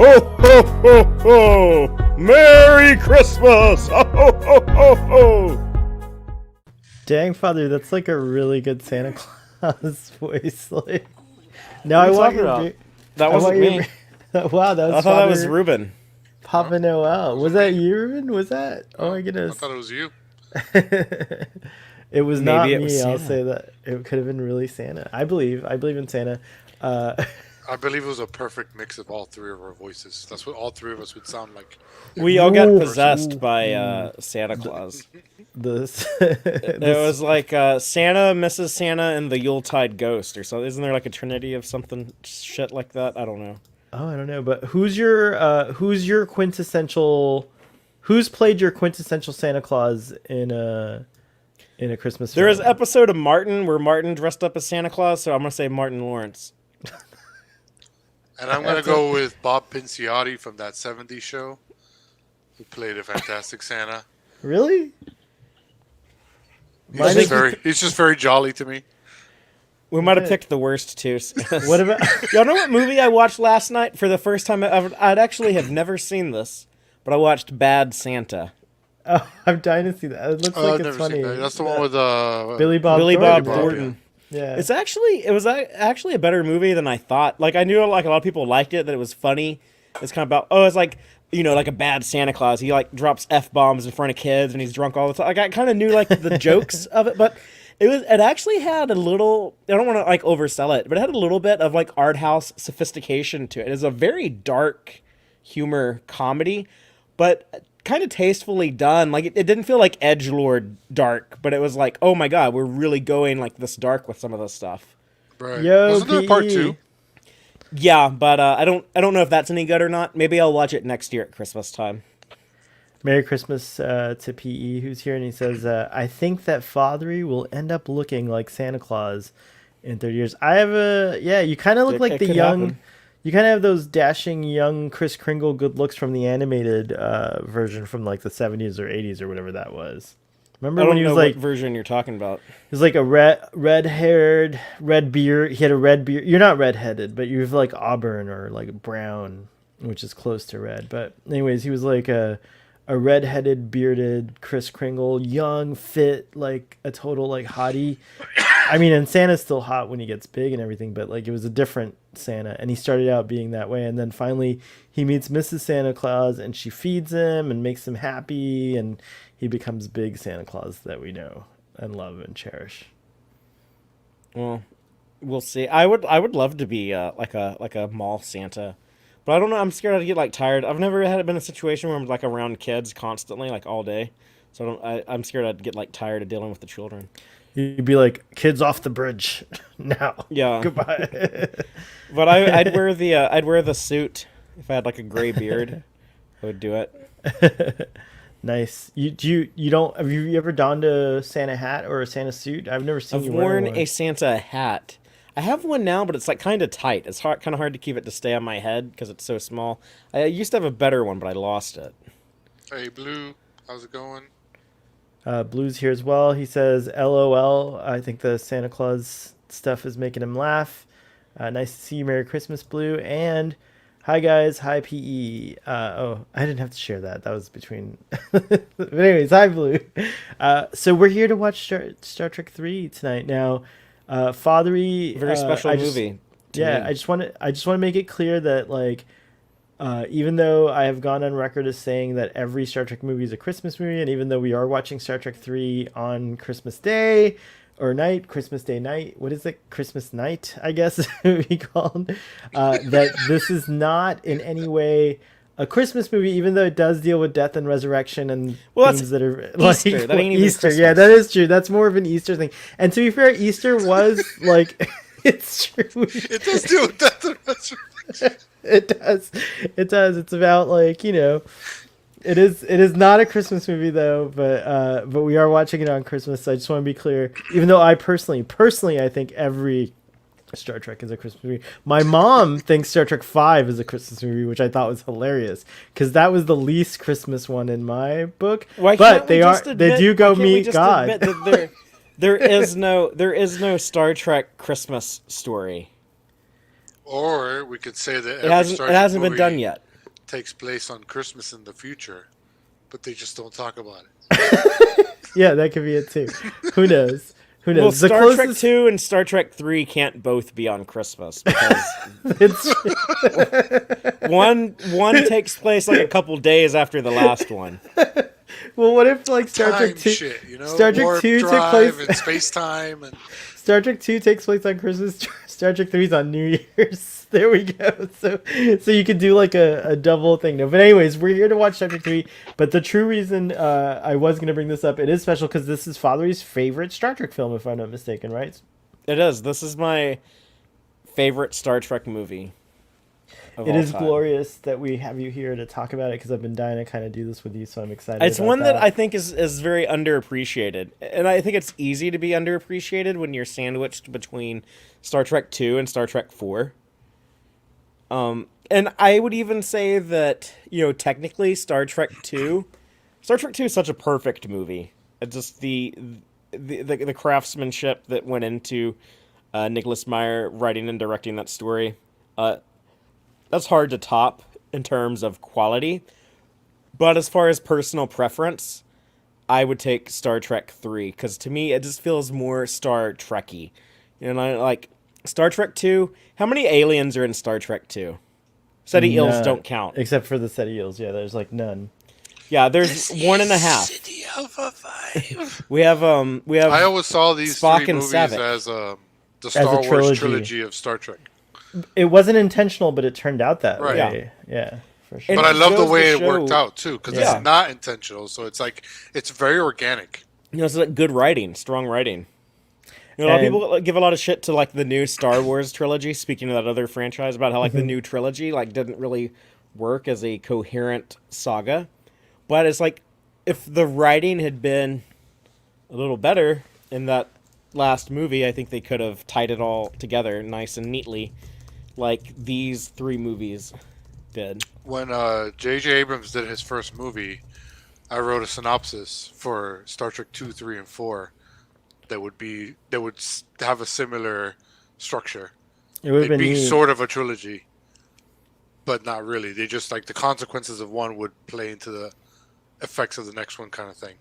ho, ho, ho, ho! Merry Christmas! Ho, ho, ho, ho, ho! Dang, Father, that's like a really good Santa Claus voice. Like, now I What are want you your. talking about? That wasn't me. Wow, that was I thought that was Ruben. Papa Noel. Was that you, Ruben? Was that? Oh my I goodness. thought it was you. It was Maybe not it was me. I'll Santa. say that it could have been really Santa. I believe in Santa. I believe it was a perfect mix of all three of our voices. That's what all three of us would sound like. We all got Ooh. possessed by Santa Claus. This. It was like Santa, Mrs. Santa, and the Yuletide Ghost or something. Isn't there like a trinity of something shit like that? I don't know. Oh, I don't know, but who's your quintessential? Who's played your quintessential Santa Claus in a Christmas film? There is an episode of Martin where Martin dressed up as Santa Claus, so I'm gonna say Martin Lawrence. And I'm going to go with Bob Pinciotti from that 70s show, who played a fantastic Santa. Really? He's just very jolly to me. We might have picked the worst too. What about? Y'all know what movie I watched last night for the first time? I'd actually have never seen this, but I watched Bad Santa. Oh, I'm dying to see that. It looks like I've it's never funny. seen that. That's the one with Billy Bob Thornton. Yeah. It was actually a better movie than I thought. Like I knew like a lot of people liked it, that it was funny. It's kind of about it's like like a bad Santa Claus. He like drops F-bombs in front of kids and he's drunk all the time. Like I kind of knew like the jokes of it, but it actually had a little, I don't want to like oversell it, but it had a little bit of like art house sophistication to it. It's a very dark humor comedy, but kind of tastefully done. Like it didn't feel like edgelord dark, but it was like, oh my god, we're really going like this dark with some of this stuff. Right. Yo, Wasn't there a part 2? Yeah, but I don't know if that's any good or not. Maybe I'll watch it next year at Christmas time. Merry Christmas to PE, who's here, and he says, I think that Fathery will end up looking like Santa Claus in 30 years. You kind of look like the young... Happen. You kind of have those dashing young Kris Kringle good looks from the animated version from like the 70s or 80s or whatever that was. Remember when he was like what version you're talking about? he was like a red-haired, red beard. He had a red beard. You're not red-headed, but you have like auburn or like brown, which is close to red. But anyways, he was like a red-headed, bearded Kris Kringle, young, fit, like a total like hottie. I mean, and Santa's still hot when he gets big and everything, but like it was a different Santa, and he started out being that way, and then finally he meets Mrs. Santa Claus, and she feeds him and makes him happy, and he becomes big Santa Claus that we know and love and cherish. Well, we'll see. I would love to be like a mall Santa, but I don't know. I'm scared I'd get like tired. I've never been in a situation where I'm like around kids constantly, like all day. So I'm scared I'd get like tired of dealing with the children. You'd be like, kids off the bridge now. Yeah. Goodbye. But I'd wear the suit if I had like a gray beard. I would do it. Nice. Have you ever donned a Santa hat or a Santa suit? I've never seen you wear one. I've worn a Santa hat. I have one now, but it's like kind of tight. It's kind of hard to keep it to stay on my head because it's so small. I used to have a better one, but I lost it. Hey, Blue. How's it going? Blue's here as well. He says, LOL. I think the Santa Claus stuff is making him laugh. Nice to see you. Merry Christmas, Blue. And hi, guys. Hi, PE. I didn't have to share that. That was between... But anyways, hi, Blue. So we're here to watch Star Trek 3 tonight. Now, Fathery... Very special movie. Yeah, I just want to make it clear that, like... even though I have gone on record as saying that every Star Trek movie is a Christmas movie, and even though we are watching Star Trek 3 on Christmas Day or night, Christmas Day night, what is it? Christmas night, I guess it would be called. That this is not in any way a Christmas movie, even though it does deal with death and resurrection and things that are like Easter. That ain't even Easter. Christmas. Yeah, that is true. That's more of an Easter thing. And to be fair, Easter was like it's true. It does deal with death and resurrection. It does. It's about like, it is not a Christmas movie though, but we are watching it on Christmas. So I just want to be clear, even though I personally, I think every Star Trek is a Christmas movie. My mom thinks Star Trek 5 is a Christmas movie, which I thought was hilarious because that was the least Christmas one in my book. But they do go meet God. There is no Star Trek Christmas story. Or we could say that It hasn't been done yet. takes place on Christmas in the future, but they just don't talk about it. Yeah, that could be it too. Who knows? Who Well, knows? The Star Trek closest 2 and Star Trek 3 can't both be on Christmas because it's one takes place like a couple days after the last one. well, what if like Star Trek Time 2 shit, you know? Star Trek Warp 2 took drive place and space time and Star Trek 2 takes place on Christmas. Star Trek 3 is on New Year's. There we go. So you could do like a double thing. No, but anyways, we're here to watch Star Trek 3. But the true reason I was going to bring this up, it is special because this is Father's favorite Star Trek film, if I'm not mistaken, right? It is. This is my favorite Star Trek movie. It is glorious that we have you here to talk about it because I've been dying to kind of do this with you, so I'm excited. It's about one that I think is very underappreciated. And I think it's easy to be underappreciated when you're sandwiched between Star Trek 2 and Star Trek 4. And I would even say that, technically Star Trek 2 is such a perfect movie. It's just the craftsmanship that went into Nicholas Meyer writing and directing that story. That's hard to top in terms of quality. But as far as personal preference, I would take Star Trek 3 because to me it just feels more Star Trek-y. And I like Star Trek 2. How many aliens are in Star Trek 2? SETI Eels don't count. Except for the SETI Eels, yeah, there's like none. Yeah, there's 1.5. City Alpha 5. We have I always saw these Spock three and movies Savick. as the Star Wars trilogy of Star Trek. It wasn't intentional, but it turned out that Right. way. Yeah, for sure. And But I it love the goes to way it show- worked out too, because Yeah. it's not intentional. So it's like it's very organic. It's like good writing, strong writing. A lot of people give a lot of shit to like the new Star Wars trilogy. Speaking of that other franchise, about how like the new trilogy like didn't really work as a coherent saga, but it's like if the writing had been a little better in that last movie, I think they could have tied it all together nice and neatly, like these three movies did. When J.J. Abrams did his first movie, I wrote a synopsis for Star Trek 2, 3, and 4 that would have a similar structure. It would have They'd been be neat. sort of a trilogy, but not really. They just like the consequences of one would play into the effects of the next one, kind of thing.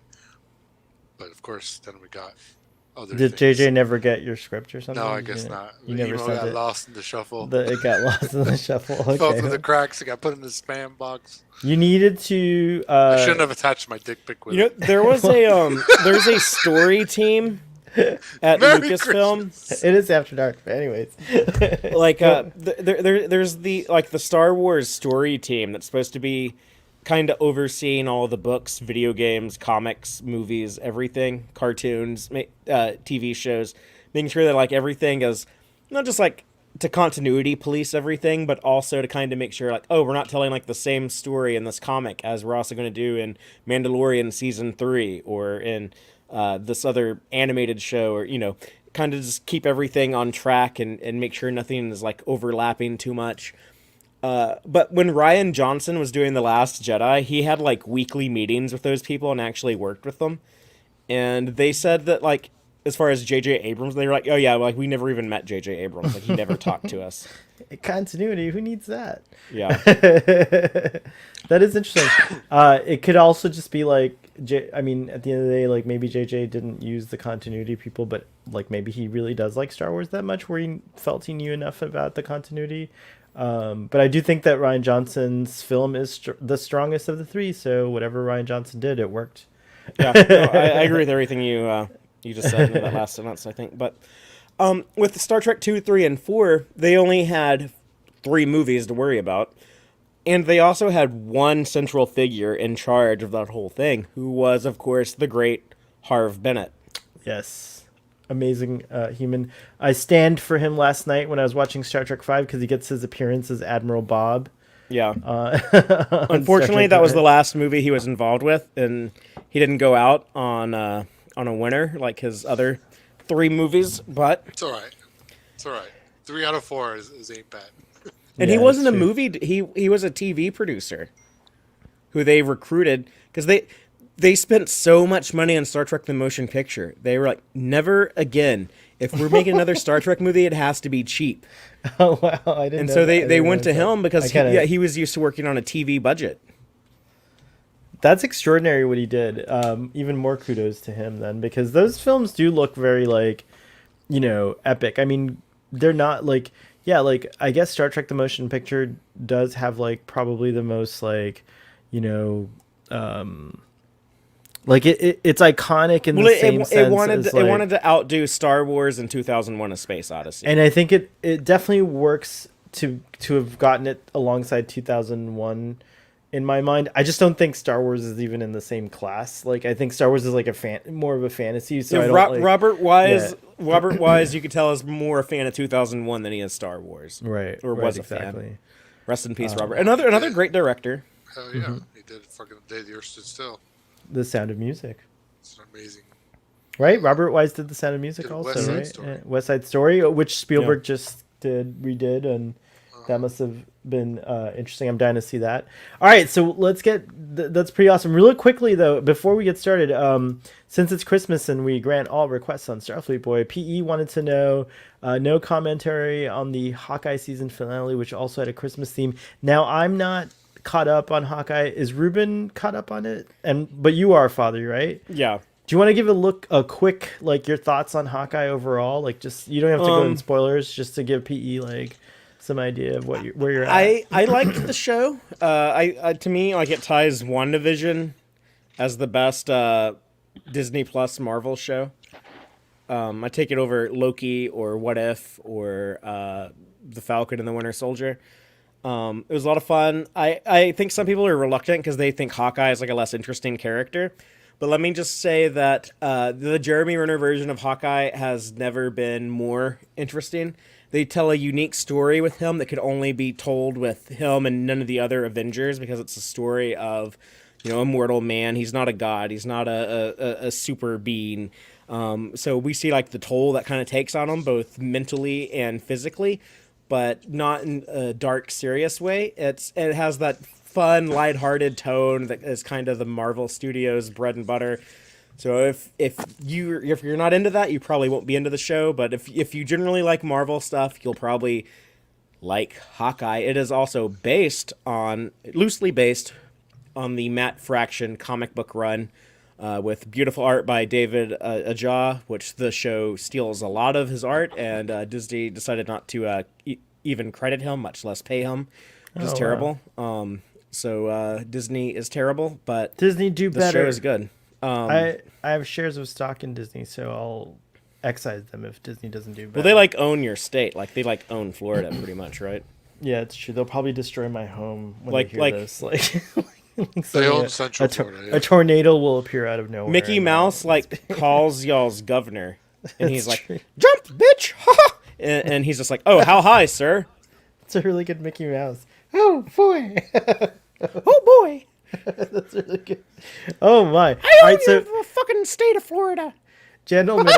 But of course, then we got other. Did things. JJ never get your script or something? No, I guess not. You The never email sent got it. lost in the shuffle. It got lost in the shuffle. Fell through Okay. the cracks. It got put in the spam box. You needed to. I shouldn't have attached my dick pic with it. There was there's a story team at Merry Lucasfilm. It is after dark, but anyways. Like there's the like the Star Wars story team that's supposed to be kind of overseeing all the books, video games, comics, movies, everything, cartoons, TV shows, making sure that like everything is not just like to continuity police everything, but also to kind of make sure like, oh, we're not telling like the same story in this comic as we're also going to do in Mandalorian season 3 or in this other animated show, or kind of just keep everything on track and make sure nothing is like overlapping too much. But when Rian Johnson was doing The Last Jedi, he had like weekly meetings with those people and actually worked with them. And they said that like, as far as J.J. Abrams, they were like, oh yeah, like we never even met J.J. Abrams. Like he never talked to us. Continuity, who needs that? Yeah. That is interesting. It could also just be like, at the end of the day, like maybe JJ didn't use the continuity people, but like maybe he really does like Star Wars that much, where he felt he knew enough about the continuity. But I do think that Rian Johnson's film is the strongest of the three. So whatever Rian Johnson did, it worked. Yeah, no, I agree with everything you just said in that last sentence, I think. But with Star Trek 2, 3, and 4, they only had 3 movies to worry about. And they also had one central figure in charge of that whole thing, who was, of course, the great Harve Bennett. Yes. Amazing human. I stand for him last night when I was watching Star Trek V because he gets his appearance as Admiral Bob. Yeah. on Unfortunately, Star Trek that was V. the last movie he was involved with, and he didn't go out on a winner like his other 3 movies. But It's all right. It's all right. 3 out of 4 is ain't bad. and Yeah, he wasn't a that's true. movie. He was a TV producer who they recruited because they spent so much money on Star Trek: The Motion Picture. They were like, never again if we're making another Star Trek movie, it has to be cheap. Oh wow, I didn't. And know so that. I they didn't went to realize that. him because I kinda- he was used to working on a TV budget. That's extraordinary what he did. Even more kudos to him then, because those films do look very like, epic. I mean, they're not like, like I guess Star Trek: The Motion Picture does have like probably the most like, like it's iconic in the same sense as it like, wanted to outdo Star Wars in 2001: A Space Odyssey. and I think it definitely works to have gotten it alongside 2001 in my mind. I just don't think Star Wars is even in the same class. Like I think Star Wars is like more of a fantasy. So Yeah, I don't like, Robert Wise, yeah. Robert Wise, you could tell is more a fan of 2001 than he is Star Wars. right or right, was a exactly. fan. Rest in peace, Robert. Another great director. Hell yeah, he did fucking The Day the Earth Stood Still. The Sound of Music, It's an amazing. right? Robert Wise did The Sound of Music Did also, West Side right? Story. Yeah, West Side Story, which Spielberg just redid, and that must have been interesting. I'm dying to see that. All right, so let's get that's pretty awesome. Really quickly though, before we get started, since it's Christmas and we grant all requests on Starfleet Boy, PE wanted to know no commentary on the Hawkeye season finale, which also had a Christmas theme. Now I'm not caught up on Hawkeye. Is Ruben caught up on it? But you are, Father, right? Yeah. Do you want to give a quick like your thoughts on Hawkeye overall? Like just you don't have to go in spoilers, just to give PE like some idea of where you're at. I liked the show. I to me, like, it ties WandaVision as the best Disney Plus Marvel show. I take it over Loki or What If or The Falcon and the Winter Soldier. It was a lot of fun. I think some people are reluctant because they think Hawkeye is like a less interesting character. But let me just say that the Jeremy Renner version of Hawkeye has never been more interesting. They tell a unique story with him that could only be told with him and none of the other Avengers, because it's a story of, a mortal man. He's not a god. He's not a super being. So we see like the toll that kind of takes on him, both mentally and physically, but not in a dark, serious way. It has that fun, lighthearted tone that is kind of the Marvel Studios bread and butter. So if you're not into that, you probably won't be into the show. But if you generally like Marvel stuff, you'll probably like Hawkeye. It is also loosely based on the Matt Fraction comic book run, with beautiful art by David Aja, which the show steals a lot of his art, and Disney decided not to even credit him, much less pay him, which is terrible. Wow. So Disney is terrible, but Disney do the better. show is good. I have shares of stock in Disney, so I'll excise them if Disney doesn't do better. Well, they like own your state, like they like own Florida, pretty much, right? Yeah, it's true. They'll probably destroy my home when Like- they hear like- this. Like They own a Central Florida. Yeah. a tornado will appear out of nowhere. Mickey and, Mouse calls y'all's governor, and he's That's like, true. "Jump, bitch!" and he's just like, "Oh, how high, sir?" It's a really good Mickey Mouse. Oh boy, Oh boy, that's really good. Oh my! I All own right, so the fucking state of Florida. gentlemen,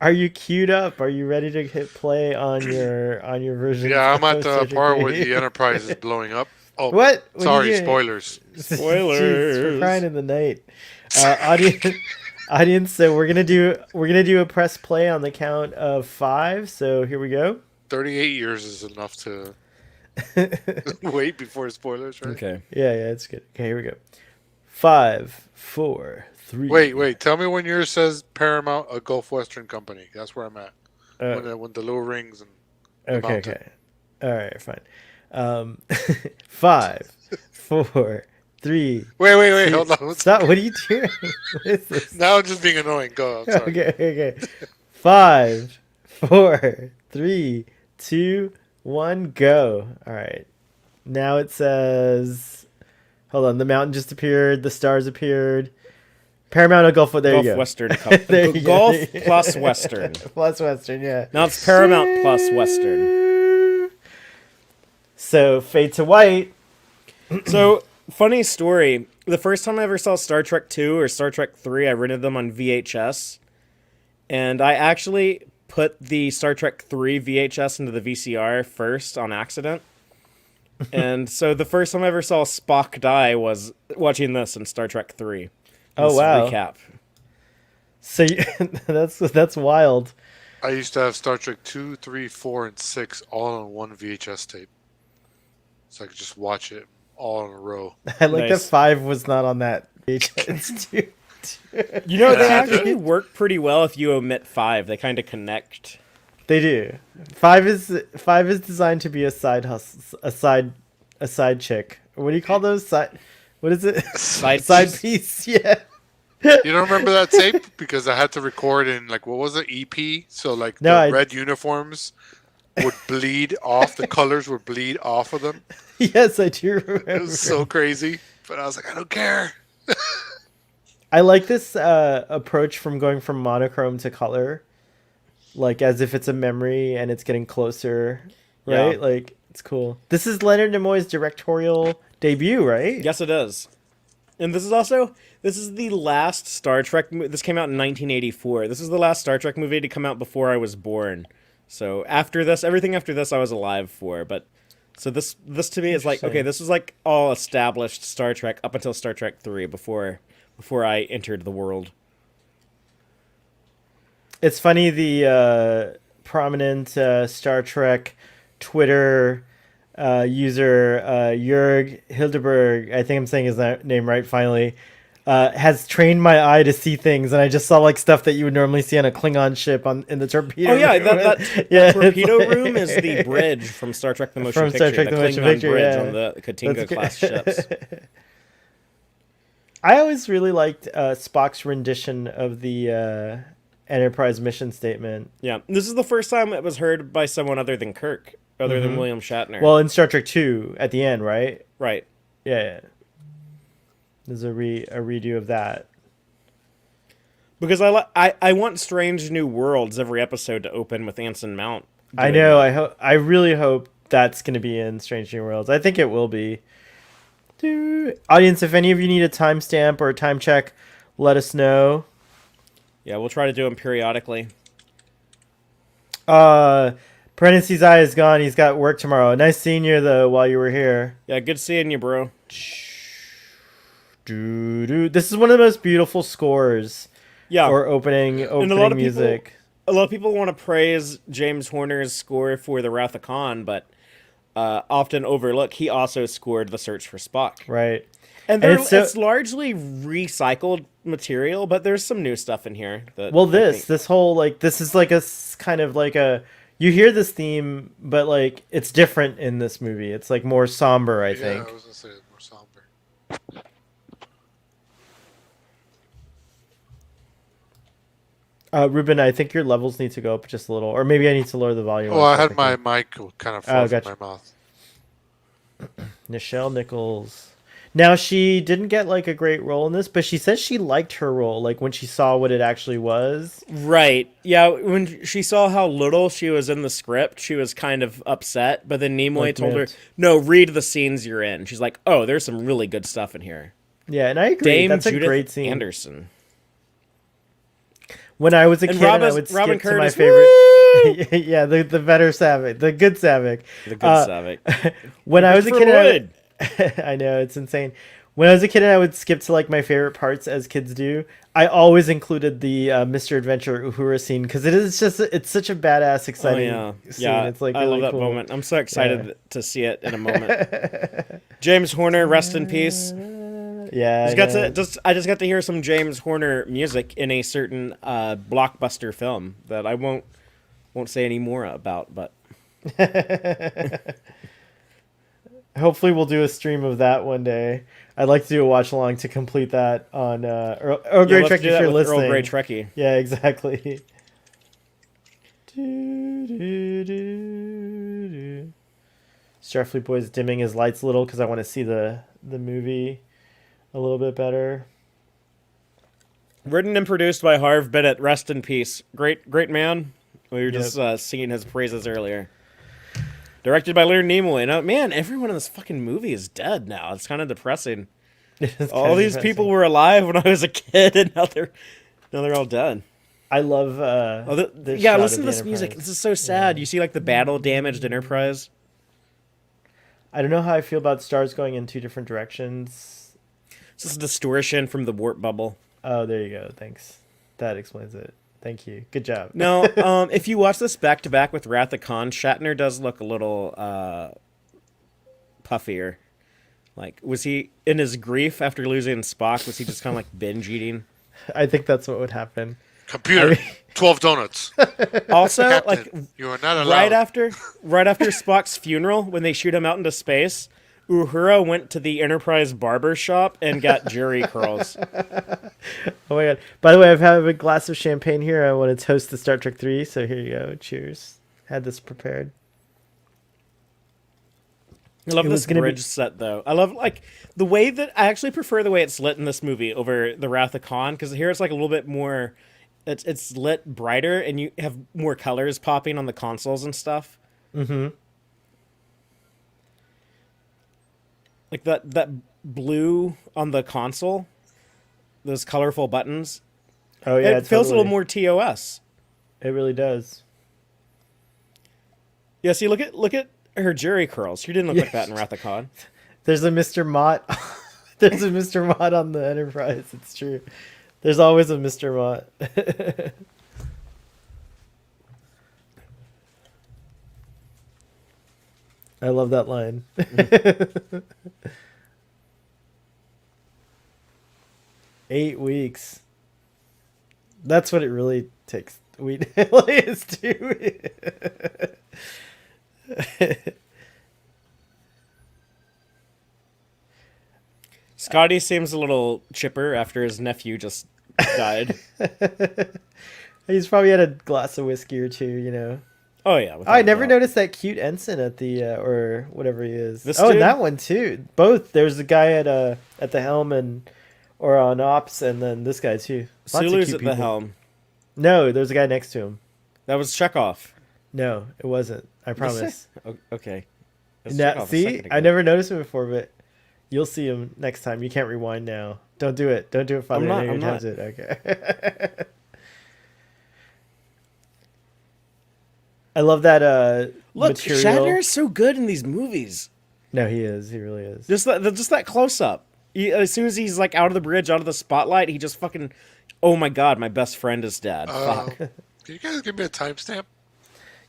are you queued up? Are you ready to hit play on your version? Yeah, I'm at of the Star Trek part where 3? the Enterprise is blowing up. Oh, What? What are sorry, you doing? spoilers. Spoilers. Jeez, we're crying in the night. Audience. So we're gonna do a press play on the count of 5. So here we go. 38 years is enough to wait before spoilers, right? Okay. Yeah, it's good. Okay, here we go. 5, 4, 3. Wait. Tell me when yours says Paramount, a Gulf Western company. That's where I'm at. Uh, When the little rings and the Okay. mountain. Okay. All right. Fine. 5, 4, 3. Wait. Hold on. Stop. What are you doing? What is this? Now I'm just being annoying. Go. I'm sorry. Okay. 5, 4, 3, 2, 1, go. All right. Now it says, hold on. The mountain just appeared. The stars appeared. Paramount or Gulf. There Gulf you go. Western There you go. Gulf plus Western. Plus Western, yeah. Now it's Paramount plus Western. So fade to white. So, funny story. The first time I ever saw Star Trek 2 or Star Trek 3, I rented them on VHS. And I actually put the Star Trek 3 VHS into the VCR first on accident. And so the first time I ever saw Spock die was watching this in Star Trek 3. Oh, This wow. Recap. So that's wild. I used to have Star Trek 2, 3, 4, and 6 all on one VHS tape. So I could just watch it all in a row. I like that Nice. 5 was not on that VHS too. You know, they Yeah, actually work pretty well if you omit 5. They kind of connect. They do. 5 is designed to be a side hustle, a side chick. What do you call those? Side. What is it? Side piece. Yeah. You don't remember that tape? Because I had to record in, like, what was it, EP? So, like, No, the red uniforms would bleed off. The colors would bleed off of them. Yes, I do remember. It was so crazy. But I was like, I don't care. I like this approach from going from monochrome to color, like as if it's a memory and it's getting closer, right? Yeah. Like it's cool. This is Leonard Nimoy's directorial debut, right? Yes, it is. And this is the last Star Trek. This came out in 1984. This is the last Star Trek movie to come out before I was born. So after this, everything after this, I was alive for. But so this to me is like, okay, this was like all established Star Trek up until Star Trek 3 before I entered the world. It's funny the prominent Star Trek Twitter user Jörg Hildeberg, I think I'm saying his name right finally, has trained my eye to see things, and I just saw like stuff that you would normally see on a Klingon ship in the torpedo Oh yeah, room. that torpedo room is the bridge from Star Trek: The Motion From Picture, Star Trek: the The Motion Klingon Picture, bridge yeah. on the Katinga class ships. I always really liked Spock's rendition of the Enterprise mission statement. Yeah, this is the first time it was heard by someone other than Kirk, other than William Shatner. Well, in Star Trek 2 at the end, right? right. Yeah. There's a redo of that. Because I want Strange New Worlds every episode to open with Anson Mount. I doing know. that. I really hope that's going to be in Strange New Worlds. I think it will be. Audience, if any of you need a timestamp or a time check, let us know. Yeah, we'll try to do them periodically. Parentheses eye is gone. He's got work tomorrow. Nice seeing you though while you were here. Yeah, good seeing you, bro. This is one of the most beautiful scores. Yeah, Or opening and a lot of music. a lot of people want to praise James Horner's score for The Wrath of Khan, but often overlook he also scored The Search for Spock. Right. And And it's largely recycled material, but there's some new stuff in here. Well, this whole like this is like kind of like a you hear this theme, but like it's different in this movie. It's like more somber, I think. Yeah, I was going to say it's more somber. Ruben, I think your levels need to go up just a little, or maybe I need to lower the volume. Oh, I had my mic kind of far from gotcha. my mouth. Nichelle Nichols. Now she didn't get like a great role in this, but she says she liked her role, like when she saw what it actually was. Right. Yeah, when she saw how little she was in the script, she was kind of upset, but then Nimoy Like told her, Mint. "No, read the scenes you're in." She's like, "Oh, there's some really good stuff in here." Yeah, and I agree. Dame That's Judith a great scene. Anderson. When I was a And kid, I would Robin skip to my Curtis, favorite. Yeah, the better Savick, the good Savick. The good Savick. When I was a Christopher kid, Lloyd. I know it's insane. When I was a kid and I would skip to like my favorite parts as kids do, I always included the Mr. Adventure Uhura scene because it's such a badass, exciting scene. Yeah, It's like I really love that cool. moment. I'm so excited to see it in a moment. James Horner, rest in peace. Yeah, I just got to hear some James Horner music in a certain blockbuster film that I won't say any more about, but hopefully we'll do a stream of that one day. I'd like to do a watch along to complete that on Earl Grey let's Trek do if that you're with listening. Earl Grey Trekkie. Yeah, exactly. Starfleet Boy's dimming his lights a little because I want to see the movie a little bit better. Written and produced by Harv Bennett. Rest in peace. Great man. We were just singing his praises earlier. Directed by Leonard Nimoy. Now, man, everyone in this fucking movie is dead now. It's kind of depressing. All these people were alive when I was a kid, and now they're all dead. I love. Yeah, listen to this music. This is so sad. You see, like the battle-damaged Enterprise. I don't know how I feel about stars going in two different directions. This is distortion from the warp bubble. Oh, there you go. Thanks. That explains it. Thank you. Good job. No, if you watch this back to back with Wrath of Khan, Shatner does look a little puffier. Like, was he in his grief after losing Spock? Was he just kind of like binge eating? I think that's what would happen. Computer, I mean- 12 donuts. Also, Captain, like you are not allowed. right after Spock's funeral, when they shoot him out into space, Uhura went to the Enterprise barber shop and got jerry curls. Oh my god! By the way, I've had a glass of champagne here. I want to toast the Star Trek 3, so here you go. Cheers. Had this prepared. I love It this was gonna bridge be- set, though. I love like the way that I actually prefer the way it's lit in this movie over the Wrath of Khan, because here it's like a little bit more. It's lit brighter, and you have more colors popping on the consoles and stuff. Mm-hmm. Like that blue on the console, those colorful buttons. Oh yeah, It feels a little totally. more TOS. It really does. Yeah, see, look at her jerry curls. She didn't look like that in Wrath of Khan. There's a Mr. Mott. There's a Mr. Mott on the Enterprise. It's true. There's always a Mr. Mott. I love that line. 8 weeks. That's what it really takes. Is to. Scotty seems a little chipper after his nephew just died. He's probably had a glass of whiskey or two, you know. Oh yeah, Oh, without I a never doubt. noticed that cute ensign at the or whatever he is. This oh, dude? and that one too. Both. There's a guy at the helm and or on ops, and then this guy too. Lots of Sulu's cute at the people. helm. No, there's a guy next to him. That was Chekhov. No, it wasn't. I promise. Okay. That's Now, Chekhov a see, second I ago. never noticed him before, but you'll see him next time. You can't rewind now. Don't do it. Don't do it, Father. I'm not, I know I'm you're not. tempted. Okay. I love that Look, material. Shatner is so good in these movies. No, he is. He really is. Just that close up. As soon as he's like out of the bridge, out of the spotlight, he just fucking. Oh my god, my best friend is dead. Fuck. Can you guys give me a timestamp?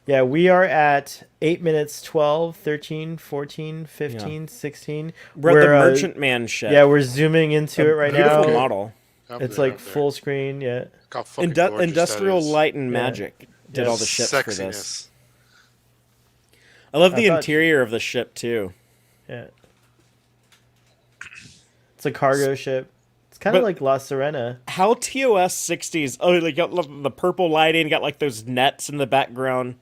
Yeah, we are at 8 minutes, 12, 13, 14, 15, Yeah. 16. We're at the Merchant Man ship. Yeah, we're zooming into it right Beautiful now. model. Up It's there, like up there. full screen, yeah. Look how fucking gorgeous that Industrial is. Light and Yeah. Magic did Yeah. all the ships for this. Sexiness. I love I the thought- interior of the ship too. Yeah. It's a cargo ship. It's kind of But- like La Serena. How TOS 60s? Oh, they got the purple lighting, got like those nets in the background.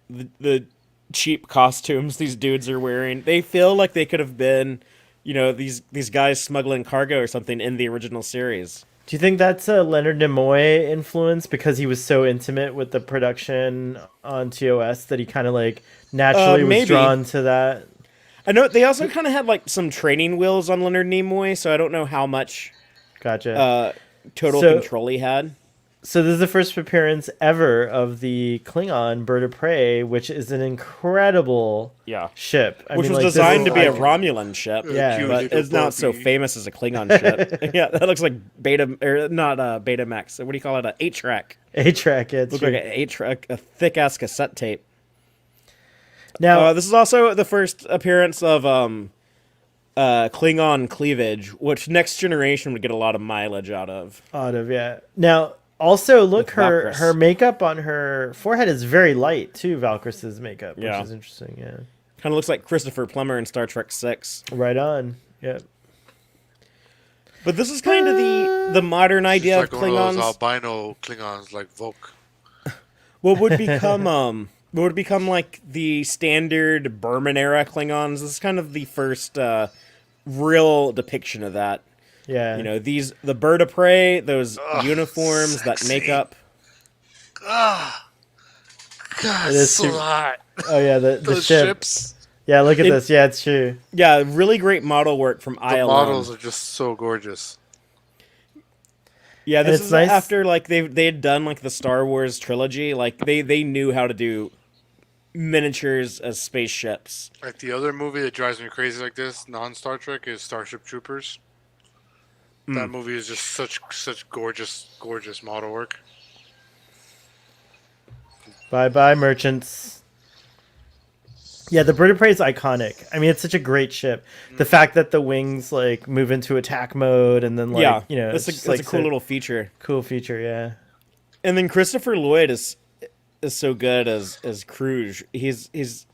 The cheap costumes these dudes are wearing. They feel like they could have been, these guys smuggling cargo or something in the original series. Do you think that's a Leonard Nimoy influence because he was so intimate with the production on TOS that he kind of like naturally was maybe. drawn to that? I know they also kind of had like some training wheels on Leonard Nimoy, so I don't know how much Gotcha. total So- control he had. So this is the first appearance ever of the Klingon Bird of Prey, which is an incredible Yeah. ship. I Which mean, was like, this designed to is be a like- Romulan ship. Yeah, Cute But little it's not so puppy. famous as a Klingon ship. Yeah, that looks like Beta, or not Betamax. What do you call it? A 8-track. A-track. Yeah, it's Looks true. like an 8-track, a thick ass cassette tape. Now, This is also the first appearance of Klingon cleavage, which Next Generation would get a lot of mileage out of. yeah. Now, also look, With her Valkyries. makeup on her forehead is very light too. Valkyrie's makeup, Yeah. which is interesting. Yeah, Kind of looks like Christopher Plummer in Star Trek 6. right on. Yep. But this is kind of the modern She's idea like of one of Klingons. those albino Klingons like Volk. What would become like the standard Berman era Klingons. This is kind of the first real depiction of that. Yeah. The bird of prey, those Ugh, uniforms, that sexy. makeup. Ah, God, It is so super- hot. Oh yeah, the Those ship. ships. Yeah, look at It- this. Yeah, it's true. Yeah, really great model work from The iLone. models are just so gorgeous. Yeah, And this it's is nice- after like they had done like the Star Wars trilogy. Like they knew how to do miniatures as spaceships. Like the other movie that drives me crazy like this, non-Star Trek, is Starship Troopers. That movie is just such gorgeous model work. Bye, merchants. Yeah, the Bird of Prey is iconic. I mean, it's such a great ship. The fact that the wings like move into attack mode and then like that's it's just, a like cool little feature. cool feature. Yeah. And then Christopher Lloyd is so good as Cruise. He's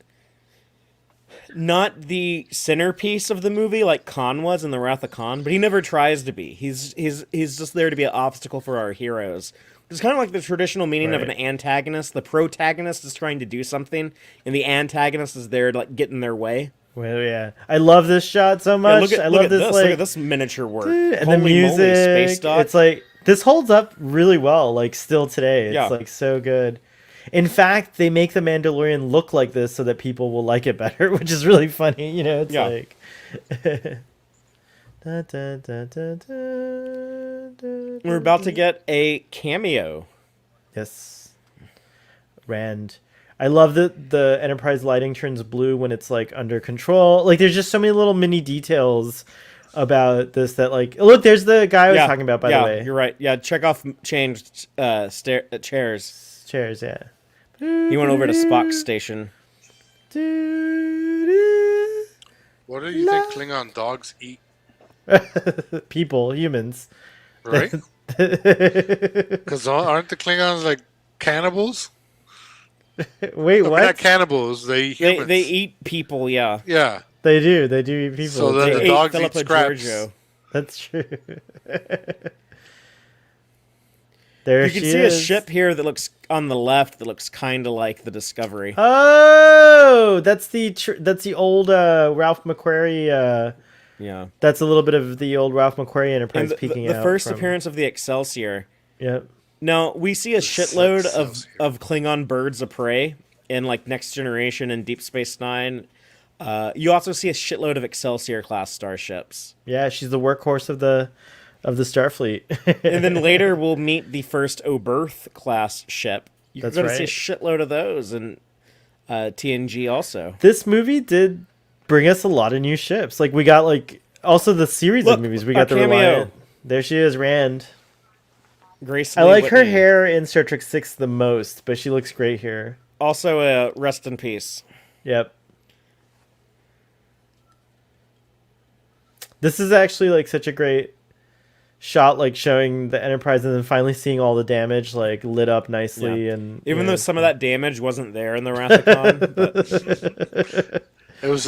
not the centerpiece of the movie like Khan was in The Wrath of Khan, but he never tries to be. He's just there to be an obstacle for our heroes. It's kind of like the traditional meaning of an antagonist. The protagonist is trying to do something, and the antagonist is there to like get in their way. Well, yeah, I love this shot so much. I love this. Look at this miniature work, dude, and Holy the music. moly, space dock. It's like this holds up really well. Like still today, it's like so good. In fact, they make the Mandalorian look like this so that people will like it better, which is really funny. You know, it's like. We're about to get a cameo. Yes. Rand. I love that the Enterprise lighting turns blue when it's like under control. Like there's just so many little mini details about this that like look, there's the guy I was talking about by the way. You're right. Yeah, Chekhov changed chairs. Chairs, yeah. He went over to Spock's station. What do you think Klingon dogs eat? People, humans. Right? Because aren't the Klingons like cannibals? Wait, what? Not cannibals. They eat humans. They eat people. Yeah. Yeah. They do eat people. So then the dogs eat scraps. Giorgio. That's true. There you can she see is. a ship here that looks on the left that looks kind of like the Discovery. Oh, that's the old Ralph McQuarrie. Yeah, that's a little bit of the old Ralph McQuarrie Enterprise peeking out. The first appearance of the Excelsior. Yep. Now we see a shitload of Klingon birds of prey in like Next Generation and Deep Space Nine. You also see a shitload of Excelsior class starships. Yeah, she's the workhorse of the Starfleet. And then later we'll meet the first Oberth class ship. You're going to see a shitload of those in TNG also. This movie did bring us a lot of new ships. Like we got like also the series of movies. We got the Reliant. There she is, Rand. Grace. I like her hair in Star Trek 6 the most, but she looks great here. Also, rest in peace. Yep. This is actually like such a great shot, like showing the Enterprise and then finally seeing all the damage like lit up nicely. And even though some of that damage wasn't there in the Wrath of Khan, but... It was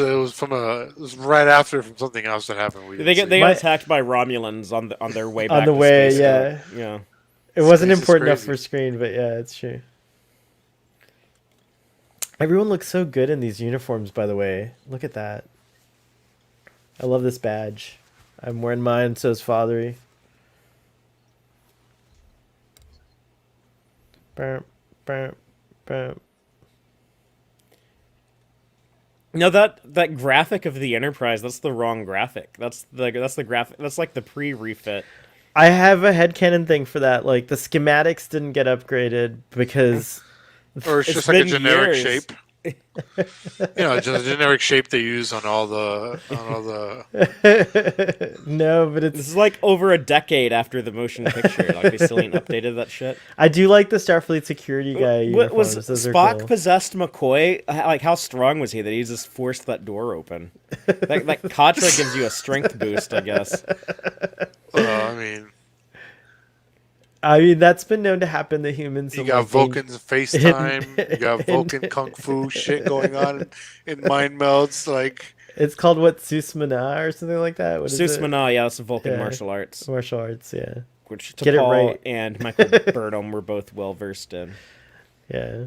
right after from something else that happened. They got attacked by Romulans on their way back. On the way, space, yeah. It wasn't important enough for screen, but yeah, it's true. Everyone looks so good in these uniforms, by the way. Look at that. I love this badge. I'm wearing mine, so is Fathery. Burp, burp, burp. No, that graphic of the Enterprise, that's the wrong graphic. That's the graphic. That's like the pre-refit. I have a headcanon thing for that. Like the schematics didn't get upgraded because or it's just like a generic shape. Just a generic shape they use on all the No, but this is like over a decade after the motion picture. Like they still ain't updated that shit. I do like the Starfleet security guy. What was Those Spock cool. possessed McCoy? Like how strong was he that he just forced that door open? That Katra gives you a strength boost, I guess. I mean, that's been known to happen to humans. You got Vulcan's FaceTime. You got Vulcan Kung Fu shit going on in Mind Melds. Like it's called what, Susmana or something like that. What is Susmana, yeah, it's Vulcan martial arts. Martial arts, yeah. Which Get it T'Pol right. and Michael Burnham were both well versed in. Yeah.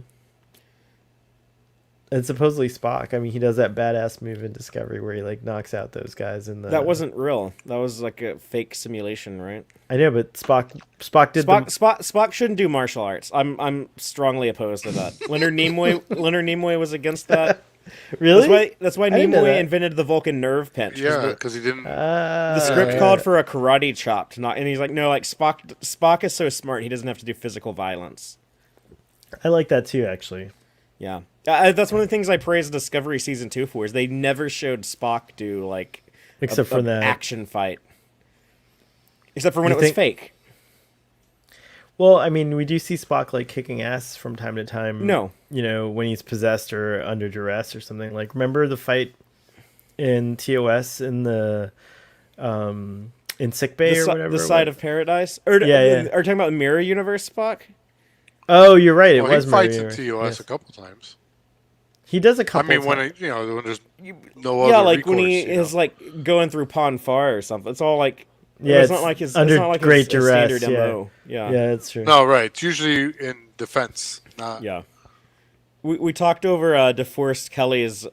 And supposedly Spock, I mean, he does that badass move in Discovery where he like knocks out those guys in the. That wasn't real. That was like a fake simulation, right? I know, but Spock did. Spock shouldn't do martial arts. I'm strongly opposed to that. Leonard Nimoy was against that. Really? That's why Nimoy invented the Vulcan nerve pinch. Yeah, because he didn't. The script called for a karate chop, and he's like, no, like Spock is so smart, he doesn't have to do physical violence. I like that too, actually. Yeah. That's one of the things I praised Discovery Season 2 for, is they never showed Spock do, like, except for that action fight. Except for when it was fake. Well, I mean, we do see Spock like kicking ass from time to time. No. When he's possessed or under duress or something. Like, remember the fight in TOS in sick bay or whatever? The side of paradise, or Yeah. Are you talking about Mirror Universe Spock? Oh, you're right. It Well, was he fights Mirror. in TOS Yes. a couple times. He does a I couple. mean, when times. when there's no other Yeah, like when recourse, he is like going through Pon farr or something. It's all like Yeah, it's not like his under it's not like great his duress. standard MO. Yeah. Yeah, that's true. No, right. It's usually in defense, not. Yeah. We talked over DeForest Kelly's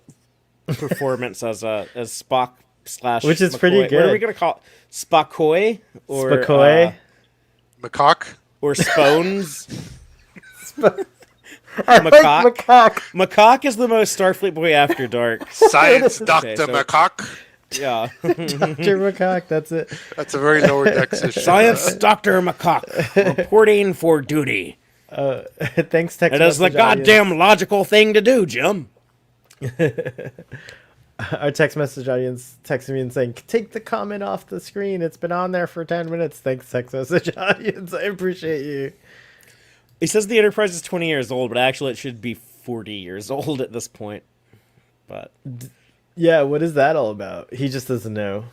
performance as Spock / Which is McCoy. pretty What are we good. gonna call it? Spockoy or Spakoy. Macaque? or Spones? I Macaque. like macaque. Macaque is the most Starfleet boy after dark. Science Dr. so- Macaque? Yeah. Dr. Macaque, that's it. That's a very lower decks issue. Science Dr. Macaque reporting for duty. Thanks, text It is the message goddamn logical thing to do, Jim. audience. Our text message audience texted me and saying, "Take the comment off the screen. It's been on there for 10 minutes." Thanks, text message audience. I appreciate you. He says the Enterprise is 20 years old, but actually it should be 40 years old at this point. But Yeah, what is that all about? He just doesn't know.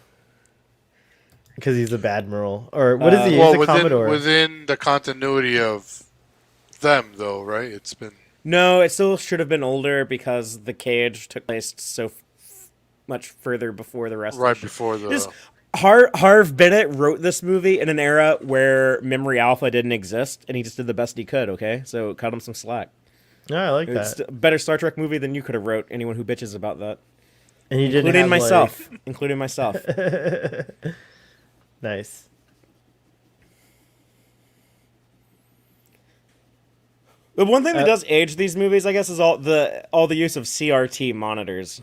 Because he's a badmiral. Or what is he? He's Well, a Commodore. within the continuity of them, though, right? It's been. no, it still should have been older because the cage took place so much further before the rest. Right of the before the. Just Harv Bennett wrote this movie in an era where Memory Alpha didn't exist, and he just did the best he could. Okay, so cut him some slack. Oh, I like It's that. a better Star Trek movie than you could have wrote. Anyone who bitches about that, And he didn't including have, myself, including myself. Nice. The one thing that does age these movies, I guess, is all the use of CRT monitors.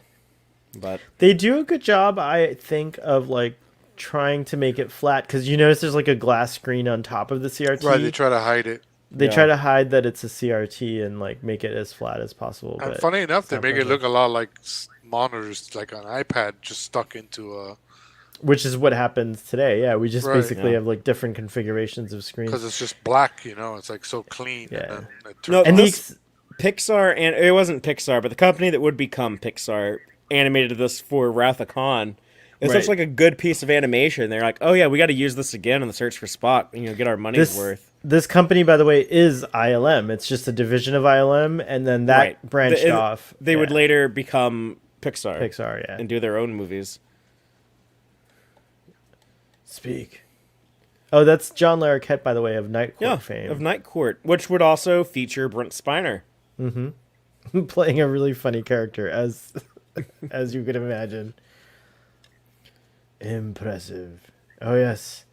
But They do a good job, I think, of like trying to make it flat. Because you notice there's like a glass screen on top of the CRT. Right, they try to hide it. They Yeah. try to hide that it's a CRT and like make it as flat as possible. And But funny enough, they not make it perfect. look a lot like monitors, like an iPad just stuck into a. Which is what happens today. Yeah, we just Right. basically Yeah. have like different configurations of screens. Because it's just black, It's like so clean. Yeah. And then it No, turns And the this Pixar, and it wasn't Pixar, but the company that would become Pixar animated this for Wrath of Khan. It's such Right. like a good piece of animation. They're like, oh yeah, we got to use this again in the search for Spock, and get our money's worth. This company, by the way, is ILM. It's just a division of ILM, and then that Right. branched off. They would Yeah. later become Pixar. Pixar, yeah. And do their own movies. Speak. Oh, that's John Larroquette, by the way, of Night Court Yeah, fame. of Night Court, which would also feature Brent Spiner. Playing a really funny character, as as you could imagine. Impressive. Oh, yes.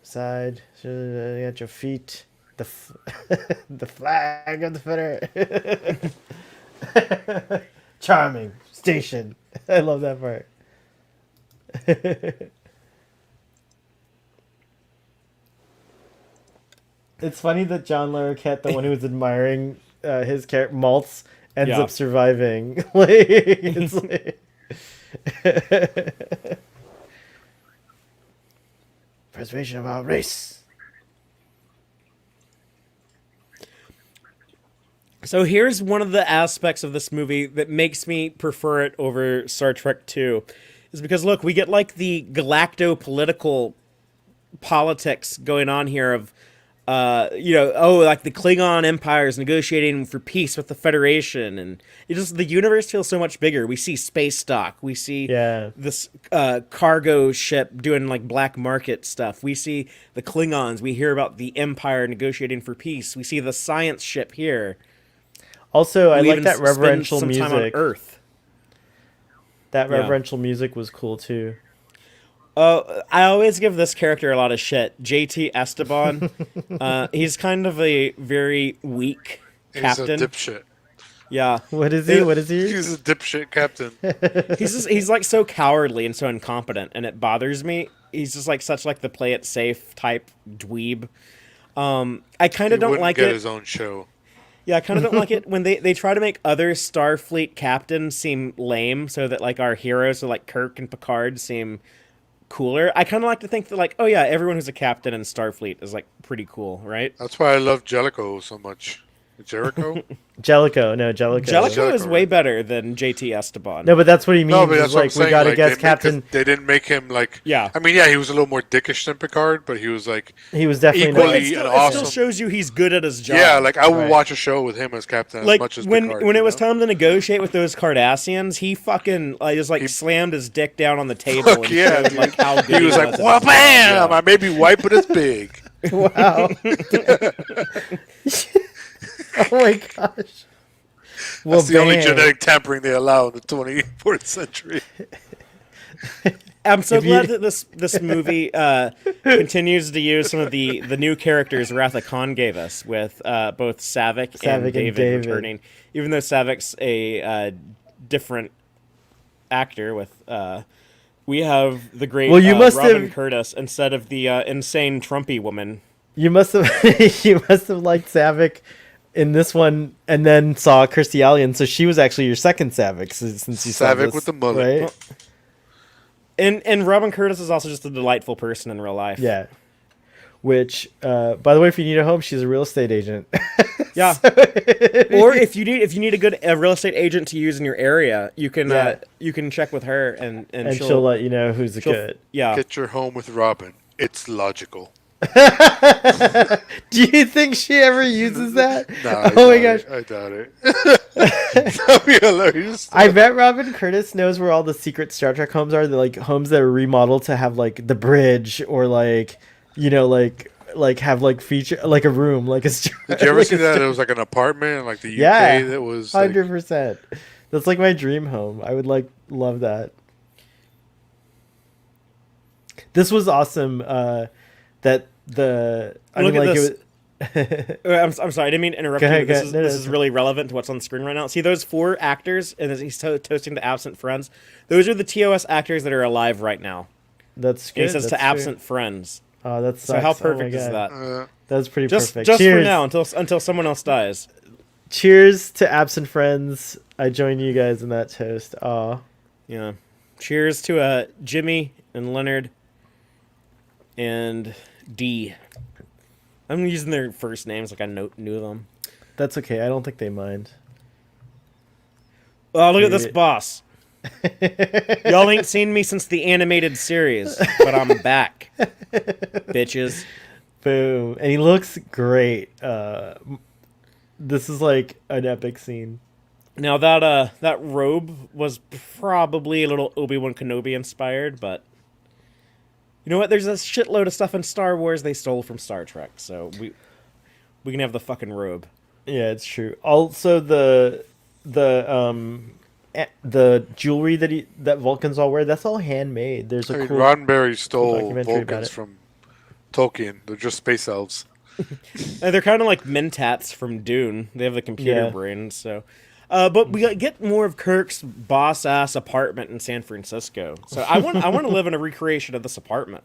Side, at your feet. The flag of the Federation. Charming. Station. I love that part. It's funny that John Larroquette, the one who was admiring his character, Maltz, ends Yeah. up surviving. Like, it's like... Preservation of our race. So here's one of the aspects of this movie that makes me prefer it over Star Trek 2. Is because, look, we get like the galacto-political politics going on here of, like the Klingon Empire is negotiating for peace with the Federation. And the universe feels so much bigger. We see space dock. We see Yeah. this cargo ship doing like black market stuff. We see the Klingons. We hear about the Empire negotiating for peace. We see the science ship here. Also, I We like even that spend reverential some time on music. Earth. That Yeah. reverential music was cool too. I always give this character a lot of shit. JT Esteban. He's kind of a very weak captain. He's a dipshit. Yeah. What is he? What is he? He's a dipshit captain. He's like so cowardly and so incompetent, and it bothers me. He's just like such like the play it safe type dweeb. I kind He of don't wouldn't like get it. his own show. Yeah, I kind of don't like it when they try to make other Starfleet captains seem lame, so that like our heroes, so like Kirk and Picard, seem cooler. I kind of like to think that, like, oh yeah, everyone who's a captain in Starfleet is like pretty cool, right? That's why I love Jellicoe so much. Jericho? Jellicoe, no, Jellicoe. Jellicoe is Jellicoe, way right? better than JT Esteban. No, but that's what he means. No, but is that's what I'm like we saying. got to Like, guess Captain. they didn't make him like. Yeah. I mean, yeah, he was a little more dickish than Picard, but he was like. He was definitely equally not. it still, an it awesome. still shows you he's good at his job. Yeah, like I would Right. watch a show with him as captain as like much as when Picard, when it you was know? time to negotiate with those Cardassians, he fucking just like He- slammed his dick down on the table Fuck and yeah, showed dude. like how good He was like, at "Well, his job. bam! Yeah. I may be white, but it's big." Wow. Oh my gosh. Well, That's the only bam. genetic tampering they allow in the 24th century. I'm so If you- glad that this movie continues to use some of the new characters Wrath of Khan gave us with both Saavik and David returning. Even though Saavik's a different actor, with we have the great Well, you must Robin have- Curtis instead of the insane Trumpy woman. You must have you must have liked Saavik in this one, and then saw Kirstie Alley, so she was actually your second Saavik since you saw Saavik this, with the mullet. right? And Robin Curtis is also just a delightful person in real life. Yeah. Which, by the way, if you need a home, she's a real estate agent. Yeah. Or if you need a good real estate agent to use in your area, you can Yeah. you can check with her and And she'll let you know who's she'll- good. Yeah. Get your home with Robin. It's logical. Do you think she ever uses that? Nah, Oh my gosh. I doubt it. That'd be hilarious. I bet Robin Curtis knows where all the secret Star Trek homes are. They're like homes that are remodeled to have like the bridge or like, you know, like have like feature like a room like a. Did you ever see that? It was like an apartment in like the UK Yeah, that was like, 100%. That's like my dream home. I would love that. This was awesome. That the I Look mean, at like this. it was. I'm sorry, I didn't mean to interrupt Go you. ahead, But go this is ahead. No, this no, is it's really relevant to what's on the screen right now. See those 4 actors, and as he's toasting the absent friends. Those are the TOS actors that are alive right now. That's And good. he says that's to true. absent friends. Oh, that's So how perfect is that? That's pretty Just perfect. just for Cheers. now until someone else dies. Cheers to absent friends. I join you guys in that toast. Aw. Yeah. Cheers to Jimmy and Leonard and D. I'm using their first names like I knew them. That's okay. I don't think they mind. Oh, look at this Dude. boss. Y'all ain't seen me since the animated series, but I'm back. Bitches. Boom. And he looks great. This is like an epic scene. Now that robe was probably a little Obi-Wan Kenobi inspired, but you know what? There's a shitload of stuff in Star Wars they stole from Star Trek, so we can have the fucking robe. Yeah, it's true. Also, the jewelry that Vulcans all wear, that's all handmade. There's I a mean, cool Roddenberry stole documentary about Vulcans it. from Tolkien. They're just space elves. And they're kind of like Mentats from Dune. They have the computer Yeah. brain, so. But we get more of Kirk's boss ass apartment in San Francisco. So I want to live in a recreation of this apartment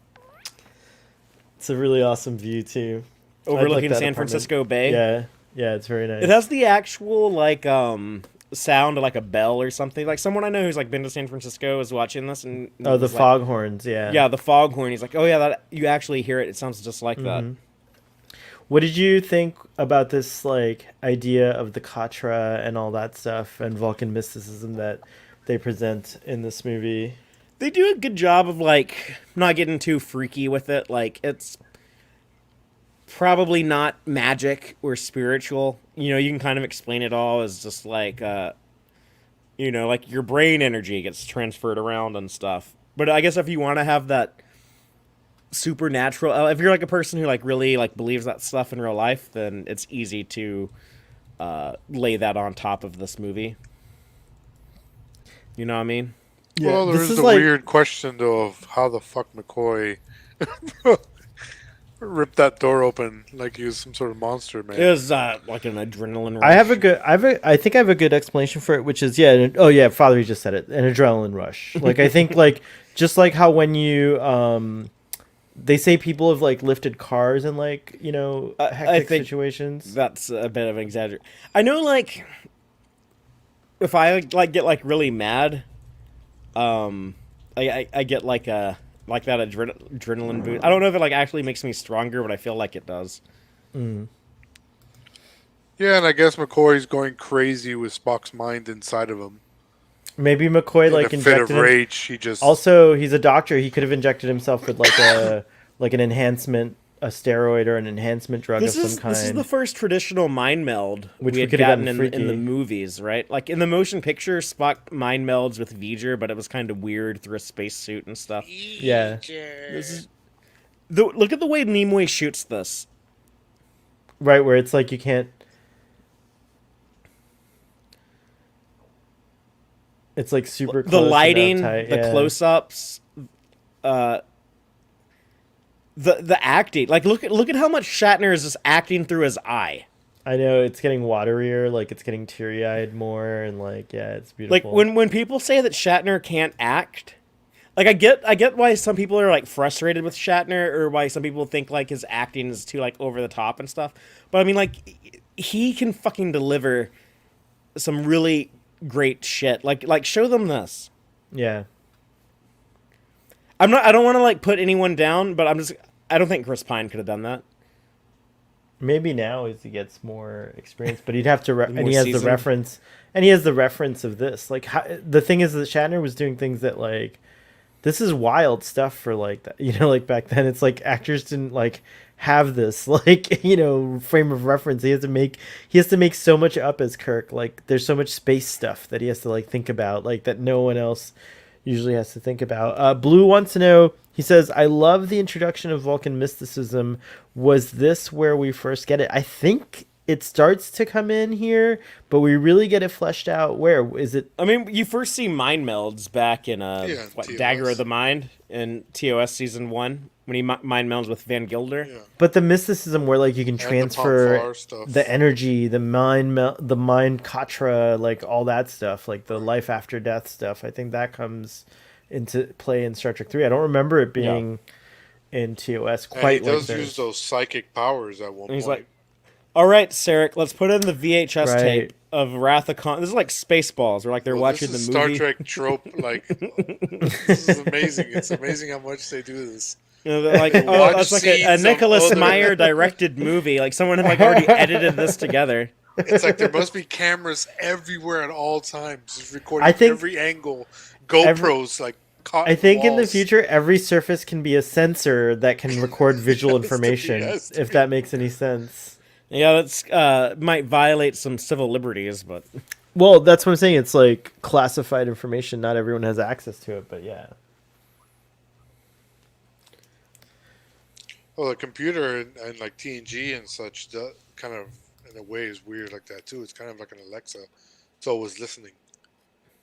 It's a really awesome view too. I'd overlooking like that San apartment. Francisco Bay. Yeah, yeah, it's very nice. It has the actual like sound of like a bell or something. Like someone I know who's like been to San Francisco is watching this and Oh, the was like- foghorns, yeah. Yeah, the foghorn. He's like, oh yeah, that you actually hear it. It sounds just like that. Mm-hmm. What did you think about this like idea of the Katra and all that stuff and Vulcan mysticism that they present in this movie? They do a good job of like not getting too freaky with it. Like it's probably not magic or spiritual. You know, you can kind of explain it all as just like you know, like your brain energy gets transferred around and stuff. But I guess if you want to have that supernatural, if you're like a person who like really like believes that stuff in real life, then it's easy to lay that on top of this movie. You know what I mean? Well, there this is is the like- weird question though of how the fuck McCoy ripped that door open like he was some sort of monster, man. It was like an adrenaline rush. I think I have a good explanation for it, which is Father, you just said it, an adrenaline rush. Like I think like just like how when you they say people have like lifted cars in like hectic think situations. That's a bit of an exaggeration. I know, like, if I like get like really mad, I get like a like that adrenaline boost. I don't know if it like actually makes me stronger, but I feel like it does. Yeah, and I guess McCoy's going crazy with Spock's mind inside of him. Maybe McCoy In like a fit injected of him. rage, he just Also, he's a doctor. He could have injected himself with like a like an enhancement, a steroid or an enhancement drug of some kind. This is the first traditional mind meld Which we we had could have gotten gotten in the freaky. movies, right? Like in the motion picture, Spock mind melds with V'ger, but it was kind of weird through a spacesuit and stuff. Yeah. This is look at the way Nimoy shoots this. Right, where it's like you can't. It's like super close The and lighting, uptight, the yeah. close-ups, the acting. Like look at how much Shatner is just acting through his eye. I know it's getting waterier, like it's getting teary-eyed more, and like yeah, it's Like beautiful. when people say that Shatner can't act, like I get why some people are like frustrated with Shatner, or why some people think like his acting is too like over the top and stuff. But I mean, like he can fucking deliver some really great shit. Like show them this. Yeah, I don't want to like put anyone down, but I don't think Chris Pine could have done that. maybe now as he gets more experience, but he'd have to, and More he has seasoned. the reference, and he has the reference of this. Like the thing is that Shatner was doing things that like, this is wild stuff for like that, you know, like back then. It's like actors didn't like have this like frame of reference. He has to make so much up as Kirk. Like there's so much space stuff that he has to like think about, like that no one else usually has to think about. Blue wants to know, he says, I love the introduction of Vulcan mysticism. Was this where we first get it? I think it starts to come in here, but we really get it fleshed out. Where is it? I mean, you first see mind melds back in TOS. Dagger of the Mind in TOS season 1 when he mind melds with Van Gilder. Yeah. But the mysticism where like you can the transfer Pop-Var stuff. the energy, the mind katra, like all that stuff, like the life after death stuff. I think that comes into play in Star Trek 3. I don't remember it being in TOS And he quite like does this. use those psychic powers at one And he's point. like, all right, Sarek, let's put in the VHS Right. tape of Wrath of Khan. This is like Spaceballs, where like they're watching this the is movie. Star Trek trope. Like, this is amazing. It's amazing how much they do this. They're like, oh, Watch that's like a scenes of Nicholas other- Meyer directed movie. Like someone had like already edited this together. It's like there must be cameras everywhere at all times, just recording I think every angle. GoPros like caught I think in the walls. future, every surface can be a sensor that can record visual information, has to if be. that makes any sense. Yeah, that's might violate some civil liberties, but Well, that's what I'm saying. It's like classified information. Not everyone has access to it, but yeah. Well, the computer and like TNG and such, kind of in a way is weird like that too. It's kind of like an Alexa. It's always listening,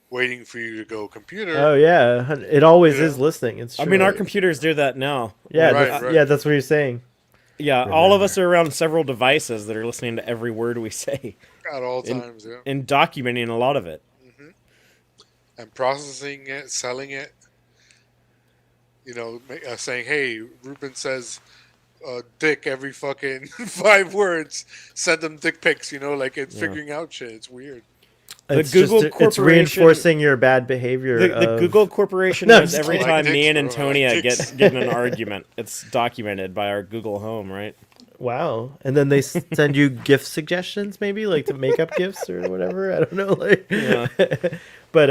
waiting for you to go computer. Oh yeah, it always Yeah. is listening. It's true. I mean, our computers do that now. yeah, Right, that's, right. yeah, that's what you're saying. Yeah, all of us are around several devices that are listening to every word we say At all times, yeah. and documenting a lot of it. And processing it, selling it. Saying, "Hey, Ruben says dick every fucking 5 words. Send them dick pics." Like it's figuring out shit. It's weird. It's Google it's Corporation- reinforcing your bad behavior. The of- Google Corporation No, I'm knows just every kidding. time Like me and dicks, bro, like Antonia dicks. get in an argument, it's documented by our Google Home, right? Wow, and then they send you gift suggestions, maybe like to make up gifts or whatever. I don't know, like. Yeah. But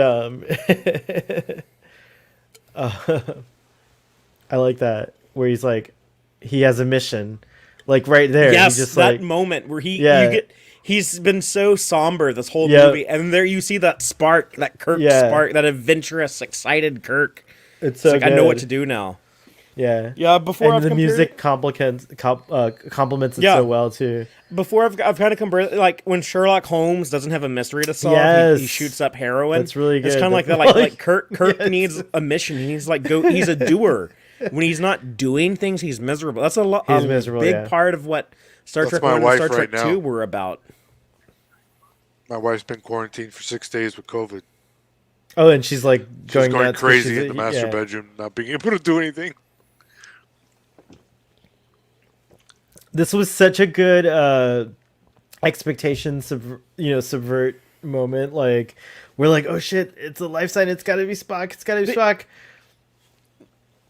I like that where he's like, he has a mission, like right there. Yes, He just that like, moment where Yeah. he's been so somber this whole Yeah. movie, and there you see that spark, that Kirk Yeah. spark, that adventurous, excited Kirk. it's It's so like I know what good. to do now. Yeah, Yeah, before and I've the compared- music complements it Yeah. so well too. Before I've kind of compared, like when Sherlock Holmes doesn't have a mystery to solve, he Yes. shoots up heroin. That's really It's good. kind of like that. That's Like Kirk Yes. needs a mission. He needs like go. He's a doer. When he's not doing things, he's miserable. That's a He's miserable, big yeah. part of what Star That's Trek my 1 and wife Star right Trek now. 2 were about. My wife's been quarantined for 6 days with COVID. Oh, and she's like She's going going nuts 'cause crazy she's- in the master yeah. bedroom, not being able to do anything. This was such a good expectation subvert moment. Like we're like, oh shit, it's a life sign. It's got to be Spock. It's got to be Spock.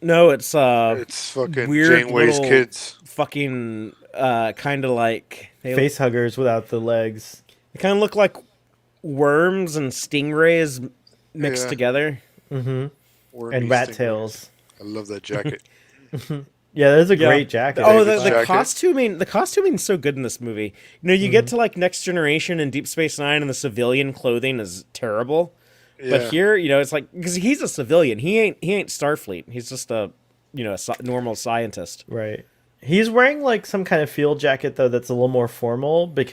No, it's It's fucking weird Janeway's little kids. fucking kind of like Face huggers without the legs. they kind of look like worms and stingrays mixed Yeah. together. And Wormy rat stingrays. tails. I love that jacket. Yeah, that's a Yeah. great jacket. Oh, David's the jacket. costuming's so good in this movie. You know, you get to like Next Generation and Deep Space Nine, and the civilian clothing is terrible. Yeah. But here, you know, it's like because he's a civilian. He ain't Starfleet. He's just a normal scientist. Right. He's wearing like some kind of field jacket though that's a little more formal but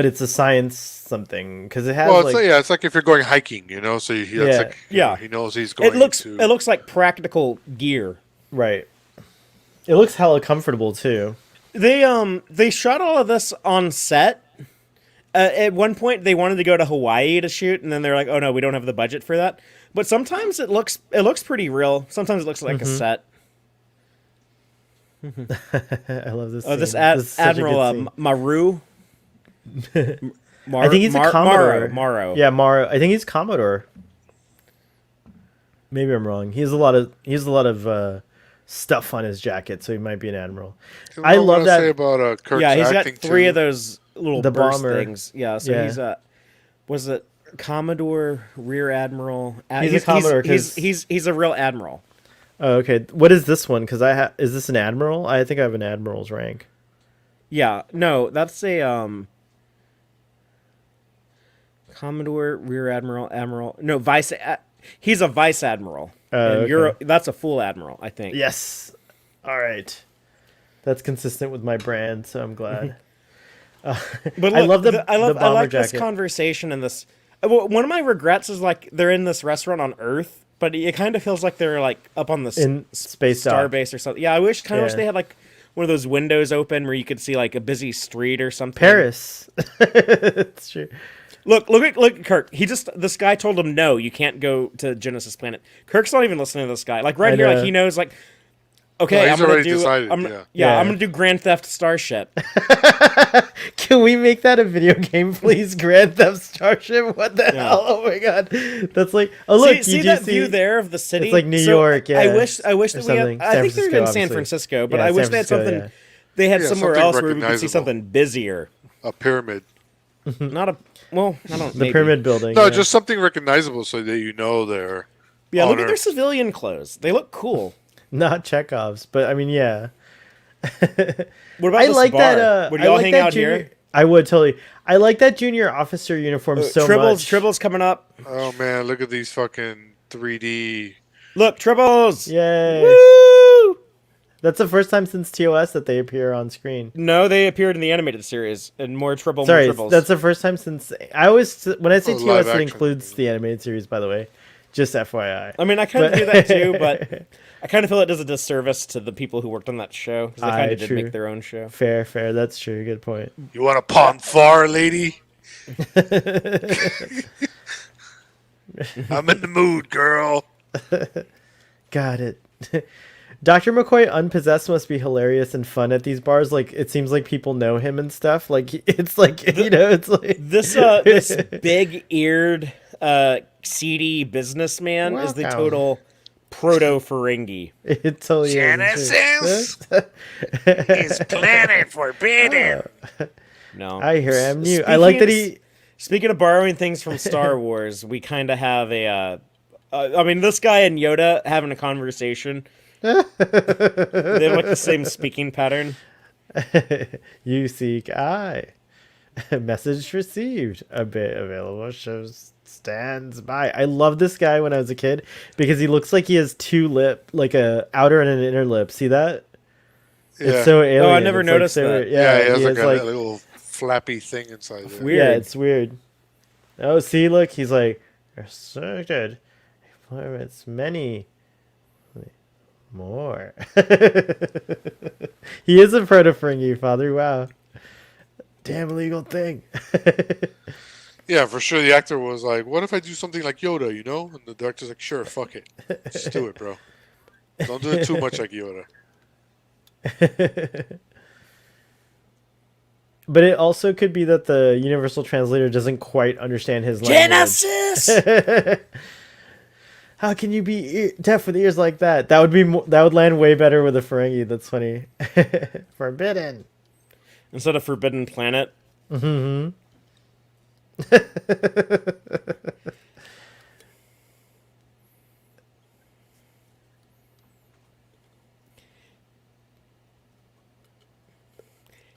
it's a science something because it has Well, it's like like, yeah, it's like if you're going hiking, you know. So that's Yeah. like, you know, Yeah. he knows he's going. It looks to... like practical gear. right. It looks hella comfortable too. They shot all of this on set. At one point, they wanted to go to Hawaii to shoot, and then they're like, "Oh no, we don't have the budget for that." But sometimes it looks pretty real. Sometimes it looks like a set. I love this. Oh, this scene. This is such a good Admiral scene. Maru. I think he's a Commodore. Morrow. Yeah, Morrow. I think he's Commodore. Maybe I'm wrong. He has a lot of stuff on his jacket, so he might be an admiral. You know I what love I'm that. gonna say about Kirk's Yeah, he's got acting, three too? of those little The burst bomber. things. Yeah, so Yeah. he's was it Commodore, Rear Admiral? He's a Commodore 'cause- he's a real admiral. Oh, okay. What is this one? Because is this an admiral? I think I have an admiral's rank. Yeah, no, that's a Commodore, Rear Admiral, Admiral. No, Vice. He's a Vice Admiral. And okay. that's a full admiral, I think. Yes. All right. That's consistent with my brand, so I'm glad. But I love I bomber like jacket. this conversation and this. One of my regrets is like they're in this restaurant on Earth, but it kind of feels like they're like up on the In space dock. Starbase or something. Yeah, I wish Yeah. they had like one of those windows open where you could see like a busy street or something. Paris. It's true. Look at Kirk. This guy told him no, you can't go to Genesis Planet. Kirk's not even listening to this guy. Like right I here, know. like he knows like okay, No, he's I'm gonna already do decided, I'm, yeah. yeah, I'm Yeah. gonna do Grand Theft Starship. Can we make that a video game, please? Grand Theft Starship? What the Yeah. hell? Oh my god. That's like, oh look, see you that do view there of the city? It's like New York, yeah. I wish Or that we had, something. I San think they're in Francisco, San obviously. Francisco, but Yeah, I wish San they had Francisco, something yeah. they had Yeah, somewhere something else where we could see recognizable. something busier. A pyramid. Not a well, I don't The maybe. pyramid building. No, yeah. just something recognizable so that you know they're. Yeah, on look at their Earth. civilian clothes. They look cool. Not Chekhov's, but I mean, yeah. What about I this like bar? that. Would I y'all like hang that out junior, here? I would totally. I like that junior officer uniform so much. Tribbles coming up. Oh man, look at these fucking 3D. Look, Tribbles. Yay! Woo! That's the first time since TOS that they appear on screen. No, they appeared in the animated series and more Tribble, Sorry, more Tribbles. that's the first time since I always when I say Oh, TOS, live it action. includes the animated series. By the way, just FYI. I mean, I kind of do that too, but I kind of feel it does a disservice to the people who worked on that show because they kind Aye, of did true. make their own show. Fair. That's true. Good point. You want a pon far, lady? I'm in the mood, girl. Got it. Dr. McCoy unpossessed must be hilarious and fun at these bars. Like it seems like people know him and stuff. Like it's like it's like This big-eared, seedy businessman is the Welcome. total proto-Ferengi. it totally Genesis is planet forbidden. No, I hear him. New. I like that he. Speaking of borrowing things from Star Wars, we kind of have a. I mean, this guy and Yoda having a conversation. They have like the same speaking pattern. You seek I. Message received. A bit available. Shows stands by. I love this guy when I was a kid because he looks like he has two like a outer and an inner lip. See that? Yeah. It's so alien. Oh, I never It's noticed so, that. Yeah, he has has like a little flappy thing inside there. Weird. Yeah, it's weird. Oh, see, look, he's like restricted. It's many more. He is a proto-Ferengi, Father. Wow. Damn illegal thing. Yeah, for sure. The actor was like, "What if I do something like Yoda?" You know, and the director's like, "Sure, fuck it, just do it, bro. Don't do it too much like Yoda." But it also could be that the universal translator doesn't quite understand his language. Genesis. How can you be deaf with ears like that? That would be that would land way better with a Ferengi. That's funny. Forbidden. Instead of Forbidden Planet. Mm-hmm.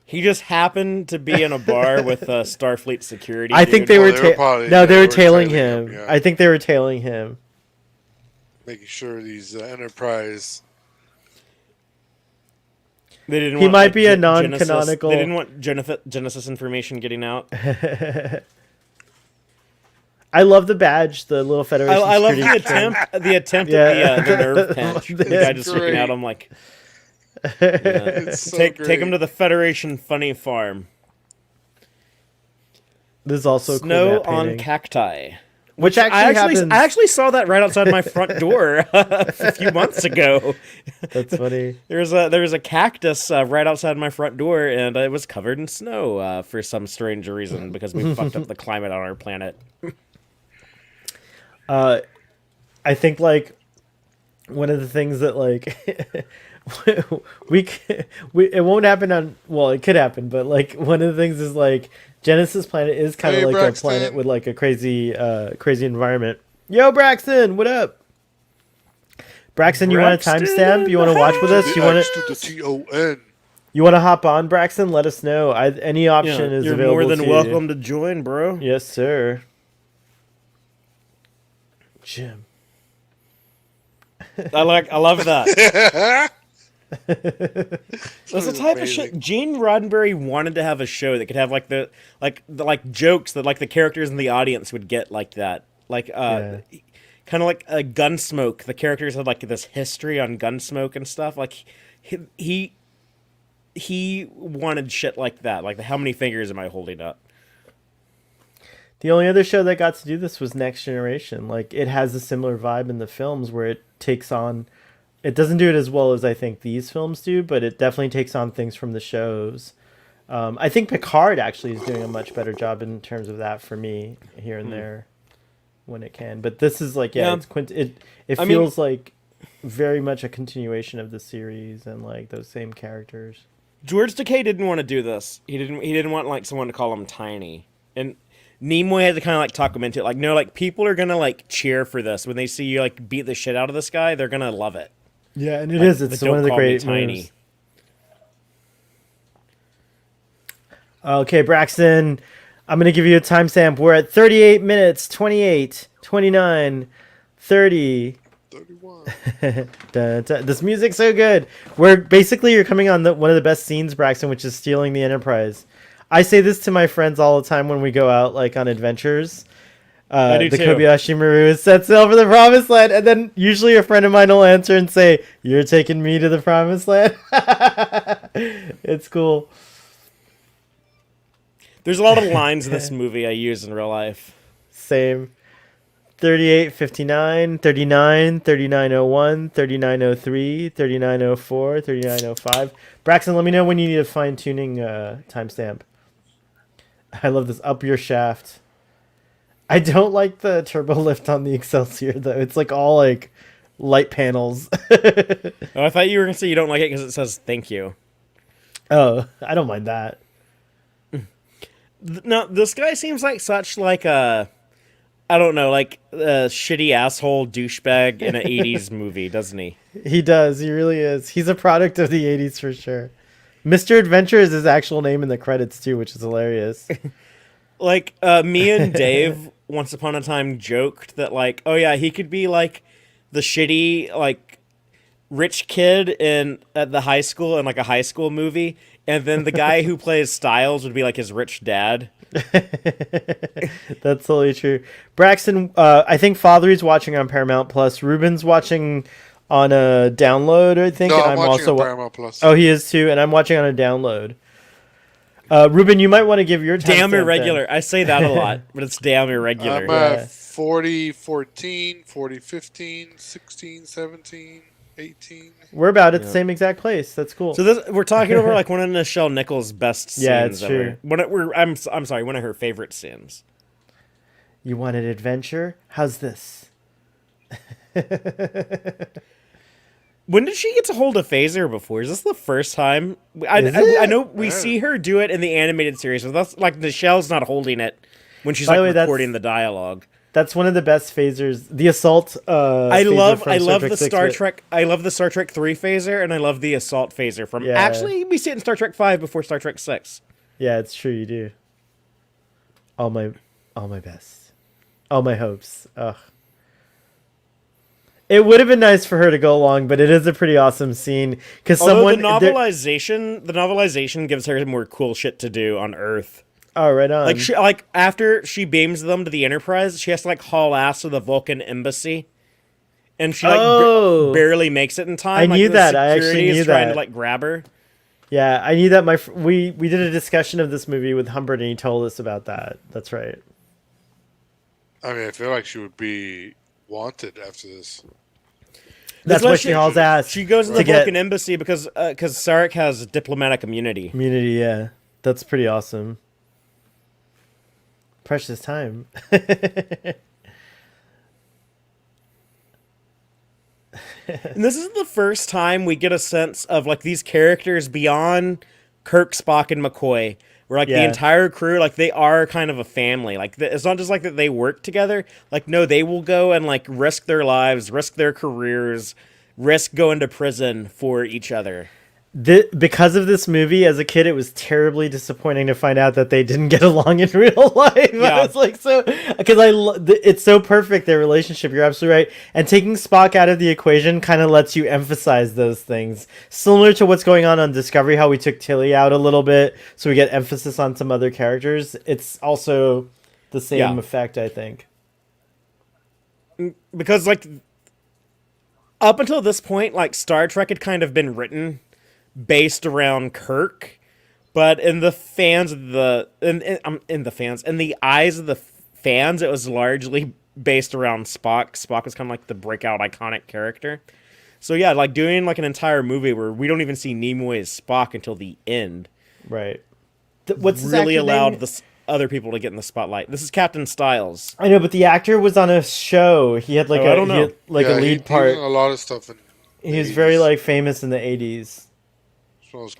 He just happened to be in a bar with Starfleet security. I think dude. they were. they were probably- No, yeah, they they were were tailing tailing him. him, yeah. I think they were tailing him. Making sure these Enterprise. They didn't He want, might like, be a Genesis- non-canonical- They didn't want Genesis information getting out. I love the badge, the little Federation. I love security the thing. attempt Yeah. at the nerve pinch. The guy It's just sticking out. great. I'm like, It's so take great. him to the Federation funny farm. This is also a Snow cool map on painting. cacti. Which actually happens. I actually saw that right outside my front door a few months ago. That's funny. There was a cactus right outside my front door, and it was covered in snow for some strange reason because we fucked up the climate on our planet. I think like one of the things that like it won't happen on, well, it could happen, but like one of the things is like Genesis planet is kind of Hey, like Braxton. a planet with like a crazy environment. Yo, Braxton, what up? Braxton, you want a Braxton timestamp? You want to watch with us? The You want X to to the T-O-N. you want to hop on, Braxton? Let us know. Any option is You're available. more than to you. welcome to join, bro. Yes, sir. Jim. I love that. That's the is type of amazing. shit. Gene Roddenberry wanted to have a show that could have like the jokes that like the characters in the audience would get like that. Like kind of like a Gunsmoke. The characters had like this history on Gunsmoke and stuff. Like he wanted shit like that. Like how many fingers am I holding up? The only other show that got to do this was Next Generation. Like, it has a similar vibe in the films where it takes on... It doesn't do it as well as I think these films do, but it definitely takes on things from the shows. I think Picard actually is doing a much better job in terms of that for me here and there when it can. But this is like, Yeah. it feels like very much a continuation of the series and like those same characters. George Takei didn't want to do this. He didn't want like someone to call him tiny. And Nimoy had to kind of like talk him into it. Like, no, like people are gonna like cheer for this when they see you like beat the shit out of this guy. They're gonna love it. Yeah, and Like, it's but one of the don't call me great tiny. moves. Okay, Braxton, I'm going to give you a timestamp. We're at 38 minutes, 28, 29, 30. 31. Dun, dun. This music's so good. You're coming on one of the best scenes, Braxton, which is stealing the Enterprise. I say this to my friends all the time when we go out like on adventures. I do the too. Kobayashi Maru set sail for the Promised Land, and then usually a friend of mine will answer and say, "You're taking me to the Promised Land." It's cool. There's a lot of lines in this movie I use in real life. Same. 3859, 39, 3901, 3903, 3904, 3905. Braxton, let me know when you need a fine tuning timestamp. I love this. Up your shaft. I don't like the turbo lift on the Excelsior though. It's like all like light panels. Oh, I thought you were gonna say you don't like it because it says "thank you." Oh, I don't mind that. No, this guy seems like such like a, I don't know, like a shitty asshole douchebag in an '80s movie, doesn't he? He does. He really is. He's a product of the 80s for sure. Mr. Adventure is his actual name in the credits too, which is hilarious. Like me and Dave once upon a time joked that like, oh yeah, he could be like the shitty like rich kid at the high school in like a high school movie, and then the guy who plays Styles would be like his rich dad. That's totally true. Braxton, I think Father's watching on Paramount Plus. Ruben's watching on a download, I think, No, and I'm I'm watching also on Paramount Plus. Oh, he is too, and I'm watching on a download. Ruben, you might want to give your Damn timestamp irregular. then. I say that a lot, but it's damn irregular. I'm Yeah. at 40, 14, 40, 15, 16, 17, 18. We're about at the same exact place. That's cool. So we're talking over like one of Nichelle Nichols' best scenes. Yeah, it's ever. true. I'm sorry, one of her favorite scenes. You wanted adventure? How's this? When did she get to hold a phaser before? Is this the first time? I know we see her do it in the animated series, but that's like Nichelle's not holding it when she's By the like way, recording the dialogue. That's one of the best phasers. The assault. I love the Star 6, Trek. I love the Star Trek 3 phaser, and I love the assault phaser from. Yeah. Actually, we see it in Star Trek 5 before Star Trek 6. Yeah, it's true. You do. All my best. All my hopes. Ugh. It would have been nice for her to go along, but it is a pretty awesome scene because someone. The novelization gives her more cool shit to do on Earth. Oh, right on. Like after she beams them to the Enterprise, she has to like haul ass to the Vulcan embassy, and she barely makes it in time. I knew that. I actually Security knew is trying that. to like grab her. Yeah, I knew that. We did a discussion of this movie with Humbert, and he told us about that. That's right. I mean, I feel like she would be wanted after this. That's why she hauls ass. She goes to the Vulcan embassy because Sarek has diplomatic immunity. Immunity, yeah. That's pretty awesome. Precious time. And this is the first time we get a sense of like these characters beyond Kirk, Spock, and McCoy. Where like the entire crew, like they are kind of a family. Like it's not just like that they work together. Like no, they will go and like risk their lives, risk their careers, risk going to prison for each other. Because of this movie, as a kid, it was terribly disappointing to find out that they didn't get along in real life. Yeah. I was like, because it's so perfect, their relationship. You're absolutely right. And taking Spock out of the equation kind of lets you emphasize those things. Similar to what's going on Discovery, how we took Tilly out a little bit, so we get emphasis on some other characters. It's also the same effect, I think. Because like up until this point, like Star Trek had kind of been written based around Kirk, but in the eyes of the fans, it was largely based around Spock. Spock was kind of like the breakout iconic character. So yeah, like doing like an entire movie where we don't even see Nimoy as Spock until the end. Right. What's really allowed the other people to get in the spotlight. This is Captain Styles. I know, but the actor was on a show. He had like a lead part. He was in a lot of stuff. He was very like famous in the 80s.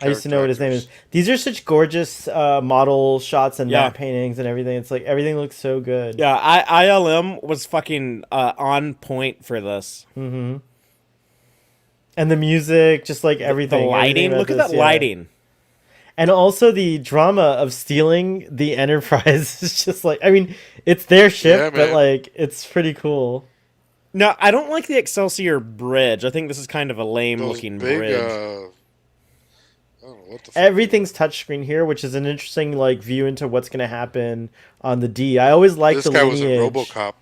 I used to know what his name is. These are such gorgeous model shots and matte paintings and everything. It's like everything looks so good. Yeah, ILM was fucking on point for this. Mm-hmm. And the music, just like everything. The lighting. Look at that lighting. And also the drama of stealing the Enterprise is just like, I mean, it's their ship, but like it's pretty cool. No, I don't like the Excelsior bridge. I think this is kind of a lame-looking bridge. Everything's touchscreen here, which is an interesting like view into what's going to happen on the D. I always liked the lineage. This guy was a RoboCop.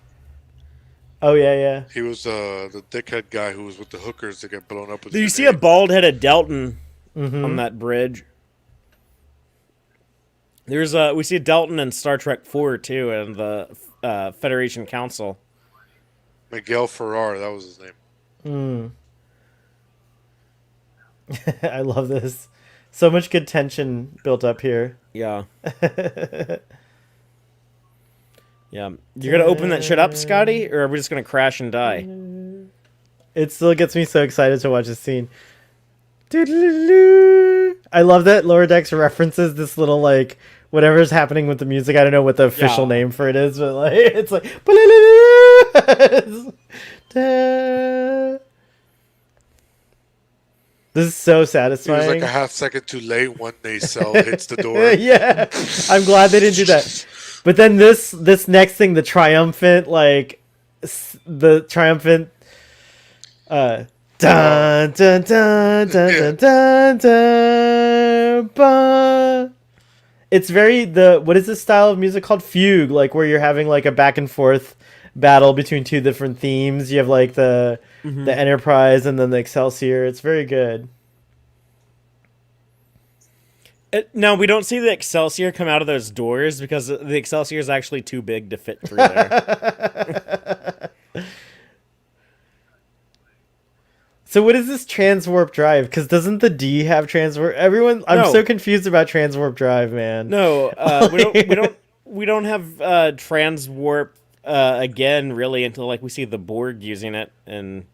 Oh yeah. He was the dickhead guy who was with the hookers that get blown up with. Do you see a bald-headed Delton on that bridge? There's we see a Delton in Star Trek 4 too, and the Federation Council. Miguel Ferrar, that was his name. I love this. So much good tension built up here. Yeah. Yeah. You're gonna open that shit up, Scotty, or are we just gonna crash and die? It still gets me so excited to watch this scene. I love that Lower Decks references this little like whatever's happening with the music. I don't know what the official name for it is, but like it's like this is so satisfying. It was like a half second too late when they hits the door. Yeah, I'm glad they didn't do that. But then this next thing, the triumphant dun dun dun dun dun dun dun dun. It's very what is this style of music called? Fugue, like where you're having like a back and forth battle between two different themes. You have like the Enterprise and then the Excelsior. It's very good. No, we don't see the Excelsior come out of those doors because the Excelsior is actually too big to fit through there. So what is this transwarp drive? Because doesn't the D have transwarp? I'm so confused about transwarp drive, man. No, we don't have transwarp again, really, until like we see the Borg using it. And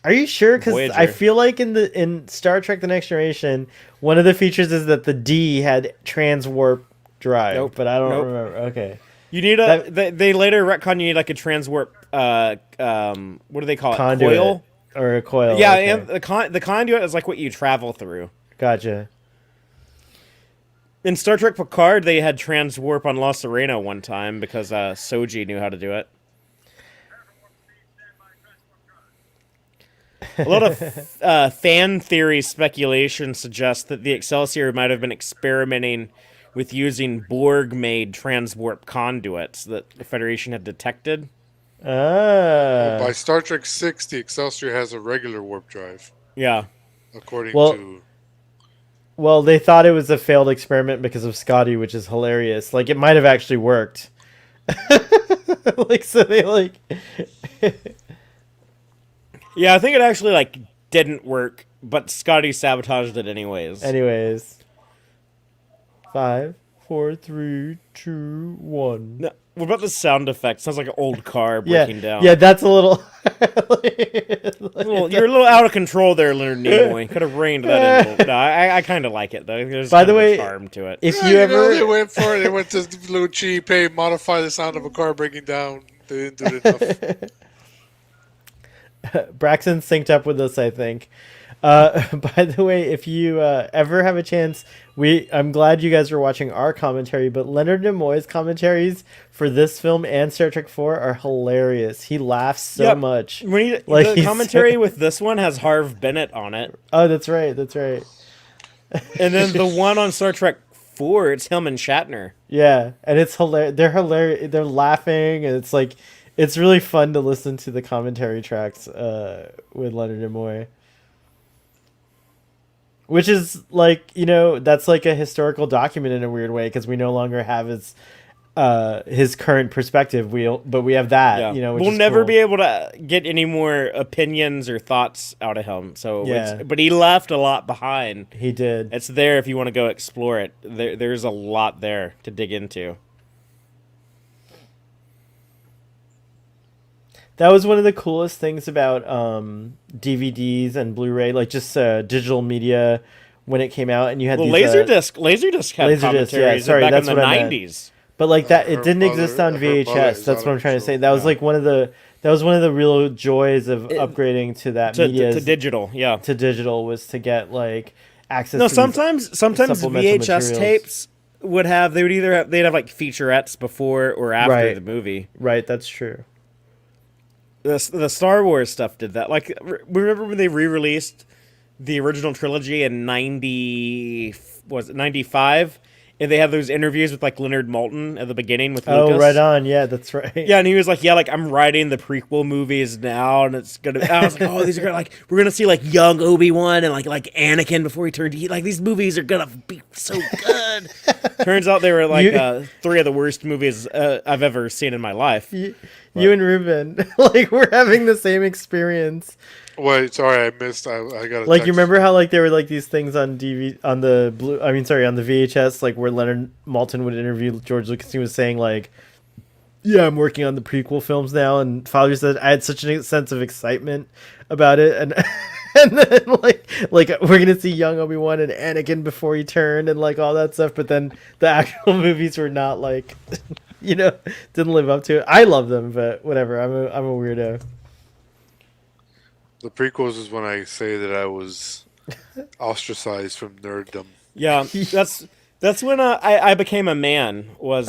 Are you sure? Because I Voyager. feel like in Star Trek: The Next Generation, one of the features is that the D had transwarp drive, Nope. but I don't Nope. remember. Okay, You need That- they later retcon. You need like a transwarp. What do they call it? conduit Coil. or a coil. Yeah, okay. and the conduit is like what you travel through. Gotcha. In Star Trek Picard, they had transwarp on La Serena one time because Soji knew how to do it. A lot of fan theory speculation suggests that the Excelsior might have been experimenting with using Borg-made transwarp conduits that the Federation had detected. By Ah. Star Trek 6, the Excelsior has a regular warp drive, Yeah. according Well- to. Well, they thought it was a failed experiment because of Scotty, which is hilarious. Like, it might have actually worked. Like, so they, like... Yeah, I think it actually like didn't work, but Scotty sabotaged it anyways. Anyways. 5, 4, 3, 2, 1. No, what about the sound effect? Sounds like an old car Yeah, breaking down. yeah, that's a little... Well, you're a little out of control there, Leonard Nimoy. Could have reined that in. A little. No, I kind of like it though. There's By kind the of a way, charm to it. If Yeah, you ever... they went for it. They went to Blue Cheap, hey, modify the sound of a car breaking down. They didn't do it enough. Braxton synced up with us, I think. By the way, if you ever have a chance, I'm glad you guys are watching our commentary, but Leonard Nimoy's commentaries for this film and Star Trek 4 are hilarious. He laughs so Yep. much. When you, Like, the he's- commentary with this one has Harv Bennett on it, Oh, that's right. That's right. and then the one on Star Trek 4, it's him and Shatner. Yeah, and it's hilarious. They're hilarious. They're laughing, and it's like it's really fun to listen to the commentary tracks with Leonard Nimoy. Which is like, that's like a historical document in a weird way because we no longer have his current perspective. But we have that. Yeah. Which We'll is never cool. be able to get any more opinions or thoughts out of him. So, Yeah. but he left a lot behind. He did. It's there if you want to go explore it. There's a lot there to dig into. That was one of the coolest things about DVDs and Blu-ray, like just digital media when it came out, and you had Well, these, Laserdisc had Laserdisc, yeah, commentaries sorry, back that's in the what I meant. 90s. but like that, it Her didn't mother- exist on her mother VHS. is That's on what I'm it, trying to so- say. That was like one of the real joys of upgrading to that media To digital, yeah. to digital was to get like access. No, to these sometimes supplemental VHS materials. tapes they'd have like featurettes before or after Right. the movie. Right, that's true. The Star Wars stuff did that. Like, remember when they re-released the original trilogy in 95, and they had those interviews with like Leonard Maltin at the beginning with Lucas. Oh, right on. Yeah, that's right. Yeah, and he was like, "Yeah, like I'm writing the prequel movies now, and it's gonna." I was like, "Oh, these are gonna, like we're gonna see like young Obi-Wan and like Anakin before he turned. Like these movies are gonna be so good." Turns out they were like You- 3 of the worst movies I've ever seen in my life. You and Ruben, like we're having the same experience. Wait, sorry, I missed. I got a Like text. you remember how like there were like these things on on the on the VHS, like where Leonard Maltin would interview George Lucas. He was saying like, "Yeah, I'm working on the prequel films now," and Father said I had such a sense of excitement about it, and and then like we're gonna see young Obi-Wan and Anakin before he turned and like all that stuff, but then the actual movies were not like, didn't live up to it. I love them, but whatever. I'm a weirdo. The prequels is when I say that I was ostracized from nerddom. Yeah, that's when I became a man. Was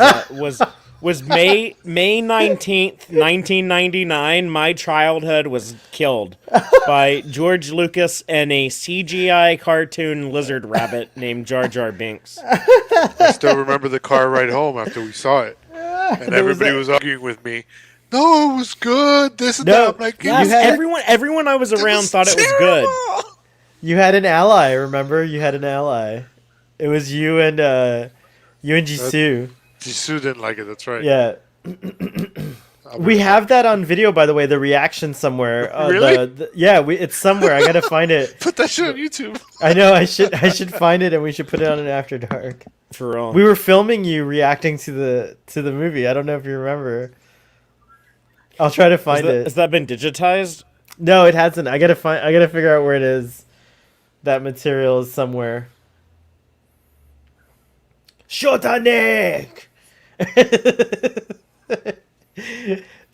May 19th, 1999. My childhood was killed by George Lucas and a CGI cartoon lizard rabbit named Jar Jar Binks. I still remember the car ride home after we saw it, and everybody was arguing with me. No, it was good. This and No, that. I'm like, Yes, had- everyone I was around thought it was good. You had an ally, remember? You had an ally. It was you and Jisoo. Jisoo didn't like it. That's right. Yeah. We have that on video, by the way, the reaction somewhere. Really? It's somewhere. I gotta find it. Put that shit on YouTube. I know. I should find it, and we should put it on an After Dark. For real. We were filming you reacting to the movie. I don't know if you remember. I'll try to find it. Has that been digitized? No, it hasn't. I gotta figure out where it is. That material is somewhere. Shotanek!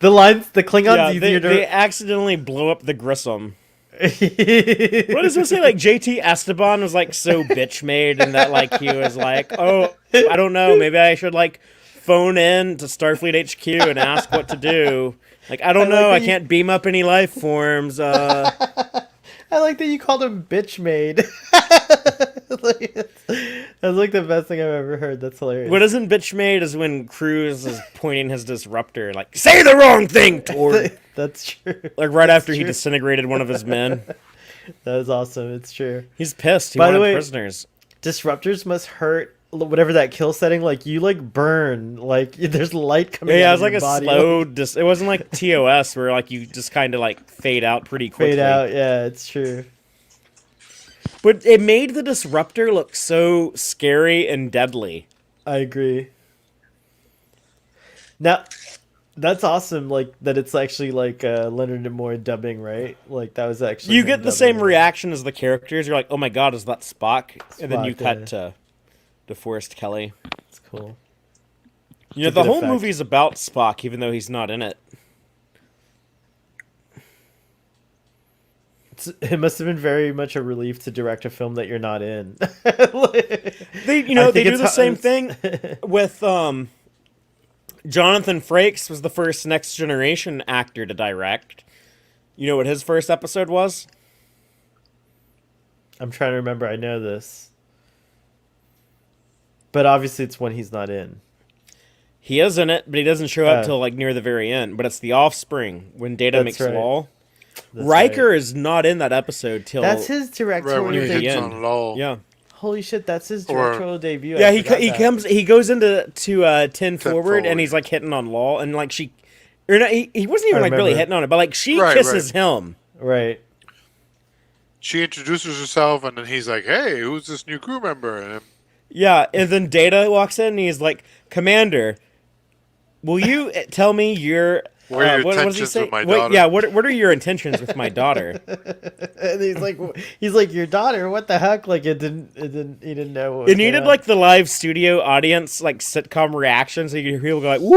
The Klingon's easier they accidentally blow up the Grissom. What does it say? Like JT Esteban was like so bitch made, and that like he was like, oh, I don't know, maybe I should like phone in to Starfleet HQ and ask what to do. Like I don't know, I can't beam up any life forms. I like that you called him bitch made. That's like the best thing I've ever heard. That's hilarious. What isn't bitch made is when Cruz is pointing his disruptor, like, say the wrong thing, Tord. That's true. Like right after he disintegrated one of his men. That was awesome. It's true. He's pissed. He By the wanted way, prisoners. Disruptors must hurt whatever that kill setting. Like you like burn. Like there's light coming. Yeah, out it was of like your a body. slow. It wasn't like TOS where like you just kind of like fade out pretty quickly. Fade out. Yeah, it's true. But it made the disruptor look so scary and deadly. I agree. Now, that's awesome. Like that, it's actually like Leonard Nimoy dubbing, right? Like that was actually You him get the dubbing same it. reaction as the characters. You're like, oh my god, is that Spock? And then you Spock, cut yeah. to DeForest Kelly. It's cool. You know, It's a the good whole effect. movie's about Spock, even though he's not in it. It must have been very much a relief to direct a film that you're not in. They I think do it's the how- same thing with Jonathan Frakes was the first Next Generation actor to direct. You know what his first episode was? I'm trying to remember. I know this, but obviously it's when he's not in. He is in it, but he doesn't show up Oh. till like near the very end. But it's The Offspring when Data That's makes right. law. That's Riker right. is not in that episode till That's his Right directorial when he Near the hits debut. end. on Lowell. Yeah. Holy shit, that's his Or- directorial debut. Yeah, I he forgot he that. comes he goes into 10 forward forward. and he's like hitting on Law and like she or not, he wasn't even I like really remember. hitting on it, but like she Right, kisses him. Right. She introduces herself, and then he's like, "Hey, who's this new crew member?" And Yeah, and then Data walks in and he's like, "Commander, will you tell me your What are your what does he intentions say? with my Wait, daughter? yeah, what are your intentions with my daughter?" And he's like, your daughter. What the heck? Like he didn't know. What was It needed going on. like the live studio audience like sitcom reaction, so you could hear people go like, "Woo!"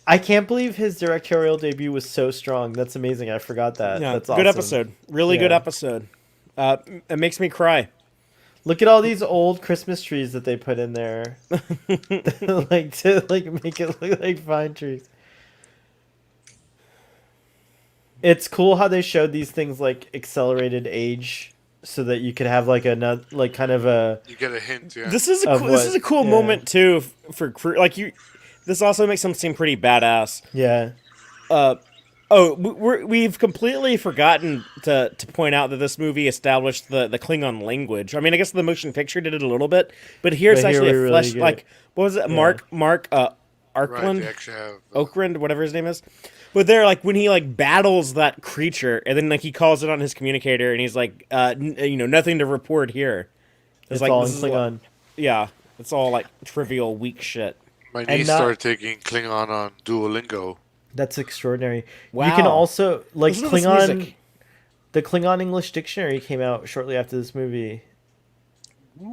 I can't believe his directorial debut was so strong. That's amazing. I forgot that. Yeah, That's good awesome. episode, really good Yeah. episode. It makes me cry. Look at all these old Christmas trees that they put in there, like to like make it look like pine trees. It's cool how they showed these things like accelerated age, so that you could have like another like kind of a you get a hint. Yeah. This is a Of cool, this what? is a cool Yeah. moment too for crew. Like you, this also makes them seem pretty badass. yeah. We've completely forgotten to point out that this movie established the Klingon language. I mean, I guess the motion picture did it a little bit, but here it's But here actually we a really flesh. get Like what was it? Mark right, Arkland, they actually have. Okrand, whatever his name is. But they're like when he like battles that creature, and then like he calls it on his communicator, and he's like, nothing to report here. It's like all in this is what- Klingon. Yeah, it's all like trivial, weak shit. My and niece not- started taking Klingon on Duolingo. That's extraordinary. You Wow. can also like Listen to this Klingon. music. The Klingon English Dictionary came out shortly after this movie.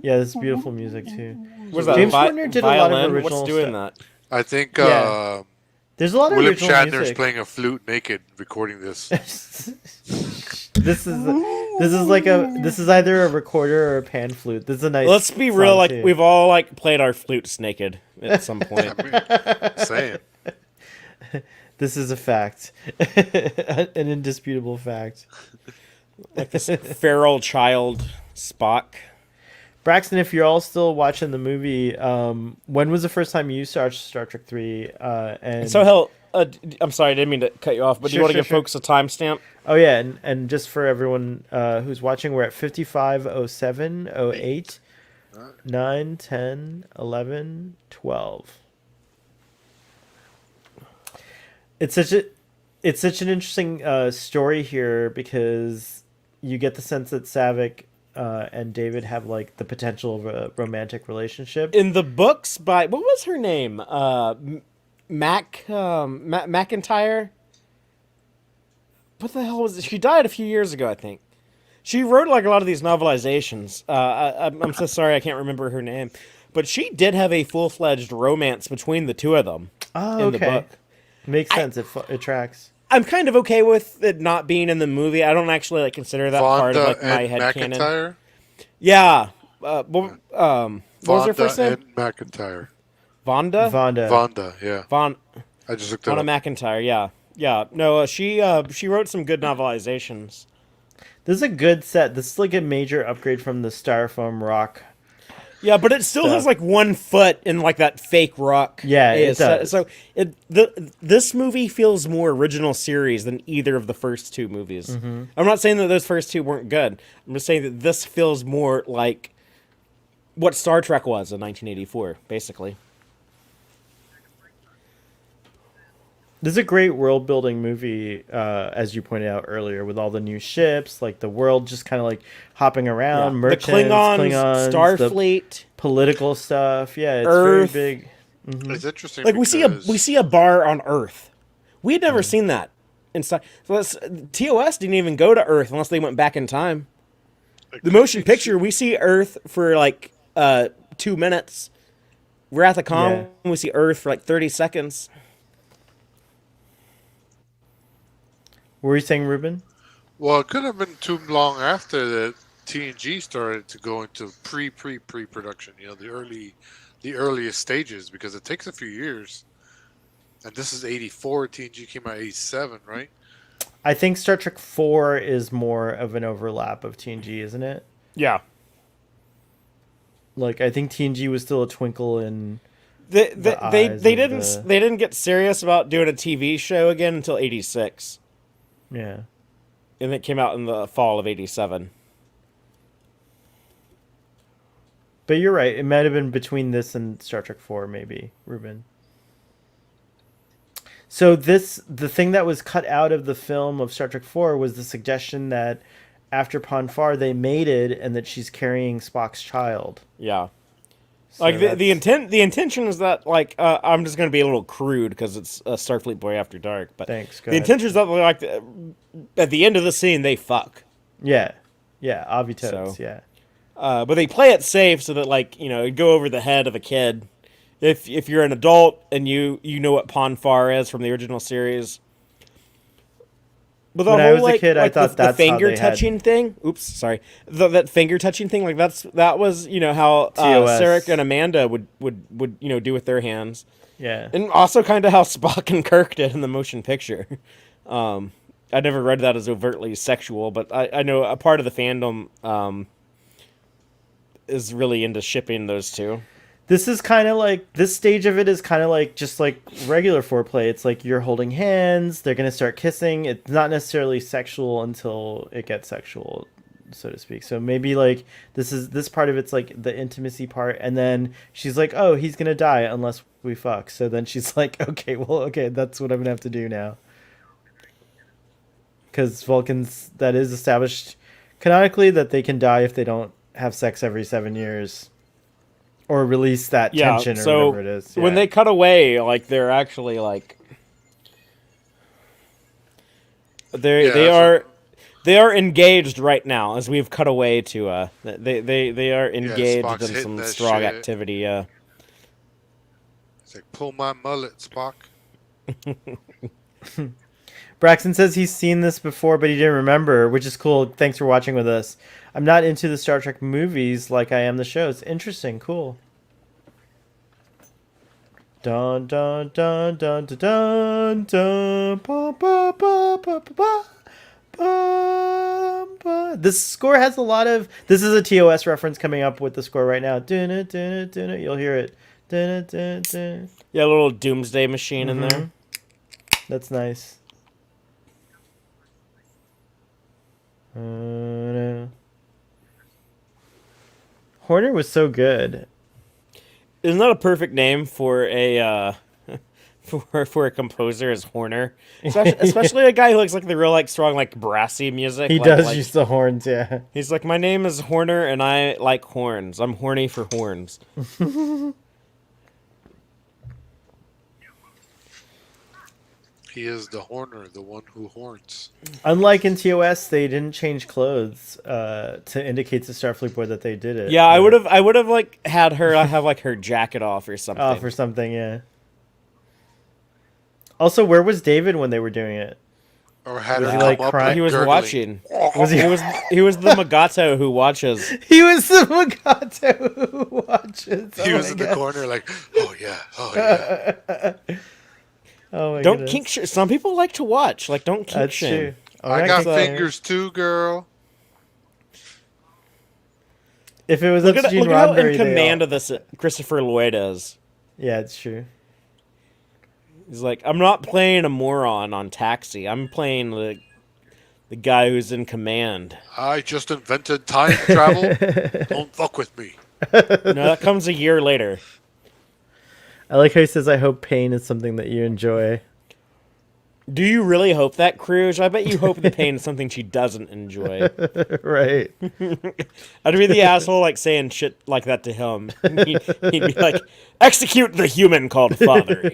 Yeah, this is beautiful music too. What's that? James Horner did a lot of Violin? original What's doing stuff. that? I think Yeah. There's a lot of William original Shatner's music. playing a flute naked, recording this. This is either a recorder or a pan flute. This is a nice. Let's be real. song, Like too. we've all like played our flutes naked at some point. I mean, saying. This is a fact, an indisputable fact. Like this feral child Spock. Braxton, if you're all still watching the movie, when was the first time you saw Star Trek 3? And So hell, I'm sorry, I didn't mean to cut you off, but do you Sure, want to sure, give sure. folks a timestamp? oh yeah, and just for everyone who's watching, we're at 55:07, 08, 9, 10, 11, 12. It's such an interesting story here because you get the sense that Savick and David have like the potential of a romantic relationship. In the books by what was her name? McIntyre. What the hell was it? She died a few years ago, I think. She wrote like a lot of these novelizations. I'm so sorry I can't remember her name, but she did have a full-fledged romance between the two of them Oh, in the okay. book. Makes sense. It tracks. I'm kind of okay with it not being in the movie. I don't actually like consider that part of Vonda like my and head canon. McIntyre. Yeah. What was her Vonda first name? and McIntyre. Vonda. Vonda. Vonda, yeah. Von I just looked it Vonda up. McIntyre. Yeah. Yeah. No, she wrote some good novelizations. This is a good set. This is like a major upgrade from the Styrofoam rock. Yeah, but it still has Stuff. like 1 foot in like that fake rock. Yeah, it does. So this movie feels more original series than either of the first two movies. Mm-hmm. I'm not saying that those first two weren't good. I'm just saying that this feels more like what Star Trek was in 1984, basically. This is a great world building movie, as you pointed out earlier, with all the new ships, like the world just kind of like hopping around, The merchants, Klingons, the Starfleet, political stuff. Yeah, it's Earth. very big. It's interesting. like because we see a bar on Earth. We had never seen that in Star. So TOS didn't even go to Earth unless they went back in time. The motion picture, we see Earth for like 2 minutes. Wrath of Khan, Yeah. we see Earth for like 30 seconds. What were you saying, Ruben? Well, it could have been too long after that TNG started to go into pre-production. You know, the earliest stages, because it takes a few years. And this is 84. TNG came out 87, right? I think Star Trek 4 is more of an overlap of TNG, isn't it? Yeah. Like, I think TNG was still a twinkle in. They eyes they of didn't the- they didn't get serious about doing a TV show again until 86. Yeah. And it came out in the fall of 87. But you're right. It might have been between this and Star Trek 4, maybe, Ruben. So the thing that was cut out of the film of Star Trek 4 was the suggestion that after Ponfar they mated and that she's carrying Spock's child. Yeah. So Like the that's- the intention is that like I'm just gonna be a little crude because it's a Starfleet Boy After Dark, but Thanks, go the ahead. intention is that like at the end of the scene they fuck, Yeah. Yeah, Avi Totes, So- yeah. but they play it safe so that like it'd go over the head of a kid. If you're an adult and you know what Ponfar is from the original series. But the When I whole, was a like, kid, I like thought the that's how finger they had- touching thing. Oops, sorry. That finger touching thing, like that was how TOS. Sarek and Amanda would do with their hands. Yeah. And also kind of how Spock and Kirk did in the motion picture. I never read that as overtly sexual, but I know a part of the fandom is really into shipping those two. This is kind of like, this stage of it is kind of like just like regular foreplay. It's like you're holding hands, they're going to start kissing. It's not necessarily sexual until it gets sexual, so to speak. So maybe like this part of it's like the intimacy part, and then she's like, oh, he's going to die unless we fuck. So then she's like, okay, that's what I'm going to have to do now. Because Vulcans, that is established canonically that they can die if they don't have sex every 7 years. Or release that Yeah, tension or so whatever it is. when Yeah. they cut away, like they're actually like they are engaged right now as we've cut away to they are engaged Spock's in hitting some that strong shit. activity. Yeah. It's like, pull my mullet, Spock. Braxton says he's seen this before, but he didn't remember, which is cool. Thanks for watching with us. I'm not into the Star Trek movies like I am the shows. Interesting, cool. Dun dun dun dun dun dun dun ba, ba, ba, ba, ba, ba, ba, ba. This score has a lot of. This is a TOS reference coming up with the score right now. Dun, dun, dun, dun, dun. You'll hear it. Dun, dun, dun, dun. Yeah, a little doomsday machine in Mhm. there. That's nice. No. Horner was so good. Isn't that a perfect name for a for a composer is Horner, especially a guy who looks like the real like strong like brassy music. He like, does like, use the horns, yeah. He's like, my name is Horner and I like horns. I'm horny for horns. He is the Horner, the one who horns. Unlike in TOS, they didn't change clothes to indicate to Starfleet Boy that they did it. Yeah, I would have like had her have like her jacket off or something. Off or something, yeah. Also, where was David when they were doing it? Or had Was her he, come like, up crying? He was gurgling. watching. Was he? He was the Magato who watches. He was the Magato who watches. He Oh was my in God. the corner like, oh yeah. Oh my Don't goodness. kink shame. Some people like to watch. Like, don't kink That's shame. true. Oh, I not got kink shame. fingers too, girl. If it was Look up to at Gene how in Roddenberry, they command all- of this Christopher Lloyd is. Yeah, it's true. He's like, I'm not playing a moron on Taxi. I'm playing the guy who's in command. I just invented time travel. Don't fuck with me. No, that comes a year later. I like how he says, I hope pain is something that you enjoy. Do you really hope that, Cruise? I bet you hope the pain is something she doesn't enjoy. Right. I'd be the asshole like saying shit like that to him. He'd be like, execute the human called father.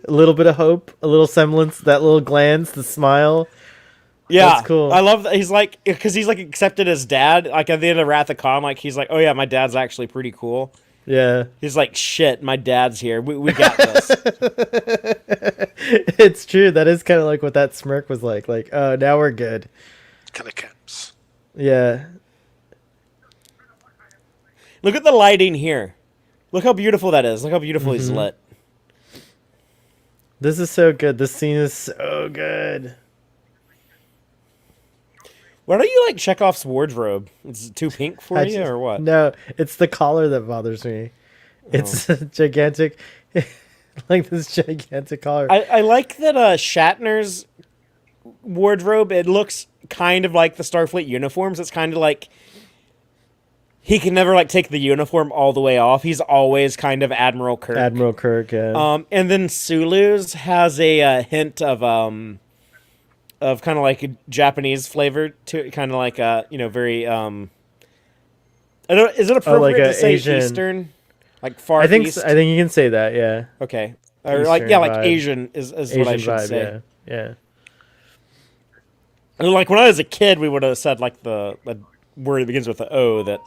A little bit of hope, a little semblance, that little glance, the smile. Yeah, That's cool. I love that. He's like, because he's like accepted his dad. Like at the end of Wrath of Khan, like he's like, oh yeah, my dad's actually pretty cool. Yeah. He's like, shit, my dad's here. We got this. It's true. That is kind of like what that smirk was like. Like, oh, now we're good. Kind of camps. Yeah. Look at the lighting here. Look how beautiful that is. Look how beautiful he's lit. This is so good. This scene is so good. Why don't you like Chekhov's wardrobe? Is it too pink for you or what? No, it's the collar that bothers me. It's a gigantic, like this gigantic collar. I like that Shatner's wardrobe. It looks kind of like the Starfleet uniforms. It's kind of like he can never like take the uniform all the way off. He's always kind of Admiral Kirk. Admiral Kirk. Yeah. And then Sulu's has a hint of kind of like a Japanese flavor to it, kind of like very I don't. Is it appropriate like a to say Asian- Eastern, like Far I think East? I think you can say that. Yeah. Okay, or like Eastern like vibe. Asian is Asian what I should vibe. say. Yeah. And like when I was a kid, we would have said like the word that begins with the O that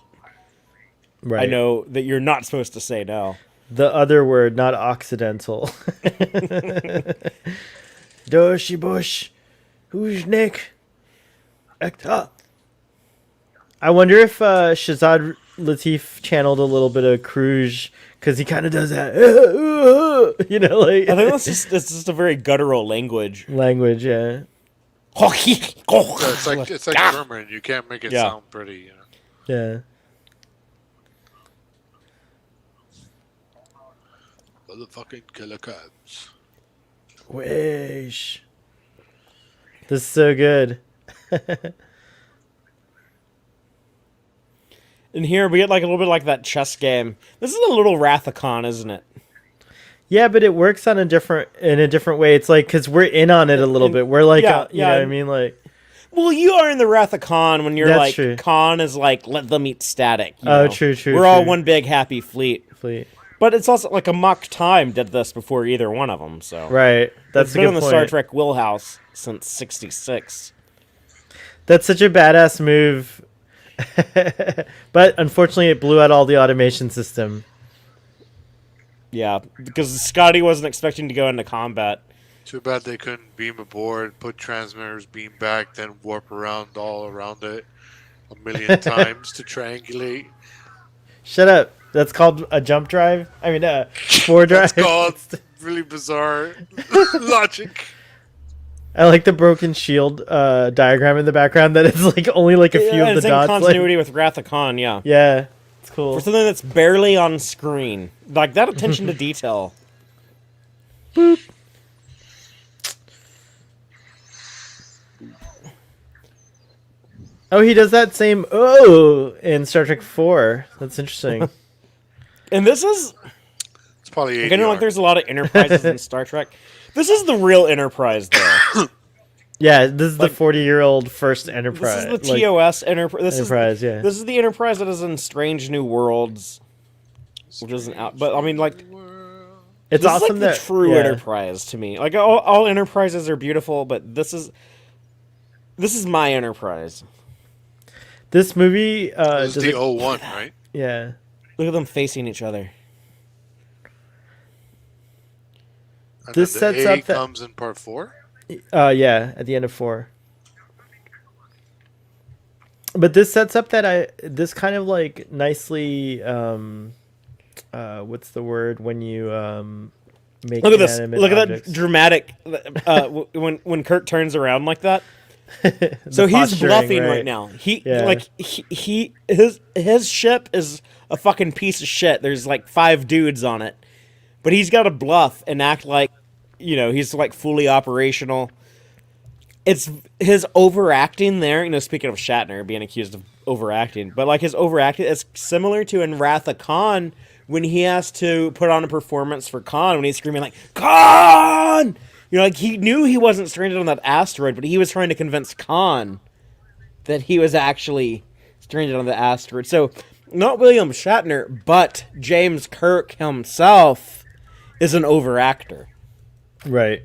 Right. I know that you're not supposed to say now. The other word, not occidental. Doshi Bush. Who's Nick? Ekta. I wonder if Shazad Latif channeled a little bit of Cruise because he kind of does that. You know, like I think it's just a very guttural language. language. Yeah. Yeah, it's like German. You can't make it Yeah. sound pretty. You know? Yeah. Motherfucking killer cats. Wish. This is so good. And here we get like a little bit like that chess game. This is a little Wrath of Khan, isn't it? Yeah, but it works on in a different way. It's like because we're in on it a little bit. We're like, Yeah, you know what I mean? Like, Well, you are in the Wrath of Khan when you're That's like true. Khan is like let them eat static. You Oh, know? true, We're all true. one big happy fleet. fleet. But it's also like a Mock Time did this before either one of them. So Right. That's it's a been good in the point. Star Trek wheelhouse since '66. That's such a badass move. But unfortunately, it blew out all the automation system. Yeah, because Scotty wasn't expecting to go into combat. Too bad they couldn't beam aboard, put transmitters, beam back, then warp around all around it a million times to triangulate. Shut up. That's called a jump drive. I mean, forward drive. It's called really bizarre logic. I like the broken shield diagram in the background. That is like only like a few Yeah, of it's the in dots. Like, continuity with Wrath of Khan. Yeah. yeah, it's cool. For something that's barely on screen, like that attention to detail. Oh, he does that same oh in Star Trek 4. That's interesting. And this is It's probably like, I know like ADR. there's a lot of Enterprises in Star Trek. This is the real Enterprise though. Yeah, this is the Like, 40-year-old first This is Enterprise. the Like TOS Enterprise. Enterprise, yeah. This is the Enterprise that is in Strange New Worlds, which isn't out. But I mean, like, It's this is like awesome the that true yeah. Enterprise to me. Like all Enterprises are beautiful, but this is my Enterprise. This movie This is does the it, '01, right? yeah. Look at them facing each other. And This then sets the A up that comes in part 4. yeah, at the end of 4. But this sets up that this kind of like nicely what's the word when you make Look at this. inanimate Look at objects? that dramatic. When Kirk turns around like that. The So he's posturing, bluffing right now. Yeah. His ship is a fucking piece of shit. There's like 5 dudes on it, but he's got to bluff and act like, he's like fully operational. It's his overacting there. Speaking of Shatner being accused of overacting, but like his overacting is similar to in Wrath of Khan when he has to put on a performance for Khan when he's screaming like Khan. Like he knew he wasn't stranded on that asteroid, but he was trying to convince Khan that he was actually stranded on the asteroid. So not William Shatner, but James Kirk himself is an overactor. Right.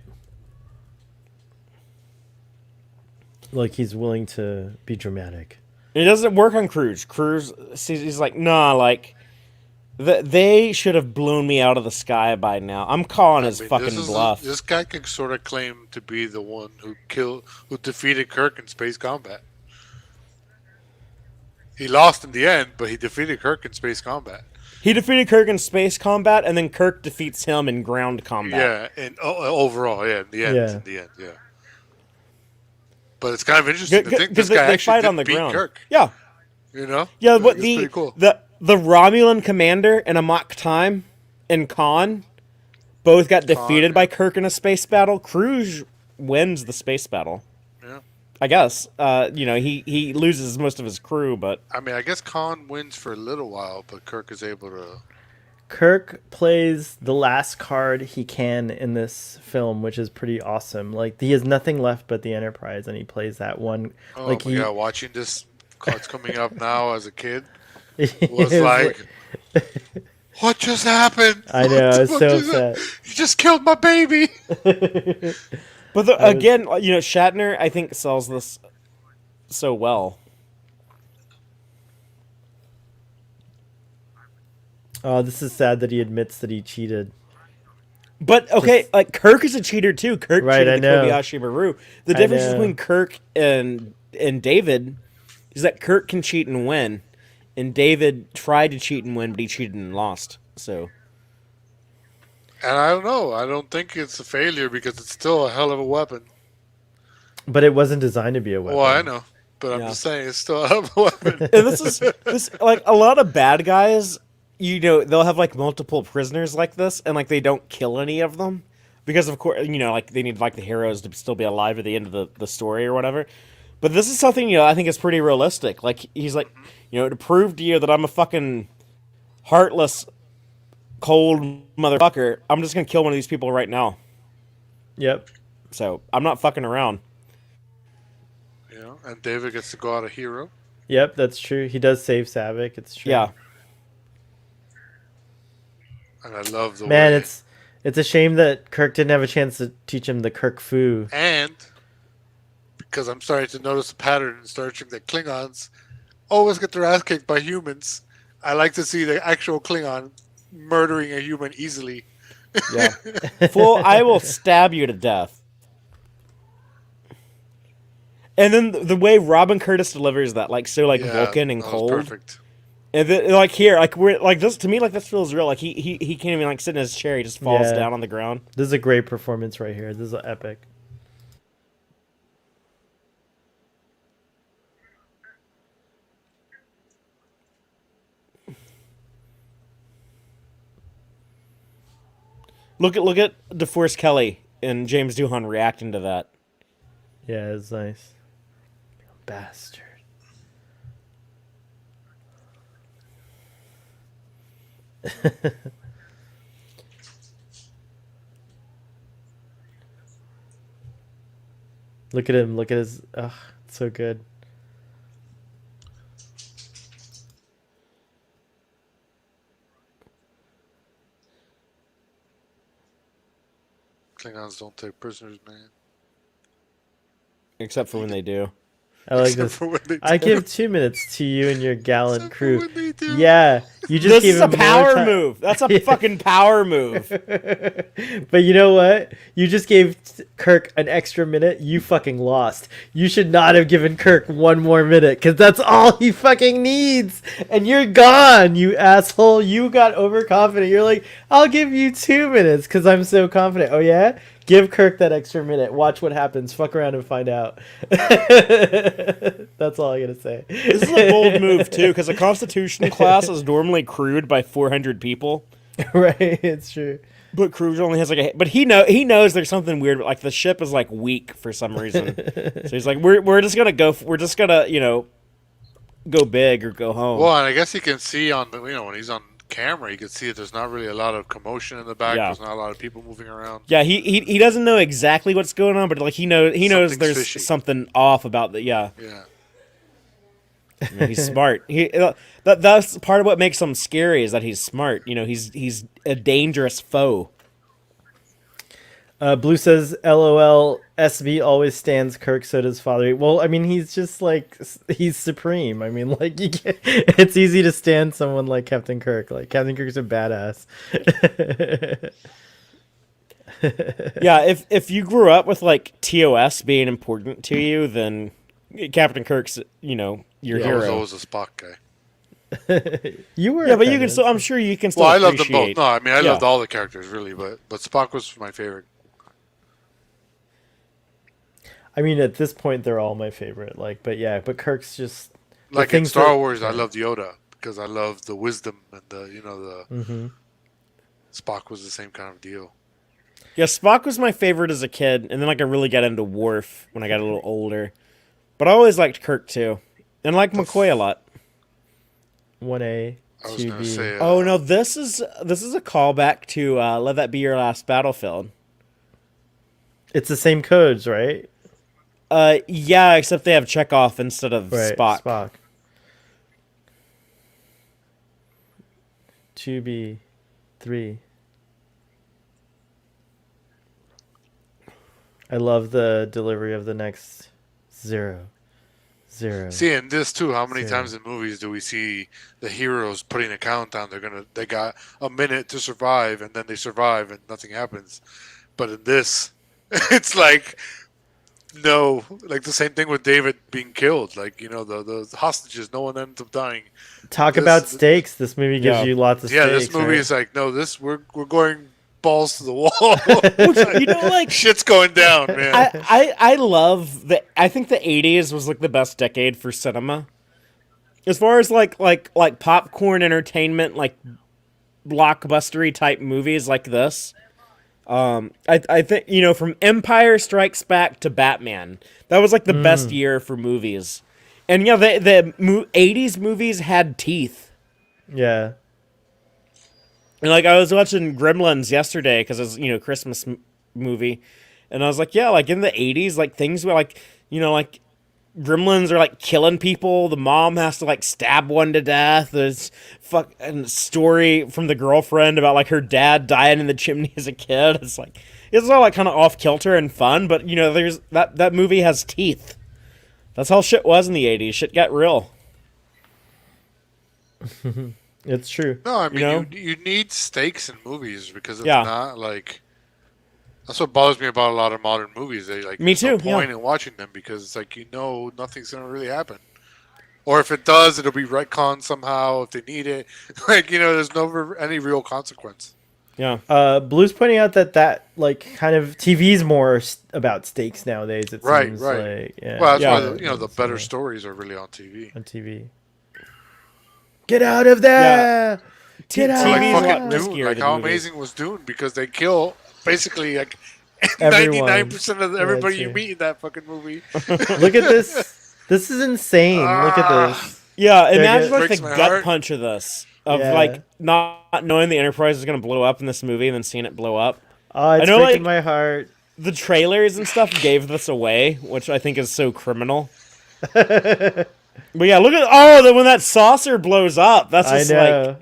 Like he's willing to be dramatic. It doesn't work on Cruz. Cruz, he's like, nah, like, they should have blown me out of the sky by now. I'm calling his fucking bluff. This guy can sort of claim to be the one who defeated Kirk in space combat. He lost in the end, but he defeated Kirk in space combat. He defeated Kirk in space combat, and then Kirk defeats him in ground combat. Yeah, and overall, yeah, in the end, yeah. But it's kind of interesting to think Because this guy they actually fight on did the beat ground. Kirk. Yeah. Yeah, Like, what it's pretty cool. the Romulan commander and Amok Time and Khan both got defeated by Kirk in a space battle. Cruz wins the space battle. Yeah. I guess. He loses most of his crew, but I mean, I guess Khan wins for a little while, but Kirk is able to. Kirk plays the last card he can in this film, which is pretty awesome. Like he has nothing left but the Enterprise, and he plays that one. Oh like my god! Watching this cards coming up now as a kid it was like, what just happened? I know, I was What so just- upset. You just killed my baby. But again, Shatner, I think, sells this so well. Oh, this is sad that he admits that he cheated. But okay, like Kirk is a cheater too. Kirk Right, I cheated the know. Kobayashi Maru. The I difference know. between Kirk and David is that Kirk can cheat and win, and David tried to cheat and win, but he cheated and lost. So And I don't know. I don't think it's a failure because it's still a hell of a weapon. But it wasn't designed to be a weapon. Well, I know, but I'm Yeah. just saying it's still a hell of a weapon. and this like a lot of bad guys. They'll have like multiple prisoners like this, and like they don't kill any of them because of course like they need like the heroes to still be alive at the end of the story or whatever. But this is something I think is pretty realistic. Like he's like to prove to you that I'm a fucking heartless, cold motherfucker. I'm just gonna kill one of these people right now. Yep. So I'm not fucking around. And David gets to go out a hero. Yep, that's true. He does save Savick. It's true. Yeah. And I love the Man, way. it's a shame that Kirk didn't have a chance to teach him the Kirk Fu. And because I'm starting to notice a pattern in Star Trek that Klingons always get their ass kicked by humans. I like to see the actual Klingon murdering a human easily. Yeah. Fool, I will stab you to death. And then the way Robin Curtis delivers that, like so, like Vulcan and that was cold. perfect. And then, like here, like we're like this to me, like this feels real. Like he can't even like sit in his chair; he just falls Yeah. down on the ground. This is a great performance right here. This is epic. Look at DeForest Kelly and James Doohan reacting to that. Yeah, it's nice. Bastard. Look at him. Look at his. Ugh, so good. Klingons don't take prisoners, man. Except for when they do. I like Except this. for when they I do. give 2 minutes to you and your gallant Except for crew. when they do. Yeah, you just This gave is a him more power ti- move. That's a Yeah. fucking power move. But you know what? You just gave Kirk an extra minute. You fucking lost. You should not have given Kirk 1 more minute because that's all he fucking needs. And you're gone, you asshole. You got overconfident. You're like, I'll give you 2 minutes because I'm so confident. Oh, yeah? Give Kirk that extra minute. Watch what happens. Fuck around and find out. That's all I gotta say. This is a bold move too, because a Constitution class is normally crewed by 400 people, Right, it's true. but Cruz only has like a. But he knows there's something weird. Like the ship is like weak for some reason, so he's like, we're just gonna go. We're just gonna go big or go home. Well, and I guess he can see on the when he's on camera, you can see that there's not really a lot of commotion in the back. Yeah. There's not a lot of people moving around. Yeah, he doesn't know exactly what's going on, but like he knows Something's there's fishy. something off about the Yeah. I mean, he's smart. That's part of what makes him scary is that he's smart. He's a dangerous foe. Blue says, "LOL, SB always stands Kirk, so does Father." Well, I mean, he's just like he's supreme. I mean, like it's easy to stand someone like Captain Kirk. Like Captain Kirk's a badass. Yeah, if you grew up with like TOS being important to you, then Captain Kirk's your I hero. was always a Spock guy. You were, Yeah, but you can kind still. I'm sure you can still. Well, I loved them both. appreciate- No, I mean I Yeah. loved all the characters really, but Spock was my favorite. I mean, at this point, they're all my favorite. Like, but yeah, but Kirk's just the Like in things Star that- Wars, I loved Yoda because I loved the wisdom and the Mhm. Spock was the same kind of deal. Yeah, Spock was my favorite as a kid, and then like I really got into Worf when I got a little older. But I always liked Kirk too, and I like McCoy a lot. 1A, I was gonna 2B. say. Oh no, this is a callback to "Let That Be Your Last Battlefield." It's the same codes, right? Yeah, except they have Chekhov instead of Right, Spock. 2B, 3. I love the delivery of the next 0, 0. See, in this too, how many Same. times in movies do we see the heroes putting a countdown? They got a minute to survive, and then they survive, and nothing happens. But in this, it's like no, like the same thing with David being killed. Like the hostages, no one ends up dying. Talk this- about stakes. This movie gives Yeah. you lots of Yeah, stakes. this movie right? is like no, we're going balls to the wall. Like Shit's going down, man. I love I think the 80s was like the best decade for cinema. As far as like popcorn entertainment, like blockbustery type movies like this. I think from Empire Strikes Back to Batman, that was like the best year for movies. And yeah, the 80s movies had teeth. Yeah. And like I was watching Gremlins yesterday because it's Christmas movie, and I was like, yeah, like in the 80s, like things were like like Gremlins are like killing people. The mom has to like stab one to death. There's fucking story from the girlfriend about like her dad dying in the chimney as a kid. It's like it's all like kind of off kilter and fun, but there's that movie has teeth. That's how shit was in the 80s. Shit got real. It's true. No, I mean You know? you need stakes in movies because it's Yeah. not like that's what bothers me about a lot of modern movies. They like Me there's no too, yeah. point in watching them because it's like nothing's gonna really happen, or if it does, it'll be retconned somehow if they need it. Like there's never any real consequence. Yeah. Blue's pointing out that like kind of TV's more about stakes nowadays. It Right, seems right. like yeah, Well, that's Yeah. why the better stories are really on TV. on TV. Get out of there! Get TV out! Or like is a lot fucking riskier Dune, like than how movies. amazing was Dune because they kill basically like Everyone. 99% of everybody you true. meet in that fucking movie. Look at this. This is insane. Look at this. Yeah, imagine it like the breaks my gut heart. punch of this. of Yeah. like not knowing the Enterprise is gonna blow up in this movie and then seeing it blow up. Oh, it's I know, breaking like- my heart. The trailers and stuff gave this away, which I think is so criminal. But yeah, look at then when that saucer blows up, that's I just know. like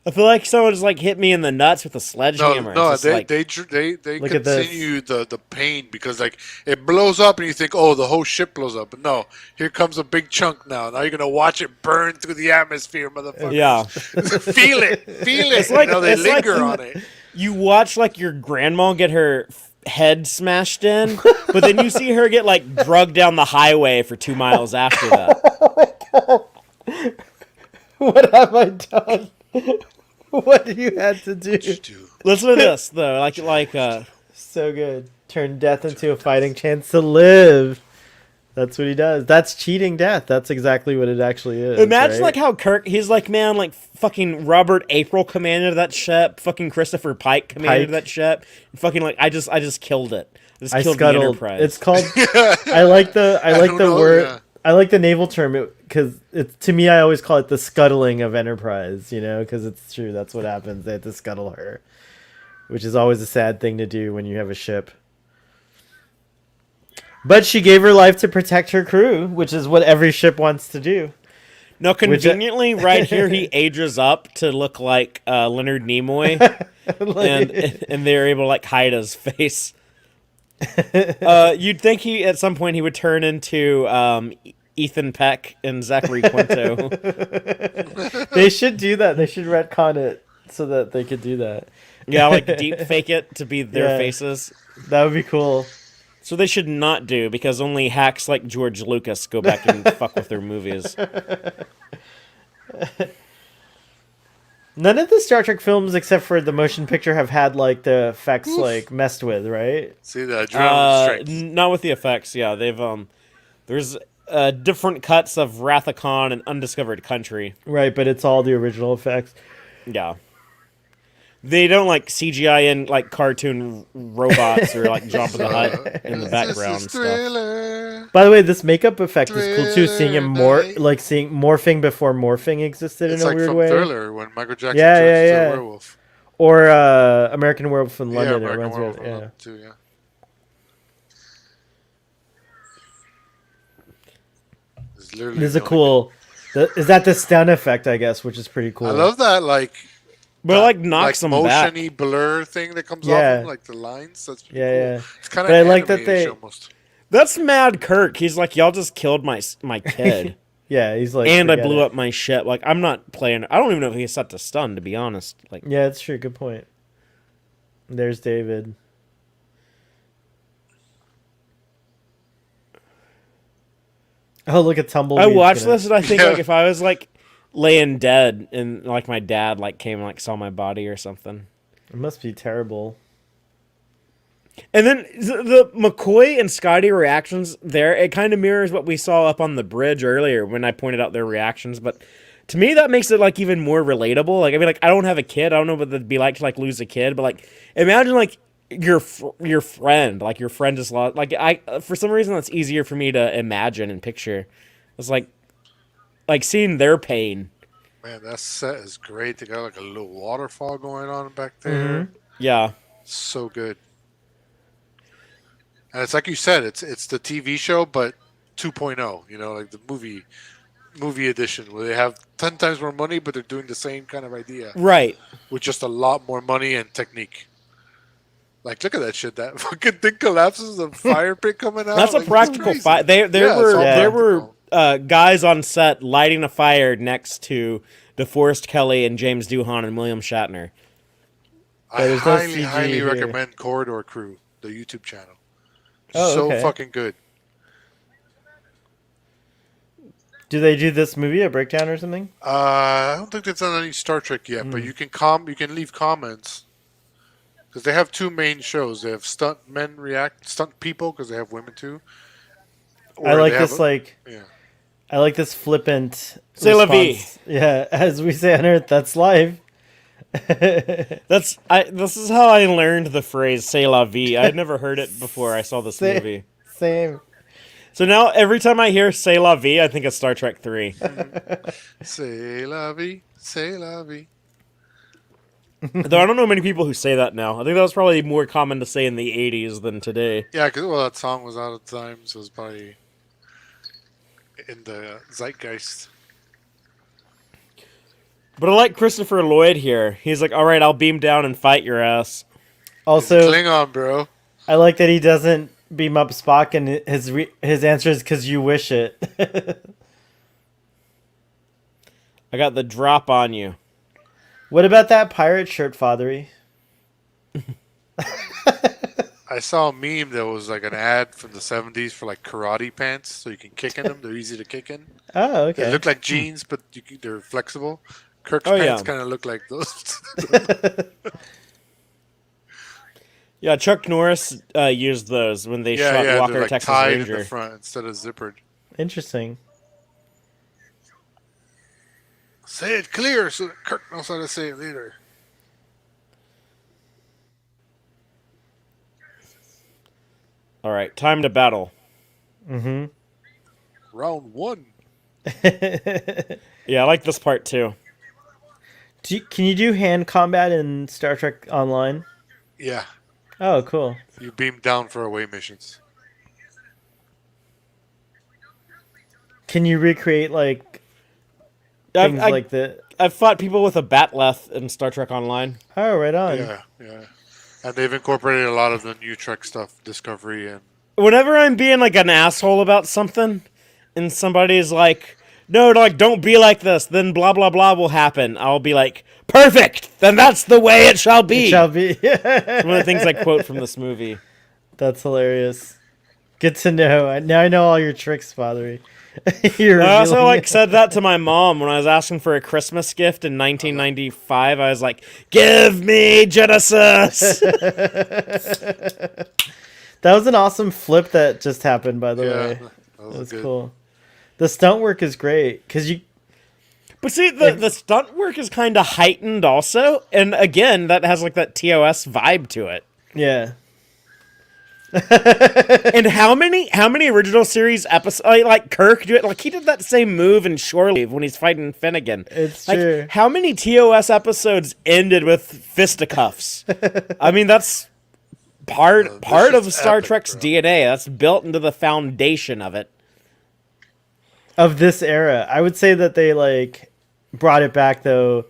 I feel like someone just like hit me in the nuts with a sledgehammer. No, It's just they like, they Look at this. continue the pain because like it blows up and you think, oh, the whole ship blows up, but no, here comes a big chunk now. Now you're gonna watch it burn through the atmosphere, motherfucker. yeah. feel it. It's like- they it's like linger you- on it. You watch like your grandma get her head smashed in, but then you see her get like drugged down the highway for 2 miles after that. What have I done? What you had to do? Dude. Listen to this though, So good. Turn death into a fighting chance to live. That's what he does. That's cheating death. That's exactly what it actually is. imagine right? like how Kirk, he's like, man, like fucking Robert April commanded that ship, fucking Christopher Pike commanded Pike. that ship, and fucking like I just killed it. I just I killed the scuttled. Enterprise. It's called. I like the don't know, word. yeah. I like the naval term because it's to me. I always call it the scuttling of Enterprise. You know, because it's true. That's what happens. They have to scuttle her, which is always a sad thing to do when you have a ship. But she gave her life to protect her crew, which is what every ship wants to do. No, conveniently, right here he ages up to look like Leonard Nimoy, and they're able to like hide his face. You'd think he at some point he would turn into Ethan Peck and Zachary Quinto. They should do that. They should retcon it so that they could do that. Yeah, like deep fake it to be their Yeah. faces. That would be cool. So they should not do because only hacks like George Lucas go back and fuck with their movies. None of the Star Trek films, except for the motion picture, have had like the effects like messed with, right? See the adrenaline strength. Not with the effects. Yeah, they've there's different cuts of Wrath of Khan and Undiscovered Country. Right, but it's all the original effects. Yeah. They don't like CGI in like cartoon robots or like Jabba the Hutt in the background This is stuff. Thriller. By the way, this makeup effect is cool too. Seeing him Thriller. like seeing morphing before morphing existed It's in a like weird from way. Thriller when Michael Jackson Yeah, turns yeah, into yeah. a werewolf. Or American Werewolf in London. Yeah, it American reminds me Werewolf of- in yeah. London too, yeah. It's literally This is a the only- cool. Is that the stun effect? I guess, which is pretty cool. I love that But it, like knocks them back. motiony blur thing that comes Yeah. off him, like the lines. That's pretty Yeah, cool. yeah. It's kind of But I like that they- almost. That's Mad Kirk. He's like, y'all just killed my kid, Yeah, he's like. and I forget blew it. up my ship. Like I'm not playing. I don't even know if he's set to stun. To be honest, like Yeah, it's true. Good point. There's David. Oh, look at Tumbleweed. I watched this and I think Yeah. like if I was like laying dead and like my dad like came and like saw my body or something. It must be terrible. And then the McCoy and Scotty reactions there, it kind of mirrors what we saw up on the bridge earlier when I pointed out their reactions. But to me, that makes it like even more relatable. Like I mean, like I don't have a kid. I don't know what it'd be like to like lose a kid. But like imagine like your friend, like your friend just lost. Like I for some reason that's easier for me to imagine and picture. It's like seeing their pain. Man, that set is great. They got like a little waterfall going on back there. Yeah. So good. And it's like you said, it's the TV show, but 2.0. You know, like the movie edition, where they have 10 times more money, but they're doing the same kind of idea Right. with just a lot more money and technique. Like, look at that shit! That fucking thing collapses, the fire pit coming out. That's a like, it's practical crazy. fire. There Yeah, it's were all there were practical. guys on set lighting a fire next to DeForest Kelly and James Doohan and William Shatner. I there's no highly, CG highly here. recommend Corridor Crew, the YouTube channel. Oh, So okay. fucking good. Do they do this movie a breakdown or something? I don't think they've done any Star Trek yet, but you can leave comments because they have two main shows. They have stunt people because they have women too. Or I like they have this yeah. I like this flippant. C'est la vie. response. Yeah, as we say on Earth, that's life. This is how I learned the phrase "c'est la vie." I had never heard it before I saw this movie. Same. So now every time I hear "c'est la vie," I think of Star Trek 3. C'est la vie, C'est la vie. Though I don't know many people who say that now. I think that was probably more common to say in the 80s than today. Yeah, because well, that song was out of time, so it's probably in the zeitgeist. But I like Christopher Lloyd here. He's like, all right, I'll beam down and fight your ass. Also, Klingon, bro. I like that he doesn't beam up Spock, and his answer is because you wish it. I got the drop on you. What about that pirate shirt, Fathery? I saw a meme that was like an ad from the 70s for like karate pants, so you can kick in them. They're easy to kick in. Oh, They okay. look like jeans, but they're flexible. Kirk's Oh, pants yeah. kind of look like those. Yeah, Chuck Norris used those when they shot they're Walker, like Texas tied in Ranger. the front instead of zippered. Interesting. Say it clear so that Kirk knows how to say it later. All right, time to battle. Mm-hmm. Round one. Yeah, I like this part too. Can you do hand combat in Star Trek Online? Yeah, Oh, cool. you beam down for away missions. Can you recreate like things like the? I've fought people with a batleth in Star Trek Online. Oh, right on. Yeah. And they've incorporated a lot of the new Trek stuff, Discovery and... Whenever I'm being like an asshole about something, and somebody's like, "No, like don't be like this," then blah blah blah will happen. I'll be like, "Perfect! Then that's the way it shall be." It shall be. One of the things I quote from this movie. That's hilarious. Good to know. Now I know all your tricks, Fathery. I also like said that to my mom when I was asking for a Christmas gift in 1995. I was like, "Give me Genesis." That was an awesome flip that just happened, by the way. that That was good. cool. The stunt work is great because you. But see, the stunt work is kind of heightened also, and again, that has like that TOS vibe to it. Yeah. And how many original series episodes like Kirk do it? Like he did that same move in Shore Leave when he's fighting Finnegan. It's like, true. How many TOS episodes ended with fisticuffs? I mean, that's part of Star epic, Trek's bro. DNA. That's built into the foundation of it. Of this era, I would say that they like brought it back though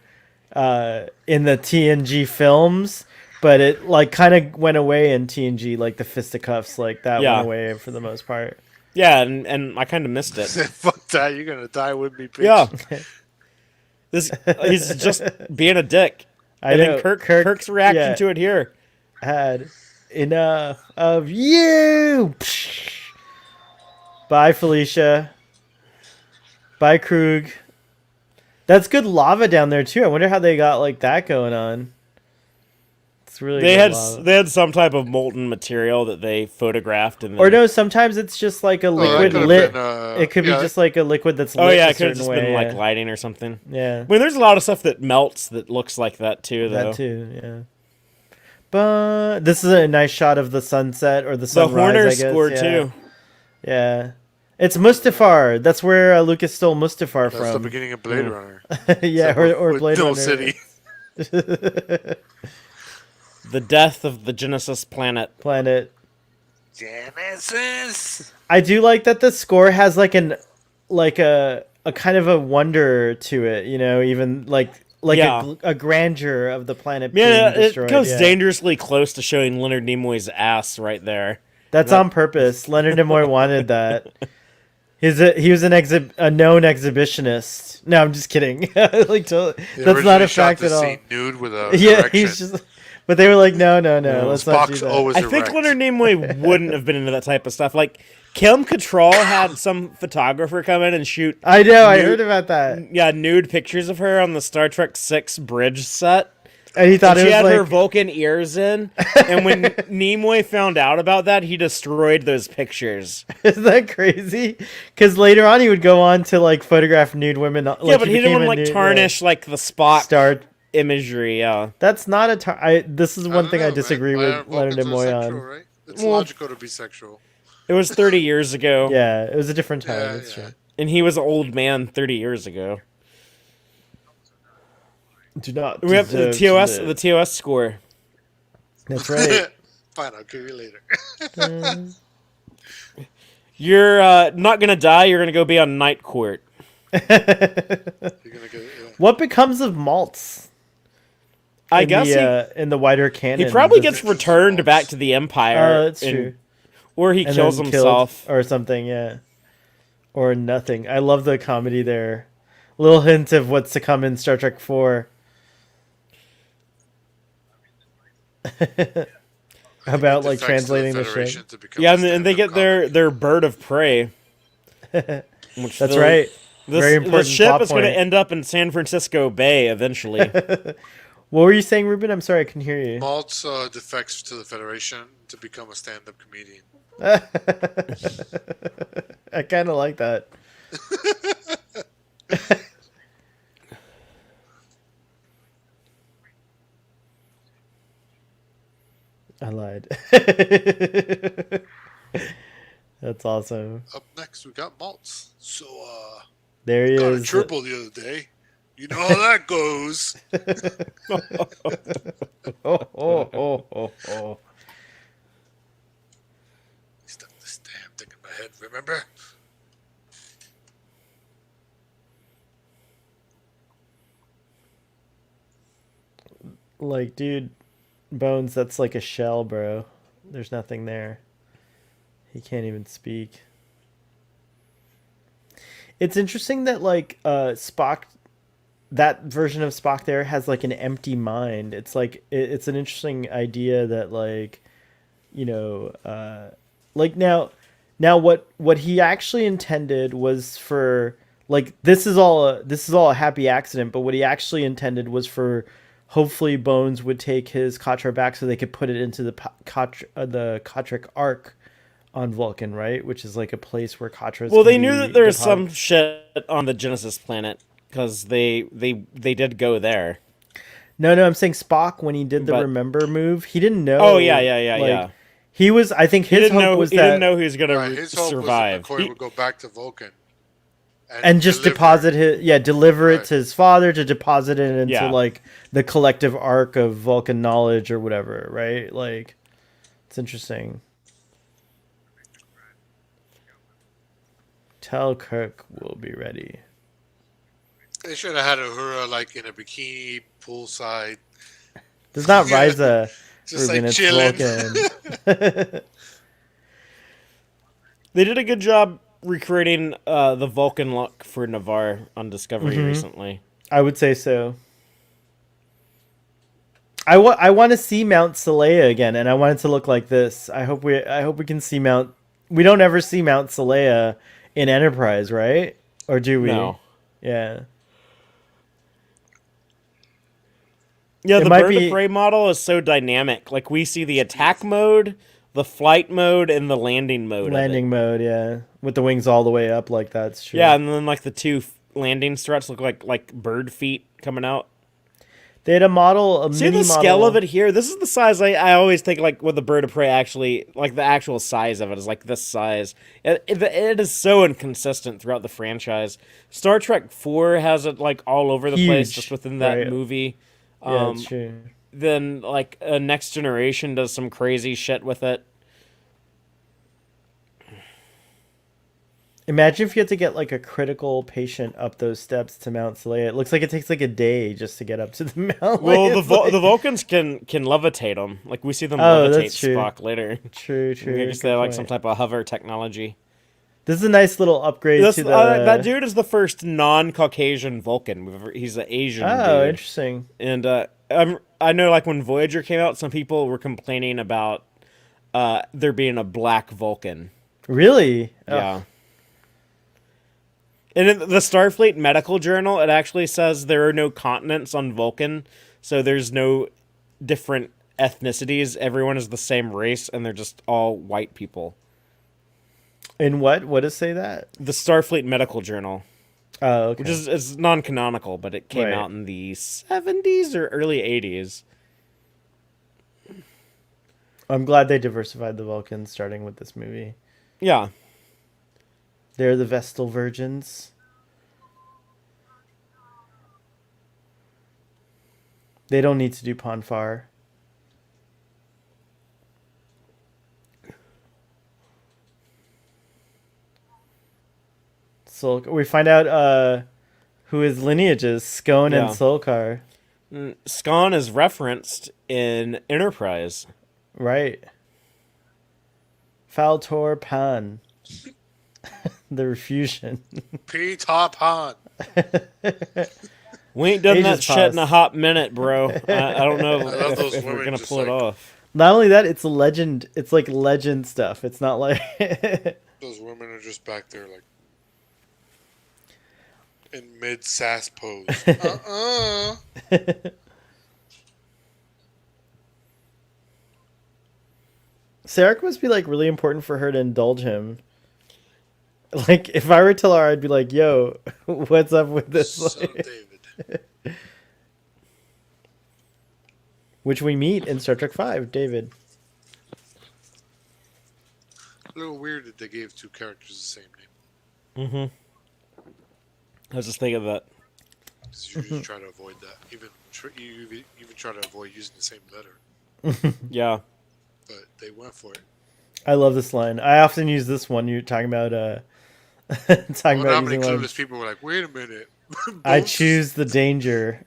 in the TNG films, but it like kind of went away in TNG, like the fisticuffs, like that Yeah. went away for the most part. Yeah, and I kind of missed it. Fuck that, you're gonna die with me, bitch. Yeah. He's just being a dick. I And know, then Kirk's reaction yeah, to it here. had enough of you. Bye, Felicia. Bye, Krug. That's good lava down there too. I wonder how they got like that going on. It's really They good had lava. they had some type of molten material that they photographed and then, Or no, sometimes it's just like a that liquid could've lit. been, It could be yeah, just like a liquid that's lit Oh yeah, a it could have certain just way. been like yeah. lighting or something. Yeah, I mean, there's a lot of stuff that melts that looks like that too, though. that too. Yeah. But this is a nice shot of the sunset or the The sunrise. Horner I guess. score yeah. too. Yeah. It's Mustafar. That's where Lucas stole Mustafar That's the from. beginning of Blade Runner. Yeah, Except or with Blade no Runner. City. The death of the Genesis planet. Planet. Genesis. I do like that the score has like a kind of a wonder to it, you know, even like Yeah. a grandeur of the planet Yeah, being destroyed. it goes yeah. dangerously close to showing Leonard Nimoy's ass right there. That's on purpose. Leonard Nimoy wanted that. He was a known exhibitionist. No, I'm just kidding. Like totally, They that's not originally a shot fact the at all. scene nude with a Yeah, erection. he's just. But they were like, no, let's not do Spock's that. always I think erect. Leonard Nimoy wouldn't have been into that type of stuff. Like Kim Cattrall had some photographer come in and shoot. I know. I nude- heard about that, Yeah, nude pictures of her on the Star Trek VI bridge set. and he thought And she it had was her like, Vulcan ears in, and when Nimoy found out about that, he destroyed those pictures. "Isn't that crazy?" Because later on, he would go on to like photograph nude women. Like, Yeah, but he didn't became want to a like nude- tarnish like the Spock Star. imagery. Yeah, That's not a. This is one thing I don't know, disagree man. with Leonard Vulcans are Nimoy sexual, on. right? It's Well- logical to be sexual. it was 30 years ago, Yeah, it was a different time. Yeah, That's yeah. true. and he was an old man 30 years ago. Do not We have the deserve to TOS, live. the TOS score. That's right. Fine, I'll give you later. Dun. You're not gonna die. You're gonna go be on night court. You're gonna get. Yeah. What becomes of Maltz I guess in the wider canon? he probably Does gets it- returned back to the Empire. Oh, that's and- true. Or he And kills then himself. killed or something, yeah. Or nothing. I love the comedy there. Little hint of what's to come in Star Trek 4. About like Defects to translating the Federation ship. to become Yeah, a and they stand-up get their bird of prey. Which That's right. This, Very important the ship plot is going to point. end up in San Francisco Bay eventually. What were you saying, Ruben? I'm sorry, I couldn't hear you. Maltz defects to the Federation to become a stand-up comedian. I kind of like that. I lied. That's awesome. Up next, we got Maltz. So, There he got a is. triple the other day. You know how that goes. Oh. Stuck this damn thing in my head, remember? Like, dude, Bones, that's like a shell, bro. There's nothing there. He can't even speak. It's interesting that like Spock, that version of Spock there has like an empty mind. It's like it's an interesting idea that like, you know, like now what he actually intended was for like this is all a happy accident, but what he actually intended was for hopefully Bones would take his Katra back so they could put it into the Katric Ark on Vulcan, right? Which is like a place where Katras. Well, they knew that there was some shit on the Genesis planet because they did go there. No, I'm saying Spock when he did the remember move, he didn't know. Oh yeah. He was. I think his hope was he that didn't know he was gonna Right, his hope survive. was that McCoy would go back to Vulcan. and just deliver- deliver it Right. to his father to deposit it into Yeah. like the collective arc of Vulcan knowledge or whatever, right? Like, it's interesting. Tell Kirk we'll be ready. They should have had Uhura like in a bikini, poolside, It's not Ryza, just Ruben, like it's chilling. Vulcan. They did a good job recreating the Vulcan look for Navarre on Discovery recently. I would say so. I want to see Mount Saleya again, and I want it to look like this. I hope we can see Mount. We don't ever see Mount Saleya in Enterprise, right? Or do we? No. Yeah. Yeah, It the might bird be- of prey model is so dynamic. Like we see the attack mode, the flight mode, and the landing mode. Landing mode, yeah, with the wings all the way up like that's true. Yeah, and then like the two landing struts look like bird feet coming out. They had a model, See mini the model. scale of it here? This is the size I always think like with the bird of prey actually, like the actual size of it is like this size. It is so inconsistent throughout the franchise. Star Trek 4 has it like all over the place Huge, just within that right. movie. Yeah, that's true. Then like Next Generation does some crazy shit with it. Imagine if you had to get like a critical patient up those steps to Mount Saleya. It looks like it takes like a day just to get up to the mountain. Well, It's like- the Vulcans can levitate them. Like we see them Oh, levitate that's true. Spock later. True. I guess they Good have like point. some type of hover technology. This is a nice little upgrade This, to the. that dude is the first non-Caucasian Vulcan. He's an Asian Oh, dude. interesting. And I know, like when Voyager came out, some people were complaining about there being a black Vulcan. Really? Yeah. And in the Starfleet Medical Journal, it actually says there are no continents on Vulcan, so there's no different ethnicities. Everyone is the same race, and they're just all white people. In what? What does say that? The Starfleet Medical Journal, Oh, okay. which is non-canonical, but it came Right. out in the 70s or early 80s. I'm glad they diversified the Vulcans starting with this movie. Yeah. They're the Vestal Virgins. They don't need to do Ponfar. We find out who his lineage is, Scone and Yeah. Sulcar. Scone is referenced in Enterprise. Right. Faltor Pan. The refusion. Peter Pan. We ain't done that Ages shit in a pass. hot minute, bro. I don't know I love those if we're women gonna just pull it like- off. Not only that, it's a legend. It's like legend stuff. It's not like Those women are just back there like in mid sass pose. Sarek must be like really important for her to indulge him. Like if I were to tell her, I'd be like, "Yo, what's up with this?" So Like, David. which we meet in Star Trek V, David. A little weird that they gave two characters the same name. Mm-hmm. I was just thinking of that. Because you usually try to avoid that. You even try to avoid using the same letter. Yeah. But they went for it. I love this line. I often use this one. You're talking about talking How about many using clueless lines. people were like, wait a minute. I Both- choose the danger.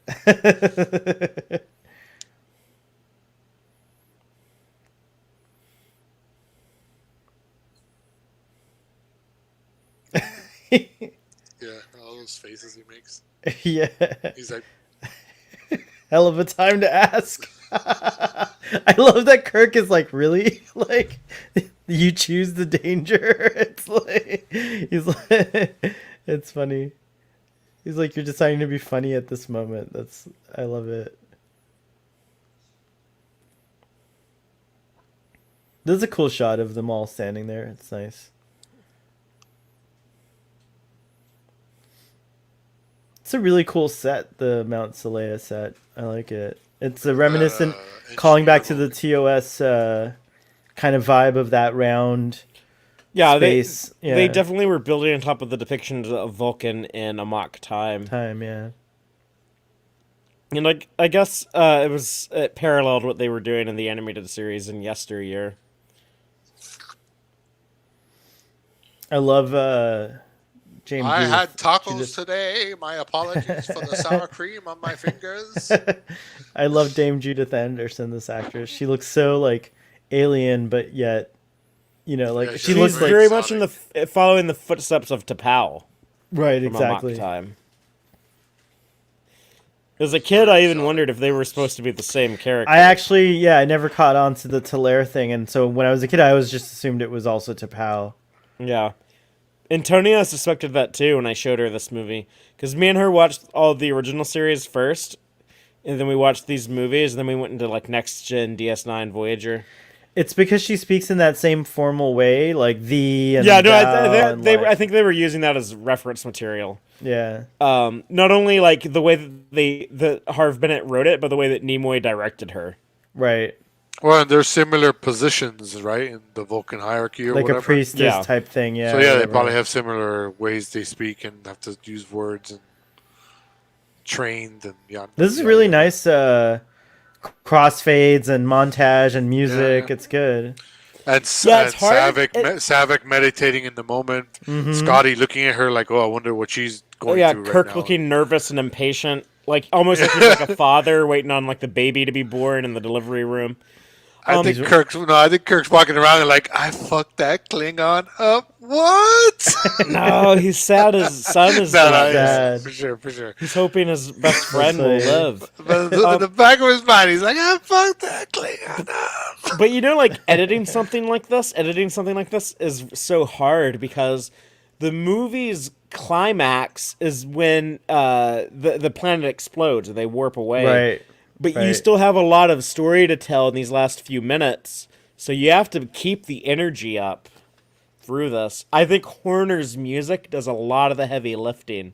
Yeah, all those faces he makes. Yeah. He's like, Hell of a time to ask. I love that Kirk is like, really? Like, you choose the danger? It's like, he's like, it's funny. He's like, you're deciding to be funny at this moment. I love it. This is a cool shot of them all standing there. It's nice. It's a really cool set, the Mount Salea set. I like it. It's a reminiscent, calling back to the TOS kind of vibe of that round Yeah, space. they definitely were building on top of the depictions of Vulcan in Amok time. Yeah. And like, I guess it paralleled what they were doing in the animated series in yesteryear. I love James. I Judith- had tacos Judith- today. My apologies for the sour cream on my fingers. I love Dame Judith Anderson, this actress. She looks so like alien, but yet, like Yeah, she she's looks She's like very exotic. much in the following the footsteps of T'Pau right, from exactly. Amok time. As a kid, I even wondered if they were supposed to be the same character. I never caught on to the Talaire thing, and so when I was a kid, I always just assumed it was also T'Pau. Yeah. Antonia suspected that too when I showed her this movie. Because me and her watched all the original series first, and then we watched these movies, and then we went into like Next Gen, DS9, Voyager. It's because she speaks in that same formal way, like the and Yeah, no, thou and, I think they were using that as reference material. yeah. Not only like the way that Harv Bennett wrote it, but the way that Nimoy directed her. Right. Well, and there's similar positions, right, in the Vulcan hierarchy or Like whatever. a priestess Yeah. type thing, yeah. So yeah, they whatever. probably have similar ways they speak and have to use words and trained and yeah. This is yeah, really yeah. nice crossfades and montage and music. Yeah. It's good. And, Yeah, it's hard. Savick meditating in the moment. Mhm. Scotty looking at her like, oh, I wonder what she's Oh going yeah, through Kirk right now. looking nervous and impatient, like almost like he's like a father waiting on like the baby to be born in the delivery room. I think Kirk's walking around and like, I fucked that Klingon up. What? No, he's sad. His son is No, dead. yeah, Sad. for sure, for sure. He's hoping his best friend will funny. live. But in the back of his mind, he's like, I fucked that Klingon up. But like editing something like this is so hard because the movie's climax is when the planet explodes and they warp away. Right. But you right. still have a lot of story to tell in these last few minutes, so you have to keep the energy up through this. I think Horner's music does a lot of the heavy lifting,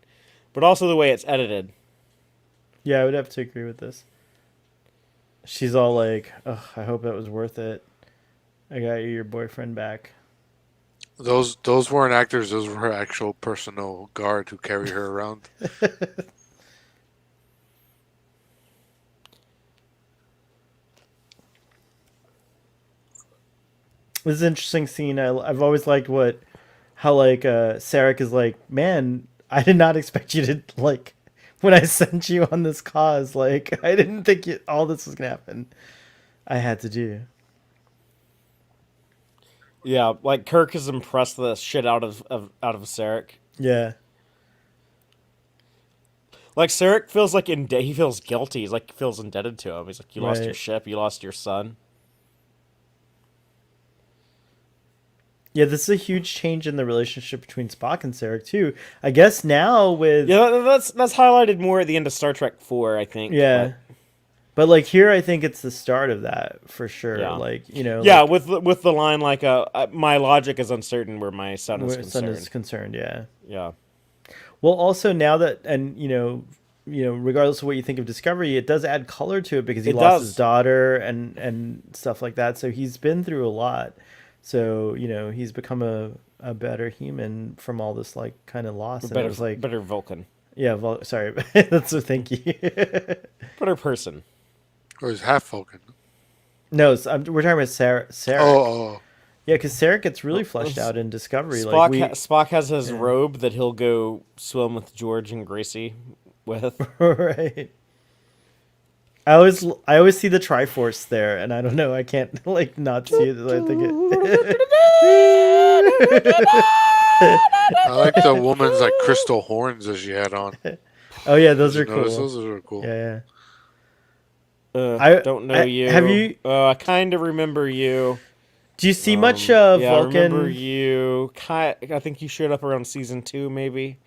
but also the way it's edited. Yeah, I would have to agree with this. She's all like, "Oh, I hope that was worth it. I got you your boyfriend back." Those weren't actors. Those were her actual personal guard who carry her around. This is an interesting scene. I've always liked how like Sarek is like, man, I did not expect you to like when I sent you on this cause. Like, I didn't think all this was gonna happen. I had to do. Yeah, like Kirk is impressed the shit out of Sarek. Yeah. Like Sarek feels like he feels guilty. He's like feels indebted to him. He's like, you lost your Right. ship, you lost your son. Yeah, this is a huge change in the relationship between Spock and Sarek too. I guess now with Yeah, that's highlighted more at the end of Star Trek 4, I think. yeah. But like here, I think it's the start of that for sure. Yeah. Like Yeah, like, with the line like my logic is uncertain where my son is where concerned. son is concerned. Yeah. Yeah. Well, also now that and regardless of what you think of Discovery, it does add color to it because he It lost does. his daughter and stuff like that. So he's been through a lot. So he's become a better human from all this like kind of loss. And it Better was like better Vulcan. yeah, sorry, that's so thank you. Better person. Or he's half Vulcan. No, we're talking about Sarek. Oh, Yeah, because Sarek gets really fleshed out in Discovery. Spock has his robe that he'll go swim with George and Gracie with. Right. I always see the Triforce there, and I don't know. I can't like not see it. I think I like the woman's like crystal horns that she had on. oh yeah, those Did are you notice? cool. Those are cool. Yeah, I don't know you. Have you? I kind of remember you. Do you see much Yeah, I Vulcan? remember you. I think you showed up around season 2, maybe.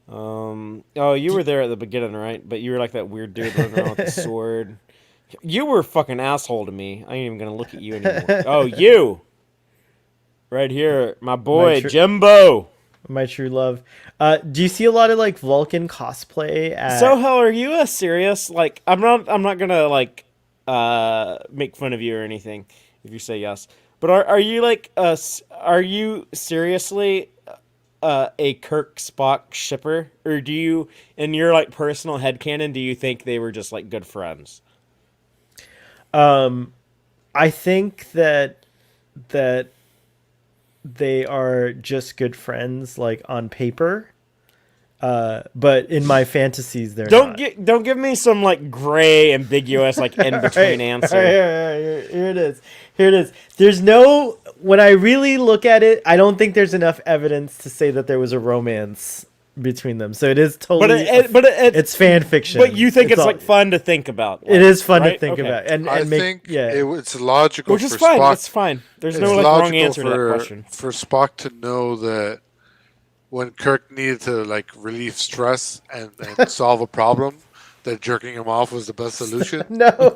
Oh, you were there at the beginning, right? But you were like that weird dude running around with the sword. You were a fucking asshole to me. I ain't even gonna look at you anymore. Oh, you! Right here, my boy, Jimbo! My true love. Do you see a lot of like Vulcan cosplay at... So, hell, are you serious? Like, I'm not gonna, like, make fun of you or anything if you say yes. But are you, like, are you seriously... a Kirk Spock shipper, or do you, in your like personal headcanon, do you think they were just like good friends? I think that they are just good friends, like on paper. But in my fantasies, they're not. Don't give me some like gray, ambiguous, like in between answer. All right, here it is. Here it is. There's no. When I really look at it, I don't think there's enough evidence to say that there was a romance between them. So it is totally. It's fan fiction. But you think it's all, like fun to think about. Like, it is fun right? to think Okay. about, and I make, think yeah. it's logical Which is for fine. Spock. It's fine. There's It's no like wrong logical answer to that question. for Spock to know that when Kirk needed to like relieve stress and solve a problem, that jerking him off was the best solution. No.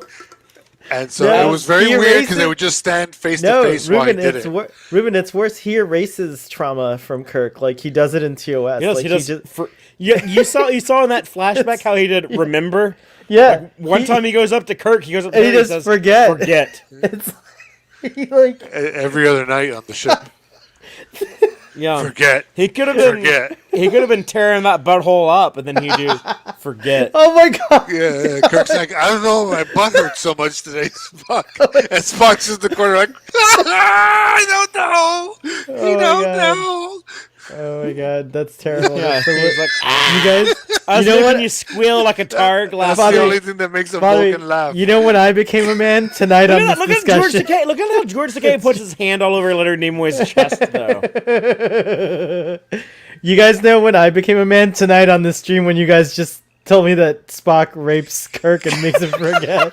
And so No, it was very he weird because they erases- would just stand face No, to face while he Ruben, did it's it. Ruben, it's worse. He erases trauma from Kirk, like he does it in TOS. Yes, like he does. You saw in that flashback how he did remember. Yeah, One time he goes up to Kirk, he goes up to and him he and just says, forget. Forget. It's he like Every other night on the ship. Yeah. Forget. He could have been tearing that butthole up, and then he'd do forget. oh my god. Yeah, Kirk's like, I don't know, my butt hurts so much today, Spock. And Spock's in the corner like, I don't know. Oh You my don't God. know. Oh my god, that's terrible. Yeah, So he's like, you guys, I was you know when what? you squeal like a tar glass. That's the Father- only thing that makes a By the way, Vulcan laugh. you know when I became a man tonight on this Look at George discussion. Takei. Look at how George Takei puts his hand all over Leonard Nimoy's chest, though. You guys know when I became a man tonight on this stream when you guys just told me that Spock rapes Kirk and makes him forget.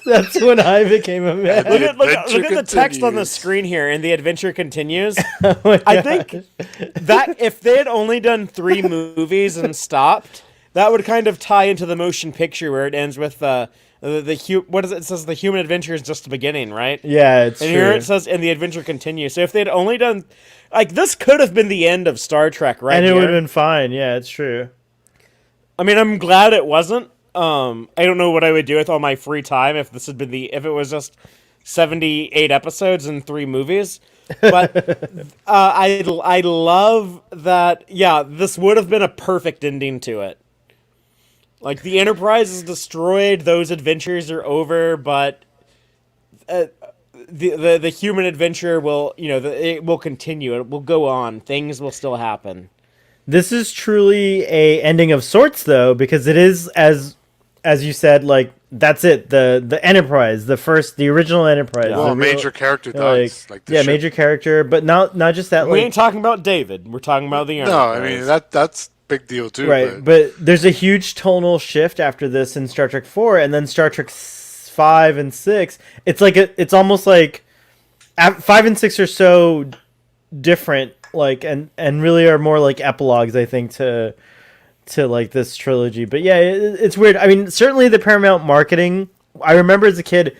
That's when I became a man. Look at adventure the text on the continues. screen here, and the adventure continues. Oh my I God. think that if they had only done 3 movies and stopped, that would kind of tie into the motion picture where it ends with what is it? It says the human adventure is just the beginning, right? Yeah, it's And true. here it says, and the adventure continues. So if they'd only done, like, this could have been the end of Star Trek, right? and it here. would have been fine. Yeah, it's true. I mean, I'm glad it wasn't. I don't know what I would do with all my free time if this had been if it was just 78 episodes and 3 movies. But I love that. Yeah, this would have been a perfect ending to it. Like, the Enterprise is destroyed, those adventures are over, but the human adventure will, it will continue. It will go on. Things will still happen. This is truly a ending of sorts, though, because it is as you said, like that's it. The Enterprise, the original Enterprise. Well, the a major character like, dies. Like the yeah, ship. major character, but not just that. We Like, ain't talking about David. We're talking about the No, I Enterprise. mean that's big deal too. right, but there's a huge tonal shift after this in Star Trek 4, and then Star Trek 5 and 6. It's almost like 5 and 6 are so different, like and really are more like epilogues, I think, to like this trilogy. But yeah, it's weird. I mean, certainly the Paramount marketing. I remember as a kid,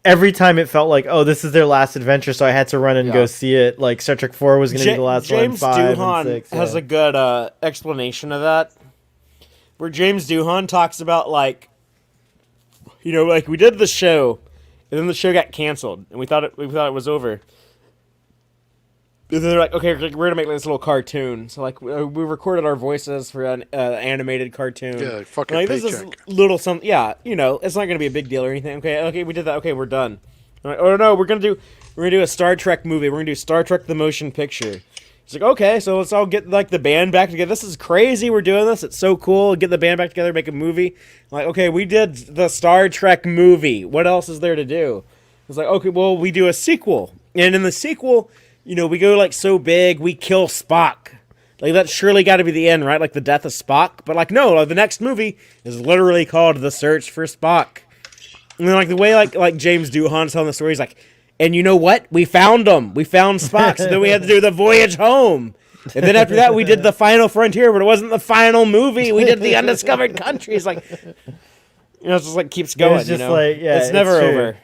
every time it felt like, oh, this is their last adventure, so I had to run and go see it. Like Star Trek 4 was going to be the last James one. 5 Doohan and 6 has a good explanation of that, where James Doohan talks about like we did the show, and then the show got canceled, and we thought it was over. And then they're like, okay, we're gonna make this little cartoon. So like, we recorded our voices for an animated cartoon. Yeah, like fucking like, this is paycheck. little something. Yeah, it's not gonna be a big deal or anything. Okay, we did that. Okay, we're done. I'm like, oh no, we're gonna do a Star Trek movie. We're gonna do Star Trek: The Motion Picture. It's like, okay, so let's all get like the band back together. This is crazy. We're doing this. It's so cool. Get the band back together, make a movie. I'm like, okay, we did the Star Trek movie. What else is there to do? It's like, okay, well, we do a sequel, and in the sequel, we go like so big, we kill Spock. Like that's surely got to be the end, right? Like the death of Spock. But like no, like, the next movie is literally called The Search for Spock. And then like the way like James Doohan's telling the story, he's like, and you know what? We found him. We found Spock. So then we had to do the voyage home. And then after that, we did the Final Frontier, but it wasn't the final movie. We did the Undiscovered Countries. Like, it's just like keeps going. It's just like, yeah, it's never true. over.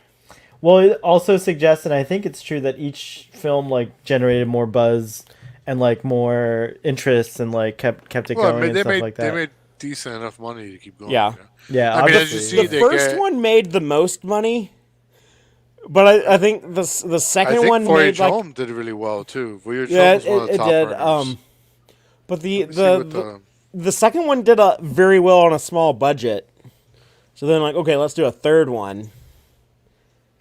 Well, it also suggests, and I think it's true, that each film like generated more buzz and like more interest and like kept it going and stuff like that. They made decent enough money to keep going. Yeah. Yeah, I mean, as you obviously. see, The first one made the most money, but I think the second one Voyage made like Home did really well too. Voyage yeah, Home was one of the it top did. earners. But Let me see what the second one did very well on a small budget. So then like, okay, let's do a third one.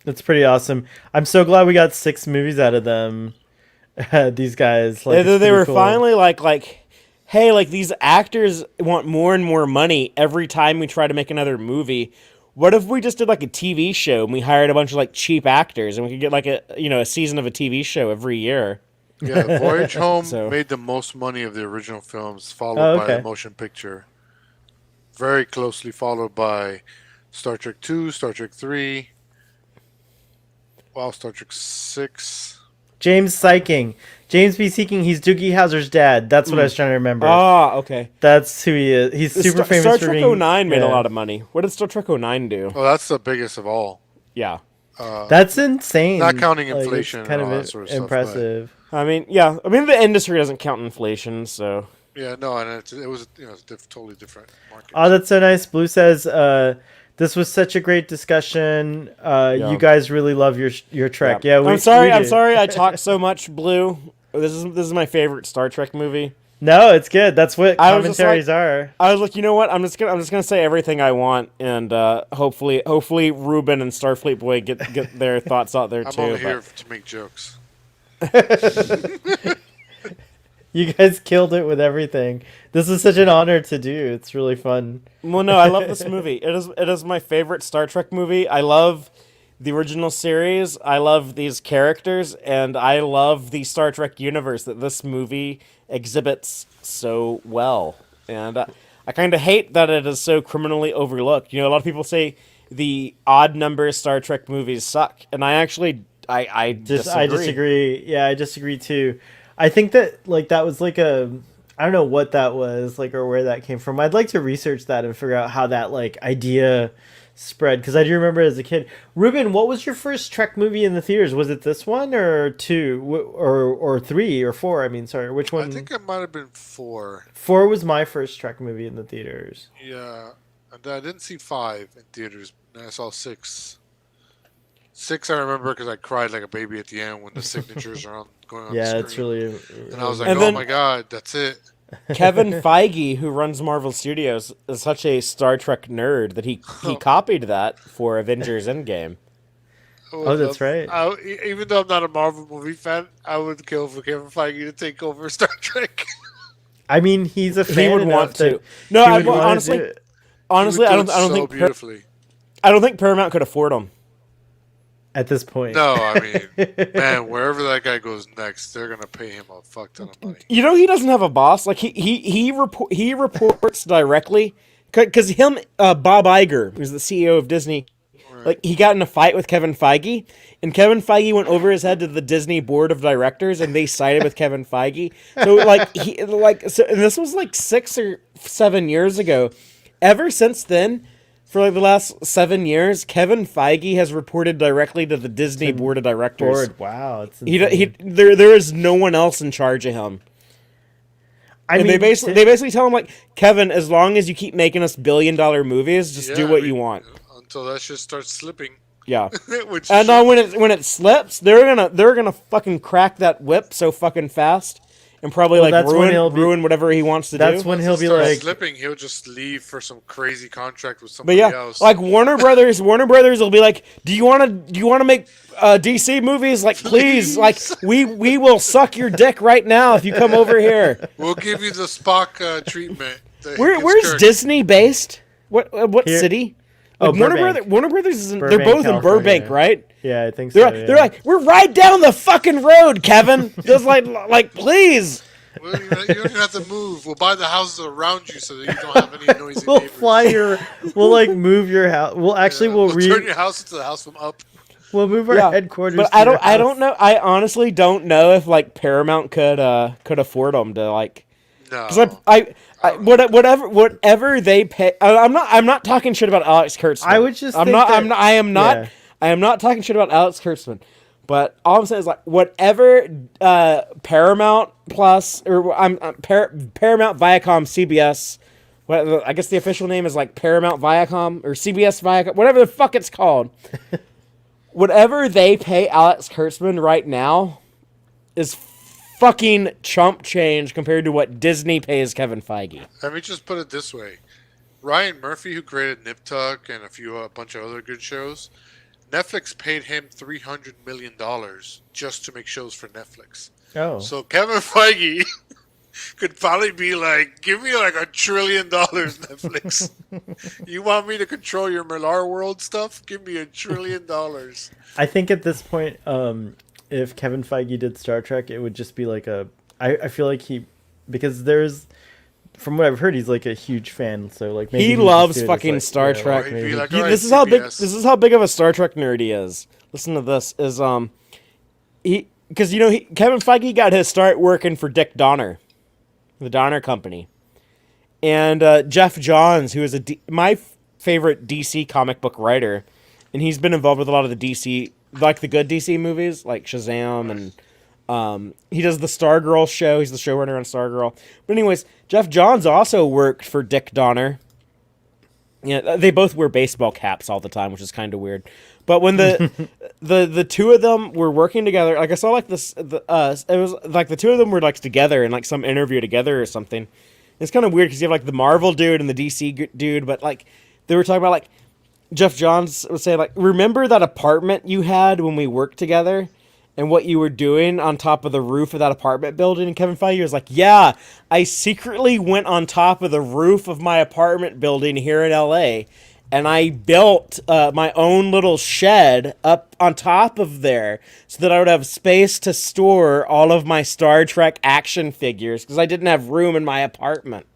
That's pretty awesome. I'm so glad we got 6 movies out of them. These guys, like, They were cool. finally like, hey, like these actors want more and more money every time we try to make another movie. What if we just did like a TV show and we hired a bunch of like cheap actors and we could get like a season of a TV show every year? Yeah, Voyage Home So- made the most money of the original films, followed by the motion picture. Very closely followed by Star Trek 2, Star Trek 3, Star Trek 6. James Syking. James B. Seeking, he's Doogie Howser's dad. That's what I was trying to remember. Ah, okay. That's who he is. He's super famous Star for Trek being... 09 made yeah. a lot of money. What did Star Trek 09 do? Oh, that's the biggest of all. Yeah. That's insane. Not counting Like, it's inflation kind and all of that sort of stuff, impressive. I mean, yeah. I mean, the industry doesn't count inflation, so... Yeah, no, and it was totally different market. Oh, that's so nice. Blue says, this was such a great discussion. You guys really love your Trek. Yeah, I'm sorry I talked so much, Blue. This is my favorite Star Trek movie. No, it's good. That's what I was just commentaries like- are. I was like, you know what? I'm just gonna say everything I want, and hopefully Ruben and Starfleet Boy get their thoughts out there I'm too. only here but- to make jokes. You guys killed it with everything. This is such an honor to do. It's really fun. Well, no, I love this movie. It is my favorite Star Trek movie. I love the original series. I love these characters, and I love the Star Trek universe that this movie exhibits so well. And I kind of hate that it is so criminally overlooked. A lot of people say the odd number Star Trek movies suck, and I actually I disagree. I disagree. Yeah, I disagree too. I think that that was I don't know what that was or where that came from. I'd like to research that and figure out how that idea spread, because I do remember as a kid. Ruben, what was your first Trek movie in the theaters? Was it this one or 2 or 3 or 4? I mean, sorry, which one? I think it might have been 4. 4 was my first Trek movie in the theaters. Yeah, and I didn't see 5 in theaters. And I saw 6. 6 I remember because I cried like a baby at the end when the signatures are going on. Yeah, the it's screen. really. And I was like, And oh then- my god, that's it. Kevin Feige, who runs Marvel Studios, is such a Star Trek nerd that he copied that for Avengers Endgame. I Oh, would that's right. even though I'm not a Marvel movie fan, I would kill for Kevin Feige to take over Star Trek. I mean, he's a He fan would enough want to. that No, he I, would well, want to honestly, do it. He would honestly, do it so beautifully. I don't think Paramount could afford him. At this point. No, I mean, man, wherever that guy goes next, they're gonna pay him a fuck ton of money. You know, he doesn't have a boss. Like he reports directly because Bob Iger, who's the CEO of Disney, Right. like he got in a fight with Kevin Feige, and Kevin Feige went over his head to the Disney board of directors, and they sided with Kevin Feige. So and this was like 6 or 7 years ago. Ever since then, for like the last 7 years, Kevin Feige has reported directly to the Disney board of directors. Wow, it's There is no one else in charge of him. They basically tell him like, Kevin, as long as you keep making us $1 billion movies, just do what you want. Until that shit starts slipping. Yeah. Which And when it slips, they're gonna fucking crack that whip so fucking fast and probably ruin whatever he wants to do. That's when he'll be starts like slipping. He'll just leave for some crazy contract with somebody But yeah, else. like Warner Brothers will be like, do you want to make DC movies? Like, please, like we will suck your dick right now if you come over here. We'll give you the Spock treatment. Where's Disney based? What Here. city? Oh, Like Warner Brothers is they're both in Burbank, right? Yeah, I think so. They're like, we're right down the fucking road, Kevin. Just like please. Well, you don't even have to move. We'll buy the houses around you so that you don't have any noisy we'll neighbors. we'll like move your house. We'll actually We'll turn your house into the house from up. We'll move our headquarters. But to I your don't house. know. I honestly don't know if like Paramount could afford them to like. No. Because whatever they pay. I'm not talking shit about Alex Kurtzman. I would just. I am not talking shit about Alex Kurtzman. But all I'm saying is like whatever Paramount Plus or Paramount Viacom CBS. I guess the official name is like Paramount Viacom or CBS Viacom, whatever the fuck it's called. Whatever they pay Alex Kurtzman right now is fucking chump change compared to what Disney pays Kevin Feige. Let me just put it this way. Ryan Murphy, who created Nip Tuck and a bunch of other good shows, Netflix paid him $300 million just to make shows for Netflix. Oh. So Kevin Feige could probably be like, give me like $1 trillion, Netflix. You want me to control your Millar World stuff? Give me $1 trillion. I think at this point, if Kevin Feige did Star Trek, it would just be like I feel like because from what I've heard, he's like a huge fan. So like maybe he loves fucking Star Trek. He'd be like, This is how big of a Star Trek nerd he is. Listen to this. Because Kevin Feige got his start working for Dick Donner, the Donner Company, and Jeff Johns, who is my favorite DC comic book writer, and he's been involved with a lot of the DC, like the good DC movies, like Shazam, and he does the Stargirl show. He's the showrunner on Stargirl. But anyways, Jeff Johns also worked for Dick Donner. Yeah, they both wear baseball caps all the time, which is kind of weird. But when the two of them were working together, like I saw like this, it was like the two of them were like together in like some interview together or something. It's kind of weird because you have like the Marvel dude and the DC dude, but like they were talking about like Jeff Johns would say like, remember that apartment you had when we worked together? And what you were doing on top of the roof of that apartment building? And Kevin Feige was like, yeah, I secretly went on top of the roof of my apartment building here in LA, and I built my own little shed up on top of there so that I would have space to store all of my Star Trek action figures because I didn't have room in my apartment.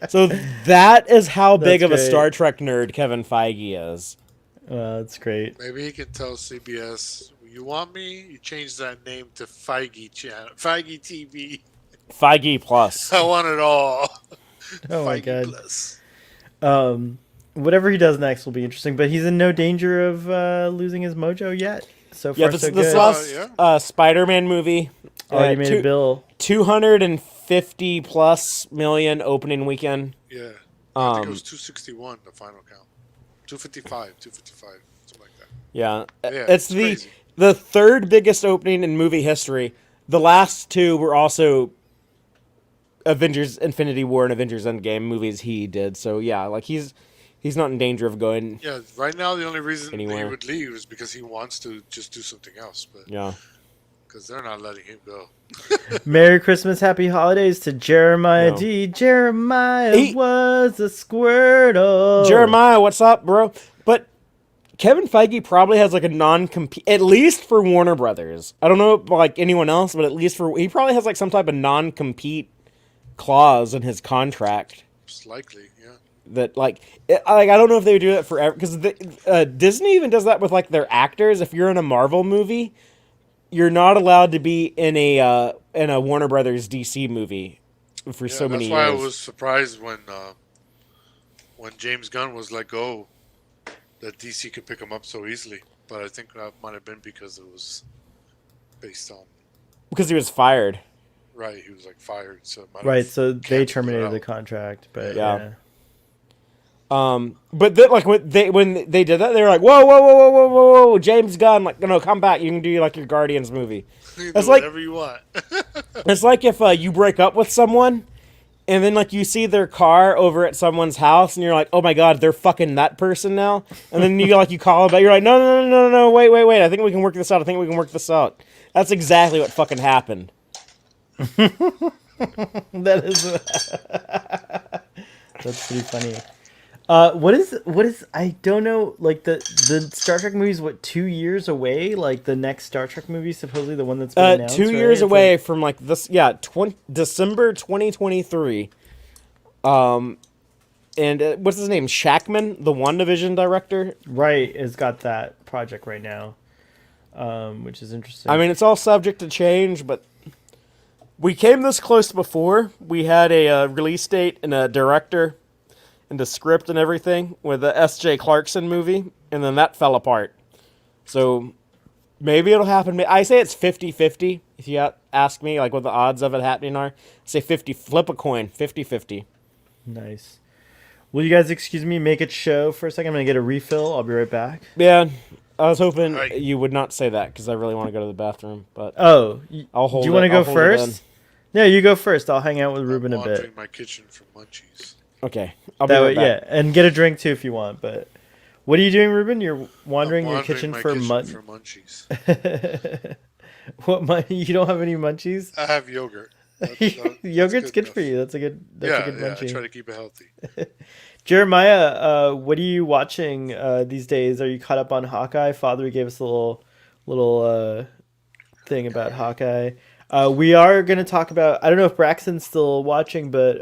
So that is how big of a Star Trek nerd Kevin Feige is. That's great. Maybe he can tell CBS, you want me? You change that name to Feige Channel, Feige TV. Feige Plus. I want it all. Oh my God. Plus. Whatever he does next will be interesting, but he's in no danger of losing his mojo yet. So far, so good. This last Spider-Man movie already made a bill. 250 plus million opening weekend. Yeah. I think it was 261, the final count. 255, something like that. Yeah, it's the third biggest opening in movie history. The last two were also Avengers Infinity War and Avengers Endgame movies he did. So yeah, like he's He's not in danger of going. Yeah, right now the only reason Anywhere. he would leave is because he wants to just do something else, but Yeah. because they're not letting him go. Merry Christmas, Happy Holidays to Jeremiah No. D. Jeremiah He- was a Squirtle. Jeremiah, what's up, bro? But Kevin Feige probably has like a non-compete, at least for Warner Brothers. I don't know like anyone else, but at least he probably has like some type of non-compete clause in his contract It's likely, yeah. that like I don't know if they would do that forever because Disney even does that with like their actors. If you're in a Marvel movie, you're not allowed to be in a Warner Brothers DC movie for so many That's why years. I was surprised when James Gunn was let go, that DC could pick him up so easily. But I think that might have been because it was based on Because he was fired. right. He was like fired, so it might Right, have so they canceled it terminated the out. contract, but Yeah. yeah. But then, like when they did that, they were like, whoa, whoa, whoa, whoa, whoa, whoa, whoa, James Gunn, like, no, come back. You can do like your Guardians movie. You It's do like- whatever you want. It's like if you break up with someone, and then like you see their car over at someone's house, and you're like, oh my god, they're fucking that person now. And then you call them back, you're like, no, wait, I think we can work this out. That's exactly what fucking happened. That is that's pretty funny. What is I don't know, like the Star Trek movie is what, 2 years away? Like the next Star Trek movie, supposedly the one that's been announced, 2 right? years It's away like- from like this, December 2023. And what's his name? Shackman, the WandaVision director. right, has got that project right now, which is interesting. I mean, it's all subject to change, but we came this close before. We had a release date and a director and a script and everything with the S.J. Clarkson movie, and then that fell apart. So maybe it'll happen. I say it's 50-50. If you ask me, like what the odds of it happening are, say 50. Flip a coin, 50-50. Nice. Will you guys excuse me, make it show for a second? I'm gonna get a refill. I'll be right back. Yeah, I was hoping Right. you would not say that because I really want to go to the bathroom. But Oh, I'll hold. do you want to go I'll hold it in. first? Yeah, you go first. I'll hang out with Ruben a Wandering bit. my kitchen for munchies. Okay, I'll be That right way, back. yeah, and get a drink too if you want. But what are you doing, Ruben? You're wandering I'm your kitchen my for munchies. What? You don't have any munchies? I have yogurt. That's Yogurt's good enough. for you. That's a good. That's Yeah, a good I munchie. try to keep it healthy. Jeremiah, what are you watching these days? Are you caught up on Hawkeye? Father gave us a little thing about Hawkeye. We are going to talk about, I don't know if Braxton's still watching, but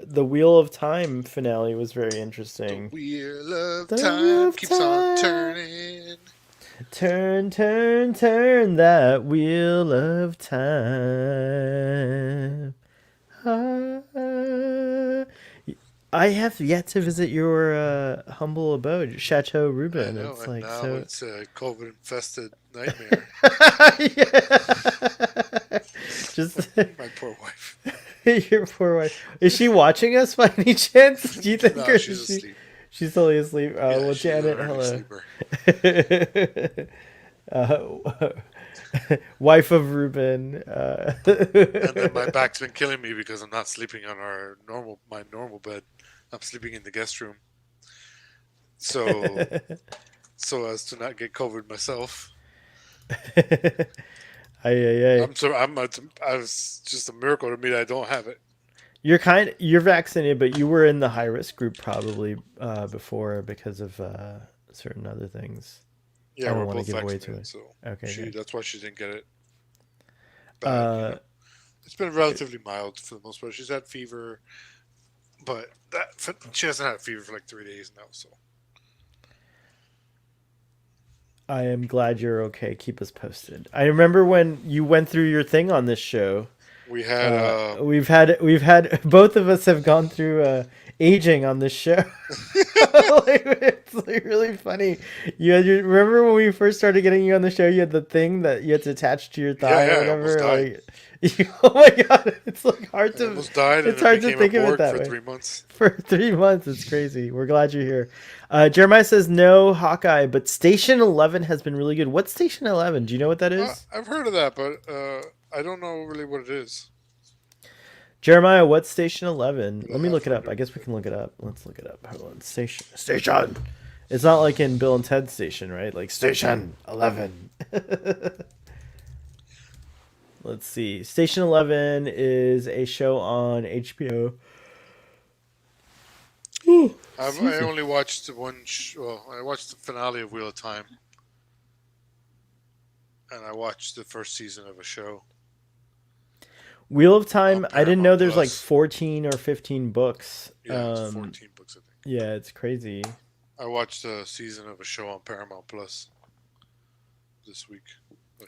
the Wheel of Time finale was very interesting. Wheel of The time wheel of keeps on time. turning. Turn, turn, turn that wheel of time. I have yet to visit your humble abode, Chateau I Ruben. know, It's and like now so. it's a COVID-infested nightmare. Just My poor wife. your poor wife. Is she watching us by any chance? Do you think, No, or she's is she? asleep. She's totally asleep. Yeah, Well, she's Janet, an early hello. sleeper. Wife of Ruben. And then my back's been killing me because I'm not sleeping on my normal bed. I'm sleeping in the guest room. So as to not get COVID myself. Ay. I was just a miracle to me that I don't have it. You're vaccinated, but you were in the high risk group probably before because of certain other things. I Yeah, don't we're wanna both give away vaccinated, to so Okay, good. that's why she didn't get it. Bad. It's been relatively mild for the most part. She's had fever, but she hasn't had a fever for like 3 days now. So I am glad you're okay. Keep us posted. I remember when you went through your thing on this show. we had We've had both of us have gone through aging on this show. It's like really funny. You remember when we first started getting you on the show? You had the thing that you had to attach to your thigh Yeah, or I almost whatever. died. Oh my god, it's like hard I to. almost died, it's and hard it to became think a of it board that for way. 3 months. For 3 months, it's crazy. We're glad you're here. Jeremiah says no Hawkeye, but Station 11 has been really good. What's Station 11? Do you know what that is? I've heard of that, but I don't know really what it is. Jeremiah, what's Station 11? Let me look it up. I guess we can look it up. Let's look it up. Hold on. Station. It's not like in Bill and Ted Station, right? Like Station 11. Let's see. Station 11 is a show on HBO. I only watched one. I watched the finale of Wheel of Time, and I watched the first season of a show. Wheel of Time. I didn't know there's like Plus. 14 or 15 books. Yeah, it's 14 books, I think. Yeah, it's crazy. I watched a season of a show on Paramount Plus this week.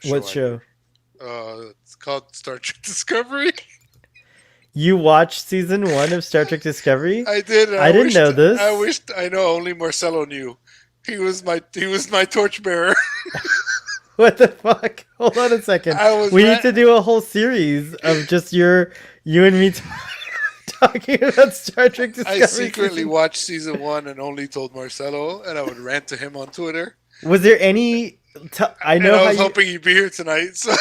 What show? It's called Star Trek Discovery. You watched season 1 of Star Trek Discovery? I did. I didn't know this. I know only Marcelo knew. He was my torchbearer. What the fuck? Hold on a second. We need to do a whole series of just you and me talking about Star Trek Discovery. I secretly watched season 1 and only told Marcelo, and I would rant to him on Twitter. Was there any? I was hoping you'd be here tonight. So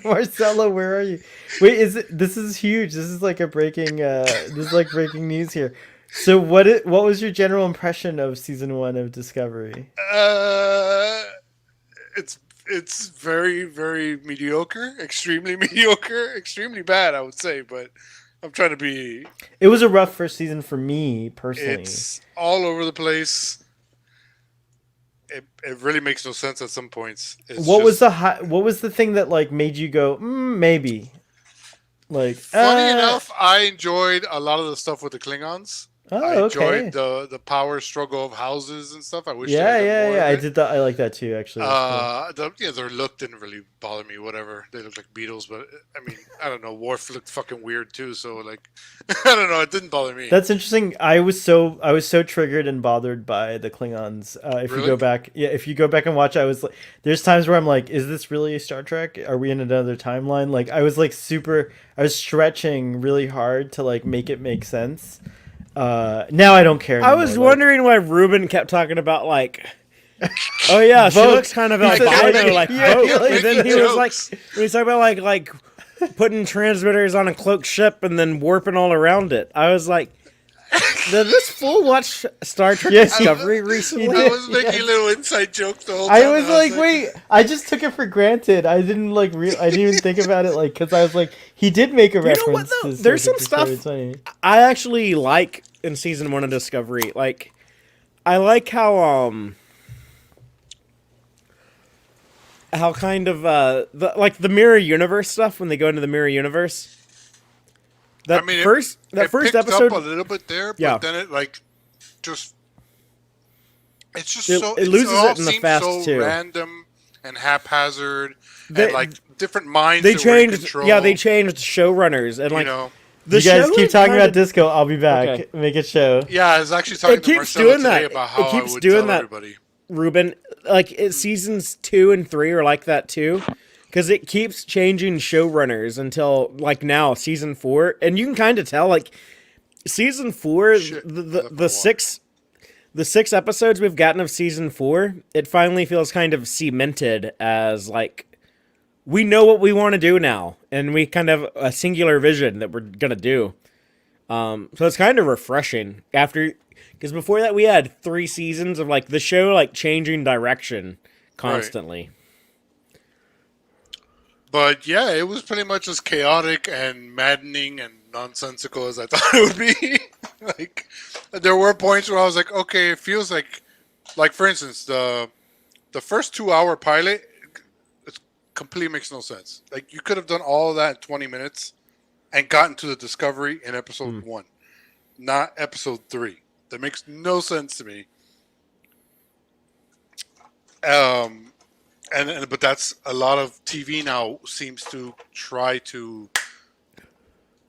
Marcelo, where are you? Wait, this is huge. This is like a breaking. This is like breaking news here. So what was your general impression of season 1 of Discovery? It's very, very mediocre, extremely mediocre, extremely bad, I would say, but I'm trying to be... It was a rough first season for me, personally. It's all over the place. It really makes no sense at some points. What was the thing that like made you go, maybe? Like, funny enough, I enjoyed a lot of the stuff with the Klingons. I enjoyed the power struggle of houses and stuff. I wish. Yeah. I did that. I like that too, actually. Their look didn't really bother me. Whatever, they looked like beetles, but I mean, I don't know. Worf looked fucking weird too. So like, I don't know. It didn't bother me. That's interesting. I was so triggered and bothered by the Klingons. You go back, if you go back and watch, I was like, there's times where I'm like, is this really a Star Trek? Are we in another timeline? Like, I was like I was stretching really hard to like make it make sense. Now I don't care anymore. I was wondering why Ruben kept talking about like, oh yeah, she looks kind of like Bono, like Vogue. And then he was like, when he's talking about like putting transmitters on a cloaked ship and then warping all around it. I was like, did this fool watch Star Trek Discovery recently? I was making little inside jokes the whole time. I was like, wait, I just took it for granted. I didn't like I didn't even think about it, like, because I was like, he did make a reference. You know what, though? To There's some stuff I actually like in season 1 of Discovery. Like, I like how kind of the mirror universe stuff when they go into the mirror universe. First episode up a little bit there, but then it like just it loses it in the fast so too. Random and haphazard, and like different minds. They changed showrunners and like you guys keep talking about disco. I'll be back. Okay. Make it show. Yeah, I was actually talking to Marcelo today about how I would tell everybody. Ruben, like seasons 2 and 3 are like that too. Because it keeps changing showrunners until, like, now, season 4. And you can kind of tell, like, season 4, the six episodes we've gotten of season 4, it finally feels kind of cemented as, like, we know what we want to do now. And we kind of have a singular vision that we're going to do. So it's kind of refreshing. Because before that, we had 3 seasons of, like, the show, like, changing direction constantly. Right. But yeah, it was pretty much as chaotic and maddening and nonsensical as I thought it would be. Like, there were points where I was like, okay, it feels like for instance, the first 2-hour pilot, it completely makes no sense. Like, you could have done all of that in 20 minutes and gotten to the Discovery in episode 1, not episode 3. That makes no sense to me. But that's a lot of TV now seems to try to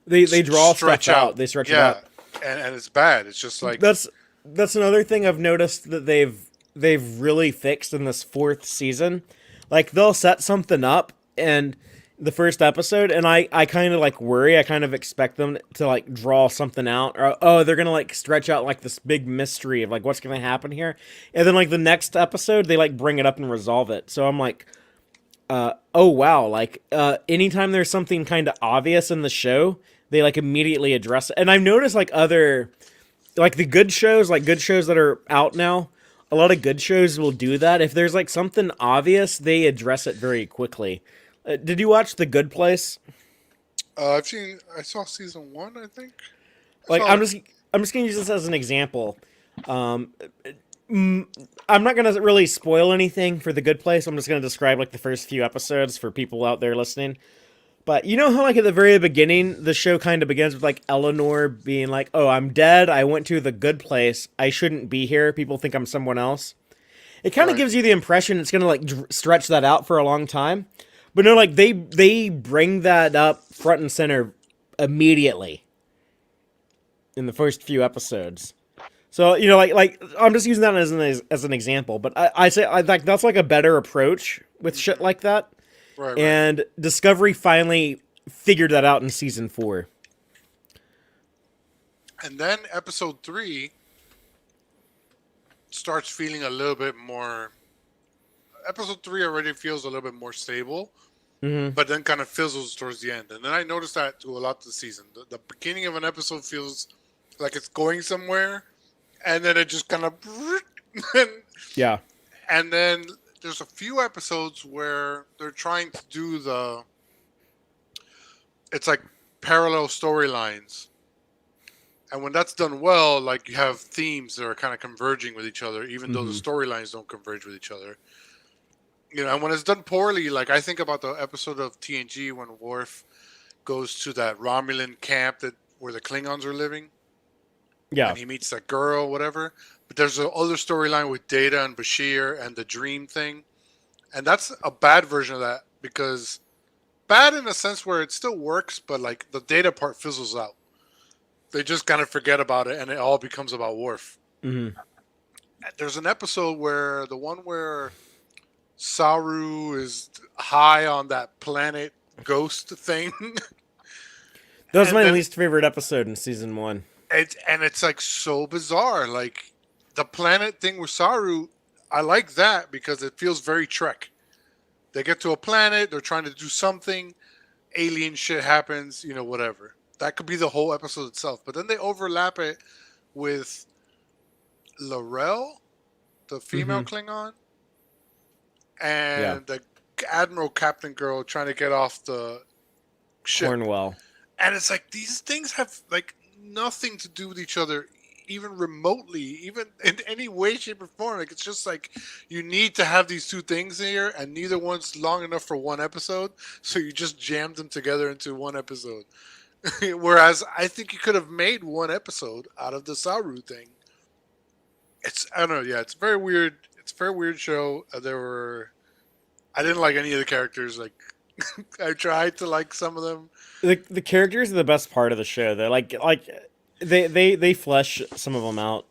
they draw stuff out. They stretch it out, and it's bad. It's just like that's another thing I've noticed that they've really fixed in this 4th season. Like, they'll set something up in the first episode, and I kind of like worry. I kind of expect them to like draw something out, or they're gonna like stretch out like this big mystery of like what's gonna happen here, and then like the next episode they like bring it up and resolve it. So I'm like, oh wow, like anytime there's something kind of obvious in the show, they like immediately address it. And I've noticed like other like the good shows, like good shows that are out now, a lot of good shows will do that. If there's like something obvious, they address it very quickly. Did you watch The Good Place? I saw season one. I think I Like saw. I'm just gonna use this as an example. Um, I'm not gonna really spoil anything for The Good Place. I'm just gonna describe like the first few episodes for people out there listening. But you know how like at the very beginning the show kind of begins with like Eleanor being like, "Oh, I'm dead. I went to the good place. I shouldn't be here. People think I'm someone else." It kind of Right. gives you the impression it's gonna like stretch that out for a long time. But no, like they bring that up front and center immediately in the first few episodes. So you know, like I'm just using that as an example. But I say I like that's like a better approach with shit like that. Right. Right. And Discovery finally figured that out in season 4. And then episode 3 starts feeling a little bit more. Episode 3 already feels a little bit more stable, but then kind of fizzles towards the end. And then I noticed that to a lot of the season. The beginning of an episode feels like it's going somewhere, and then it just kind of. Yeah. And then there's a few episodes where they're trying to do it's like parallel storylines. And when that's done well, like you have themes that are kind of converging with each other, even though the storylines don't converge with each other. You know, and when it's done poorly, like I think about the episode of TNG when Worf goes to that Romulan camp where the Klingons are living, Yeah. and he meets that girl, whatever. But there's a other storyline with Data and Bashir and the dream thing, and that's a bad version of that because bad in a sense where it still works, but like the Data part fizzles out. They just kind of forget about it, and it all becomes about Worf. Mm-hmm. There's an episode where the one where Saru is high on that planet ghost thing. That was And my then least favorite episode in season 1. it's like so bizarre. Like the planet thing with Saru, I like that because it feels very Trek. They get to a planet, they're trying to do something, alien shit happens, you know, whatever. That could be the whole episode itself. But then they overlap it with Laurel, the female Klingon, Yeah. and the Admiral Captain girl trying to get off the ship. Cornwell. And it's like these things have like nothing to do with each other, even remotely, even in any way, shape, or form. Like it's just like you need to have these two things here, and neither one's long enough for one episode, so you just jammed them together into one episode. Whereas I think you could have made one episode out of the Saru thing. I don't know, yeah, it's very weird. It's a very weird show. I didn't like any of the characters. Like I tried to like some of them. The characters are the best part of the show. They're like they flesh some of them out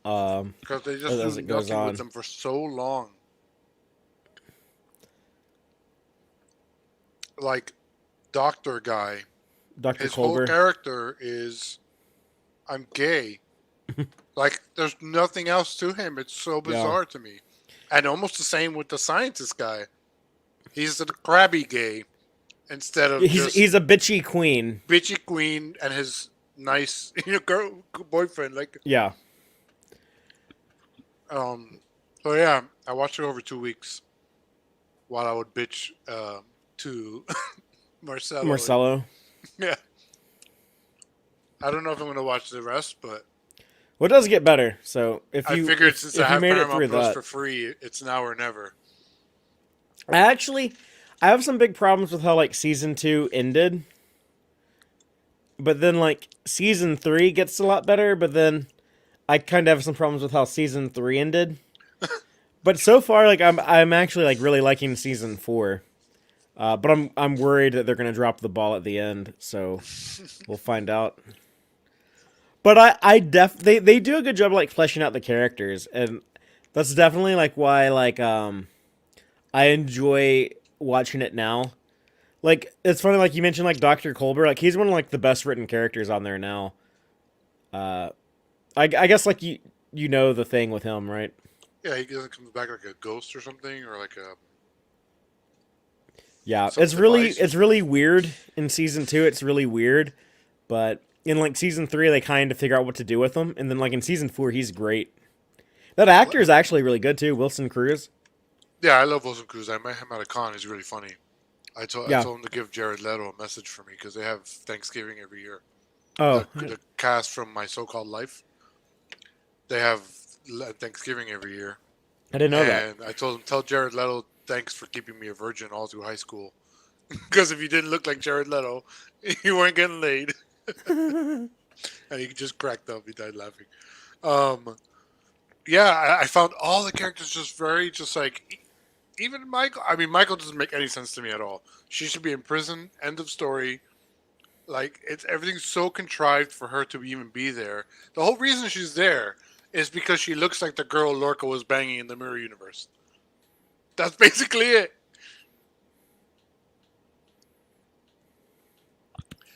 Because they just as do it goes nothing on. with them for so long. Like Doctor Guy, Dr. his whole Culber. character is, I'm gay. Like there's nothing else to him. It's so bizarre to me. And almost the same with the scientist guy. He's the crabby gay instead of He's a bitchy queen. bitchy queen and his nice girl boyfriend. Like Yeah. so yeah, I watched it over 2 weeks while I would bitch to Marcelo. Marcelo. Yeah. I don't know if I'm gonna watch the rest, but Well, it does get better. So if I you figured since if I you have made it Paramount through Plus that, for free, it's now or never. I have some big problems with how like season 2 ended. But then like season 3 gets a lot better, but then I kind of have some problems with how season 3 ended. But so far like I'm actually like really liking season 4. But I'm worried that they're going to drop the ball at the end, so we'll find out. But they do a good job of, like fleshing out the characters, and that's definitely like why like I enjoy watching it now. Like it's funny, like you mentioned, like Dr. Culber, like he's one of like the best written characters on there now. I guess like you know the thing with him, right? Yeah, he doesn't come back like a ghost or something, or like a Yeah, some it's really device. weird in season 2. It's really weird, but in like season 3, they kind of figure out what to do with him, and then like in season 4, he's great. That actor is actually really good too, Wilson Cruz. Yeah, I love Wilson Cruz. I met him at a con. He's really funny. I Yeah. told him to give Jared Leto a message for me because they have Thanksgiving every year. Oh, The cast from My So-Called Life, they have Thanksgiving every year. I didn't know that. And I told him, tell Jared Leto, thanks for keeping me a virgin all through high school. Because if you didn't look like Jared Leto, you weren't getting laid. And he just cracked up. He died laughing. Yeah, I found all the characters just very, just like, even Michael. I mean, Michael doesn't make any sense to me at all. She should be in prison. End of story. Like, everything's so contrived for her to even be there. The whole reason she's there is because she looks like the girl Lorca was banging in the Mirror Universe. That's basically it.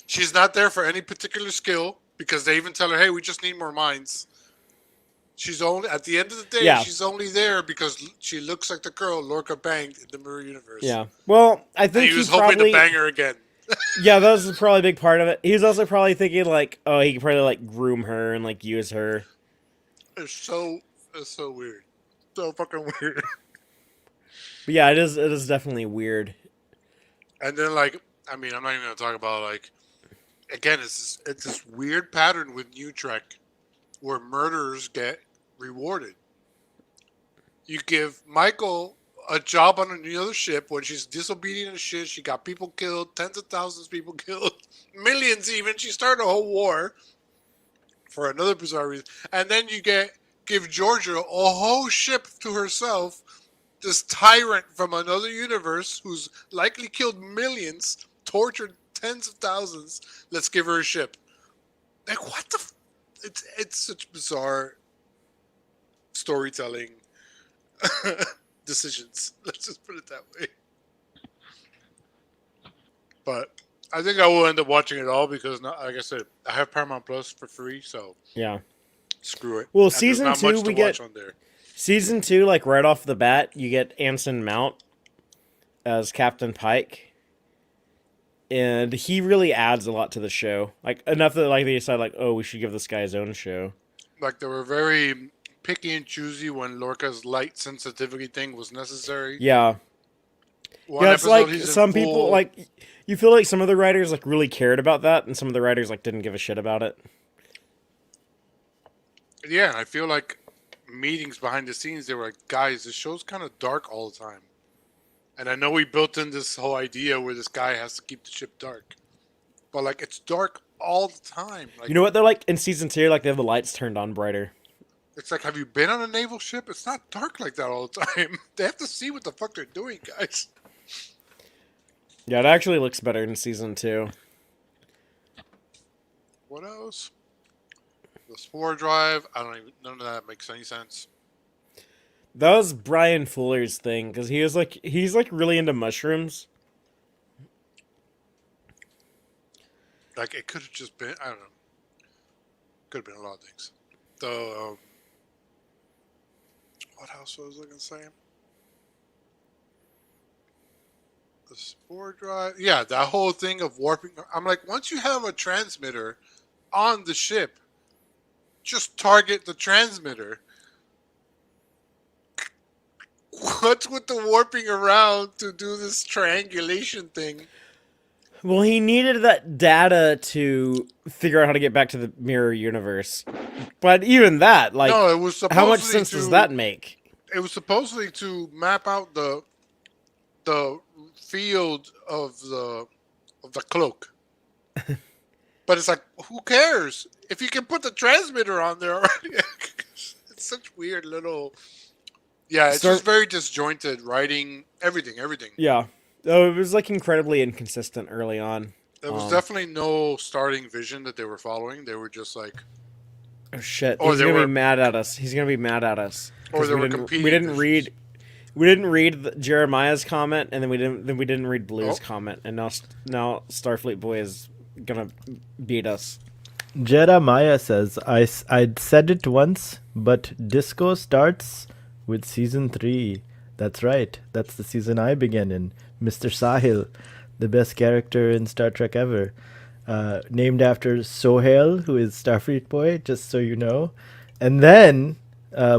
She's not there for any particular skill because they even tell her, "Hey, we just need more minds." She's only at the end of the day. Yeah. She's only there because she looks like the girl Lorca banged in the Mirror Universe. Yeah. Well, I And think he was he hoping probably to bang her again. Yeah, that was probably a big part of it. He was also probably thinking like, oh, he could probably like groom her and like use her. It's so weird, so fucking weird. But yeah, it is definitely weird. And then like, I mean, I'm not even gonna talk about like, again, it's this weird pattern with New Trek, where murderers get rewarded. You give Michael a job on another ship when she's disobedient as shit. She got people killed, tens of thousands of people killed, millions even. She started a whole war for another bizarre reason. And then you give Georgia a whole ship to herself, this tyrant from another universe who's likely killed millions, tortured tens of thousands. Let's give her a ship. Like, what the? It's such bizarre storytelling decisions. Let's just put it that way. But I think I will end up watching it all because, like I said, I have Paramount Plus for free, so Yeah. screw it. Well, And there's season not 2 much to we get watch on there. season 2 like right off the bat, you get Anson Mount as Captain Pike. And he really adds a lot to the show. Like enough that like they decided like, oh, we should give this guy his own show. Like, they were very picky and choosy when Lorca's light sensitivity thing was necessary. Yeah. One Yeah, it's episode like he's in some people full- like you feel like some of the writers like really cared about that and some of the writers like didn't give a shit about it. Yeah, I feel like meetings behind the scenes, they were like, guys, this show's kind of dark all the time. And I know we built in this whole idea where this guy has to keep the ship dark. But, like, it's dark all the time. Like, You know what they're like in season 2, like they have the lights turned on brighter. it's like, have you been on a naval ship? It's not dark like that all the time. They have to see what the fuck they're doing, guys. Yeah, it actually looks better in season 2. What else? The Spore Drive. None of that makes any sense. That was Brian Fuller's thing because he's like really into mushrooms. Like, it could have just been, I don't know. Could have been a lot of things. The, what else was I going to say? The Spore Drive. Yeah, that whole thing of warping. I'm like, once you have a transmitter on the ship, just target the transmitter. What's with the warping around to do this triangulation thing? Well, he needed that data to figure out how to get back to the mirror universe. But even that, like, No, it was supposedly how much sense does that make? It was supposedly to map out the field of the cloak. But it's like, who cares? If you can put the transmitter on there already. It's such weird little. Yeah, it's just very disjointed writing, everything. Yeah. Oh, it was like incredibly inconsistent early on. There was definitely no starting vision that they were following. They were just like, oh shit, Or he's they gonna were- be mad at us. He's gonna be mad at us. Or 'Cause they we were didn't- competing We didn't visions. read Jeremiah's comment, and then we didn't read Blue's Oh. comment, and now Starfleet Boy is gonna beat us. Jeremiah says, I'd said it once, but disco starts with season 3. That's right. That's the season I began in. Mr. Sahil, the best character in Star Trek ever. Named after Sohail, who is Starfleet boy, just so you know. And then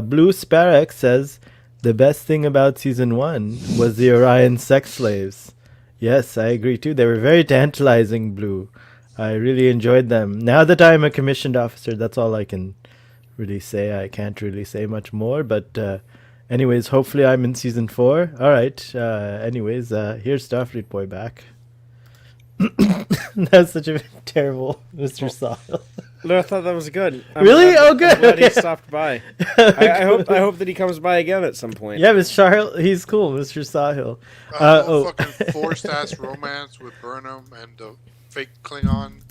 Blue Sparrow says, the best thing about season 1 was the Orion sex slaves. Yes, I agree too. They were very tantalizing, Blue. I really enjoyed them. Now that I'm a commissioned officer, that's all I can really say. I can't really say much more, but anyways, hopefully I'm in season 4. All right. Anyways, here's Starfleet boy back. That's such a terrible Mr. Sahil. No, I thought that was good. Really? Oh, good. I'm glad he Okay. stopped by. I hope that he comes by again at some point. Yeah, Mr. Sahil, he's cool, Mr. Sahil. Fucking forced ass romance with Burnham and the fake Klingon.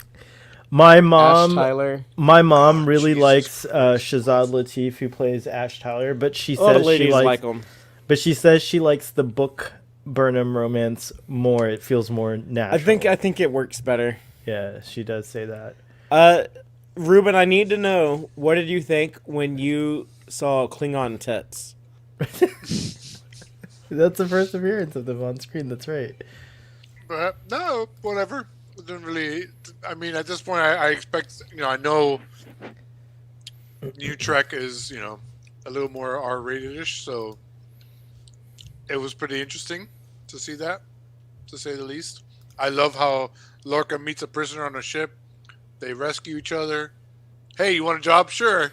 My Ash mom really Jesus likes Christ. Shazad Latif, who plays Ash Tyler, but she A lot of says ladies she like likes, him. but she says she likes the book Burnham romance more. It feels more natural. I think it works better. Yeah, she does say that. Ruben, I need to know, what did you think when you saw Klingon tits? That's the first appearance of them on screen. That's right. But no, whatever. It didn't really. I mean, at this point, I expect. I know New Trek is a little more R-rated-ish, so it was pretty interesting to see that, to say the least. I love how Lorca meets a prisoner on a ship. They rescue each other. Hey, you want a job? Sure.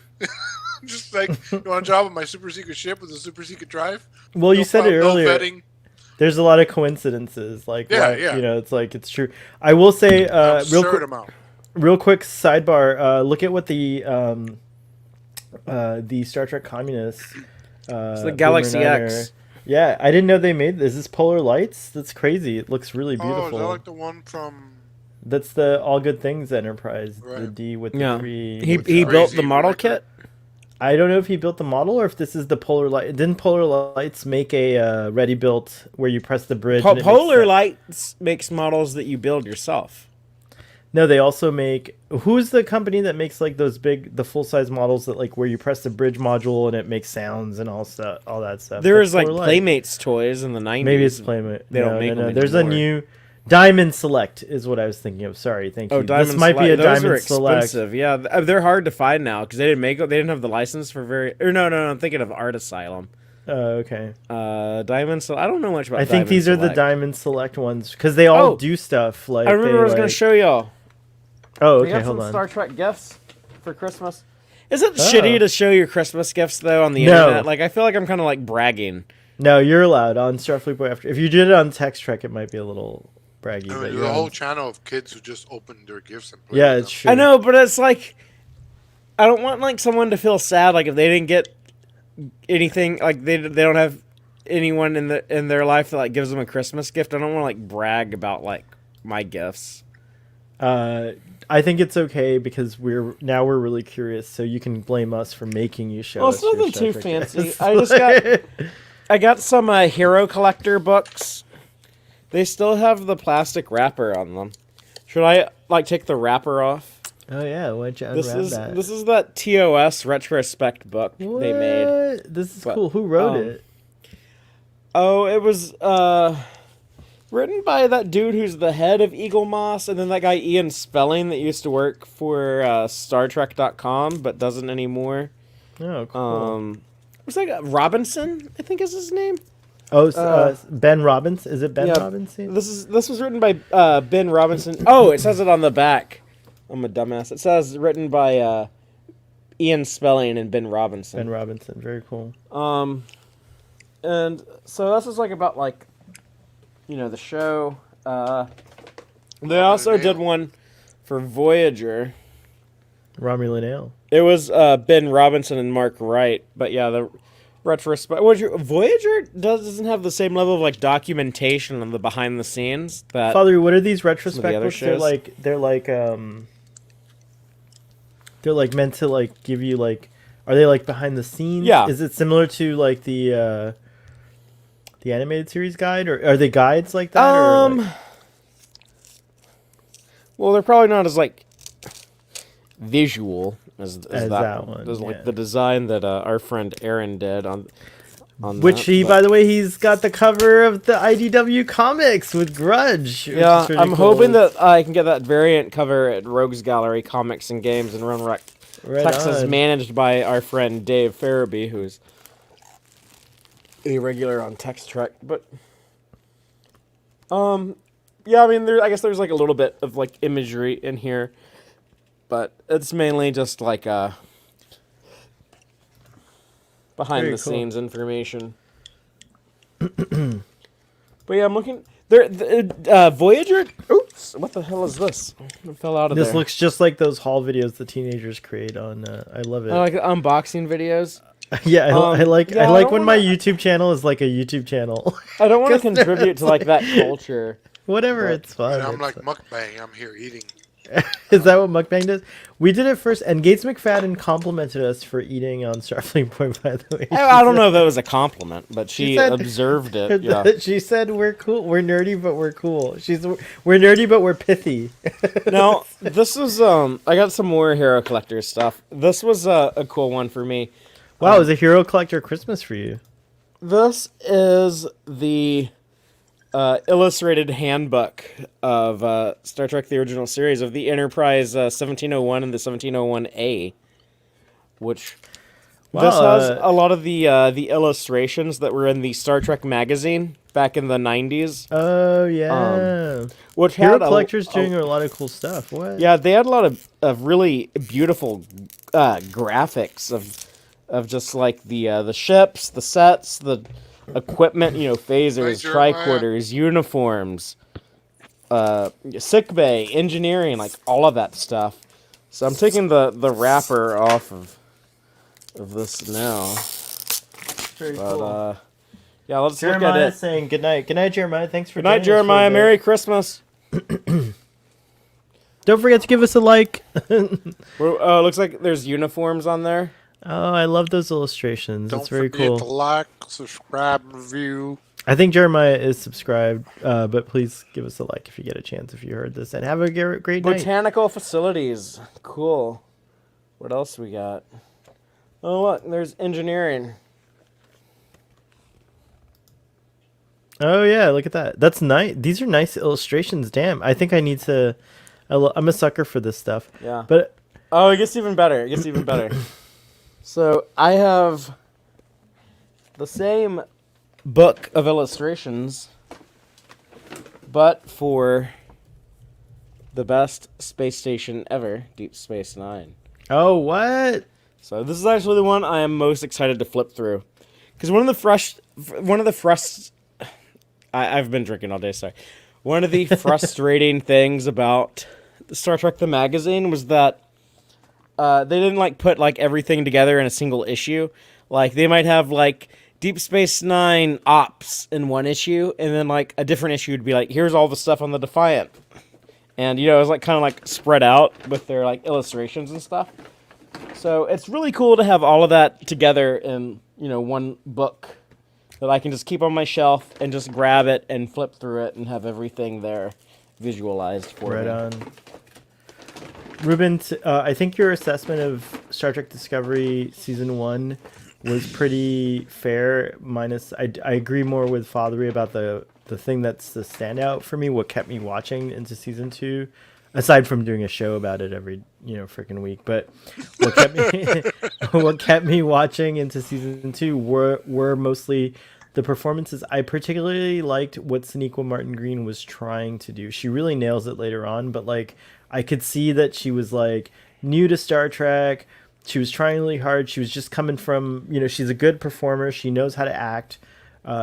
Just like, you want a job on my super secret ship with a super secret drive? Well, you said it earlier. No vetting. There's a lot of coincidences. Like, Yeah, why- yeah. it's like it's true. I will say, Absurd amount. real quick sidebar. Look at what the Star Trek communists. It's the Galaxy Boomer Niner- X. Yeah, I didn't know they made this. Is this Polar Lights? That's crazy. It looks really Oh, beautiful. is that like the one from... That's the All Good Things Enterprise. The Right. D with the Yeah. 3. He With the built crazy the model record. kit? I don't know if he built the model or if this is the Polar Light. Didn't Polar Lights make a ready built where you press the bridge? and it makes Polar that- Lights makes models that you build yourself. No, they also make. Who's the company that makes like those the full size models that like where you press the bridge module and it makes sounds and all that stuff. There That's was like Polar Light. Playmates toys in the 90s. Maybe it's Playmate. They don't make them There's anymore. a new Diamond Select is what I was thinking of. Sorry, thank you. Oh, Diamond This might be a Select. Those are Diamond Select. expensive. Yeah, they're hard to find now because they didn't have the license for very. Or no, I'm thinking of Art Asylum. Okay. Diamond Select. I don't know much about. I think Diamond these are the Select. Diamond Select ones because they all Oh, do stuff like. I remember I was going to show y'all. Oh, We okay, got hold some on. Star Trek gifts for Christmas. Is it shitty to show your Christmas gifts though on the No. internet? Like I feel like I'm kind of like bragging. No, you're allowed on Starfleet Boy after. If you did it on Text Trek, it might be a little braggy. I but mean, you're there's a on- whole channel of kids who just open their gifts and play Yeah, with it's them. true. I know, but it's like I don't want like someone to feel sad like if they didn't get anything, like they don't have anyone in their life that like gives them a Christmas gift. I don't want to like brag about like my gifts. I think it's okay because we're really curious, so you can blame us for making you show Well, us it's your nothing Star too Trek fancy. gifts. I got some Hero Collector books. They still have the plastic wrapper on them. Should I like take the wrapper off? Oh yeah, why'd you This unwrap is that? this is that TOS retrospect book What? they made. This is But, cool. Who wrote it? Oh, it was written by that dude who's the head of Eagle Moss, and then that guy Ian Spelling that used to work for StarTrek.com but doesn't anymore. Oh, cool. What's that guy? Robinson, I think is his name. Ben Robinson. Is it Ben yeah, Robinson? This was written by Ben Robinson. Oh, it says it on the back. I'm a dumbass. It says written by Ian Spelling and Ben Robinson. Ben Robinson. Very cool. And so this is like about like, the show. They also did one for Voyager. Romulan Ale. It was Ben Robinson and Mark Wright, but yeah, the retrospect. Voyager doesn't have the same level of like documentation on the behind the scenes that. Father, what are these some of retrospect the other books? shows. They're like meant to like give you like. Are they like behind the scenes? Yeah. Is it similar to like the animated series guide, or are they guides like that? Or like- Well, they're probably not as like visual as As that one, There's yeah. like the design that our friend Aaron did on. on Which that, he, but- by the way, he's got the cover of the IDW comics with Grudge. which Yeah, is pretty I'm cool. hoping that I can get that variant cover at Rogues Gallery Comics and Games in Run Rec, Right Texas, on. managed by our friend Dave Farabee, who's a regular on Text Trek. But, yeah, I mean, I guess there's like a little bit of like imagery in here, but it's mainly just like behind Very the cool. scenes information. But yeah, I'm looking. There, Voyager. Oops! What the hell is this? It fell out of This there. looks just like those haul videos the teenagers create on. I love it. I like unboxing videos. yeah, I like yeah, I I like don't when my wanna- YouTube channel is like a YouTube channel. I don't want to 'Cause they're contribute to like that culture. Whatever, But- it's fun. And I'm it's like fun. mukbang. I'm here eating. Is that what mukbang does? We did it first, and Gates McFadden complimented us for eating on Starfleet Point. By the way, I don't know if that was a compliment, but she said- observed it. Yeah. She said we're cool. We're nerdy, but we're cool. We're nerdy, but we're pithy. Now this was I got some more Hero Collector stuff. This was a cool one for me. Wow, it was a Hero Collector Christmas for you. This is the illustrated handbook of Star Trek: The Original Series of the Enterprise 1701 and the 1701A, which Wow, this has a lot of the illustrations that were in the Star Trek magazine back in the 90s, Oh yeah, which Hero had Collector's doing a lot of cool stuff. What? yeah, they had a lot of really beautiful graphics of just like the ships, the sets, the equipment, phasers, Jeremiah. tricorders, uniforms, sick bay, engineering, like all of that stuff. So I'm taking the wrapper off of this now. Very But yeah, let's look Jeremiah at is it. saying good night. Good night, Jeremiah. Thanks for Good night, joining us for a Jeremiah. bit. Merry Christmas. Don't forget to give us a like. Looks like there's uniforms on there. Oh, I love those illustrations. Don't It's very forget cool. to like, subscribe, and review. I think Jeremiah is subscribed, but please give us a like if you get a chance if you heard this, and have a great night. Botanical facilities. Cool. What else we got? Oh, look, there's engineering. Oh yeah, look at that. That's nice. These are nice illustrations. Damn, I think I need to. I'm a sucker for this stuff. Yeah. But Oh, it gets even better. It gets even better. So I have the same book of illustrations, but for the best space station ever, Deep Space Nine. oh what? So this is actually the one I am most excited to flip through, because I've been drinking all day. Sorry. One of the frustrating things about Star Trek the magazine was that they didn't like put like everything together in a single issue. Like they might have like Deep Space Nine ops in one issue, and then like a different issue would be like, here's all the stuff on the Defiant, and it was like kind of like spread out with their like illustrations and stuff. So it's really cool to have all of that together in one book that I can just keep on my shelf and just grab it and flip through it and have everything there visualized for Right me. on. Ruben, I think your assessment of Star Trek Discovery Season 1 was pretty fair. Minus, I agree more with Fathery about the thing that's the standout for me, what kept me watching into Season 2, aside from doing a show about it every, freaking week. But what kept me watching into Season 2 were mostly the performances. I particularly liked what Sonequa Martin Green was trying to do. She really nails it later on, but like I could see that she was like new to Star Trek. She was trying really hard. She was just coming from, she's a good performer. She knows how to act.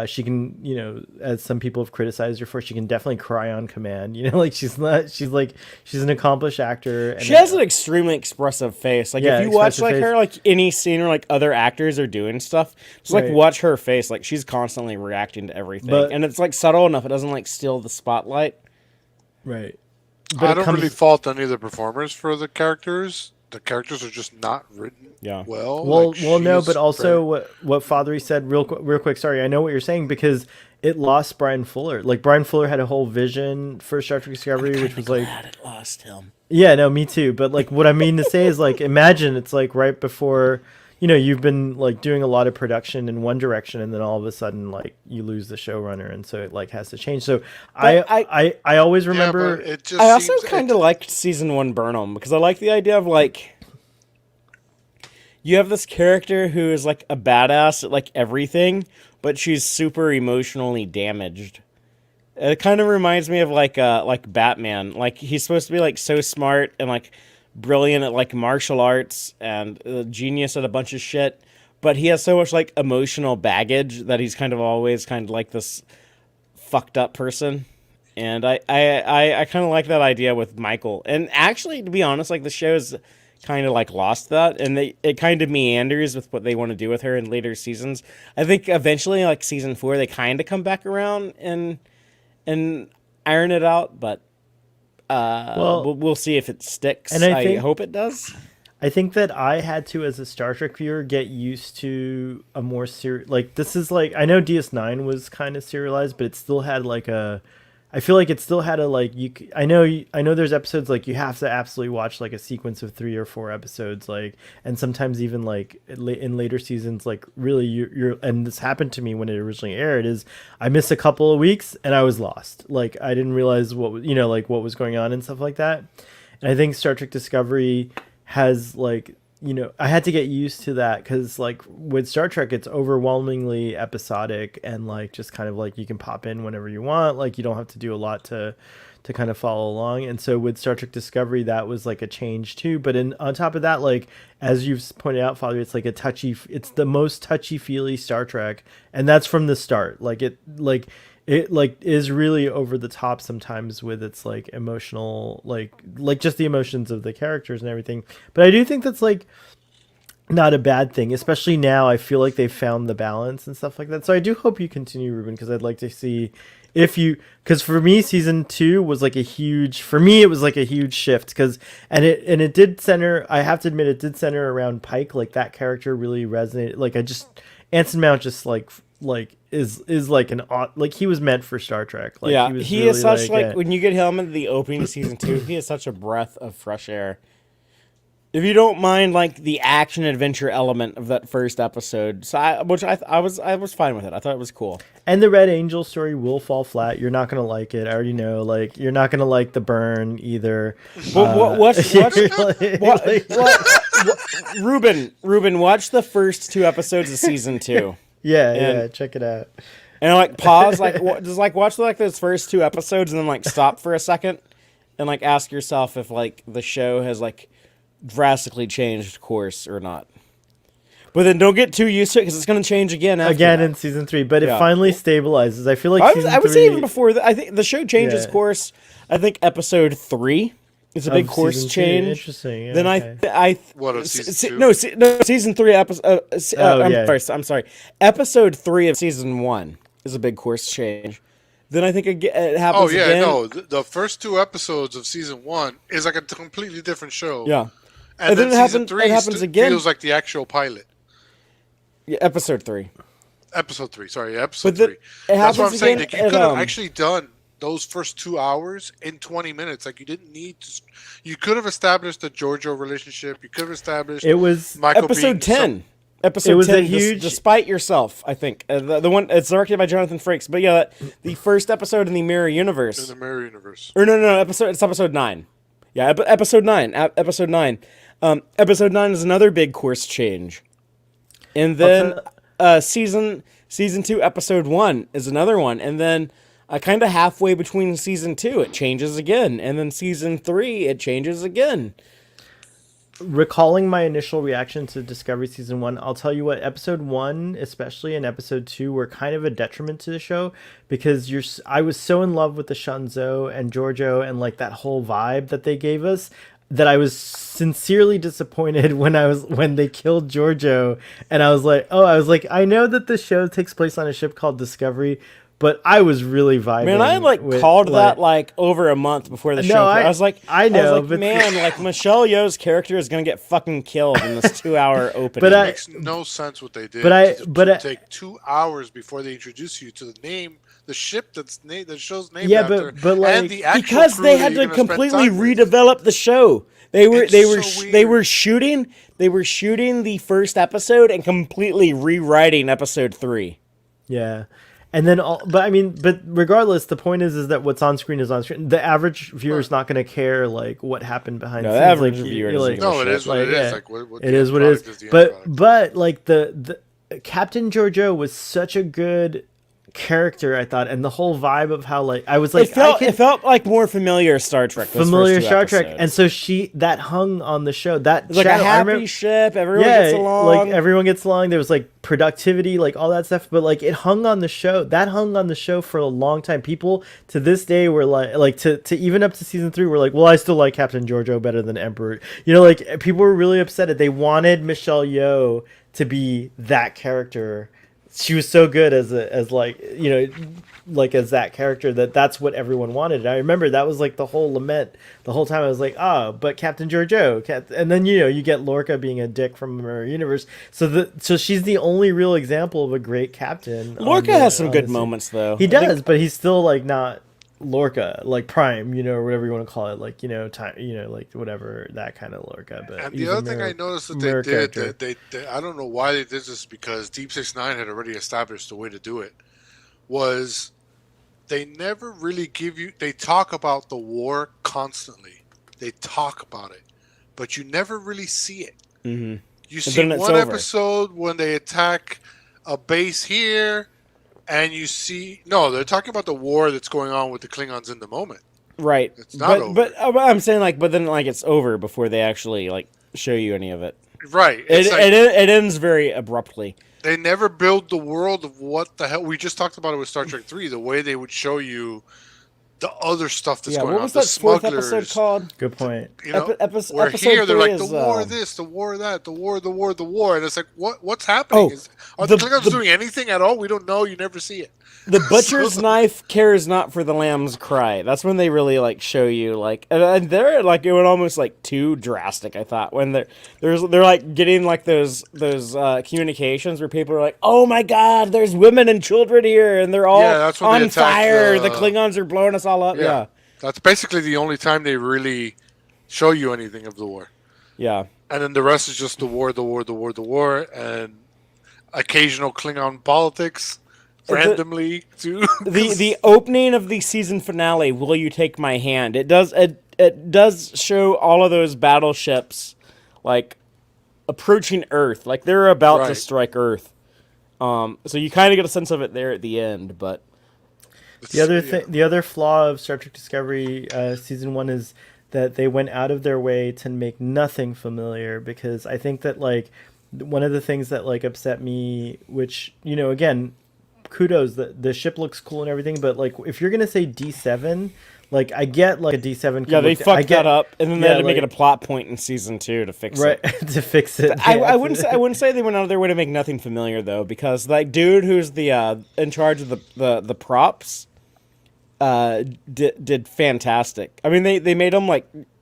She can, as some people have criticized her for, she can definitely cry on command. Like she's an accomplished actor. And She has an extremely expressive face. Like Yeah, if you watch expressive like face. her, like any scene or like other actors are doing stuff, just like Right. watch her face. Like she's constantly reacting to everything, But- and it's like subtle enough it doesn't like steal the spotlight. Right. I don't really fault any of the performers for the characters. The characters are just not written Yeah. well. Well, Like, no, she's but also very- what Fathery said real quick. Sorry, I know what you're saying because it lost Brian Fuller. Like Brian Fuller had a whole vision for Star Trek Discovery, which was like, Glad it lost him. yeah, no, me too. But like, what I mean to say is like, imagine it's like right before, you've been like doing a lot of production in one direction, and then all of a sudden like you lose the showrunner, and so it like has to change. So But I always Yeah, remember. but it just I also seems kind of liked season 1 Burnham because I like the idea of like you have this character who is like a badass at like everything, but she's super emotionally damaged. It kind of reminds me of like Batman. Like he's supposed to be like so smart and like brilliant at like martial arts and a genius at a bunch of shit, but he has so much like emotional baggage that he's kind of always kind of like this fucked up person. And I kind of like that idea with Michael. And actually, to be honest, like the show's kind of like lost that, and it kind of meanders with what they want to do with her in later seasons. I think eventually, like season 4, they kind of come back around and iron it out, but we'll see if it sticks. And I hope it does. I think that I had to, as a Star Trek viewer, get used to a more like this is like I know DS9 was kind of serialized, but it still had like a. I feel like it still had a like I know there's episodes like you have to absolutely watch like a sequence of 3 or 4 episodes like, and sometimes even like in later seasons like really you're and this happened to me when it originally aired is I missed a couple of weeks and I was lost, like I didn't realize what like what was going on and stuff like that. And I think Star Trek Discovery has like I had to get used to that because like with Star Trek it's overwhelmingly episodic and like just kind of like you can pop in whenever you want, like you don't have to do a lot to kind of follow along. And so with Star Trek Discovery that was like a change too, but on top of that, like as you've pointed out, Father, it's like it's the most touchy-feely Star Trek, and that's from the start. It is really over the top sometimes with its like emotional like just the emotions of the characters and everything. But I do think that's like not a bad thing, especially now. I feel like they've found the balance and stuff like that. So I do hope you continue, Ruben, because I'd like to see because for me season 2 was like it was like a huge shift because it did center, I have to admit, it did center around Pike. Like that character really resonated. Like Anson Mount just like is like an like he was meant for Star Trek. Like Yeah, he was he really is such like yeah. when you get him in the opening of season 2, he is such a breath of fresh air. If you don't mind like the action adventure element of that first episode, so I was fine with it. I thought it was cool. And the Red Angel story will fall flat. You're not gonna like it. I already know. Like you're not gonna like the burn either. Ruben, watch the first 2 episodes of season 2. Yeah, check it out. And like pause, like just like watch like those first 2 episodes, and then like stop for a second, and like ask yourself if like the show has like drastically changed course or not. But then don't get too used to it because it's going to change again in season 3. But it finally stabilizes. I feel like I would say even before that. I think the show changes course. I think episode 3 is a big course change. Interesting. Yeah, then okay. What of season 2? No, season 3 episode. I'm sorry. Episode 3 of season 1 is a big course change. Then I think it happens. Oh yeah, again. no. The first 2 episodes of season 1 is like a completely different show. Yeah, and then season 3 it happens again. Feels like the actual pilot. Yeah, episode 3. Episode 3. Sorry, episode But 3. That's what I'm saying. Like, you could have um, actually done those first 2 hours in 20 minutes. Like you didn't need to. You could have established the Giorgio relationship. You could have established. It was Michael episode 10. Episode it was 10, a huge. Despite Yourself, I think. The one, it's directed by Jonathan Frakes. But yeah, the first episode in the Mirror Universe. In the Mirror Universe. Or no, it's episode 9. Yeah, episode 9. Episode 9. Episode 9 is another big course change. And then season 2, episode 1 is another one. And then kind of halfway between season 2, it changes again. And then season 3, it changes again. Recalling my initial reaction to Discovery season 1, I'll tell you what, episode 1 especially and episode 2 were kind of a detriment to the show because I was so in love with the Shanzhou and Giorgio and like that whole vibe that they gave us that I was sincerely disappointed when they killed Giorgio. And I was like, I know that the show takes place on a ship called Discovery, But I was really vibing. Man, I called that over a month before the show. I was like, but man, Michelle Yeoh's character is gonna get fucking killed in this 2-hour opening. It makes no sense what they did. It take 2 hours before they introduce you to the ship the show's named after, and the actual because crew they had to completely redevelop the show. They were shooting the first episode and completely rewriting episode 3. Yeah. And then, but regardless, the point is that what's on screen is on screen. The average viewer is not going to care what happened behind scenes. The average viewer doesn't give a shit. It is what it is. It is what it is. But the Captain Georgiou was such a good character, I thought, and the whole vibe of how I was like, it felt like more familiar Star Trek. And so that hung on the show. That was like a happy ship. Everyone gets along. Everyone gets along. There was productivity, all that stuff. But it hung on the show. That hung on the show for a long time. People to this day were to even up to season 3 were like, well, I still like Captain Georgiou better than Emperor. People were really upset. They wanted Michelle Yeoh to be that character. She was so good as that character that's what everyone wanted. And I remember that was the whole lament the whole time. I was like, but Captain Georgiou, and then you get Lorca being a dick from Mirror Universe. So she's the only real example of a great captain. Lorca has some good moments though. He does, but he's still not Lorca, Prime, or whatever you want to call it, time, whatever, that kind of Lorca. But and the other thing I noticed that they did, they I don't know why they did this, because Deep Space Nine had already established the way to do it, was they never really they talk about the war constantly. They talk about it, but you never really see it. Mm-hmm. You see one episode when they attack a base here, and you see, they're talking about the war that's going on with the Klingons in the moment. Right. It's not over. But I'm saying but then it's over before they actually show you any of it. Right. It ends very abruptly. They never build the world of what the hell. We just talked about it with Star Trek 3, the way they would show you the other stuff that's going on. What was that fourth episode called? Good point. Where here they're like, the war of this, the war of that, the war. And it's like, what's happening? Are the Klingons doing anything at all? We don't know. You never see it. The butcher's knife cares not for the lamb's cry. That's when they really show you and they're it went almost too drastic. I thought when they're getting those communications where people are like, oh my god, there's women and children here and they're all on fire. The Klingons are blowing us all up. Yeah, that's basically the only time they really show you anything of the war. Yeah, and then the rest is just the war, and occasional Klingon politics. Randomly too. The opening of the season finale, Will You Take My Hand? It does show all of those battleships approaching Earth, they're about to strike Earth. So you kind of get a sense of it there at the end, but the other flaw of Star Trek Discovery season 1 is that they went out of their way to make nothing familiar, because I think that one of the things that upset me, which again, kudos, the ship looks cool and everything, but if you're gonna say D7, I get a D7. Yeah, they fucked that up, and then they had to make it a plot point in season 2 to fix it. To fix it. I wouldn't say they went out of their way to make nothing familiar though, because dude who's the in charge of the props did fantastic. I mean, they made them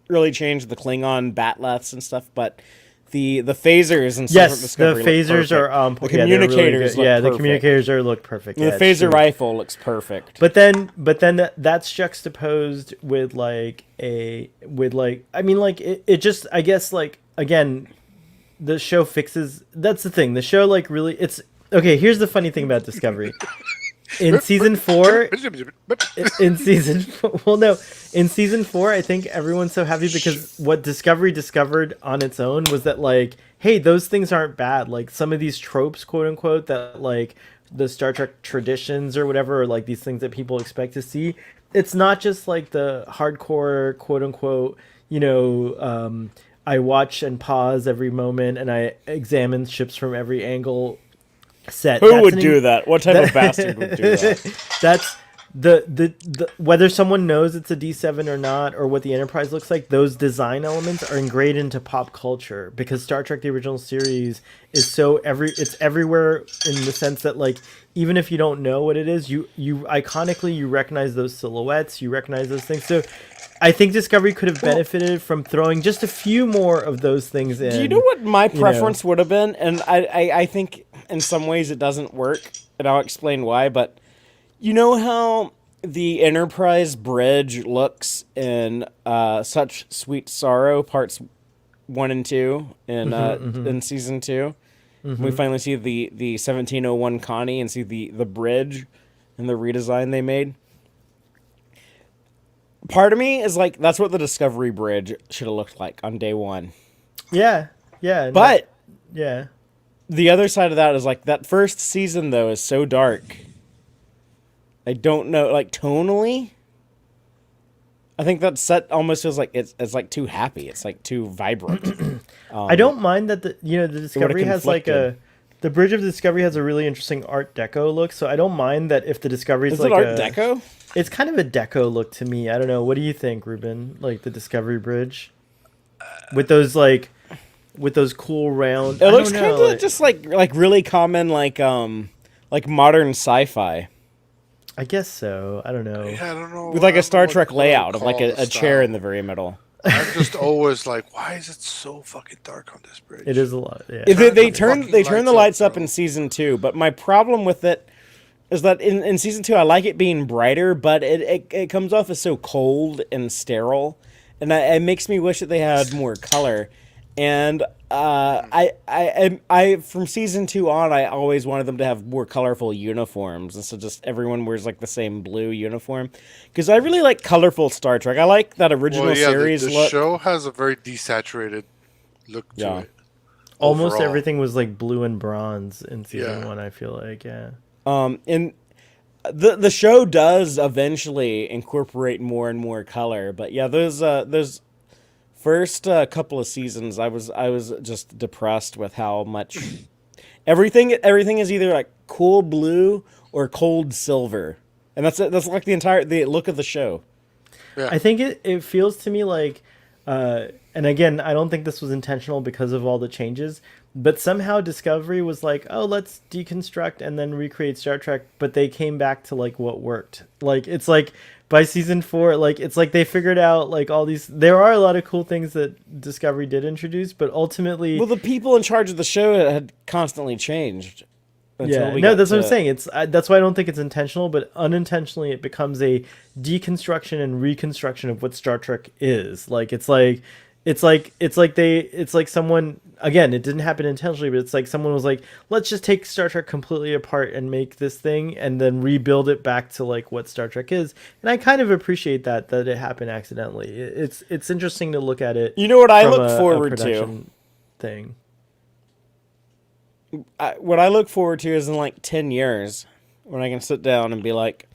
really change the Klingon batleths and stuff, but the phasers and stuff. Yes, the phasers are the communicators. The communicators look perfect. And the phaser rifle looks perfect. But then that's juxtaposed with it just, I guess, again, the show fixes. That's the thing. The show really, it's okay. Here's the funny thing about Discovery. In season 4, in season 4, I think everyone's so happy because what Discovery discovered on its own was that hey, those things aren't bad. Some of these tropes, quote unquote, that the Star Trek traditions or whatever, or these things that people expect to see. It's not just the hardcore, quote unquote, I watch and pause every moment and I examine ships from every angle. Set. Who would do that? What type of bastard would do that? the whether someone knows it's a D7 or not, or what the Enterprise looks like, those design elements are ingrained into pop culture because Star Trek: The Original Series is it's everywhere in the sense that like even if you don't know what it is, you iconically you recognize those silhouettes, you recognize those things. So I think Discovery could have benefited from throwing just a few more of those things in. Do you know what my preference would have been? And I think in some ways it doesn't work, and I'll explain why. But you know how the Enterprise bridge looks in Such Sweet Sorrow, parts 1 and 2 in season 2? We finally see the 1701 Connie and see the bridge and the redesign they made. Part of me is like, that's what the Discovery Bridge should have looked like on day 1. Yeah. But yeah. the other side of that is like that first season though is so dark. I don't know, like tonally, I think that set almost feels like it's like too happy. It's like too vibrant. I don't mind that the Discovery has like the Bridge of Discovery has a really interesting Art Deco look. So I don't mind that if the Discovery's Is like it Art Deco? It's kind of a deco look to me. I don't know. What do you think, Ruben? Like the Discovery Bridge with those cool round. It looks kind of just like really common like modern sci-fi. I guess so. I don't know. Yeah, I don't know. With like a Star Trek layout of like a chair in the very middle. I'm just always like, why is it so fucking dark on this bridge? It is a lot. Yeah. They turn the lights up in season 2, but my problem with it is that in season 2 I like it being brighter, but it comes off as so cold and sterile, and it makes me wish that they had more color. And I from season 2 on, I always wanted them to have more colorful uniforms, and so just everyone wears like the same blue uniform, because I really like colorful Star Trek. I like that original series the look. show has a very desaturated look to it. Almost overall. everything was like blue and bronze in season 1. I feel like And the show does eventually incorporate more and more color, but yeah, those first couple of seasons, I was just depressed with how much everything is either like cool blue or cold silver, and that's like the look of the show. Yeah. I think it feels to me like, and again, I don't think this was intentional because of all the changes, but somehow Discovery was like, oh, let's deconstruct and then recreate Star Trek, but they came back to like what worked. Like it's like by season 4, like it's like they figured out like all these. There are a lot of cool things that Discovery did introduce, but ultimately, Well, the people in charge of the show had constantly changed. Yeah, no, that's what I'm saying. That's why I don't think it's intentional, but unintentionally it becomes a deconstruction and reconstruction of what Star Trek is. Like it's like someone, again, it didn't happen intentionally, but it's like someone was like, let's just take Star Trek completely apart and make this thing and then rebuild it back to like what Star Trek is. And I kind of appreciate that it happened accidentally. It's interesting to look at it. You know what I look a forward to? production thing. What I look forward to is in like 10 years when I can sit down and be like,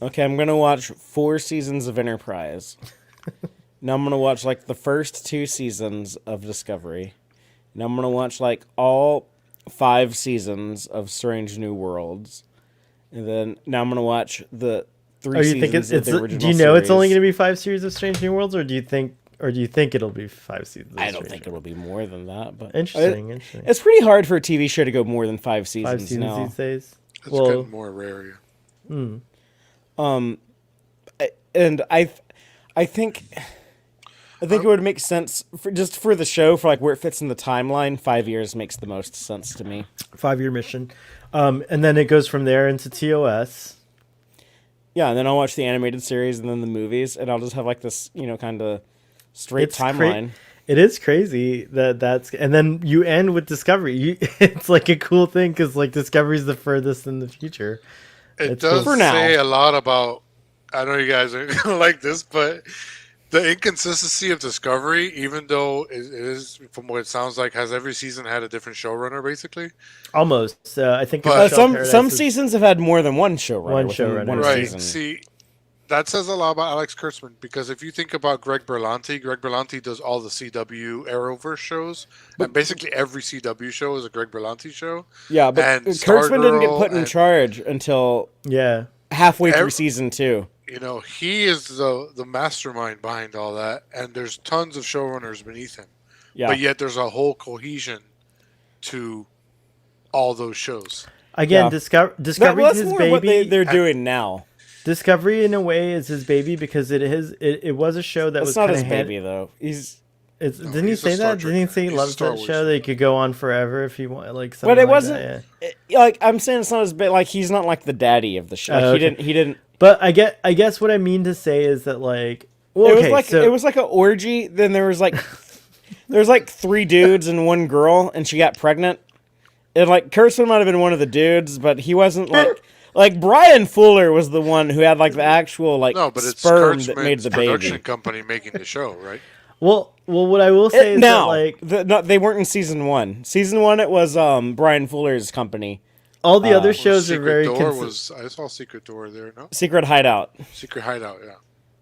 okay, I'm going to watch 4 seasons of Enterprise. Now I'm going to watch like the first 2 seasons of Discovery. Now I'm going to watch like all 5 seasons of Strange New Worlds. And then now I'm going to watch the 3 seasons of the original Do you know series. it's only going to be 5 series of Strange New Worlds, or do you think it'll be 5 seasons? I don't think it'll be more than that, but interesting. It's pretty hard for a TV show to go more than 5 seasons, 5 seasons now. these days. It's getting more rare. And I think it would make sense for the show, for like where it fits in the timeline. 5 years makes the most sense to me. 5-year mission, and then it goes from there into TOS. Yeah, and then I'll watch the animated series and then the movies, and I'll just have like this, kind of straight timeline. It is crazy that's, and then you end with Discovery. It's like a cool thing because like Discovery's the furthest in the future. It does say a lot about. I know you guys are gonna like this, but the inconsistency of Discovery, even though it is, from what it sounds like, has every season had a different showrunner, basically. Almost, I think. Some seasons have had more than one showrunner. One right. season. See, that says a lot about Alex Kurtzman, because if you think about Greg Berlanti does all the CW Arrowverse shows, and basically every CW show is a Greg Berlanti show. Yeah, but and Kurtzman didn't get put in charge until halfway through Ev- season 2. he is the mastermind behind all that, and there's tons of showrunners beneath him. Yeah. But yet there's a whole cohesion to all those shows. Again, Yeah. Discovery's That's his more baby. what they're doing now. Discovery, in a way, is his baby because it was a show that That's was not kind his of baby though. Didn't he he's a say Star that? Didn't he Trek say he fan. He's a loves Star that Wars show? fan. That he could go on forever if he wanted, like something But it like wasn't that, yeah. like I'm saying it's not his bit. Like he's not like the daddy of the show. Like, Okay. He didn't. But I guess what I mean to say is that like well, It was okay, like so, it was like an orgy. Then there was like 3 dudes and 1 girl, and she got pregnant. And like Kurtzman might have been one of the dudes, but he wasn't like Brian Fuller was the one who had like the actual like No, but it's sperm that made Kurtzman's the production baby. company making the show, right? well, what I will say is Now, that like no, they weren't in season 1. Season 1, it was Brian Fuller's company, all the other Well, shows are Secret very Door consistent. I saw Secret Door there. No, Secret Hideout. Secret Hideout. Yeah.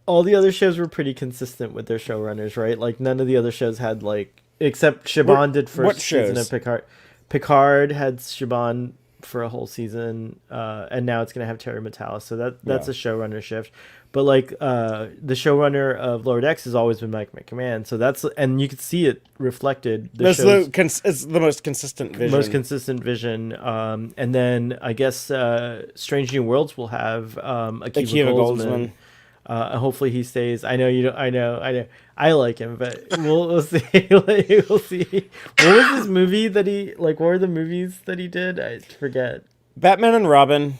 All the other shows were pretty consistent with their showrunners, right? Like none of the other shows had like except Shaban did what first season shows? of Picard. Picard had Shaban for a whole season, and now it's gonna have Terry Matalas, so that's Yeah. a showrunner shift. But like the showrunner of Lower Decks has always been Mike McMahon, so that's and you could see it reflected. It's the most consistent vision. Most consistent vision, and then I guess Strange New Worlds will have Akiva Goldsman. Hopefully he stays. I know you don't. I know. I like him, but we'll see. We'll see. What was this movie that he like? What were the movies that he did? I forget. Batman and Robin.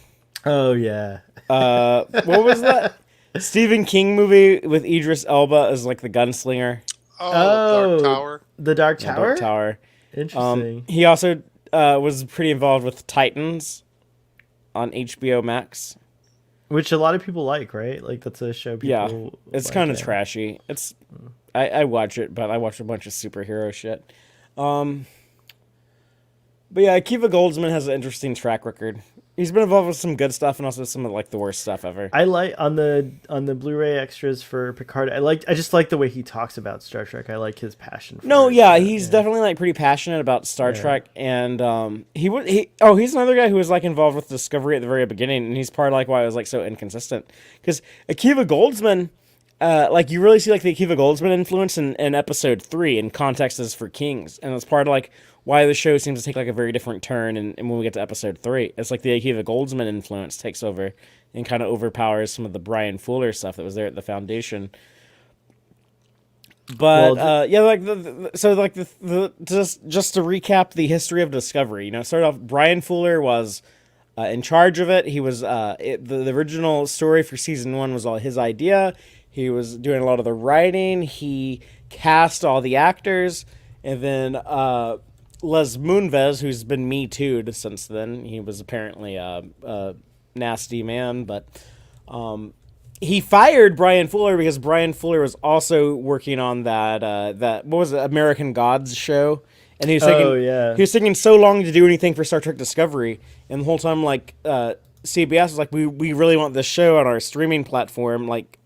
Oh yeah. What was that? Stephen King movie with Idris Elba as like the gunslinger. Oh, Dark Tower. The Dark Yeah, Tower. Dark Tower. Interesting. He also was pretty involved with Titans on HBO Max. Which a lot of people like, right? Like that's a show people. Yeah, it's like, kind of yeah. trashy. I watch it, but I watch a bunch of superhero shit. But yeah, Akiva Goldsman has an interesting track record. He's been involved with some good stuff and also some of like the worst stuff ever. I like on the Blu-ray extras for Picard. I just like the way he talks about Star Trek. I like his passion. For No, it, yeah, so, he's definitely like pretty passionate about Star Yeah. Trek, and he's another guy who was like involved with Discovery at the very beginning, and he's part of like why I was like so inconsistent because Akiva Goldsman, like you really see like the Akiva Goldsman influence in episode 3 in Context is for Kings, and it's part of like why the show seems to take like a very different turn, and when we get to episode 3, it's like the Akiva Goldsman influence takes over and kind of overpowers some of the Brian Fuller stuff that was there at the Foundation. But yeah, like just to recap the history of Discovery, start off. Brian Fuller was in charge of it. He was the original story for season 1 was all his idea. He was doing a lot of the writing. He cast all the actors, and then Les Moonves, who's been Me Too'd since then. He was apparently a nasty man, but he fired Brian Fuller because Brian Fuller was also working on that what was it, American Gods show, and he was taking he was taking so long to do anything for Star Trek Discovery, and the whole time like CBS was like, we really want this show on our streaming platform, like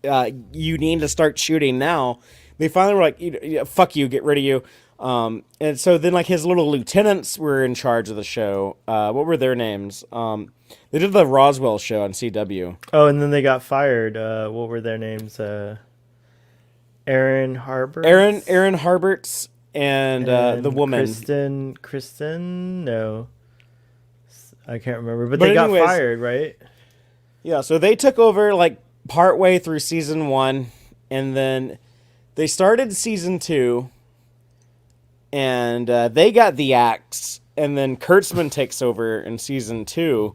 you need to start shooting now. They finally were like, fuck you, get rid of you. And so then like his little lieutenants were in charge of the show. What were their names? They did the Roswell show on CW. Oh, and then they got fired. What were their names? Aaron Harbert. Aaron Harberts and the woman. Kristen. No, I can't remember. But But they anyways, got fired, right? Yeah, so they took over like partway through season 1, and then they started season 2, and they got the axe, and then Kurtzman takes over in season 2.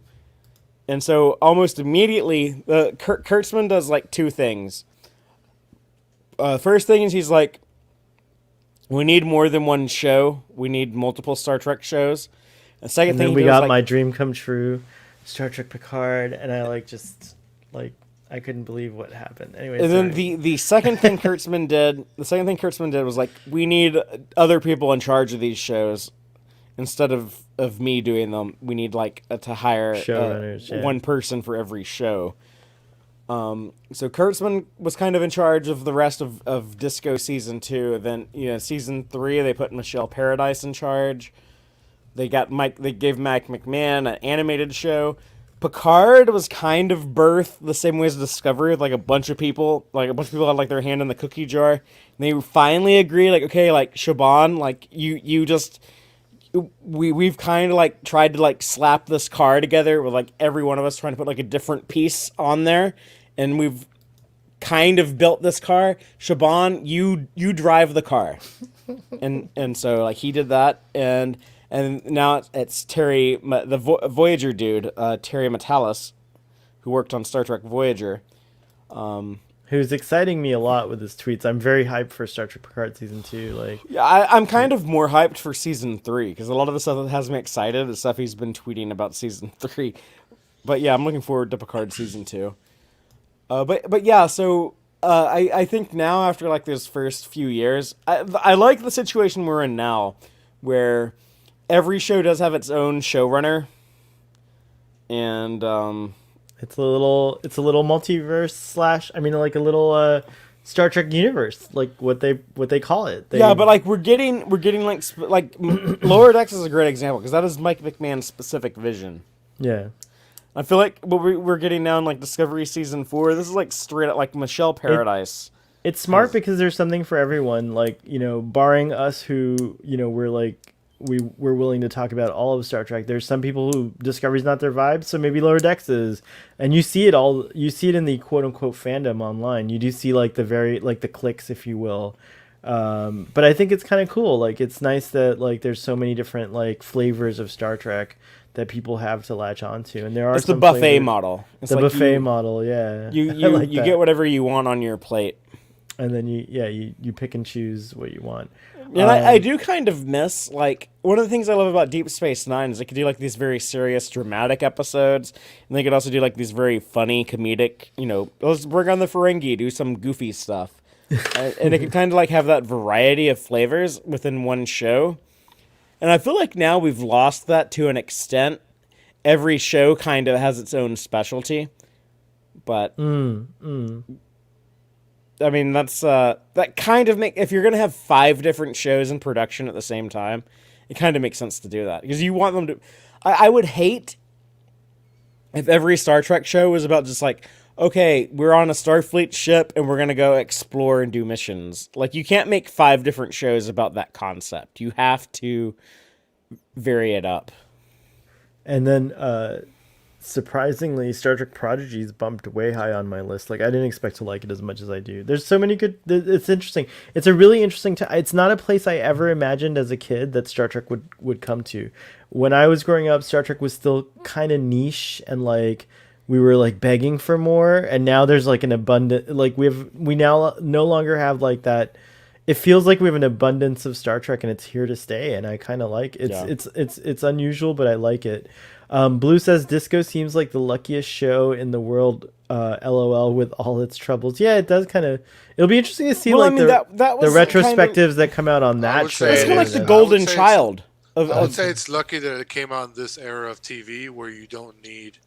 And so almost immediately, Kurtzman does like 2 things. First thing is he's like, we need more than one show. We need multiple Star Trek shows. The second And thing then he we does, got like, My Dream Come True, Star Trek Picard, and I I couldn't believe what happened. Anyway, and then the second thing Kurtzman did, was like, we need other people in charge of these shows instead of me doing them. We need like to hire Showrunners, one person for every show. So Kurtzman was kind of in charge of the rest of Disco season 2. Then season 3 they put Michelle Paradise in charge. They gave Mike McMahon an animated show. Picard was kind of birthed the same way as Discovery, with like a bunch of people had like their hand in the cookie jar, and they finally agree, like, okay, like Shaban, like you just we've kind of like tried to like slap this car together with like every one of us trying to put like a different piece on there, and we've kind of built this car. Shaban, you drive the car, and so like he did that, and now it's Terry, the Voyager dude, Terry Matalas, who worked on Star Trek Voyager. Who's exciting me a lot with his tweets. I'm very hyped for Star Trek Picard season 2. Like, Yeah, I'm kind of more hyped for season 3 because a lot of the stuff that has me excited is stuff he's been tweeting about season 3. But yeah, I'm looking forward to Picard season 2. But yeah, so I think now after like those first few years, I like the situation we're in now, where every show does have its own showrunner, and it's a little multiverse slash. I mean, like a little Star Trek universe, like what they call it. Yeah, but like we're getting like Lower Decks is a great example because that is Mike McMahon's specific vision. Yeah. I feel like what we're getting now in like Discovery season 4, this is like straight up like Michelle Paradise. It's smart because there's something for everyone. Like, you know, barring us who, you know, we're willing to talk about all of Star Trek. There's some people who Discovery's not their vibe, so maybe Lower Decks is. And you see it in the quote unquote fandom online. You do see like the clicks, if you will. But I think it's kind of cool. Like, it's nice that like there's so many different like flavors of Star Trek that people have to latch onto, and there are It's the buffet model. It's the like buffet model, yeah. You like you get whatever you want on your plate, and then you pick and choose what you want. And I do kind of miss, like, one of the things I love about Deep Space Nine is they could do like these very serious, dramatic episodes, and they could also do like these very funny, comedic. You know, let's bring on the Ferengi, do some goofy stuff, and it could kind of like have that variety of flavors within one show. And I feel like now we've lost that to an extent. Every show kind of has its own specialty. But, I mean, that's, that kind of if you're going to have 5 different shows in production at the same time, it kind of makes sense to do that. Because you want them to, I would hate if every Star Trek show was about just like, okay, we're on a Starfleet ship and we're going to go explore and do missions. Like, you can't make 5 different shows about that concept. You have to vary it up. And then, surprisingly, Star Trek Prodigy's bumped way high on my list. Like, I didn't expect to like it as much as I do. There's so many good... It's interesting. It's a really interesting... It's not a place I ever imagined as a kid that Star Trek would come to. When I was growing up, Star Trek was still kind of niche and, like... We were like begging for more, and now there's like an abundant, like we now no longer have like that. It feels like we have an abundance of Star Trek, and it's here to stay. And I kind of like it. It's unusual, but I like it. Blue says Disco seems like the luckiest show in the world. LOL with all its troubles. Yeah, it does kind of. It'll be interesting to see like the retrospectives that come out on that show. It's kind of like the golden child. I would say it's lucky that it came out in this era of TV where you don't need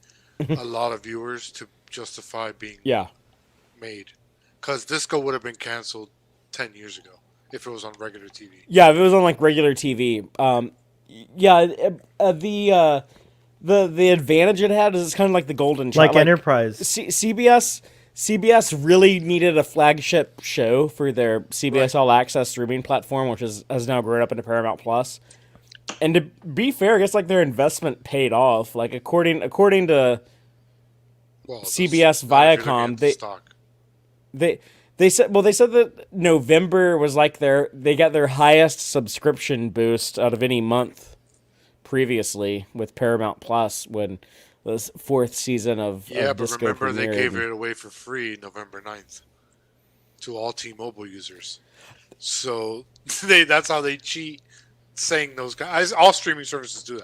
a lot of viewers to justify being made, because Disco would have been canceled 10 years ago if it was on regular TV. Yeah, if it was on like regular TV. The advantage it had is it's kind of like the golden child. Like Enterprise. CBS really needed a flagship show for their CBS All Access streaming platform, which has now grown up into Paramount Plus. And to be fair, I guess like their investment paid off. Like according to CBS Viacom, they said that November was like they got their highest subscription boost out of any month previously with Paramount Plus when the 4th season of but Disco remember premiered. They gave it away for free November 9th to all T-Mobile users. So that's how they cheat. Saying those guys, all streaming services do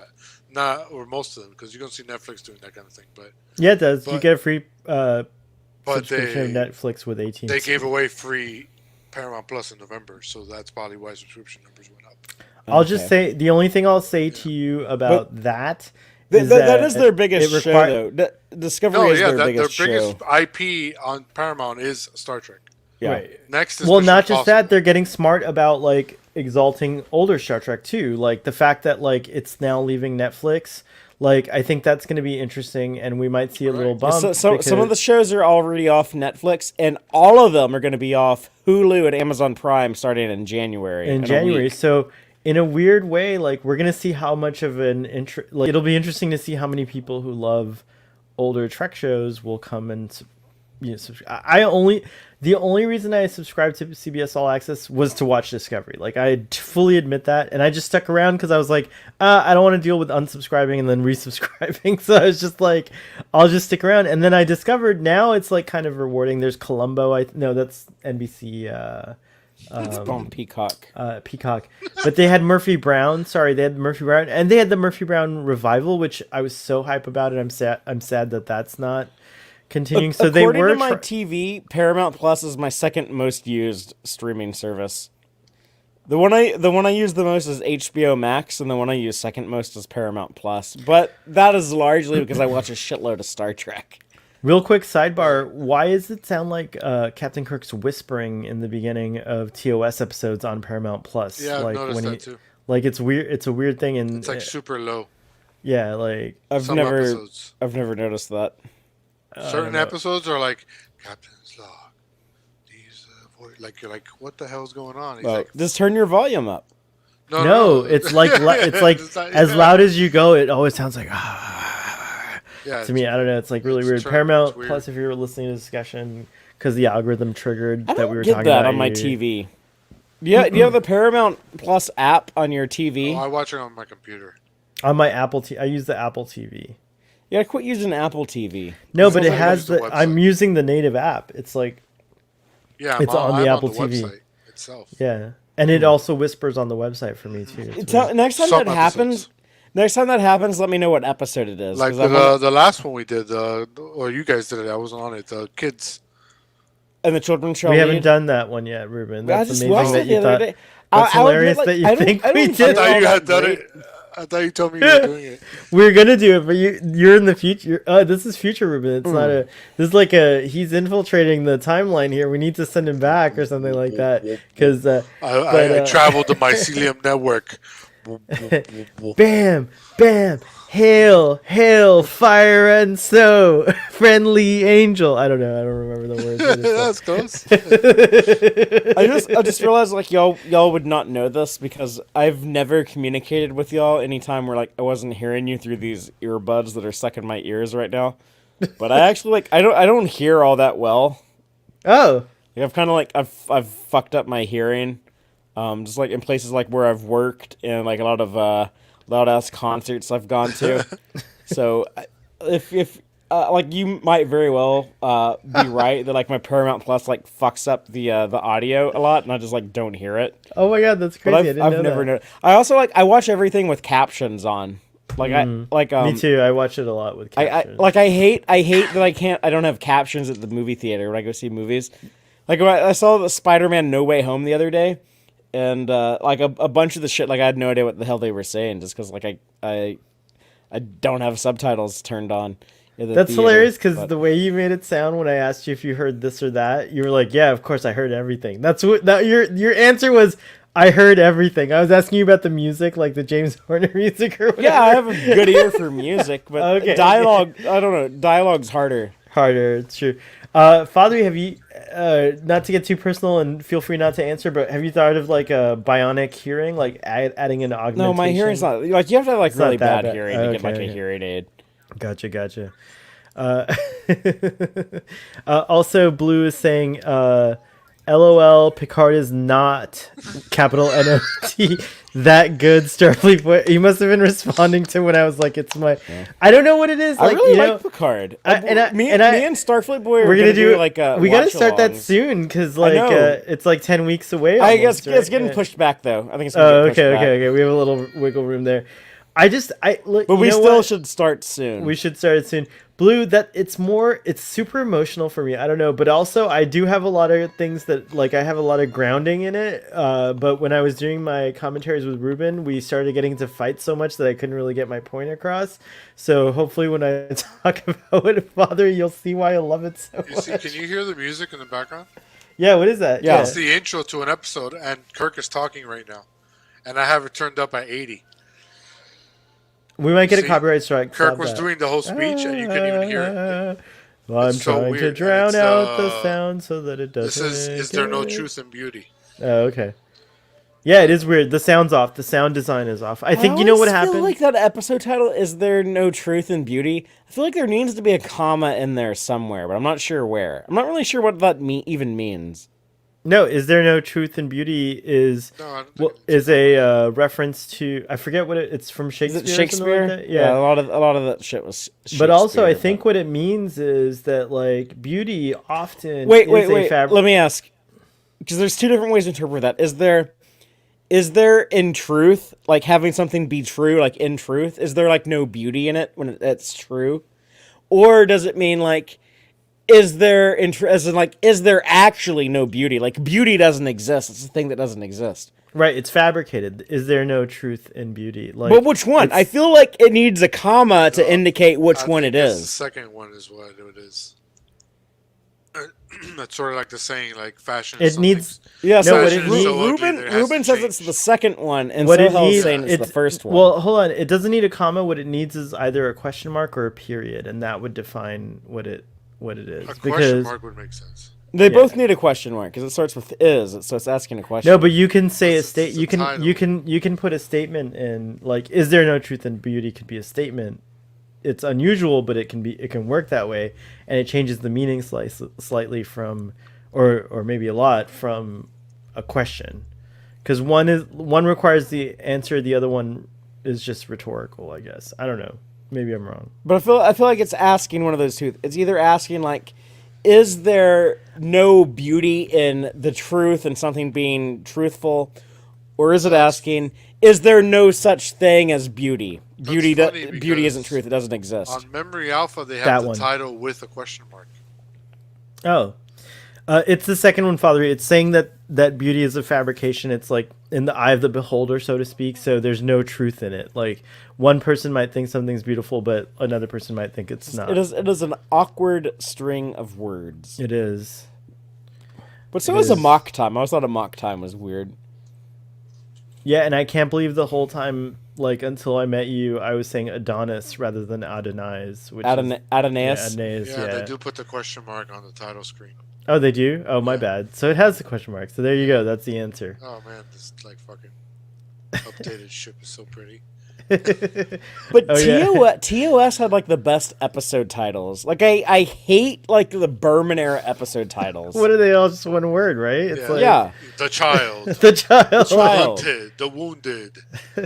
that, or most of them, because you don't see Netflix doing that kind of thing. But yeah, it does. You get a free subscription of Netflix with AT&T. They gave away free Paramount Plus in November, so that's probably why subscription numbers went up. I'll just say the only thing I'll say to you about that is that is their biggest show, though. Discovery is their biggest show. Their biggest IP on Paramount is Star Trek. Yeah. Right. Next is not just that, they're getting smart about like exalting older Star Trek too. Like the fact that like it's now leaving Netflix, Like, I think that's going to be interesting, and we might see a little Right. bump. Some of the because- shows are already off Netflix, and all of them are going to be off Hulu and Amazon Prime starting in January. in a January. week. So in a weird way, like we're gonna see how much of an like it'll be interesting to see how many people who love older Trek shows will come and the only reason I subscribed to CBS All Access was to watch Discovery. Like I fully admit that, and I just stuck around because I was like, I don't want to deal with unsubscribing and then resubscribing. So I was just like, I'll just stick around. And then I discovered now it's like kind of rewarding. There's Columbo. No, that's NBC. It's on Peacock. Peacock, but they had Murphy Brown. Sorry, they had Murphy Brown, and they had the Murphy Brown revival, which I was so hype about it. I'm sad that that's not continuing. So they According were to my TV, Paramount Plus is my second most used streaming service. The one I use the most is HBO Max, and the one I use second most is Paramount Plus. But that is largely because I watch a shitload of Star Trek. Real quick sidebar: why does it sound like Captain Kirk's whispering in the beginning of TOS episodes on Paramount Plus? Yeah, I've like noticed that too. Like it's weird. It's a weird thing, and It's like super low. yeah, like I've Some never episodes. noticed that. Certain episodes are like Captain's log. These like you're like, what the hell's going on? He's Well, like, just turn your volume up. no, it's like it's like It's not- as yeah. loud as you go, it always sounds like Yeah, to me. I don't know. It's like really it's weird. true, Paramount it's weird. Plus, if you're listening to the discussion, because the algorithm triggered I that don't we were get talking that about on my you. TV. Do you have the Paramount Plus app on your TV? I watch it on my computer. On my Apple TV, I use the Apple TV. You gotta quit using Apple TV. No, It's but it also has use the the. I'm website. using the native app. It's like Yeah, It's on the Apple TV. website itself. yeah, and it also whispers on the website for me too. It's weird. Next time Some that happens, let me know what episode it is. Like 'cause I wanna- the last one we did, or you guys did it. I wasn't on it. The kids. and the children's show. We haven't done that one yet, Ruben. I That's just amazing watched that it the you other thought. day. That's I would hilarious admit, that you I don't- think I we don't did. I thought you all had that done great. it. I thought you told me you were doing it. We're gonna do it, but you're in the future. This is future Ruben. It's not a. This is like a. He's infiltrating the timeline here. We need to send him back or something like that. Because I traveled the mycelium network. bam, bam, hail, hail, fire and so, friendly angel. I don't know. I don't remember the words. but it's That's close. I just realized like y'all would not know this because I've never communicated with y'all anytime where like I wasn't hearing you through these earbuds that are stuck in my ears right now. But I actually like I don't hear all that well. oh, Like, I've kind of like I've fucked up my hearing, just like in places like where I've worked and like a lot of loud ass concerts I've gone to. So if like you might very well be right that like my Paramount Plus like fucks up the audio a lot and I just like don't hear it. oh my God, that's crazy. But I didn't I've know never that. known. I also like I watch everything with captions on. Like I like Me too. I watch it a lot with I captions. like I hate that I don't have captions at the movie theater when I go see movies. Like when I saw the Spider-Man No Way Home the other day, and like a bunch of the shit like I had no idea what the hell they were saying just because like I don't have subtitles turned on. In the That's theater, hilarious because but- the way you made it sound when I asked you if you heard this or that, you were like, "Yeah, of course I heard everything." That's what your answer was. I heard everything. I was asking you about the music, like the James Horner music or whatever. yeah, I have a good ear for music, but Okay. dialogue I don't know. Dialogue's harder. Harder. It's true. Father, have you? Not to get too personal, and feel free not to answer, but have you thought of like a bionic hearing, like adding an augmentation? No, my hearing's not like you have to have like not really that bad bad. hearing to get like Okay, a okay. hearing aid. Gotcha. Also, Blue is saying, "LOL, Picard is not capital NOT that good." Starfleet boy, he must have been responding to when I was like, "It's my." I don't know what it is. I Like, really you know, like Picard. me me and Starfleet Boy we're gonna do like a we gotta start that watch-alongs. soon because like know. it's like 10 weeks away. I guess almost, it's right? getting Yeah. pushed back though. I think it's Oh, gonna get pushed back. okay. We have a little wiggle room there. Look, But you we know still what? should start soon. We should start it soon. Blue, it's super emotional for me. I don't know, but also I do have a lot of things that like I have a lot of grounding in it. But when I was doing my commentaries with Ruben, we started getting into fights so much that I couldn't really get my point across. So hopefully when I talk about it, Father, you'll see why I love it so You see, much. can you hear the music in the background? Yeah, what is that? Yeah. It's the intro to an episode, and Kirk is talking right now, and I have it turned up at 80. We might get a See, copyright strike. Kirk Stop was that. doing the whole speech, and you couldn't even hear it. Well, I'm It's so trying weird. to And drown it's, out the sound so that it doesn't. This is there no get- truth in beauty? Oh, okay. Yeah, it is weird. The sound's off. The sound design is off. I think you know what I happened. feel like that episode title is there no truth in beauty. I feel like there needs to be a comma in there somewhere, but I'm not sure where. I'm not really sure what that even means. No, is there no truth in beauty? Is No, I don't think well, is a reference to I forget what it's from Is Shakespeare. it or something Shakespeare? like that? Yeah. a lot of that shit was. But also, I Shakespeare, think but- what it means is that like beauty often Wait. fabric. Let me ask, because there's two different ways to interpret that. Is there in truth, like having something be true, like in truth, is there like no beauty in it when it's true? Or does it mean like, is there, as in like, is there actually no beauty? Like beauty doesn't exist. It's a thing that doesn't exist. Right, it's fabricated. Is there no truth in beauty? Like, But which one? I feel like it needs a comma to indicate which I one think it The is. second one is what it is. That's sort of like the saying, like fashion. It needs Yeah, No, so what it needs- Ruben says it's the second one, and what it Sohel's needs. saying it's the first one. Well, hold on. It doesn't need a comma. What it needs is either a question mark or a period, and that would define what it is. A question Because mark would make sense. They both need a question mark because it starts with is, so it's asking a question. no, but you can say a It's state. a You can title. you can put a statement in. Like, is there no truth in beauty? Could be a statement. It's unusual, but it can work that way, and it changes the meaning slightly from, or maybe a lot from, a question, because one requires the answer, the other one is just rhetorical. I guess I don't know. Maybe I'm wrong. But I feel like it's asking one of those two. It's either asking like, is there no beauty in the truth and something being truthful, or is it asking, is there no such thing as beauty? Beauty funny beauty isn't because truth. It doesn't exist. On Memory Alpha, they That have the one. title with a question mark. Oh, it's the second one, Father. It's saying that beauty is a fabrication. It's like in the eye of the beholder, so to speak. So there's no truth in it. Like one person might think something's beautiful, but another person might think it's not. It is an awkward string of words. It is. But so it is a is. mock time. I always thought a mock time was weird. Yeah, and I can't believe the whole time, like until I met you, I was saying Adonis rather than Adonais. Which is, Adonais. Adonais, Yeah, yeah. they do put the question mark on the title screen. Oh, they do? Oh, my Yeah. bad. So it has the question mark. So there you go. That's the answer. Oh man, this like fucking updated ship is so pretty. But Oh, yeah. TOS had like the best episode titles. Like I hate like the Berman era episode titles. What are they all just one word, right? It's Yeah. like Yeah. The child, the child. The child. hunted, the wounded.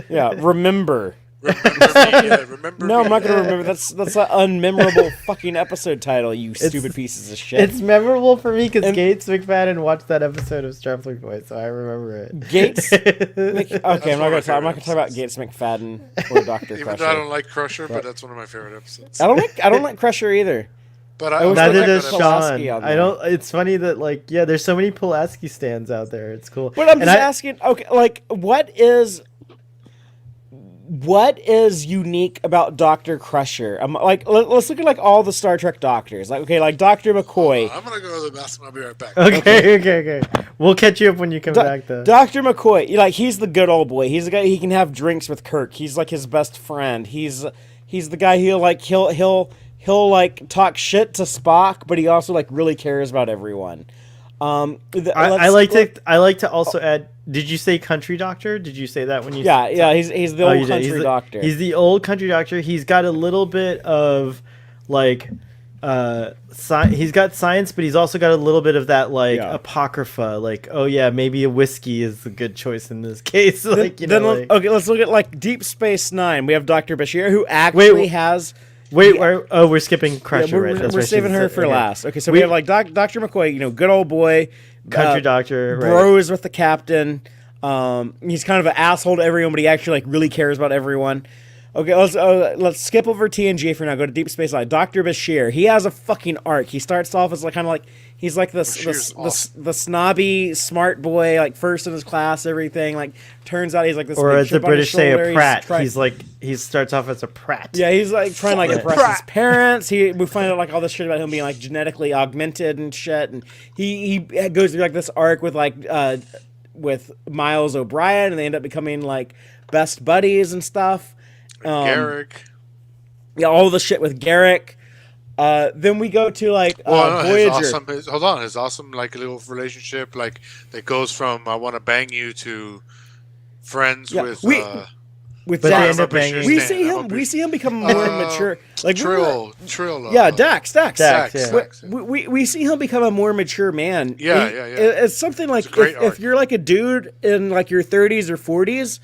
Yeah, remember. Remember me? Yeah, remember No, me. I'm not gonna remember. That's an unmemorable fucking episode title. You stupid pieces of shit. It's memorable for me because And- Gates McFadden watched that episode of Starfleet Boys, so I remember it. Gates. Okay, I'm one not of my gonna talk. I'm not favorite gonna talk about episodes. Gates McFadden or Doctor Even Crusher. though I don't like Crusher, but that's one of my favorite episodes. I don't like Crusher either. But I I wish also Neither like does that Sean. episode. Sean. Pulaski on I there. don't. It's funny that like there's so many Pulaski stands out there. It's cool. But I'm And just asking. Okay, like what is unique about Doctor Crusher? I'm like, let's look at like all the Star Trek doctors. Like, okay, like Dr. McCoy. I'm gonna go to the bathroom. I'll be right back. Okay. We'll catch you up when you come back, though. Dr. McCoy, he's the good old boy. He's the guy he can have drinks with Kirk. He's like his best friend. He's the guy he'll like talk shit to Spock, but he also like really cares about everyone. I like to also add. Did you say country doctor? Did you say that when you? Yeah. He's the Oh, old you did. country doctor. He's the old country doctor. He's got a little bit of like he's got science, but he's also got a little bit of that like apocrypha, like, oh yeah, maybe a whiskey is a good choice in this case. Like, let's look at like Deep Space Nine. We have Dr. Bashir, who actually has. We're skipping Crusher, right? That's We're right, saving she's- her for okay. last. Okay, so we have like Dr. McCoy, good old boy, Country doctor, right. bros with the captain. He's kind of an asshole to everyone, but he actually like really cares about everyone. Okay, let's skip over TNG for now. Go to Deep Space Nine. Dr. Bashir, he has a fucking arc. He starts off as like kind of like he's like the snobby smart boy, like first in his class, everything. Like turns out he's like this. Or big as the chip on his British say, shoulder. a prat. trying- He's like he starts off as a prat. Yeah, he's like trying to like Fucking impress his prat. parents. We find out like all this shit about him being like genetically augmented and shit, and he goes through like this arc with like with Miles O'Brien, and they end up becoming like best buddies and stuff. Garrick. Yeah, all the shit with Garrick. Then we go to like Voyager. His awesome like little relationship like that goes from I want to bang you to friends with with But Dax. they end up banging. We see him become more mature. Like Trill. Yeah, Dax. yeah. We see him become a more mature man. Yeah. It's something like if you're like a dude in like your 30s or 40s,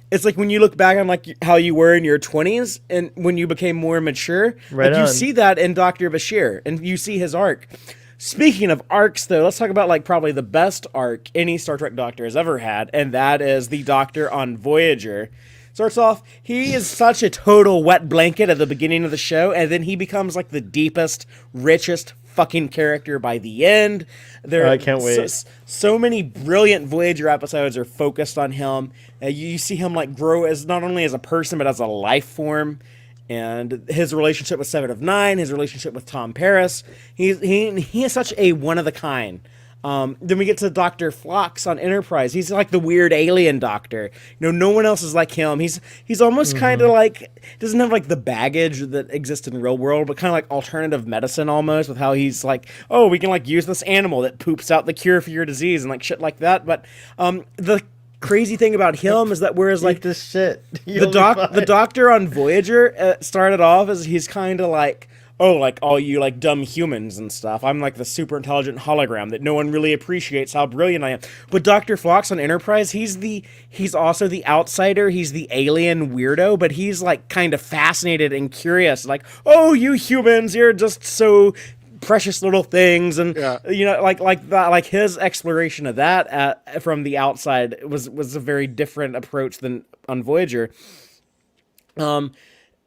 it's like when you look back on like how you were in your 20s and when you became more mature, Right like you on. see that in Dr. Bashir and you see his arc. Speaking of arcs, though, let's talk about like probably the best arc any Star Trek Doctor has ever had, and that is the Doctor on Voyager. Starts off, he is such a total wet blanket at the beginning of the show, and then he becomes like the deepest, richest fucking character by the end. I can't wait. So many brilliant Voyager episodes are focused on him. You see him like grow as not only as a person but as a life form. And his relationship with Seven of Nine, his relationship with Tom Paris, he is such a one of the kind. Then we get to Dr. Phlox on Enterprise. He's like the weird alien doctor. No one else is like him. He's almost kind of like doesn't have like the baggage that exists in the real world, but kind of like alternative medicine almost with how he's like, oh, we can like use this animal that poops out the cure for your disease and like shit like that. But the crazy thing about him is that whereas like this shit, the doctor on Voyager started off as he's kind of like, oh, like all you like dumb humans and stuff. I'm like the super intelligent hologram that no one really appreciates how brilliant I am. But Dr. Phlox on Enterprise, he's also the outsider. He's the alien weirdo, but he's like kind of fascinated and curious. Like, oh, you humans, you're just so precious little things, and like that. Like his exploration of that from the outside was a very different approach than on Voyager.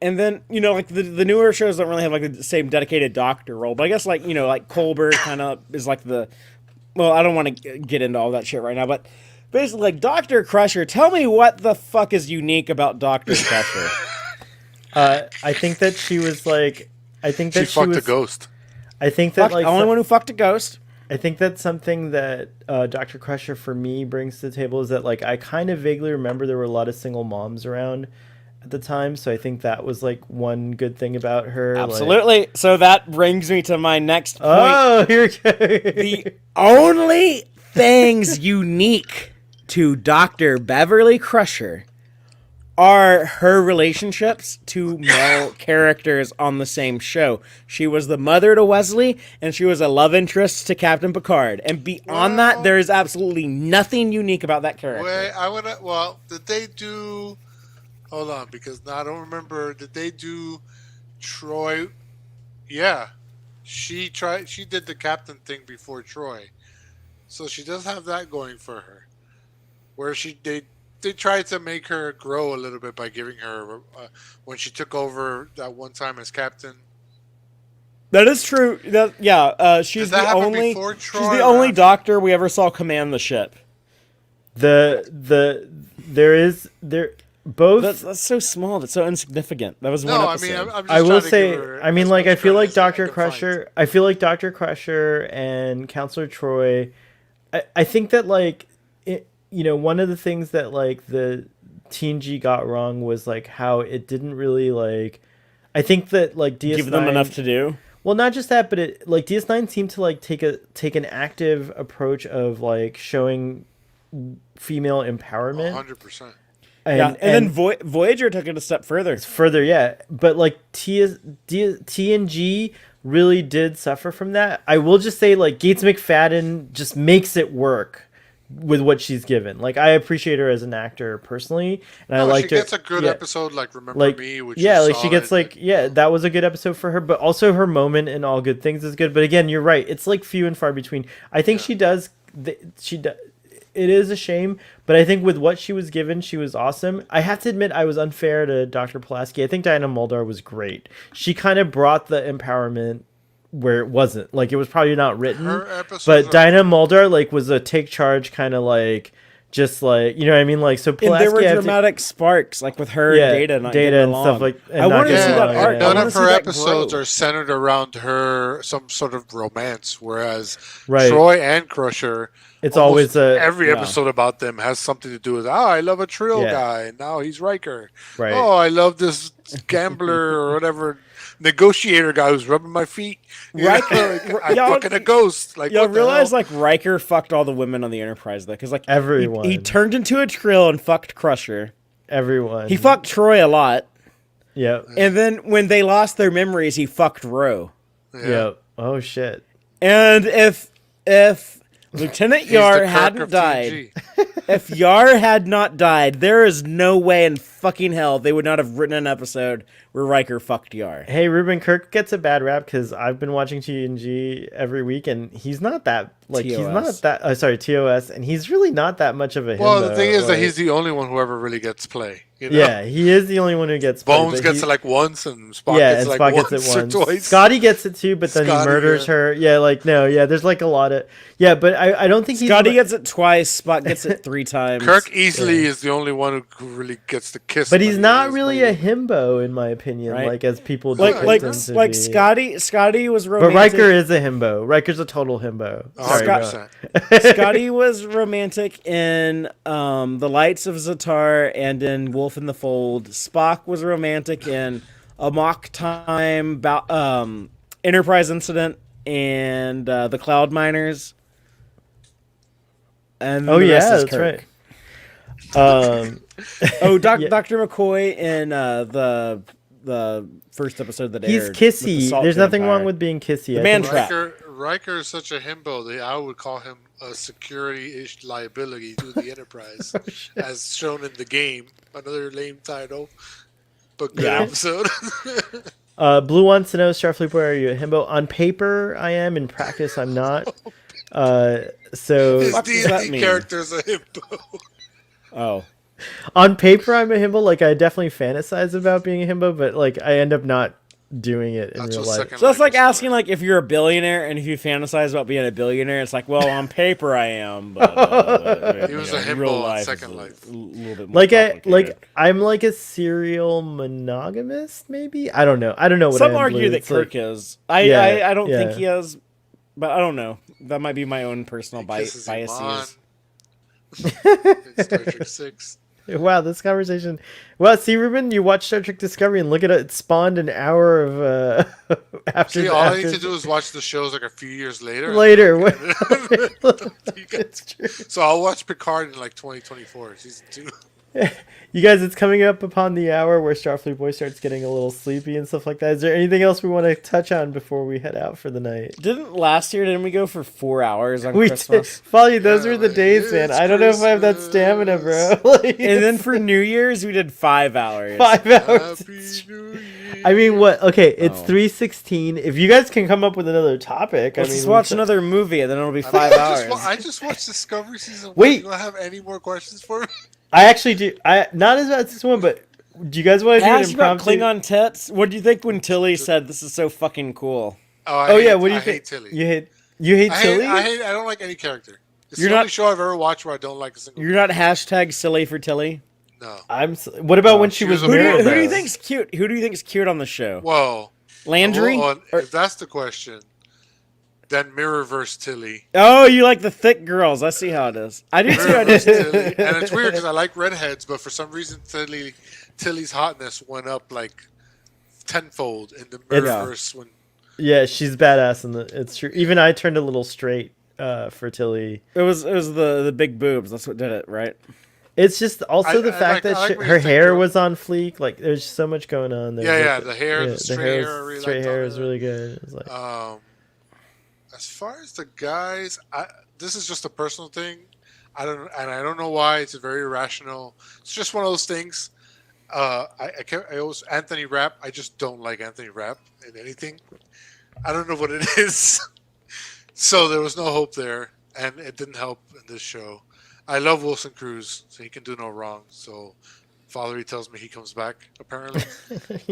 And then, like the newer shows don't really have like the same dedicated doctor role, but I guess like, like Colbert kind of is like I don't want to get into all that shit right now, but basically like Dr. Crusher, tell me what the fuck is unique about Dr. Crusher. I think that she was like, she fucked a ghost. I think that the only one who fucked a ghost. I think that's something that Dr. Crusher for me brings to the table is that like I kind of vaguely remember there were a lot of single moms around at the time, so I think that was like one good thing about her. Absolutely. Like, so that brings me to my next point. Oh, here we go. The only things unique to Dr. Beverly Crusher are her relationships to male characters on the same show. She was the mother to Wesley, and she was a love interest to Captain Picard. And beyond that, there is absolutely nothing unique about that character. Wait, did they do... Hold on, because now I don't remember. Did they do Troy? Yeah, she did the captain thing before Troy, so she does have that going for her. Where they tried to make her grow a little bit by giving her when she took over that one time as captain. That is true. She's the only doctor we ever saw command the ship. Both. That's so small. That's so insignificant. That was one episode. I will say. I mean, like I feel like Dr. Crusher. I feel like Dr. Crusher and Counselor Troy. I think that like, one of the things that like the TNG got wrong was like how it didn't really like. I think that like DS9 give them enough to do. Well, not just that, but it like DS9 seemed to like take an active approach of like showing female empowerment. 100%. And then Voyager took it a step further. Yeah. But like TNG really did suffer from that. I will just say like Gates McFadden just makes it work with what she's given. Like I appreciate her as an actor personally, and I liked her. She gets a good episode like Remember Me, which is solid. She gets like that was a good episode for her, but also her moment in All Good Things is good. But again, you're right. It's like few and far between. I think she does. It is a shame, but I think with what she was given, she was awesome. I have to admit, I was unfair to Dr. Pulaski. I think Diana Muldaur was great. She kind of brought the empowerment where it wasn't. Like, it was probably not written. But Diana Muldaur, like, was a take charge kind of, like, Just like, you know what I mean? Like, so And there were Pulaski had to- dramatic sparks, like with her and Data not getting and along. stuff like. And I not want to getting see that along, arc. yeah. I None want to of see her that episodes grow. are centered around her some sort of romance, whereas Right. Troy and Crusher, It's almost always a every yeah. episode about them has something to do with. Oh, I love a Trill Yeah. guy, and now he's Riker. right. Oh, I love this gambler or whatever negotiator guy who's rubbing my feet. You know, Riker- like, I'm y'all- fucking a ghost. Like, Y'all what the realize hell? like Riker fucked all the women on the Enterprise though, because like Everyone. he turned into a Trill and fucked Crusher. Everyone. He fucked Troy a lot, Yep. and then when they lost their memories, he fucked Ro. Yeah. Yep. Oh shit. And if Lieutenant He's the Yar Kirk hadn't of died, TNG. if Yar had not died, there is no way in fucking hell they would not have written an episode where Riker fucked Yar. Hey, Ruben Kirk gets a bad rap because I've been watching TNG every week, and he's not that like he's not TOS. that. Sorry, TOS, and he's really not that much of a. Well, himbo, the thing is that like- he's the only one who ever really gets play. You know? Yeah, he is the only one who gets played, Bones but gets he- it like once, and Spock yeah, gets and it Spock like gets it once. or twice. Scotty gets it too, but then Scotty, he murders yeah. her. Yeah, like no, yeah. There's like a lot of but I don't think Scotty he's. gets it twice. Spock gets it 3 times. Kirk easily is the only one who really gets the kiss. But he's when not is really maybe- a himbo, in my opinion. Right. Like as people like depict him to be. Scotty was But romantic. Riker is a himbo. Riker's a total himbo. Sorry, Scott- no. Scotty was romantic in The Lights of Zatar and in Wolf in the Fold. Spock was romantic in A Mock Time, Enterprise Incident, and The Cloud Miners. And Oh the rest yeah, is that's Kirk. right. Oh, Yeah. Dr. McCoy in the first episode that He's aired. with the kissy. Salt There's nothing Vampire. wrong with being kissy. The I man think- trap. Riker is such a himbo. I would call him a security-ish liability to the Enterprise, as shown in the game. Another lame title, but good Yeah. episode. Blue wants to know, Starfleet Boy, are you a himbo? On paper, I am. In practice, I'm not. So His fuck does that D&D mean? character's a himbo. Oh. on paper, I'm a himbo. Like I definitely fantasize about being a himbo, but like I end up not doing it in That's real what life. second So it's like Riker's asking like if you're a billionaire and if you fantasize about being a billionaire, it's like, well, on paper I am, but He was you know, a in himbo real on life Second is Life. a little bit more Like complicated. I'm like a serial monogamist, maybe. I don't know. I don't know what. Some I am, argue Blue. that It's like- Kirk is. Yeah, I don't think yeah. he is, but I don't know. That might be my own personal He kisses him biases. in Star Trek 6. Wow, this conversation. Well, see, Ruben, you watch Star Trek Discovery and look at it. It spawned an hour of after. See, all I after need to do is watch the shows like a few years later. later. You guys- It's true. So I'll watch Picard in like 2024, season 2. You guys, it's coming up upon the hour where Starfleet Boy starts getting a little sleepy and stuff like that. Is there anything else we want to touch on before we head out for the night? Didn't last year? Didn't we go for 4 hours on We did. Christmas? Folly, those Yeah, were the like, days, man. it's I don't know if I have that stamina, bro. Like, And then for New Year's, we did 5 hours. 5 hours. Happy New Year. I mean, what? Okay, it's Oh. 3:16. If you guys can come up with another topic, Let's I mean, just we watch could- another movie, and then it'll be I 5 hours. I just watched Discovery season 1. Wait. You don't have any more questions for me? I actually do. I not as bad as this one, but do you guys want to do an Ask about impromptu? Klingon tits. What do you think when Tilly said, "This is so fucking cool"? Oh yeah, what do you I think? hate Tilly. You hate Tilly? I don't like any character. It's You're the only not- show I've ever watched where I don't like a single. You're not hashtag silly for Tilly. No. What about when she she was was a Who do, you, married? who do you though? think's cute? Who do you think's cute on the show? Whoa. Landry? Well, Or- if that's the question, then Mirrorverse Tilly. Oh, you like the thick girls. I see how it is. I do too. I do Mirrorverse too. Tilly. And it's weird because I like redheads, but for some reason Tilly's hotness went up like tenfold in the Mirrorverse when. Yeah, she's badass, and it's true. Even I turned a little straight for Tilly. It was the big boobs. That's what did it, right? It's just also the I fact like that when her you think hair girl- was on fleek. Like, there's so much going on there. Yeah, Like, the hair, the straight hair, I really straight liked hair on is her. really good. It's like, As far as the guys, this is just a personal thing. I don't know why. It's a very irrational. It's just one of those things. I always Anthony Rapp. I just don't like Anthony Rapp in anything. I don't know what it is. So there was no hope there, and it didn't help in this show. I love Wilson Cruz, so he can do no wrong. So Valerie tells me he comes back, apparently.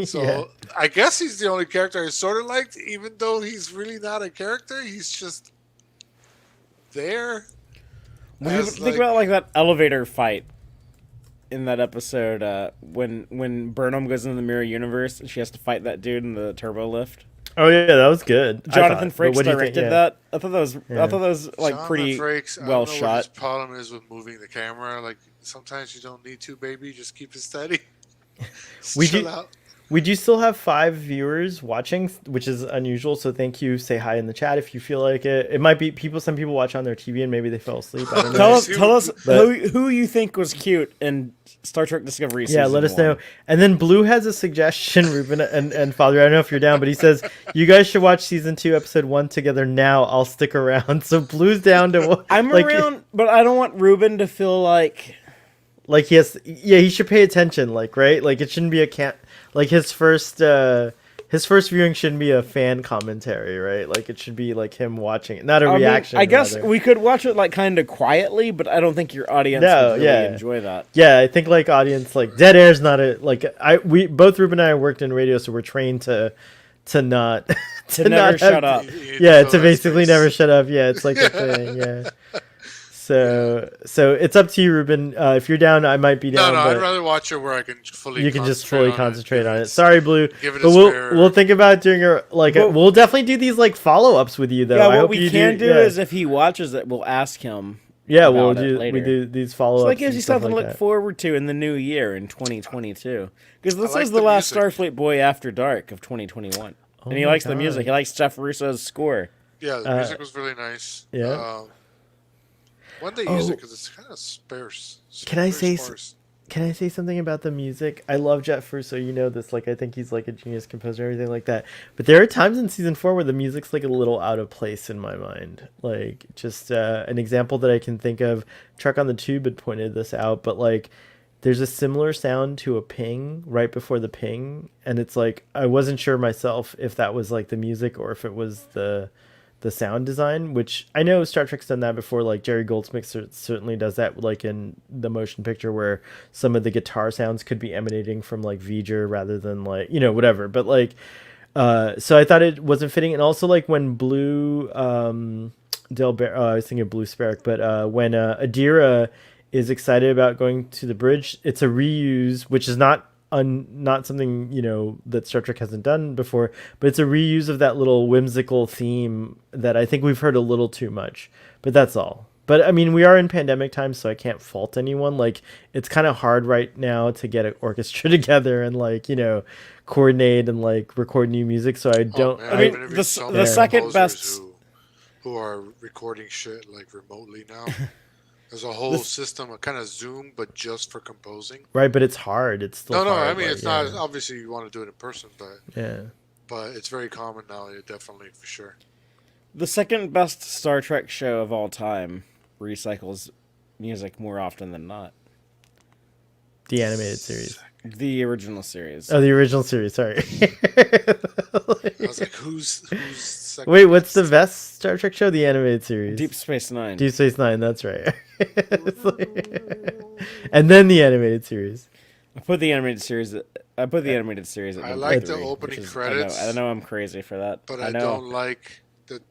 So yeah. I guess he's the only character I sort of liked, even though he's really not a character. He's just there. What do you think about like that elevator fight in that episode when Burnham goes into the mirror universe and she has to fight that dude in the turbo lift? Oh yeah, that was good. Jonathan Frakes What do you directed think? that. I thought that was like Jonathan pretty Frakes, well I don't know what shot. his problem is with moving the camera. Like sometimes you don't need to, baby. Just keep it steady. Chill out. We do still have 5 viewers watching, which is unusual. So thank you. Say hi in the chat if you feel like it. It might be people. Some people watch on their TV and maybe they fell asleep. I don't know. Tell us who you think was cute in Star Trek Discovery season. Yeah, let us 1. know. And then Blue has a suggestion, Ruben and Father. I don't know if you're down, but he says you guys should watch season 2, episode 1 together now. I'll stick around. So Blue's down to. I'm around, but I don't want Ruben to feel like he has. Yeah, he should pay attention. Like right, like it shouldn't be a like his first viewing shouldn't be a fan commentary, right? Like it should be like him watching it, not a reaction. I guess rather. we could watch it like kind of quietly, but I don't think your audience would really enjoy that. Yeah, I think like audience like dead air is not a like we both Ruben and I worked in radio, so we're trained to not to never shut up. Yeah, to basically never shut up. Yeah, it's like a thing. Yeah. So it's up to you, Ruben. If you're down, I might be down. No, but I'd rather watch it where I can fully. You can just fully concentrate on it. Sorry, Blue. Give it but we'll think about doing we'll definitely do these like follow-ups with you though. Yeah, I what hope we you can do yeah. is if he watches it, we'll ask him. Yeah, about we later. do these follow-ups. So that gives you and stuff something to like look that. forward to in the new year in 2022. Because this like is the the last music. Starfleet Boy After Dark of 2021. Oh And he my likes the God. music. He likes Jeff Russo's score. Yeah, the music was really nice. Yeah. When they use it, because it's kind of sparse. Can I very say sparse. Can I say something about the music? I love Jeff Russo, you know this. Like, I think he's like a genius composer and everything like that. But there are times in season 4 where the music's like a little out of place in my mind. Like, just an example that I can think of. Truck on the Tube had pointed this out, but like, there's a similar sound to a ping right before the ping, and it's like I wasn't sure myself if that was like the music or if it was the sound design, which I know Star Trek's done that before. Like Jerry Goldsmith certainly does that, like in the motion picture where some of the guitar sounds could be emanating from like V'ger rather than like, you know, whatever. But like, so I thought it wasn't fitting. And also like when Blue, I was thinking of Blue Sparrow, but when Adira is excited about going to the bridge, it's a reuse, which is not something, you know, that Star Trek hasn't done before, but it's a reuse of that little whimsical theme that I think we've heard a little too much, but that's all. But I mean, we are in pandemic times, so I can't fault anyone. Like, it's kind of hard right now to get an orchestra together and like, you know, coordinate and like record new music. So I don't, Man, I mean, I've interviewed the so the many second composers best- who are recording shit like remotely now. There's a whole system, a kind of Zoom, but just for composing. right. But it's hard. It's still No, hard, I mean, like, it's yeah. not, obviously you want to do it in person, Yeah. but it's very common now, yeah, definitely, for sure. The second best Star Trek show of all time recycles music more often than not. The animated series. The original series. Oh, the original series. Sorry. I was like, who's second? Wait, what's the best Star Trek show? The animated series. Deep Space Nine. Deep Space Nine. That's right. It's like- and then the animated series. I put the animated series. At I number like the 3, opening which is- credits. I know I'm crazy for that. But I I know. don't like that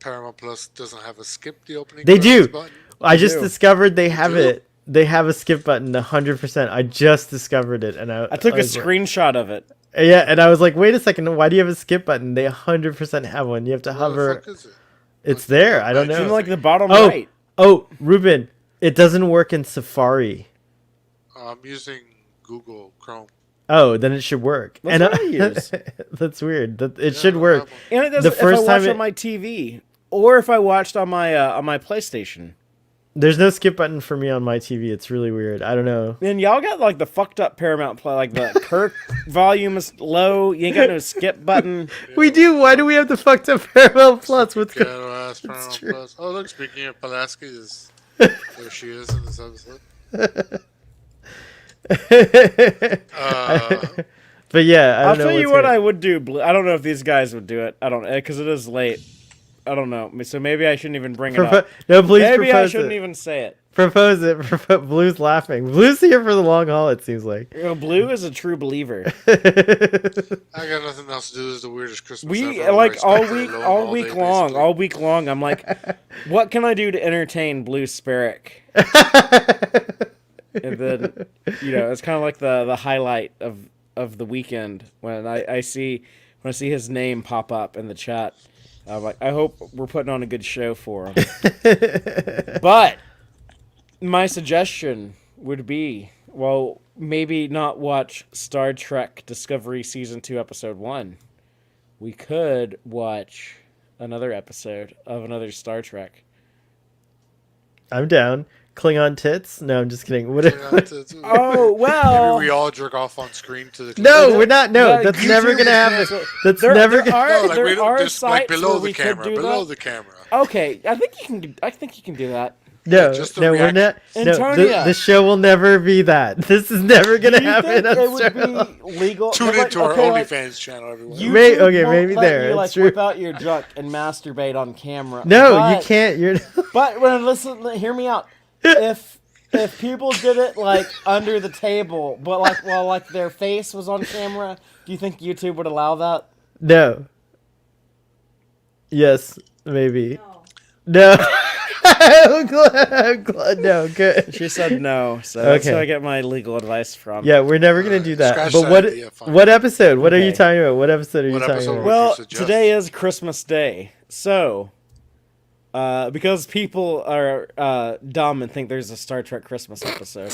Paramount Plus doesn't have a skip the opening They credits do. button. I just do. discovered they have do? it. They have a skip button 100%. I just discovered it, and I took a was like- screenshot of it. yeah, and I was like, wait a second, why do you have a skip button? They 100% have one. You have to Where the hover. fuck is it? It's there. I don't It's In know. like the bottom Oh, right. oh, Ruben, it doesn't work in Safari. I'm using Google Chrome. Oh, then it should work. That's what I use. That's weird. It Yeah, should I work. have one. And it does The if first I time watch it- on my TV or if I watched on my PlayStation. There's no skip button for me on my TV. It's really weird. I don't know. And y'all got like the fucked up Paramount Play, like the Kirk volume is low. You ain't got no skip button. We do. Why do we have the fucked up Paramount Plus? What's going Ghetto ass Paramount true. Plus. Oh, look, speaking of Pulaski, there she is in this episode. But yeah, I don't I'll know tell you what's what gonna- I would do. I don't know if these guys would do it. I don't because it is late. I don't know. So maybe I shouldn't even bring it up. No, please Maybe I propose shouldn't it. even say it. Propose it. Blue's laughing. Blue's here for the long haul, it seems like. Blue is a true believer. I got nothing else to do. This is the weirdest Christmas We ever. like Where I all expect her week, alone all all week day, long, basically. all week long. I'm like, what can I do to entertain Blue Spirit? And then, it's kind of like the highlight of the weekend when I see his name pop up in the chat. I'm like, I hope we're putting on a good show for him. But my suggestion would be, well, maybe not watch Star Trek Discovery Season 2, Episode 1. We could watch another episode of another Star Trek. I'm down. Klingon tits? No, I'm just kidding. What? Oh, well. Maybe we all jerk off on screen to the. No, we're not. No, Yeah, that's YouTube never gonna is happen. gonna- That's There- never there gonna. are- No, like there we don't are just like sites below where the we could camera. do Below that. the camera. Okay, I think you can do that. No, just the no, we're reaction. not. No, Antonia. the show will never be that. This is never gonna Do you happen. think on it would Star- be legal? Tune like, into our okay, like, OnlyFans channel, everyone. YouTube Okay, won't maybe let there, You, it's true. whip out your junk and masturbate on camera. No, but, you can't. You're. But listen, hear me out. If people did it like under the table, but like while like their face was on camera, do you think YouTube would allow that? No. Yes, maybe. No. I'm glad. No, good. She said no, so that's Okay. who I get my legal advice from. Yeah, we're never gonna do that. Scratch But that what? idea, fine. What episode? What are you Okay. talking about? What episode are you What talking episode about? would you Well, suggest? today is Christmas Day, so because people are dumb and think there's a Star Trek Christmas episode,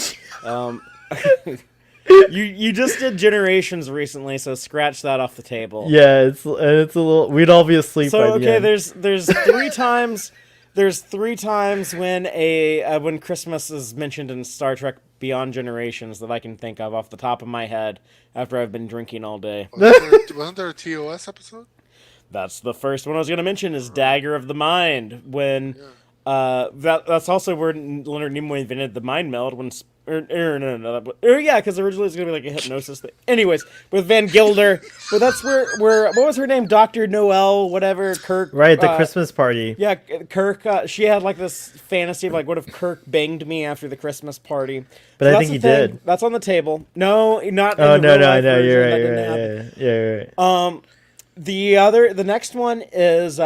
you just did Generations recently, so scratch that off the table. Yeah, it's a little. We'd all be asleep. So by the okay, end. there's three times. There's three times when when Christmas is mentioned in Star Trek Beyond Generations that I can think of off the top of my head after I've been drinking all day. Wasn't there a TOS episode? That's the first one I was going to mention is Dagger of the Mind when that's also where Leonard Nimoy invented the mind meld when because originally it was going to be like a hypnosis thing. Anyways, with Van Gilder, but that's where what was her name? Dr. Noel, whatever, Kirk. Right, the Christmas party. Yeah, Kirk. She had like this fantasy of like, what if Kirk banged me after the Christmas party? But I that's think the he thing. did. That's on the table. No, not. Oh in the no, real no, life no, version. you're That right, didn't happen. you're right. The next one is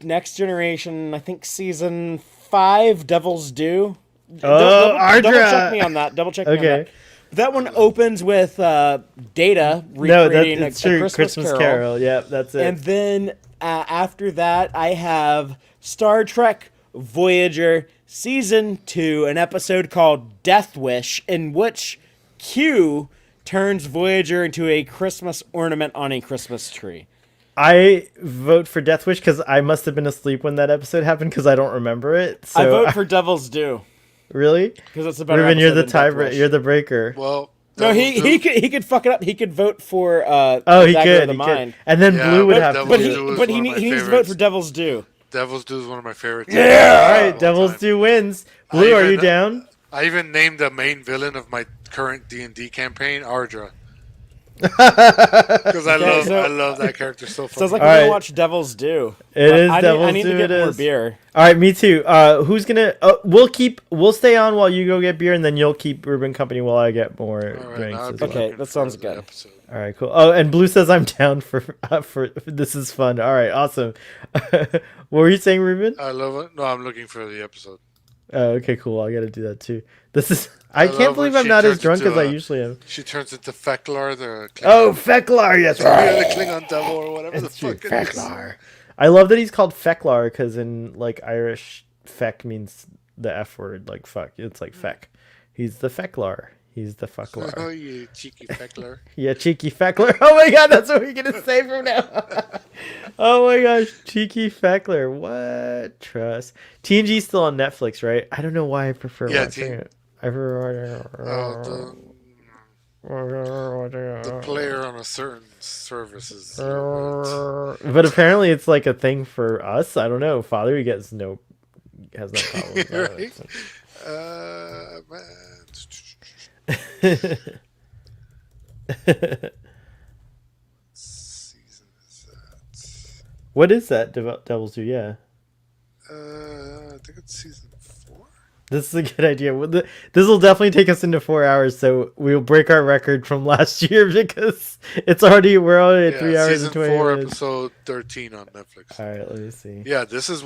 Next Generation. I think season 5, Devil's Due. Oh, double Ardra! check me on that. Double check me on Okay. that. That one opens with Data No, recreating that's a true. Christmas Carol. Carol. Yeah, that's it. And then after that, I have Star Trek Voyager Season 2, an episode called Death Wish, in which Q turns Voyager into a Christmas ornament on a Christmas tree. I vote for Death Wish because I must have been asleep when that episode happened because I don't remember it. So I vote for Devil's Due really, because it's a better Ruben, you're episode the than Death tiebreaker. Wish. You're the breaker. Well, No, Devil's he Due- could fuck it up. He could vote for Oh, he Dagger of could. the He Mind. could. And then Yeah, Blue would but have Devil's to But do. he Due is but one he of my needs to vote favorites. for Devil's Due. Devil's Due is one of my favorites. All right, Devil's Due wins. Blue, are you down? I even named the main villain of my current D&D campaign Ardra. Because I love that character so Sounds fucking like All we're right. gonna watch Devil's Due. It is I Devil's need Due. to get it more is. beer. All right, me too. Who's gonna? We'll stay on while you go get beer, and then you'll keep Ruben company while I get more All right, drinks. now I'd as be well. Okay, looking that sounds for good. the episode. All right, cool. Oh, and Blue says I'm down for this is fun. All right, awesome. What were you saying, Ruben? I love it. No, I'm looking for the episode. Oh, okay, cool. I got to do that too. This is. I love can't believe when I'm she not as turns drunk into as I a- usually am. She turns into Feklar, the Klingon, Oh, Feklar, yes, the Klingon devil or whatever That's the true. fuck it is. Feklar. I love that he's called Feklar because in like Irish, feck means the F word, like fuck. It's like feck. He's the Feklar. He's the Oh, Feklar. you cheeky Feklar. Yeah, cheeky Feklar. Oh my god, that's what we're gonna say from now. Oh my gosh, cheeky Feklar. What? Trust. TNG's still on Netflix, right? I don't know why I prefer Yeah, watching it. I Oh, prefer. the player on a certain service is. a little But apparently it's like a thing for us. I don't know. Father has no problem with bit- that. right? Man. Season is that? What is that? Devil's Due, yeah. I think it's season 4. This is a good idea. This will definitely take us into 4 hours, so we'll break our record from last year because we're already at Yeah, 3 hours and season 20 4, minutes. episode 13 on Netflix. All right, let me see. Yeah, this is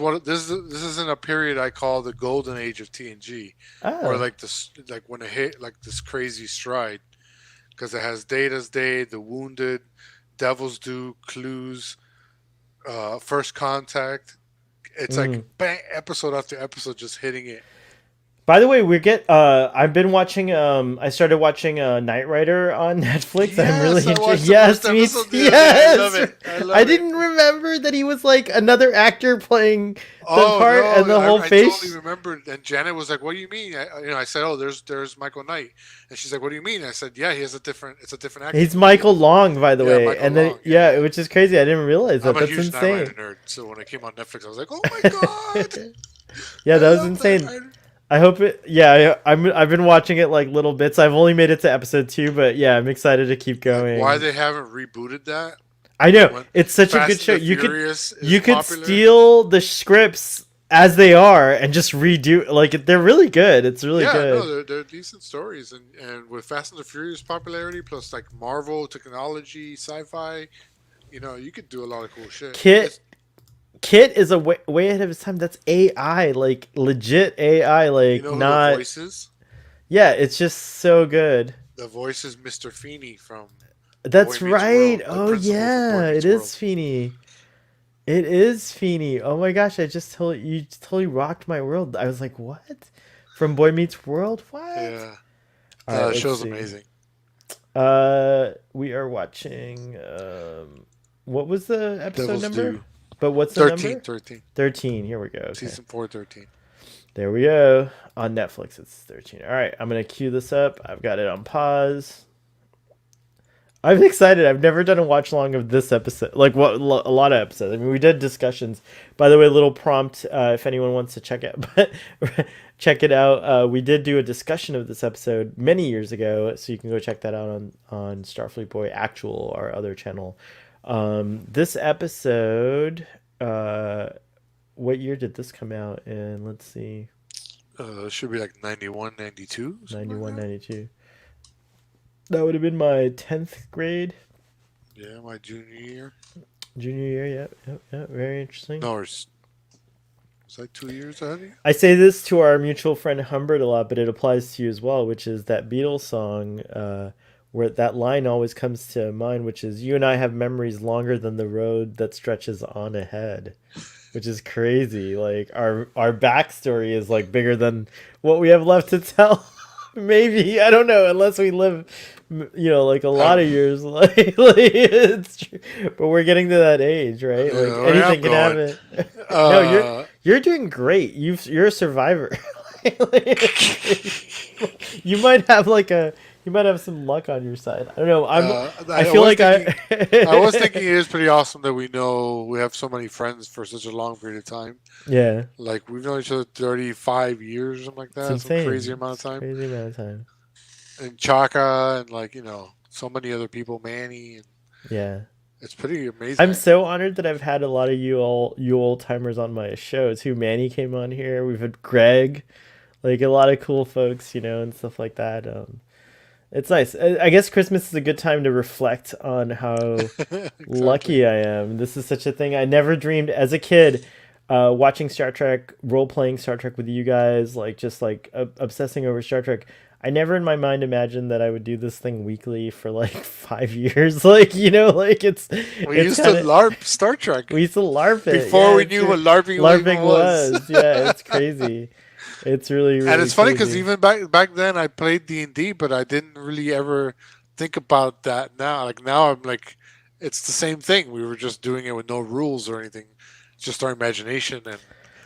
in a period I call the golden age of TNG, or Oh, like this, like when it hit like this crazy stride, because it has Data's Day, The Wounded, Devil's Due, Clues, First Contact. It's like mm. bang, episode after episode, just hitting it. By the way, I've been watching. I started watching Knight Rider on Netflix. I'm really Yes, I interested. watched the Yes, first me episode too. the other day. I love Yes. it. I I love it. didn't remember that he was like another actor playing the Oh part and no, the whole I totally face. remembered. And Janet was like, "What do you mean?" I said, "Oh, there's Michael Knight," and she's like, "What do you mean?" I said, "Yeah, he has a different. It's a different actor." He's Michael Long, by the Yeah, way, Michael and then Long. Yeah, yeah, yeah. which is crazy. I didn't realize I'm that. a That's huge Knight Rider insane. nerd, so when it came on Netflix, I was like, "Oh my god, Yeah, I that was love Knight insane. Rider!" I hope it. Yeah, I've been watching it like little bits. I've only made it to episode 2, but yeah, I'm excited to keep Like, why going. they haven't rebooted that? I Like know when it's such a good Fast and show. the Furious is You could popular. steal the scripts as they are and just redo like they're really good. It's really Yeah, no, good. they're decent stories, and with Fast and the Furious popularity plus like Marvel technology, sci-fi, you could do a lot of cool shit. Kit Kit is a way ahead of his time. That's AI, like legit AI, You like know who the not. voice is? Yeah, it's just so good. The voice is Mr. Feeney from Boy That's Meets right. World, the Oh principal from Boy yeah, it Meets is World. Feeny. It is Feeny. Oh my gosh, I just totally rocked my world. I was like, what? From Boy Meets World? What? Yeah, All no, right, the let's show's see. amazing. We are watching. What was the episode Devil's number? Due. But what's the 13, number? 13. 13. Here we go. Okay, Season 4, 13. there we go. On Netflix, it's 13. All right, I'm gonna cue this up. I've got it on pause. I'm excited. I've never done a watch along of this episode. Like what a lot of episodes. I mean, we did discussions. By the way, little prompt if anyone wants to check it, but check it out. We did do a discussion of this episode many years ago, so you can go check that out on Starfleet Boy Actual, our other channel. This episode, what year did this come out in? Let's see, It should be like 91, 92, something like 91, that. 92. That would have been my 10th grade. Yeah, my junior year. Junior year, yep. Very interesting. No, was that 2 years ahead of you? I say this to our mutual friend Humbert a lot, but it applies to you as well, which is that Beatles song where that line always comes to mind, which is "You and I have memories longer than the road that stretches on ahead," which is crazy. Like our backstory is like bigger than what we have left to tell. Maybe I don't know, unless we live, like a lot of years. Like it's true. But we're getting to that age, right? Like Yeah, where anything I'm can going. happen. No, Uh, you're doing great. You're a survivor. you might have you might have some luck on your side. I don't know. I I feel was like thinking, I was I. thinking it is pretty awesome that we have so many friends for such a long period of time. Yeah, Like we've known each other 35 years or something like it's that, some crazy insane. amount of It's time. crazy amount of time. And Chaka and like so many other people, Manny, and Yeah. it's pretty amazing. I'm so honored that I've had a lot of you old timers on my show too. Manny came on here. We've had Greg, like a lot of cool folks, and stuff like that. It's nice. I guess Christmas is a good time to reflect on how Exactly. lucky I am. This is such a thing I never dreamed as a kid. Watching Star Trek, role playing Star Trek with you guys, like just like obsessing over Star Trek. I never in my mind imagined that I would do this thing weekly for like 5 years. Like like We it's used to kind of LARP Star Trek we used to LARP it. before Yeah, we it's knew true. what LARPing even LARPing was. was. Yeah, it's crazy. It's really And really it's funny because crazy. even back then I played D&D, but I didn't really ever think about that. Now, like now, I'm like, it's the same thing. We were just doing it with no rules or anything, just our imagination and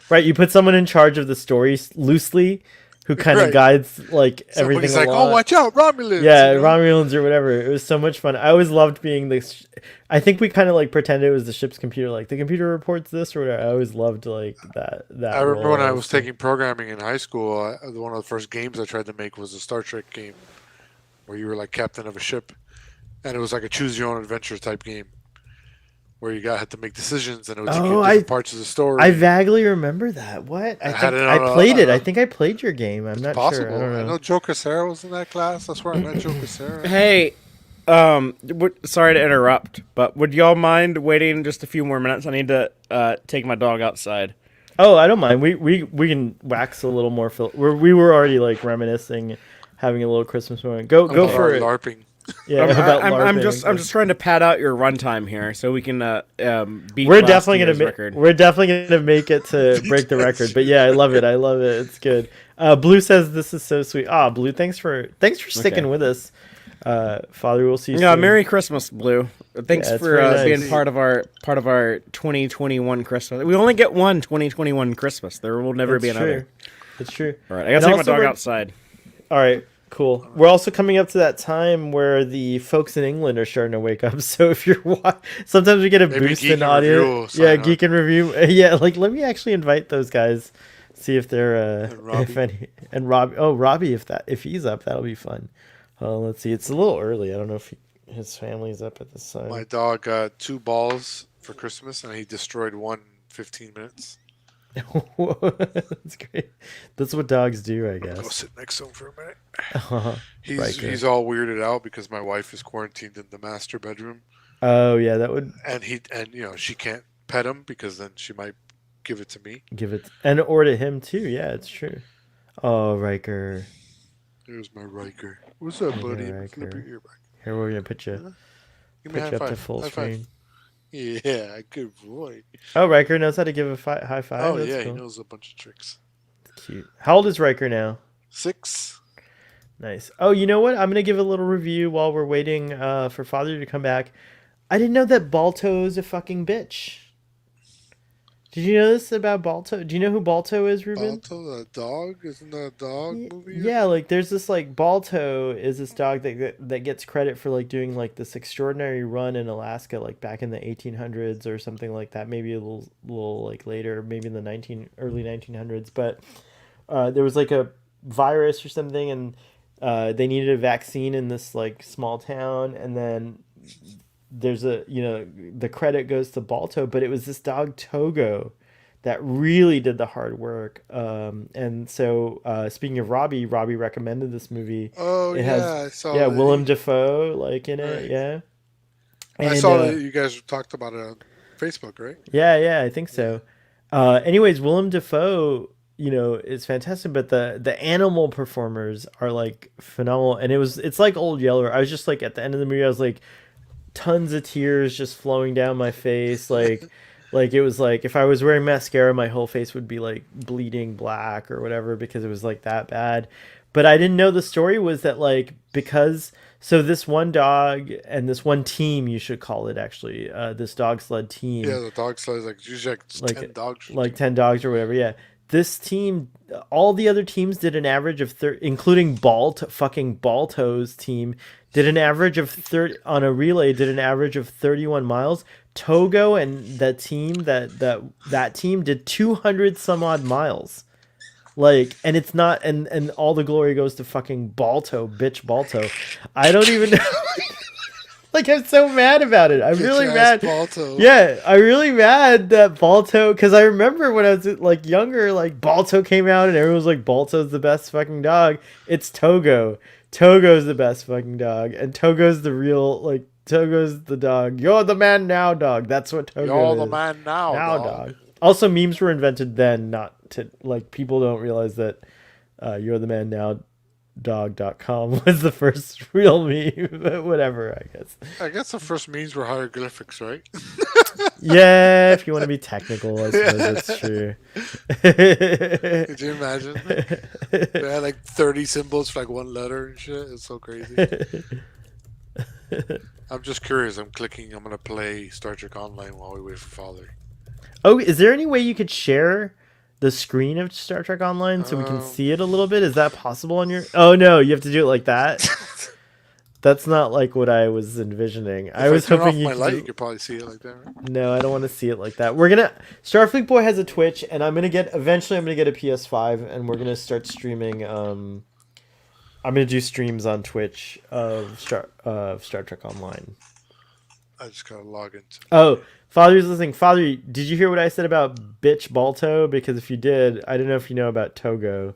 Right, you put someone in charge of the story loosely, who kind of right. guides like everything Somebody's like, "Oh, along. watch out, Romulans!" Yeah, Romulans or whatever. It was so much fun. I always loved being the. I think we kind of like pretended it was the ship's computer. Like the computer reports this or whatever. I always loved like I that remember role. when I That was was cool. taking programming in high school. One of the first games I tried to make was a Star Trek game where you were like captain of a ship, and it was like a choose your own adventure type game. where you had to make decisions, and it would take Oh, you different parts of the story. I vaguely remember that. What? I had think it I on played it. I think I played your game. I'm It's not sure. I possible. don't I know. know Joe Sarah was in that class. That's where I met Joe Sarah. Hey, sorry to interrupt, but would y'all mind waiting just a few more minutes? I need to take my dog outside. Oh, I don't mind. We can wax a little more. We were already like reminiscing, having a little Christmas moment. Go About for our it. LARPing. Yeah, about I'm LARPing. I'm just trying to pad out your runtime here so we can beat We're last definitely year's gonna record. we're definitely gonna make it to break the record. But yeah, I love it. I love it. It's good. Blue says this is so sweet. Ah, Blue, thanks for sticking with us. Father, we'll see you Yeah, soon. Merry Christmas, Blue. Thanks Yeah, it's for very nice. being part of our 2021 Christmas. We only get one 2021 Christmas. There will never be another. It's true. All right, I gotta take my dog outside. All right, cool. We're also coming up to that time where the folks in England are starting to wake up. So if you're sometimes we get a Maybe boost Geek in and audio. Review Yeah, sign Geek and Review. Yeah, like let me actually invite those guys. See if they're And Robbie. if any and Robbie. Oh, Robbie, if he's up, that'll be fun. Let's see. It's a little early. I don't know if his family's up at this time. My dog got 2 balls for Christmas, and he destroyed one in 15 minutes. That's great. That's what dogs do, I Go guess. sit next to him for a minute. Uh-huh. He's all weirded out because my wife is quarantined in the master bedroom, Oh yeah, that would and she can't pet him because then she might give it to me. give it or to him too. Yeah, it's true. Oh, Riker. There's my Riker. What's up, buddy? Riker. Flip your ear back. Here we're gonna put you Give me a high up to five. full High five. screen. Yeah, good boy. Oh, Riker knows how to give a high five. Oh That's yeah, cool. he knows a bunch of tricks. Cute. How old is Riker now? 6. Nice. Oh, you know what? I'm gonna give a little review while we're waiting for Father to come back. I didn't know that Balto's a fucking bitch. Did you know this about Balto? Do you know who Balto is, Ruben? Balto, the dog? Isn't that a dog movie? Yeah, like there's this like Balto is this dog that gets credit for like doing like this extraordinary run in Alaska like back in the 1800s or something like that. Maybe a little like later, maybe in the early 1900s. But there was like a virus or something, and they needed a vaccine in this like small town, and then there's the credit goes to Balto, but it was this dog Togo that really did the hard work. And so speaking of Robbie recommended this movie. Oh, It yeah, has I saw yeah that. Willem Dafoe like in it. Right. Yeah, I and, saw that you guys talked about it on Facebook, right? yeah, I think so. Anyways, Willem Dafoe, is fantastic, but the animal performers are like phenomenal, and it's like Old Yeller. I was just like at the end of the movie, I was like tons of tears just flowing down my face, like it was like if I was wearing mascara, my whole face would be like bleeding black or whatever because it was like that bad. But I didn't know the story was that like because so this one dog and this one team, you should call it actually, this dog sled team. Yeah, the dog sled is like usually like 10 dogs. Like 10 dogs or whatever. Yeah. This team, all the other teams did an average of including fucking Balto's team, did an average of 30 on a relay, did an average of 31 miles. Togo and that team, that team did 200 some odd miles. Like, and it's not, and all the glory goes to fucking bitch Balto. I don't even know. Like, I'm so mad about it. I'm really mad. Balto. Yeah, I'm really mad that Balto, because I remember when I was like younger, like Balto came out and everyone was like, Balto's the best fucking dog. It's Togo. Togo's the best fucking dog, and Togo's the real, like, Togo's the dog. You're the man now, dog. That's what Togo is. You're the man now, dog. Also, memes were invented then, not to, like, people don't realize that you're the man now dog.com was the first real meme, but whatever, I guess. I guess the first memes were hieroglyphics, right? Yeah, if you want to be technical, I suppose that's true. Could you imagine? They had like 30 symbols for like one letter and shit. It's so crazy. I'm just curious. I'm going to play Star Trek Online while we wait for Father. Oh, is there any way you could share the screen of Star Trek Online so we can see it a little bit? Is that possible on your... Oh, no, you have to do it like that? That's not like what I was envisioning. I was hoping you could probably see it like that, right? No, I don't want to see it like that. We're gonna... Starfleet Boy has a Twitch, and eventually I'm gonna get a PS5, and we're gonna start streaming... I'm gonna do streams on Twitch of Star Trek Online I just gotta log into. Oh, Father's listening. Father, did you hear what I said about bitch Balto? Because if you did, I don't know if you know about Togo,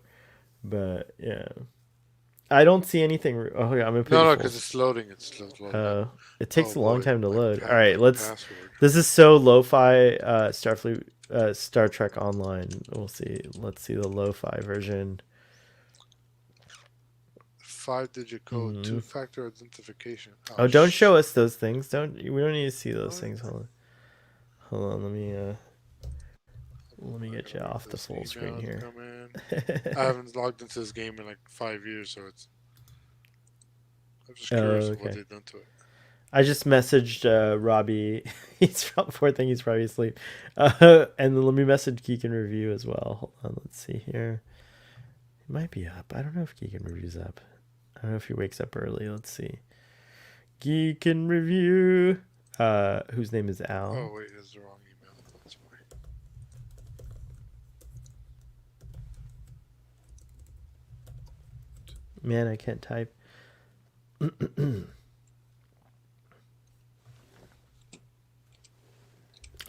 but yeah, I don't see anything. Oh, yeah, I'm gonna put No, you no, full. because it's loading. It's loading up. It Oh takes a long boy, time to my load. All right, my let's. password. This is so lo-fi. Starfleet, Star Trek Online. We'll see. Let's see the lo-fi version. 5-digit code, two-factor authentication. Oh, Oh don't show shit! us those things. Don't. We don't need to see those What? things. Hold on. Let me I'm not get you gonna wait off for the this full screen email to here. come in. I haven't logged into this game in like 5 years, so it's. I'm just curious of what Okay. they've done to it. I just messaged Robbie. Poor thing. He's probably asleep. And then let me message Geek and Review as well. Hold on. Let's see here. It might be up. I don't know if Geek and Review's up. I don't know if he wakes up early. Let's see. Geek and Review. Whose name is Al? Oh wait, it's the wrong email. That's why. Man, I can't type.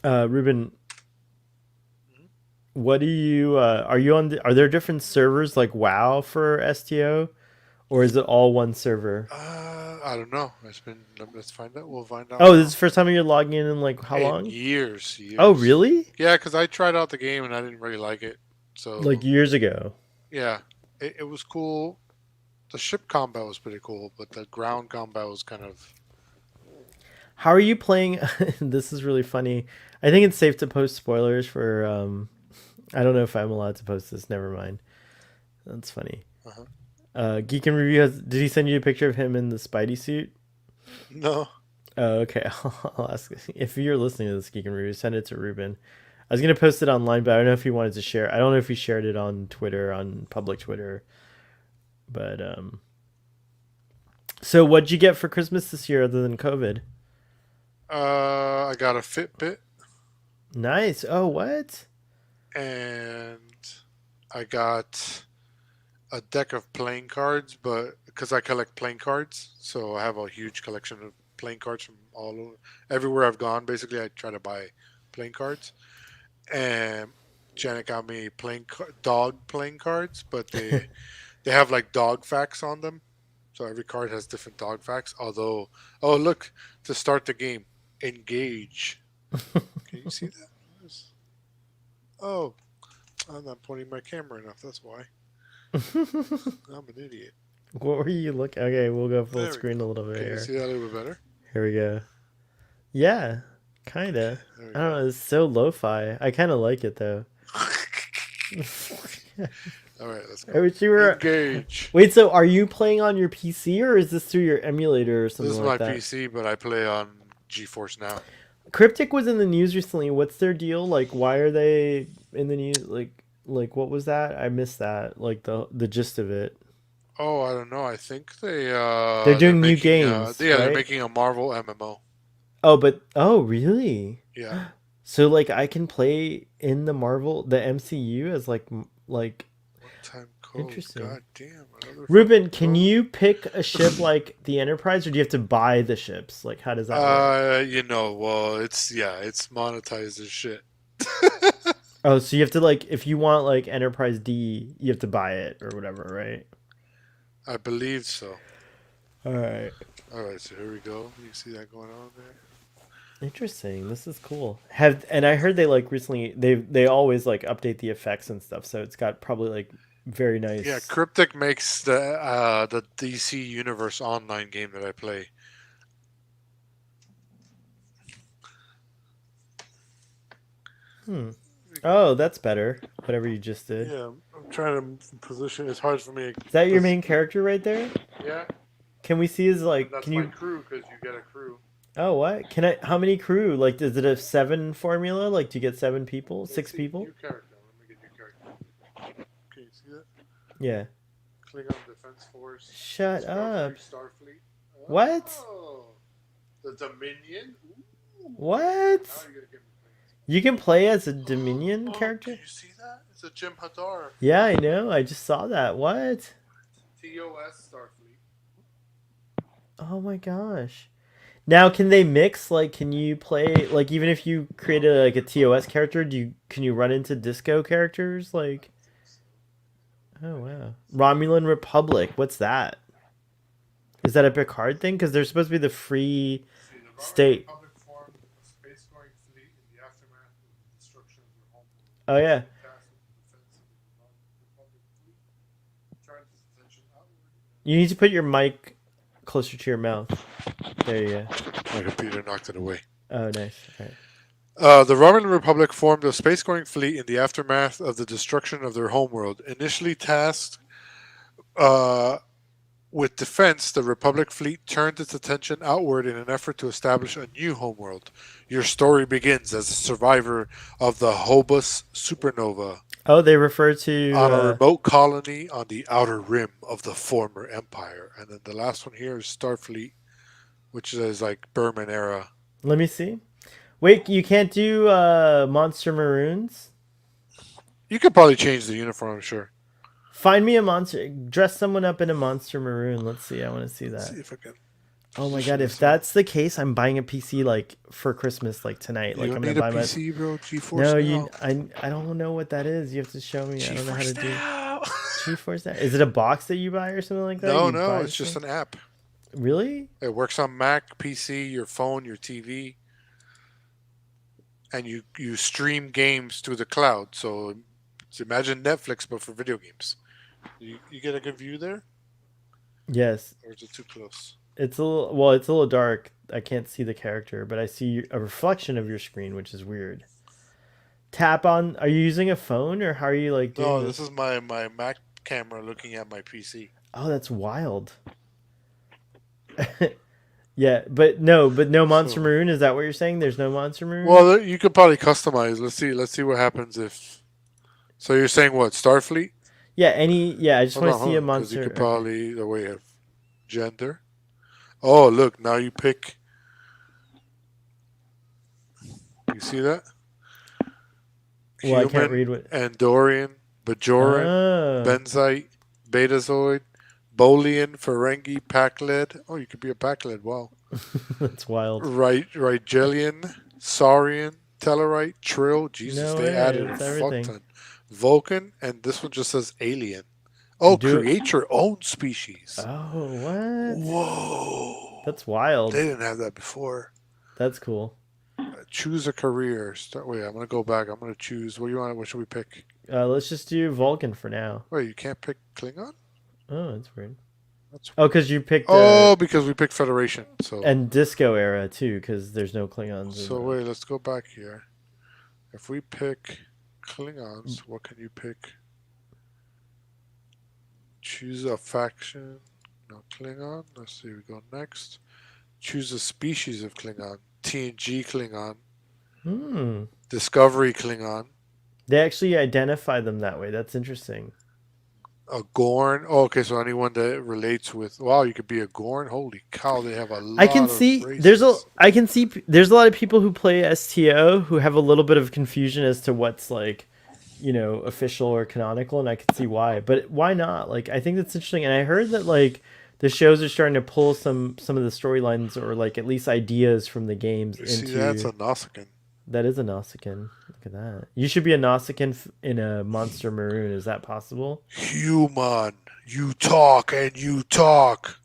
Ruben, what do you? Are you on? Are there different servers like WoW for STO, or is it all one server? I don't know. Let's find out. We'll find out Oh, now. this is the first time you're logging in like how In long? years. Oh, really? Yeah, because I tried out the game and I didn't really like it. Like So years ago. yeah, it was cool. The ship combat was pretty cool, but the ground combat was kind of. How are you playing? This is really funny. I think it's safe to post spoilers for. I don't know if I'm allowed to post this. Never mind. That's funny. Uh-huh. Geek and Review has. Did he send you a picture of him in the Spidey suit? No. Oh, okay. I'll ask if you're listening to this Geek and Review. Send it to Ruben. I was gonna post it online, but I don't know if he wanted to share. I don't know if he shared it on Twitter, on public Twitter. But So what'd you get for Christmas this year other than COVID? I got a Fitbit Nice. Oh, what? and I got a deck of playing cards, but because I collect playing cards, so I have a huge collection of playing cards from all over, everywhere I've gone. Basically, I try to buy playing cards, and Janet got me dog playing cards, but they have like dog facts on them, so every card has different dog facts. Although, oh look, to start the game, engage. Can you see that? Oh, I'm not pointing my camera enough. That's why. I'm an idiot. What were you looking? Okay, we'll go full There we screen go. a little bit Can you here. see that a little bit better? Here we go. Yeah, kinda. There we I don't go. know. It's so lo-fi. I kind of like it though. All right, let's I go. wish you were. Engage. Wait, so are you playing on your PC or is this through your emulator or This something is like my that? PC, but I play on GeForce Now. Cryptic was in the news recently. What's their deal? Like, why are they in the news? Like what was that? I missed that. Like the gist of it. Oh, I don't know. I think They're they're doing new making games, they're right? making a Marvel MMO. Oh, really? Yeah. So like I can play in the MCU as like One time code. interesting. God damn, another Ruben, fucking can code. you pick a ship like the Enterprise, or do you have to buy the ships? Like, how does that work? Well, it's monetized as shit. Oh, so you have to like, if you want like Enterprise D, you have to buy it or whatever, right? I believe so. All right. All right, so here we go. You see that going on there? Interesting. This is cool. And I heard they like recently they always like update the effects and stuff, so it's got probably like very nice. Yeah, Cryptic makes the DC Universe online game that I play. Oh, that's better. Whatever you just did. Yeah, I'm trying to position. It's hard for me. Is that your main character right there? Yeah, Can we see his like? that's Can my you? crew because you get a crew. Oh, what? Can I? How many crew? Like, is it a 7 formula? Like, do you get 7 people, Let's 6 see, people? New character. Let me get new character. Can you see that? Yeah. Klingon Defense Force. Shut up. Starfleet. What? Oh, the Dominion. What? Now you're gonna get me playing. You can play as a Dominion character? Can you see that? It's a Jim Hadar. Yeah, I know. I just saw that. What? TOS Starfleet. Oh my gosh. Now, can they mix? Like, can you play like even if you created like a TOS character, can you run into disco characters? Like, oh wow, Romulan Republic. What's that? Is that a Picard thing? Because they're supposed to be the free See, the Roman state. Republic formed a space-going fleet in the aftermath of the destruction of their homeworld. Oh yeah, Initially tasked with the defense of the Republic fleet, turned its attention outward. you need to put your mic closer to your mouth. There you go. My computer knocked it away. Oh, nice. All right. The Roman Republic formed a space-going fleet in the aftermath of the destruction of their homeworld. Initially tasked with defense, the Republic fleet turned its attention outward in an effort to establish a new homeworld. Your story begins as a survivor of the Hobus supernova Oh, they refer to. on a remote colony on the outer rim of the former empire. And then the last one here is Starfleet, which is like Berman era. Let me see. Wait, you can't do Monster Maroons? You could probably change the uniform, I'm sure. Find me a monster. Dress someone up in a Monster Maroon. Let's see. I want to see Let's that. see if I can. Oh my position god! If this that's the case, I'm buying a PC like for Christmas, like tonight. You Like don't I'm need gonna a buy PC, bro. GeForce No, now. I don't know what that is. You have to show me. I don't know how to do. now. GeForce Now. Is it a box that you buy or something like that? No, You no, buy it's just something? an app. Really? It works on Mac, PC, your phone, your TV, and you stream games to the cloud. So imagine Netflix, but for video games. You get a good view there, Yes. or is it too close? It's a little. Well, it's a little dark. I can't see the character, but I see a reflection of your screen, which is weird. Tap on. Are you using a phone or how are you like doing No, this? this is my Mac camera looking at my PC. Oh, that's wild. Yeah, but no Monster So, Maroon. Is that what you're saying? There's no Monster Maroon. well, you could probably customize. Let's see what happens if. So you're saying what? Starfleet? Yeah, any. Yeah, I just want to see a Because you monster. could Okay. probably the way of gender. Oh, look! Now you pick. You see that? Well, I can't Human, read what. Andorian, Bajoran, Oh, Benzite, Betazoid, Bolian, Ferengi, Pakled. Oh, you could be a Pakled. Wow. that's wild. Rigelian, Saurian, Tellarite, Trill. Jesus, No they way, added a it's fuck everything. ton. Vulcan, and this one just says alien. Oh, Do it. create your own species. Oh, what? Whoa. That's wild. They didn't have that before. That's cool. Choose a career. Wait, I'm gonna go back. I'm gonna choose. What do you want? What should we pick? Let's just do Vulcan for now. Wait, you can't pick Klingon? Oh, that's weird. That's Oh, because you picked oh, because we picked Federation. So and Disco era too, because there's no Klingons. so wait, let's go back here. If we pick Klingons, what can you pick? Choose a faction. No Klingon. Let's see. We go next. Choose a species of Klingon. TNG Klingon. Discovery Klingon. They actually identify them that way. That's interesting. A Gorn. Oh, okay, so anyone that relates with. Wow, you could be a Gorn. Holy cow, they have a lot. I can of see races. there's a lot of people who play STO who have a little bit of confusion as to what's like, official or canonical, and I can see why. But why not? Like, I think that's interesting, and I heard that like the shows are starting to pull some of the storylines or like at least ideas from the games You into. see, that's a Nausicaan. That is a Nausicaan. Look at that. You should be a Nausicaan in a Monster Maroon. Is that possible? Human, you talk and you talk,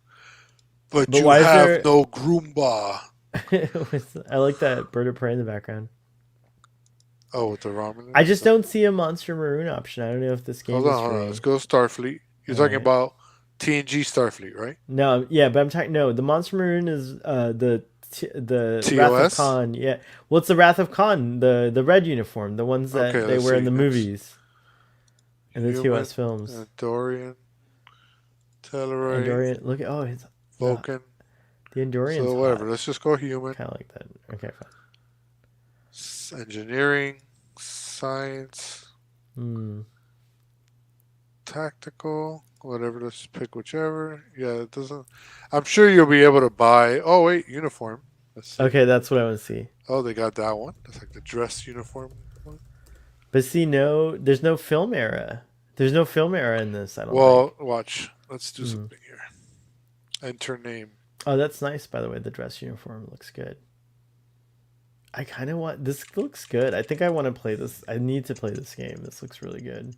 but you why is have there- no Groomba. I like that bird of prey in the background. Oh, with the ramen. I just don't see a Monster Maroon option. I don't know if this game Hold is on. free. Let's go Starfleet. You're talking about TNG Starfleet, right? No, yeah, but I'm talking. No, the Monster Maroon is the Wrath of TOS? Khan. Yeah, well, it's the Wrath of Khan, the red uniform, the ones that Okay, they let's wear in see the next. movies, in the Human, TOS films. Andorian, Tellarite, Andorian. Look at it's Vulcan. the Andorians. So whatever. Let's just go human. Kind of like that. Okay, Engineering, science, tactical, whatever. Let's pick whichever. Yeah, it doesn't. I'm sure you'll be able to buy. Oh wait, uniform. Let's see. Okay, that's what I want to see. Oh, they got that one. That's like the dress uniform one. But see, there's no film era. There's no film era in this. I don't. Well, think. watch. Let's do something here. Enter name. Oh, that's nice, by the way. The dress uniform looks good. I kind of want... This looks good. I think I want to play this. I need to play this game. This looks really good.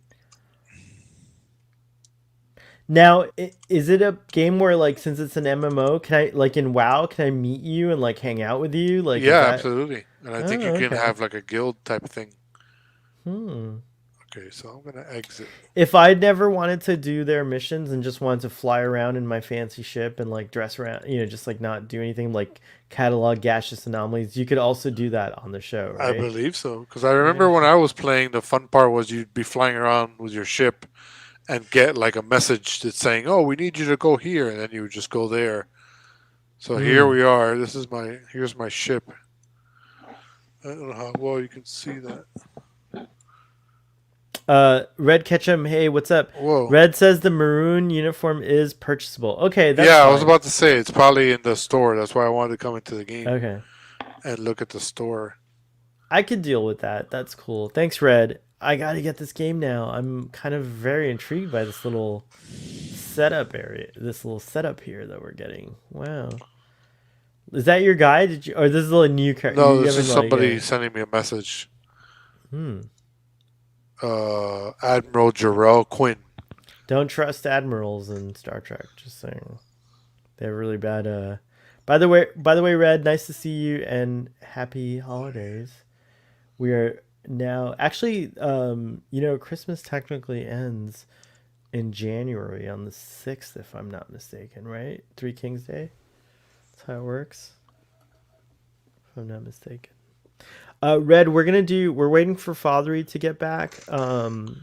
Now, is it a game where, like, since it's an MMO, can I, like, in WoW, can I meet you and, like, hang out with you? Like, Yeah, is that... absolutely. And I Oh, think you can okay. have like a guild type of thing. Hmm. Okay, so I'm gonna exit. If I'd never wanted to do their missions and just wanted to fly around in my fancy ship and, like, dress around, just, like, not do anything, like, catalog gaseous anomalies, you could also do that on the show, I right? believe so because I remember when I was playing, the fun part was you'd be flying around with your ship and get like a message that's saying, "Oh, we need you to go here," and then you would just go there. So here we are. Here's my ship. I don't know how well you can see that. Red Ketchum, hey, what's up? Whoa. Red says the maroon uniform is purchasable. Okay, that's Yeah, I fine. was about to say it's probably in the store. That's why I wanted to come into the game Okay. and look at the store. I could deal with that. That's cool. Thanks, Red. I gotta get this game now. I'm kind of very intrigued by this little setup area, this little setup here that we're getting. Wow. Is that your guy? Or this is a new character? No, this is somebody sending me a message. Hmm. Admiral Jarrell Quinn. Don't trust admirals in Star Trek. Just saying, they're really bad. By the way, Red, nice to see you and happy holidays. We are now actually, Christmas technically ends in January on the 6th, if I'm not mistaken, right? Three Kings Day. That's how it works. If I'm not mistaken. Red, we're waiting for Fathery to get back from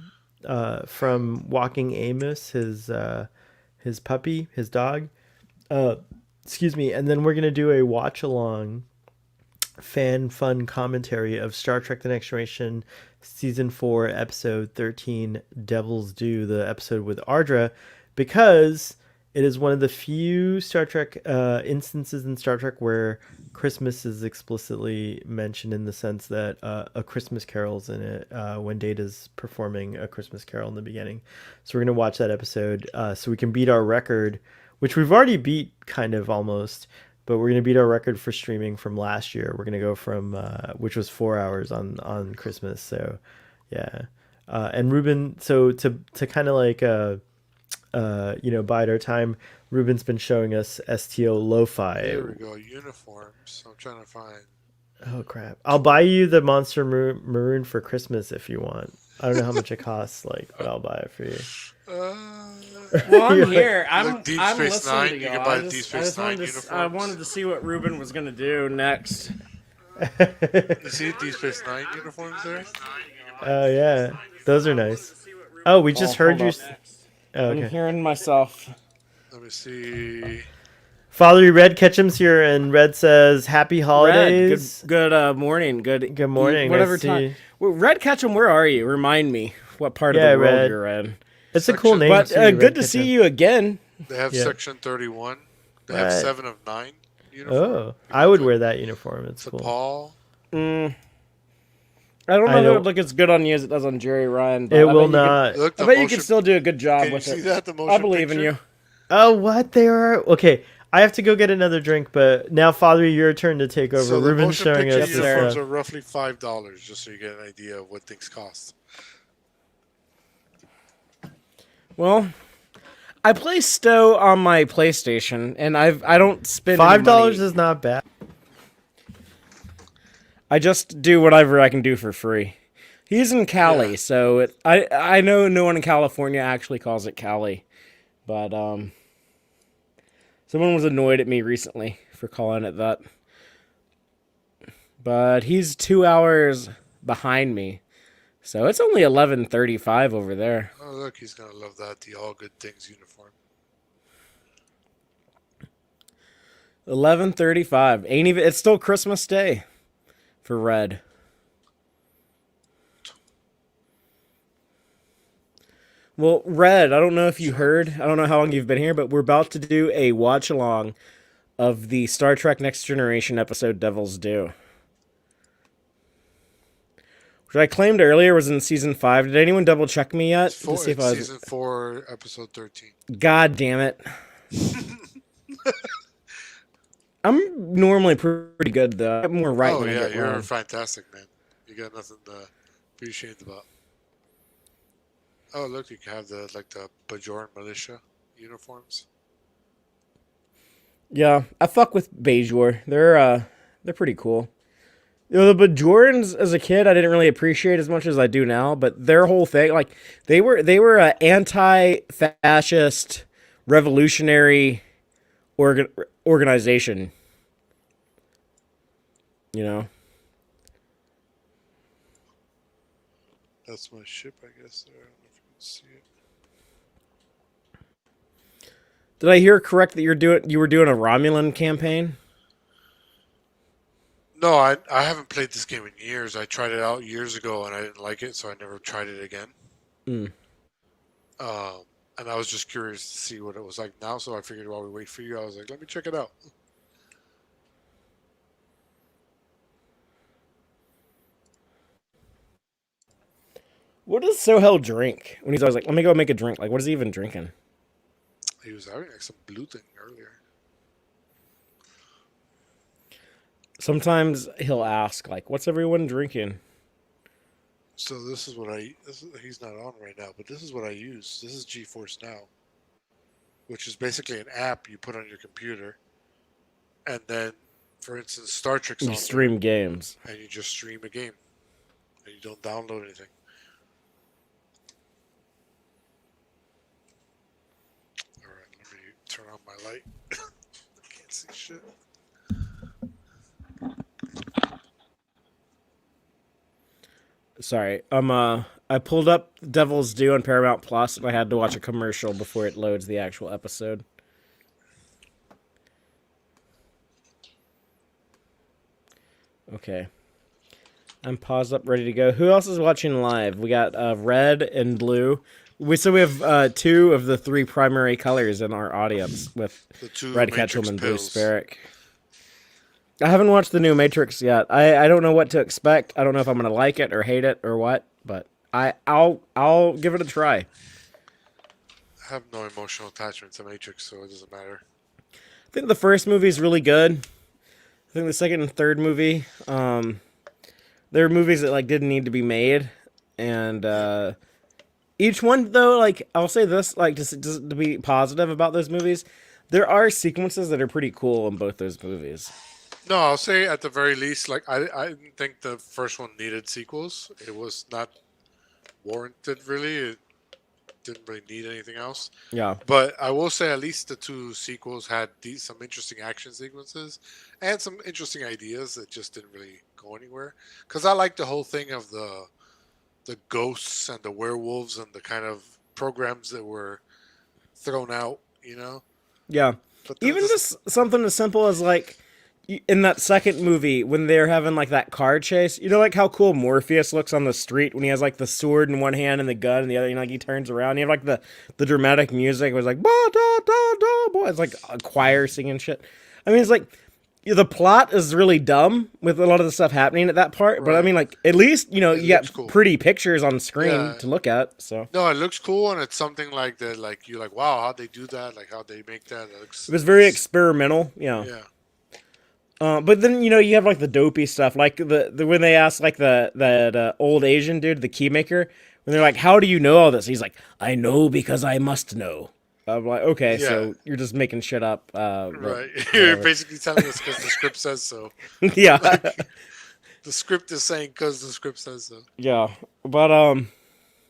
walking Amos, his puppy, his dog. Excuse me. And then we're going to do a watch along fan fun commentary of Star Trek The Next Generation Season 4, Episode 13, Devil's Due, the episode with Ardra, because it is one of the few Star Trek instances in Star Trek where Christmas is explicitly mentioned, in the sense that a Christmas carol's in it when Data's performing a Christmas carol in the beginning. So we're going to watch that episode so we can beat our record, which we've already beat kind of almost, but we're going to beat our record for streaming from last year. We're going to go from, which was 4 hours on Christmas. So yeah. And Ruben, so to kind of like, bide our time, Ruben's been showing us STO Lo-Fi. Here we go, uniforms. I'm trying to find. Oh crap! I'll buy you the Monster Maroon for Christmas if you want. I don't know how much it costs, but I'll buy it for you. Well, I'm here. I'm Deep I'm Space listening Nine. to You y'all. can buy I the just, Deep I Space just Nine wanted to, uniforms. I wanted to see what Ruben was gonna do next. You see Deep Space Nine uniforms there? Oh yeah, those are nice. Oh, we just heard you. Hold on. Oh, I'm okay. hearing myself. Let me see. Father Red Ketchum's here, and Red says happy holidays. Red, good morning. Good morning. Whatever Nice to time. see you. Well, Red Ketchum, where are you? Remind me what part Yeah, of the world Red. you're in. It's a cool name. But too, Red good to Ketchum. see you again. They have Yeah. Section 31. They have Right. 7 of 9 uniform. Oh, I would wear that uniform. It's To cool. Paul. I don't know I if it don't- would look as good on you as it does on Jerry Ryan. But It I will bet you not. Look, I the bet you motion- could still do a good job Can you with see it. that? The motion I believe in picture? you. Oh, what? They are okay. I have to go get another drink, but now, Father, your turn to take over. So the Ruben's motion showing picture us this uniforms stuff. are roughly $5, just so you get an idea of what things cost. Well, I play Stowe on my PlayStation, and I don't spend $5 any money. is not bad. I just do whatever I can do for free. He's in Cali, Yeah. so I know no one in California actually calls it Cali, but someone was annoyed at me recently for calling it that. But he's 2 hours behind me, so it's only 11:35 over there. Oh, look, he's going to love that. The All Good Things uniform. 11:35. Ain't even. It's still Christmas Day for Red. Well, Red, I don't know if you heard. I don't know how long you've been here, but we're about to do a watch along of the Star Trek Next Generation episode Devil's Due. Which I claimed earlier was in season 5. Did anyone double check me yet? It's, four, To see if it's I was... season 4, episode 13. God damn it. I'm normally pretty good though. I get more right Oh than I yeah, get you're wrong. fantastic, man. You got nothing to be ashamed about. Oh look, you can have the Bajoran militia uniforms. Yeah, I fuck with Bajor. They're pretty cool. You know, the Bajorans as a kid I didn't really appreciate as much as I do now, but their whole thing, like they were an anti-fascist revolutionary organization. You know, That's my ship, I guess. There. I don't know if you can see it. did I hear correct that you were doing a Romulan campaign? No, I haven't played this game in years. I tried it out years ago and I didn't like it, so I never tried it again. Mm. And I was just curious to see what it was like now, so I figured while we wait for you, I was like, let me check it out. What does Sohel drink when he's always like, "Let me go make a drink"? Like, what is he even drinking? He was having like some blue thing earlier. Sometimes he'll ask, like, "What's everyone drinking?" So this is what he's not on right now, but this is what I use. This is GeForce Now, which is basically an app you put on your computer, and then, for instance, Star Trek's You on stream games. there, and you just stream a game, and you don't download anything. All right, let me turn on my light. I can't see shit. Sorry, I pulled up Devil's Due on Paramount Plus, and I had to watch a commercial before it loads the actual episode. Okay, I'm paused up, ready to go. Who else is watching live? We got red and blue. We have two of the three primary colors in our audience with The two Red Matrix Ketchum and Blue pills. Sparrow. I haven't watched the new Matrix yet. I don't know what to expect. I don't know if I'm gonna like it or hate it or what, but I'll give it a try. I have no emotional attachment to Matrix, so it doesn't matter. I think the first movie is really good. I think the second and third movie, there are movies that like didn't need to be made, and each one though, like I'll say this, like just to be positive about those movies, there are sequences that are pretty cool in both those movies. No, I'll say at the very least, like I didn't think the first one needed sequels. It was not warranted, really. It didn't really need anything else. Yeah, But I will say at least the two sequels had some interesting action sequences and some interesting ideas that just didn't really go anywhere. Because I like the whole thing of the ghosts and the werewolves and the kind of programs that were thrown out, you know. yeah. But Even this, just something as simple as like in that second movie when they're having like that car chase, you know, like how cool Morpheus looks on the street when he has like the sword in one hand and the gun in the other. You know, like he turns around. You have like the dramatic music. It was like ba da da da boy. It's like a choir singing shit. I mean, it's like the plot is really dumb with a lot of the stuff happening at that part. But I Right. mean, like at least you know It you got looks cool. pretty pictures on screen Yeah. to look at. So no, it looks cool, and it's something like that. Like you're like, wow, how'd they do that? Like how'd they make that? It looks, it was very experimental. Yeah. yeah. But then you know you have like the dopey stuff, like the when they ask like that old Asian dude, the keymaker, when they're like, "How do you know all this?" He's like, "I know because I must know." I'm like, okay, Yeah. so you're just making shit up. But Right. You're whatever. basically telling us because the script says so. Yeah, The script is saying because the script says so. yeah. But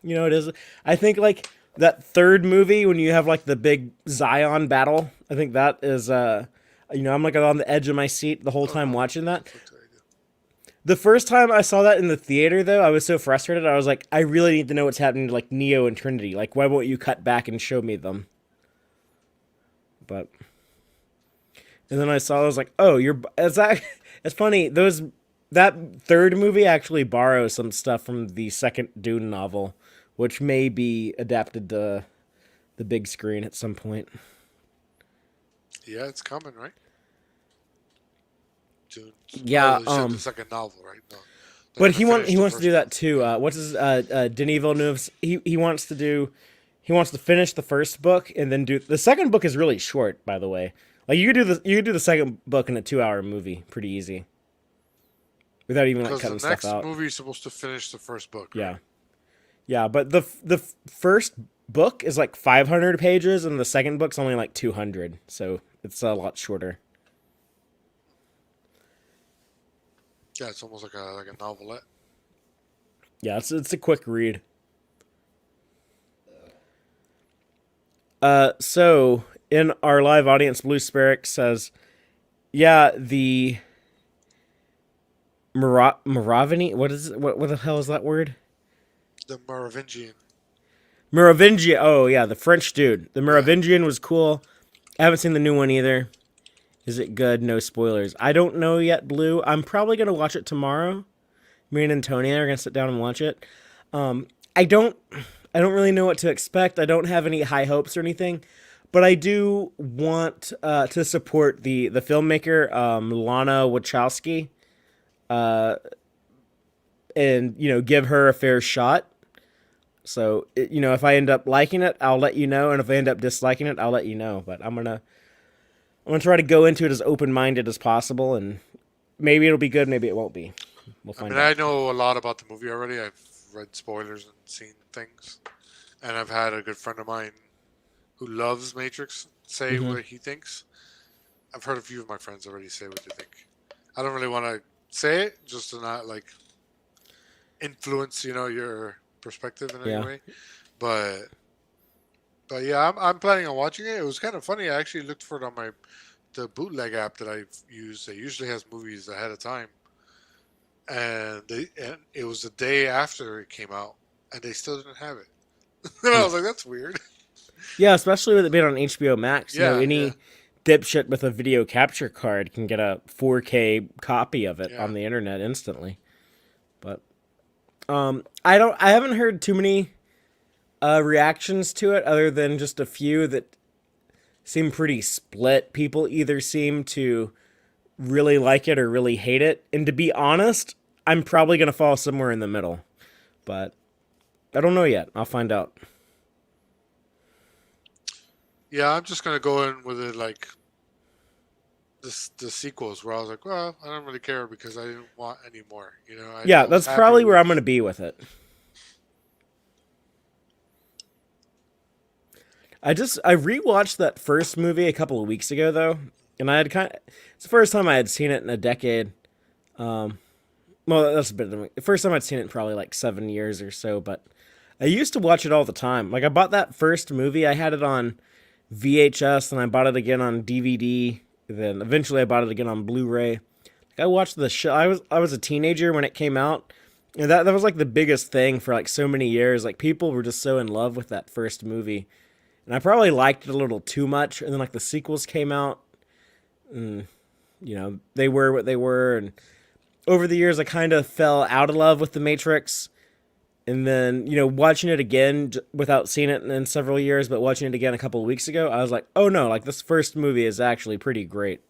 you know it is. I think like that third movie when you have like the big Zion battle. I think that is you know I'm like on the edge of my seat the whole time watching that. What did I do? The first time I saw that in the theater, though, I was so frustrated. I was like, I really need to know what's happening to like Neo and Trinity. Like, why won't you cut back and show me them? But, and then I saw, I was like, oh, it's that. It's funny. That third movie actually borrows some stuff from the second Dune novel, which may be adapted to the big screen at some point. Yeah, it's coming, right? June. Yeah, you said the second novel, right? No. But he wants wants to do that too. What's his Denis Villeneuve's? He wants to do. He wants to finish the first book and then do the second book is really short, by the way. Like you could do the second book in a 2-hour movie pretty easy, without even like Because cutting the stuff next out. movie is supposed to finish the first book, right? Yeah, yeah. But the first book is like 500 pages, and the second book's only like 200, so it's a lot shorter. Yeah, it's almost like a novelette. Yeah, it's a quick read. So in our live audience, Blue Spirit says, "Yeah, the Moravini. What is it? What the hell is that word? The Merovingian. Merovingian. Oh yeah, the French dude. The Yeah. Merovingian was cool. I haven't seen the new one either. Is it good? No spoilers. I don't know yet, Blue. I'm probably gonna watch it tomorrow. Me and Antonia are gonna sit down and watch it. I don't really know what to expect. I don't have any high hopes or anything, but I do want to support the filmmaker Lana Wachowski, and give her a fair shot. So if I end up liking it, I'll let you know, and if I end up disliking it, I'll let you know. But I'm gonna try to go into it as open minded as possible, and maybe it'll be good, maybe it won't be. We'll I find mean, out. I know a lot about the movie already. I've read spoilers and seen things, and I've had a good friend of mine who loves Matrix say Mm-hmm. what he thinks. I've heard a few of my friends already say what they think. I don't really want to say it just to not like influence, your perspective in any Yeah. way. But yeah, I'm planning on watching it. It was kind of funny. I actually looked for it on the bootleg app that I've used. It usually has movies ahead of time, and it was the day after it came out, and they still didn't have it. And I was like, that's weird. Yeah, especially with it being on HBO Max. Yeah, yeah, Any dipshit with a video capture card can get a 4K copy of it yeah. on the internet instantly. But I haven't heard too many reactions to it other than just a few that seem pretty split. People either seem to really like it or really hate it. And to be honest, I'm probably going to fall somewhere in the middle. But I don't know yet. I'll find out. Yeah, I'm just gonna go in with it like the sequels, where I was like, well, I don't really care because I didn't want any more. Yeah, I was that's happy probably where with. I'm going to be with it. I rewatched that first movie a couple of weeks ago though, and it's the first time I had seen it in a decade. Um, well, that's a bit of the first time I'd seen it in probably like 7 years or so, but I used to watch it all the time. Like I bought that first movie, I had it on VHS, and I bought it again on DVD. Then eventually I bought it again on Blu-ray. Like I watched the show. I was a teenager when it came out, and that was like the biggest thing for like so many years. Like people were just so in love with that first movie. And I probably liked it a little too much. And then like the sequels came out, and they were what they were. And over the years, I kind of fell out of love with the Matrix. And then watching it again without seeing it in several years, but watching it again a couple of weeks ago, I was like, oh no, like this first movie is actually pretty great.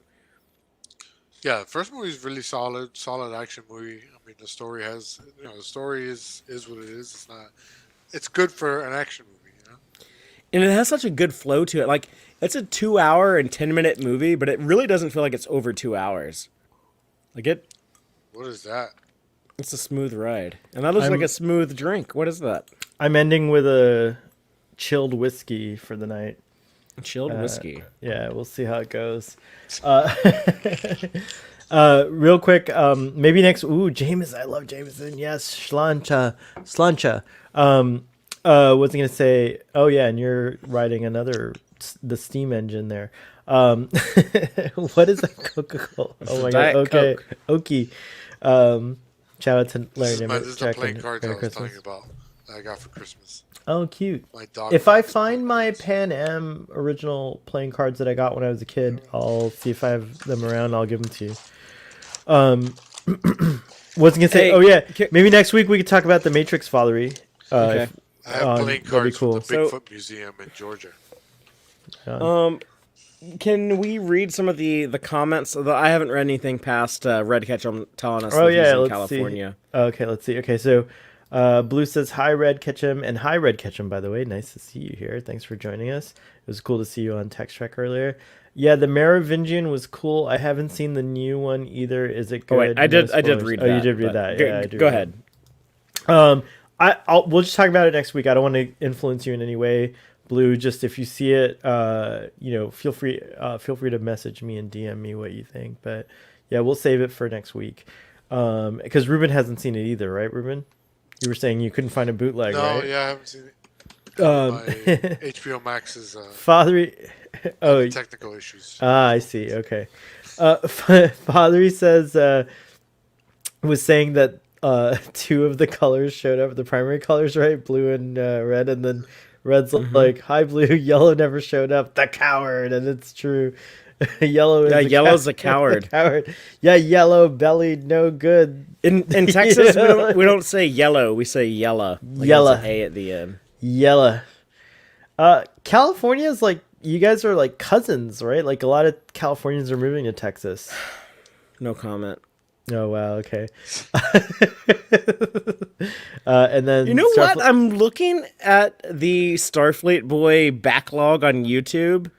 Yeah, the first movie is really solid action movie. I mean, the story is what it is. It's not. It's good for an action movie. And it has such a good flow to it. Like it's a 2 hour and 10 minute movie, but it really doesn't feel like it's over 2 hours. Like What is that? it's a smooth ride, and that looks like a smooth drink. What is that? I'm ending with a chilled whiskey for the night. Chilled whiskey. Yeah, we'll see how it goes. Real quick, maybe next. Ooh, Jameson. I love Jameson. Yes, slancha. Was I gonna say? Oh yeah, and you're riding the steam engine there. What is a Coca-Cola? Oh my god. Diet Okay, Coke. Okie. Shout out to Larry This is the Nimmer. playing cards I Merry was telling Christmas. you about that I got for Christmas. Oh, cute. My dog. If I friends find playing my cards. Pan Am original playing cards that I got when I was a kid, I'll see if I have them around. I'll give them to you. Wasn't gonna say. Hey, Oh yeah, ca- maybe next week we could talk about the Matrix Follery. Okay. I have playing that'd be cards cool. from the So- Bigfoot Museum in Georgia. Can we read some of the comments? I haven't read anything past Red Ketchum telling us Oh that he's yeah, in let's California. see. Okay, let's see. Okay, so Blue says hi Red Ketchum, and hi Red Ketchum, by the way. Nice to see you here. Thanks for joining us. It was cool to see you on Text Trek earlier. Yeah, the Merovingian was cool. I haven't seen the new one either. Is it good? Oh wait, I No did spoilers. read Oh, that. you did read but that. Go, Yeah, I do. go read ahead. that. We'll just talk about it next week. I don't want to influence you in any way, Blue. Just if you see it, feel free to message me and DM me what you think. But yeah, we'll save it for next week. Because Ruben hasn't seen it either, right, Ruben? You were saying you couldn't find a bootleg, No, right? yeah, I haven't seen it. Um, My HBO Max is Father, having technical issues. I see. Okay. Father says was saying that two of the colors showed up, the primary colors, right? Blue and red, and then red's like, "Hi, blue." Yellow never showed up. The coward, and it's true. Yellow is yellow's a coward. Coward. Yeah, yellow bellied, no good. In Texas, we don't say yellow. We say yella. Like Yella. there's an A at the end. Yellow. California is like, you guys are like cousins, right? Like a lot of Californians are moving to Texas. No comment. Oh wow, okay. And then You know what? I'm looking at the Starfleet Boy backlog on YouTube,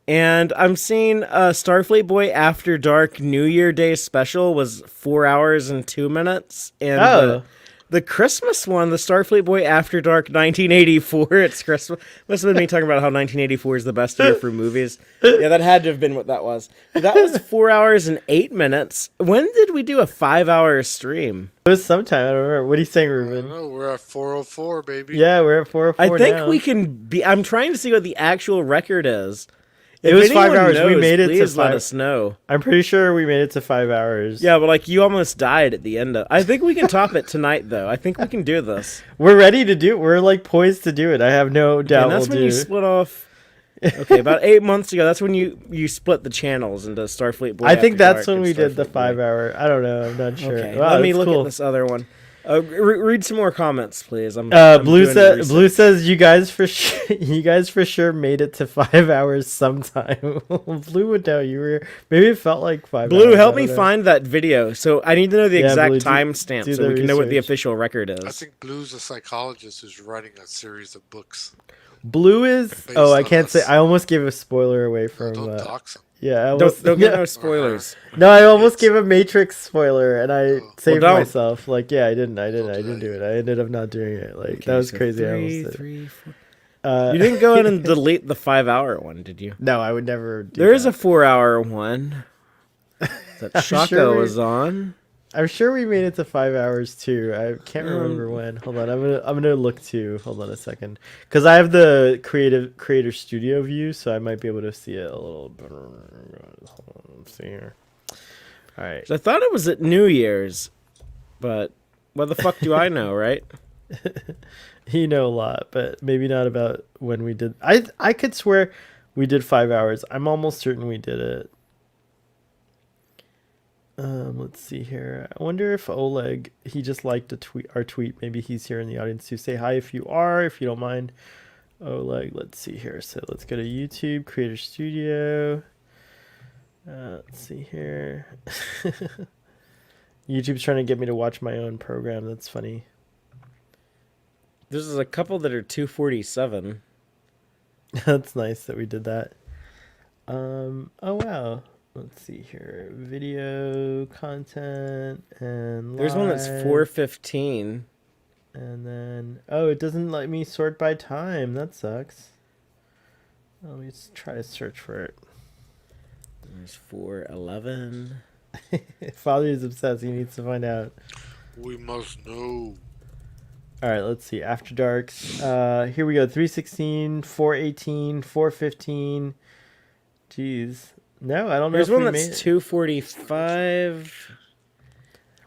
and I'm seeing Starfleet Boy After Dark New Year Day special was 4 hours and 2 minutes, and the Christmas one, the Starfleet Boy After Dark 1984. It's Christmas. Must have been me talking about how 1984 is the best year for movies. Yeah, that had to have been what that was. That was 4 hours and 8 minutes. When did we do a 5-hour stream? It was sometime. I don't remember. What are you saying, I Ruben? don't know. We're at 404, baby. Yeah, we're at 404 I think now. we can be. I'm trying to see what the actual record is. It If was 5 anyone hours. We knows, made it to please let 5. us know. I'm pretty sure we made it to 5 hours. Yeah, but like you almost died at the end of. I think we can top it tonight, though. I think we can do this. We're ready to do it. We're like poised to do it. I have no doubt And that's we'll when you do. split off. Okay, about 8 months ago. That's when you split the channels into Starfleet Boy. I think After that's Dark when and we did the Starfleet 5 Boy. hour. I don't know. I'm not sure. Okay, Wow, let me that's look cool. at this other one. Read some more comments, please. I'm Blue doing says research. you guys for sure made it to 5 hours sometime. Blue would know you were. Maybe it felt like 5 hours. Blue, help I me don't know. find that video. So I need to know the Yeah, exact Blue, do timestamp so the we can know what the research. official record I is. think Blue's a psychologist who's writing a series of books. Blue is. Based Oh, I on can't say. us. I almost gave a spoiler away from. Don't dox him. Yeah, I almost, Don't get no spoilers. No, I almost gave a Matrix spoiler, and I saved don't. myself. Like, yeah, I didn't do do that. it. I ended up not doing it. Like, that was so crazy. I Three, almost did. three, four. it. You didn't go in and delete the 5-hour one, did you? No, I would never. Do There is that. a 4-hour one that Shaka sure we- was on. I'm sure we made it to 5 hours too. I can't remember when. Hold on, I'm gonna look too. Hold on a second, because I have the creator studio view, so I might be able to see it a little better. Hold on, let's see here. All right. I thought it was at New Year's, but what the fuck do I know, right? You know a lot, but maybe not about when we did. I could swear we did 5 hours. I'm almost certain we did it. Let's see here. I wonder if Oleg, he just liked our tweet. Maybe he's here in the audience too. Say hi if you are, if you don't mind. Oleg, let's see here. So let's go to YouTube, Creator Studio. Let's see here. YouTube's trying to get me to watch my own program. That's funny. There's a couple that are 247. That's nice that we did that. Oh wow. Let's see here. Video content and There's one that's live. 415. And then it doesn't let me sort by time. That sucks. Let me just try to search for it. There's 411. Father is obsessed. He needs to find out. We must know. All right, let's see. After Darks. Here we go. 316, 418, 415. Jeez. No, I don't know There's if one we that's made it. 245.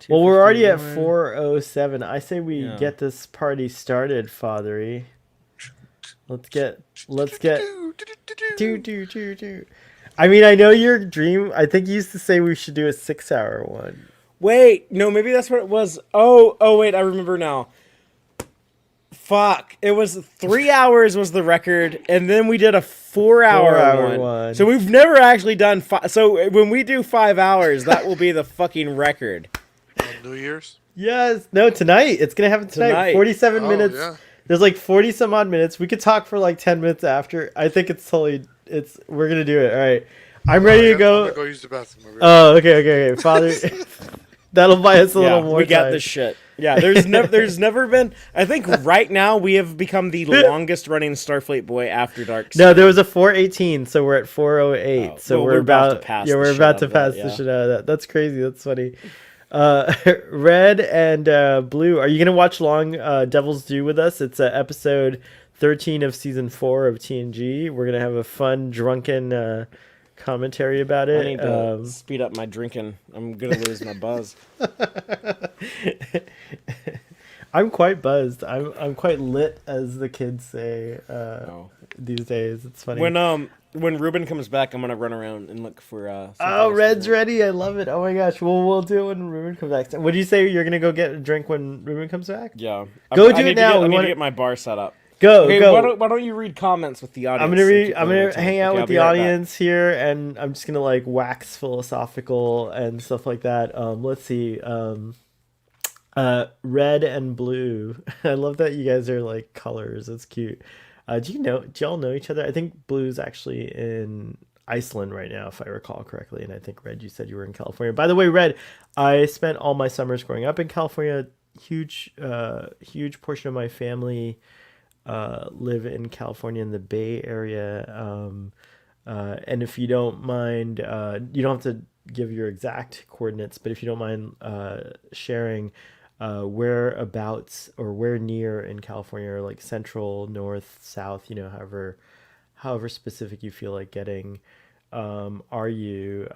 Well, we're already at 251. 407. I say we Yeah. get this party started, Fathery. Let's get do. I mean, I know your dream. I think you used to say we should do a 6 hour one. Wait, no, maybe that's what it was. Oh, wait, I remember now. Fuck. It was 3 hours was the record, and then we did a 4-hour 4-hour one. one. So we've never actually done So when we do 5 hours, that will be the fucking record. On New Year's? Yes. No, tonight. It's going to happen tonight. Tonight. 47 Oh, minutes. yeah. There's like 40 some odd minutes. We could talk for like 10 minutes after. I think it's totally We're gonna do it. All right, I'm ready to I'm go. gonna go use the bathroom. Oh, okay. Father, that'll buy us a little more we got time. this shit. Yeah, there's never been. I think right now we have become the longest running Starfleet boy after dark. No, there was a 418, so we're at 408. Oh, so well, we're about to pass. Yeah, the we're shit about out to of that, pass the yeah. shit out of that. That's crazy. That's funny. Red and Blue, are you gonna watch Long Devil's Due with us? It's episode 13 of season 4 of TNG. We're gonna have a fun drunken commentary about it. I need to speed up my drinking. I'm gonna lose my buzz. I'm quite buzzed. I'm quite lit, as the kids say these days. It's funny. When Ruben comes back, I'm gonna run around and look for. Oh, Red's ready. I love it. Oh my gosh. Well, we'll do it when Ruben comes back. Would you say you're gonna go get a drink when Ruben comes back? Yeah. Go do it now. I need to get my bar set up. Go. Why don't you read comments with the audience? I'm gonna hang out with the audience here, and I'm just gonna like wax philosophical and stuff like that. Let's see. Red and Blue. I love that you guys are like colors. That's cute. Do y'all know each other? I think Blue's actually in Iceland right now, if I recall correctly. And I think Red, you said you were in California. By the way, Red, I spent all my summers growing up in California. Huge portion of my family live in California in the Bay Area. And if you don't mind, you don't have to give your exact coordinates, but if you don't mind sharing whereabouts or where near in California, or like central, north, south, however specific you feel like getting, are you?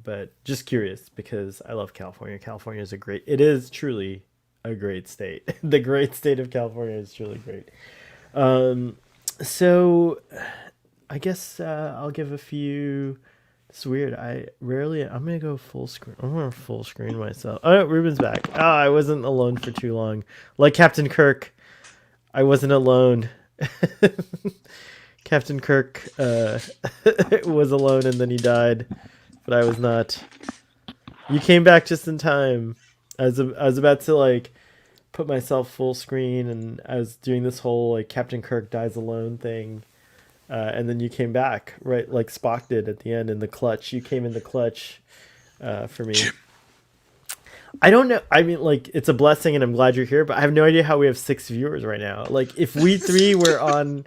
But just curious, because I love California. California is it is truly a great state. The great state of California is truly great. So I guess I'll give a few. It's weird. I'm gonna go full screen. I'm gonna full screen myself. Oh no, Ruben's back. Oh, I wasn't alone for too long. Like Captain Kirk, I wasn't alone. Captain Kirk was alone and then he died, but I was not. You came back just in time. I was about to like put myself full screen, and I was doing this whole like Captain Kirk dies alone thing. And then you came back, right, like Spock did at the end in the clutch. You came in the clutch for me. I don't know. I mean, like, it's a blessing, and I'm glad you're here. But I have no idea how we have 6 viewers right now. Like, if we three were on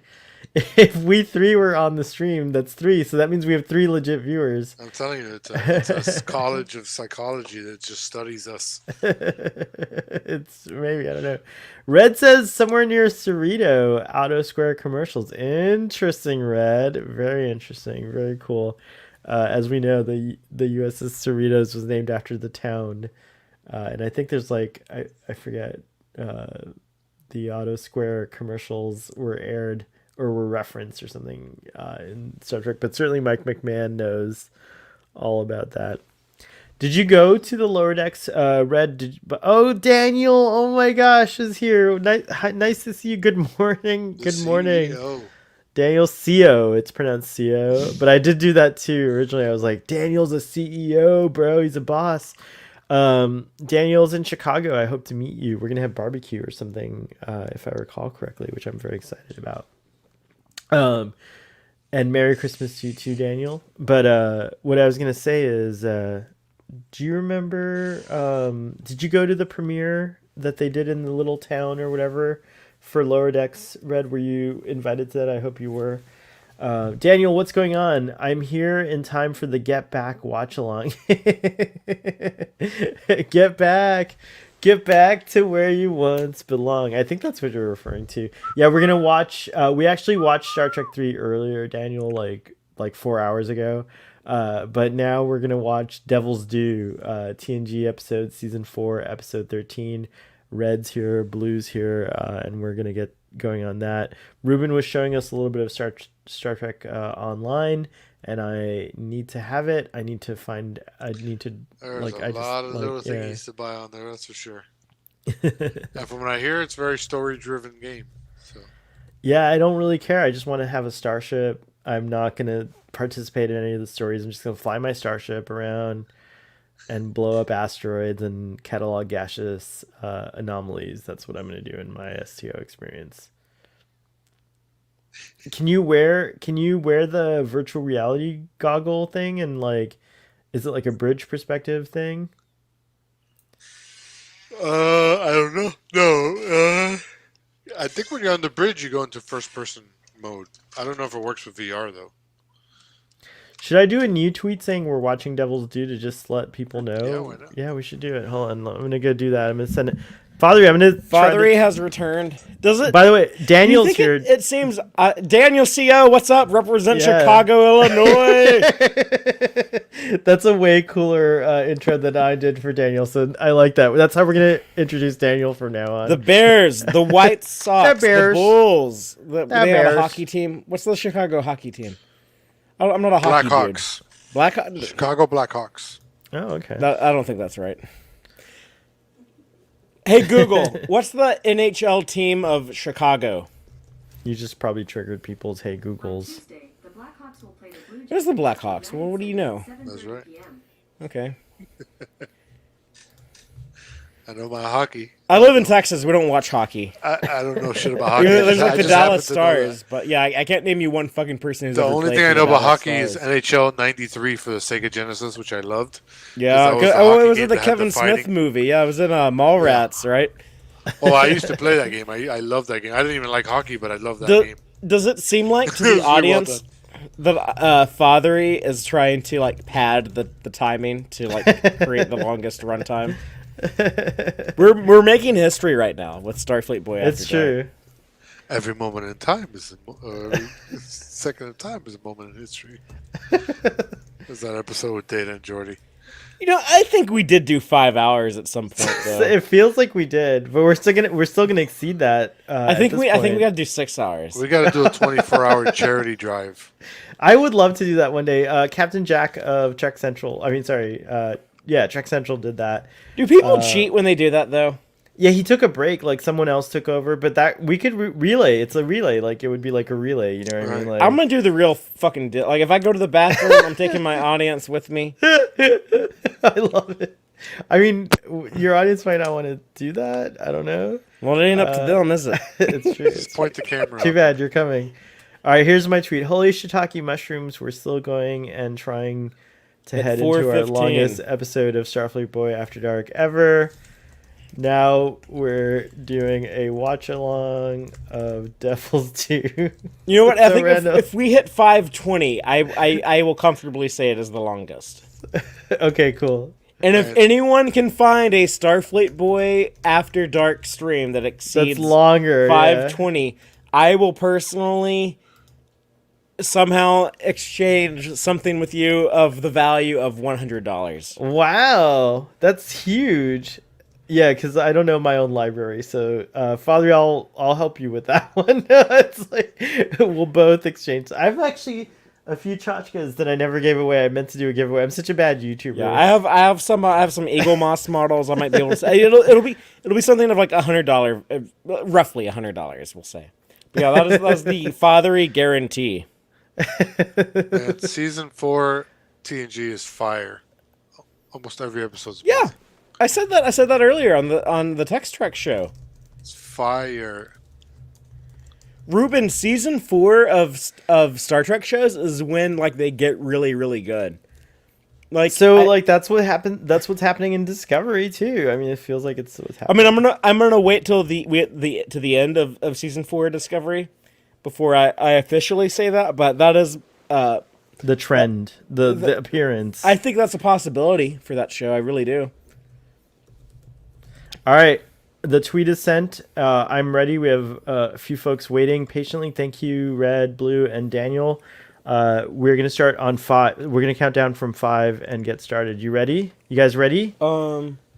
the stream, that's 3. So that means we have 3 legit viewers. I'm telling you, it's a college of psychology that just studies us. It's maybe, I don't know. Red says somewhere near Cerrito, Auto Square commercials. Interesting, Red. Very interesting. Very cool. As we know, the USS Cerritos was named after the town. And I think there's like, I forget, the Auto Square commercials were aired or were referenced or something in Star Trek. But certainly Mike McMahon knows all about that. Did you go to the lower decks, Red? Oh, Daniel! Oh my gosh, is here. Nice to see you. Good morning. Good morning, Daniel CEO. It's pronounced CEO, but I did do that too. Originally, I was like, Daniel's a CEO, bro. He's a boss. Daniel's in Chicago. I hope to meet you. We're gonna have barbecue or something, if I recall correctly, which I'm very excited about. And Merry Christmas to you too, Daniel. But what I was gonna say is, do you remember? Did you go to the premiere that they did in the little town or whatever for Lower Decks? Red, were you invited to that? I hope you were. Daniel, what's going on? I'm here in time for the Get Back watch along. Get back to where you once belong. I think that's what you're referring to. Yeah, we're gonna watch. We actually watched Star Trek 3 earlier, Daniel, like 4 hours ago. But now we're gonna watch Devil's Due, TNG episode season 4, episode 13. Red's here, Blue's here, and we're gonna get going on that. Ruben was showing us a little bit of Star Trek online, and I need to have it. There's a lot of little thingies to buy on there, that's for sure. And from what I hear, it's a very story-driven game. So yeah, I don't really care. I just want to have a starship. I'm not gonna participate in any of the stories. I'm just gonna fly my starship around and blow up asteroids and catalog gaseous anomalies. That's what I'm gonna do in my STO experience. Can you wear the virtual reality goggle thing and like, is it like a bridge perspective thing? I don't know. No. I think when you're on the bridge, you go into first person mode. I don't know if it works with VR though. Should I do a new tweet saying we're watching Devil's Due to just let people Yeah, know? why not? Yeah, we should do it. Hold on, I'm gonna go do that. I'm gonna send it. Father, I'm gonna try Fathery has returned. Does it? By the way, you Daniel's think here. it seems Daniel CO, what's up? Represent Yeah. Chicago, Illinois. That's a way cooler intro than I did for Daniel, so I like that. That's how we're gonna introduce Daniel from now on. The Bears, the White Sox, the Bears. Bulls. They have Bears. a hockey team. What's the Chicago hockey team? I'm not a hockey Blackhawks. dude. Chicago Blackhawks. Oh, okay. I don't think that's right. Hey Google, what's the NHL team of Chicago? You just probably triggered people's hey Googles. There's the Blackhawks. Well, what do you know? That's right. Okay. I know my hockey. I live in Texas. We don't watch hockey. I don't know shit about hockey. There's like I the just Dallas happen to know Stars, but yeah, I can't name you one fucking person who's the ever only played thing for I the know about Dallas hockey is Stars. NHL '93 for the Sega Genesis, which I loved. Yeah, that was the it hockey was game in the that had Kevin the Smith fighting. movie. Yeah, it was in Mallrats, right? Oh, I used to play that game. I loved that game. I didn't even like hockey, but I loved that game. Does it seem like to It was the really well audience that Fathery is trying to like pad the timing to like create the longest runtime? We're making history right now with Starfleet Boy After It's true. Dark. Every moment in time is every second of time is a moment in history. There's that episode with Data and Jordy. You know, I think we did do 5 hours at some point, though. It feels like we did, but we're still gonna exceed that. I think we got to do 6 hours. We got to do a 24-hour charity drive. I would love to do that one day. Captain Jack of Trek Central. I mean, sorry. Yeah, Trek Central did that. Do people cheat when they do that though? Yeah, he took a break. Like someone else took over, but that we could relay. It's a relay. Like it would be like a relay. You know what I mean? Like, I'm gonna do the real fucking deal. Like if I go to the bathroom, I'm taking my audience with me. I love it. I mean, your audience might not want to do that. I don't know. Well, it ain't up to them, is it? It's true. Just point the camera. Too up. bad you're coming. All right, here's my tweet. Holy shiitake mushrooms. We're still going and trying to At head into our 4:15. longest episode of Starfleet Boy After Dark ever. Now we're doing a watch along of Devil's Due. You know what? It's I so think random. if we hit 520, I will comfortably say it is the longest. Okay, cool. And if Right. anyone can find a Starfleet Boy After Dark stream that exceeds That's longer. 520, I will personally somehow exchange something with you of the value of $100. Yeah. Wow, that's huge. Yeah, because I don't know my own library, so Father, I'll help you with that one. It's like we'll both exchange. I've actually a few tchotchkes that I never gave away. I meant to do a giveaway. I'm such a bad YouTuber. Yeah, I have some Eagle Moss models. I might be able to say it'll be something of like $100, roughly $100. We'll say. But yeah, that's the Fathery guarantee. Man, season 4 TNG is fire. Almost every episode's Yeah, amazing. I said that earlier on the Text Trek show. It's fire. Ruben, season 4 of Star Trek shows is when like they get really really good. Like So that's what happened. That's what's happening in Discovery too. I mean, it feels like it's what's I happening. mean, I'm gonna wait till the end of season 4 of Discovery before I officially say that. But that is, The trend, the appearance. I think that's a possibility for that show. I really do. All right, the tweet is sent. I'm ready. We have a few folks waiting patiently. Thank you, Red, Blue, and Daniel. We're gonna start on 5. We're gonna count down from 5 and get started. You ready? You guys ready?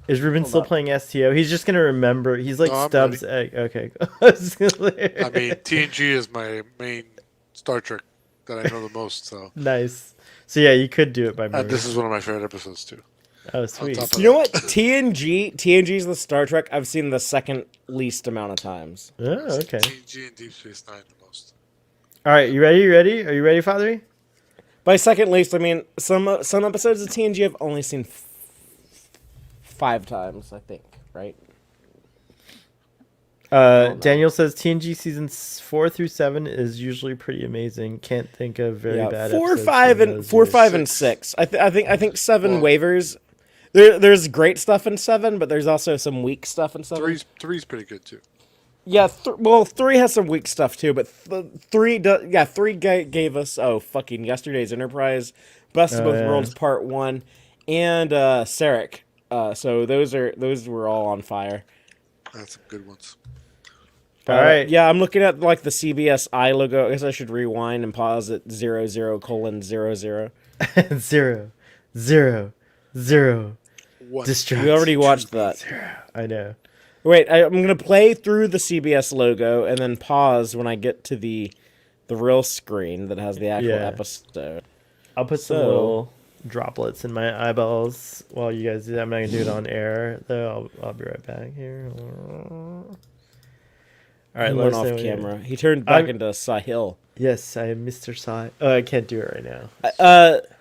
Is Ruben still playing STO? He's just gonna remember. He's like No, I'm Stubbs' egg. Okay. I mean, TNG is my main Star Trek that I know the most. So, Nice. So yeah, you could do it by memory. and this is one of my favorite episodes too. Oh, sweet. top of You know what? TNG is the Star Trek I've seen the second least amount of times. Oh, okay. TNG and Deep Space Nine the most. All right, you ready? You ready? Are you ready, Fathery? By second least, I mean some episodes of TNG I've only seen 5 times. I think, right? know. Daniel says TNG seasons 4 through 7 is usually pretty amazing. Can't think of very bad episodes. 4, 5, and 6. 6. I think 7 Well- wavers. There's great stuff in 7, but there's also some weak stuff in 7. Three's pretty good too. Yeah, 3 has some weak stuff too, but 3 gave us fucking Yesterday's Enterprise, Best of Both Worlds Part 1, and Sarek. So those were all on fire. That's some good ones. All right. Yeah, I'm looking at like the CBS I logo. I guess I should rewind and pause at 00:00. 0, 0, 0. One. Distract. We already watched that. I know. Wait, I'm gonna play through the CBS logo and then pause when I get to the real screen that has the actual Yeah. episode. I'll put some little droplets in my eyeballs while you guys do that. I'm not gonna do it on air though. I'll be right back here. All right, He let went us off know when camera. He turned back into Sahil. Yes, I am Mr. Sai. Oh, I can't do it right now.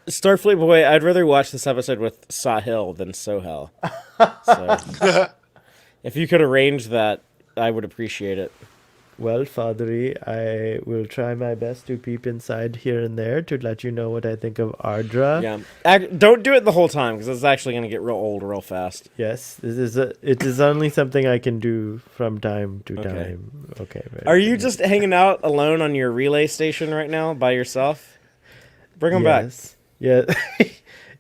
Starfleet boy, I'd rather watch this episode with Sahil than Sohel. So, if you could arrange that, I would appreciate it. Well, Fathery, I will try my best to peep inside here and there to let you know what I think of Ardra. Yeah, don't do it the whole time because it's actually going to get real old real fast. Yes, it is only something I can do from time to time. Okay. Are you just hanging out alone on your relay station right now by yourself? Bring them back. Yeah.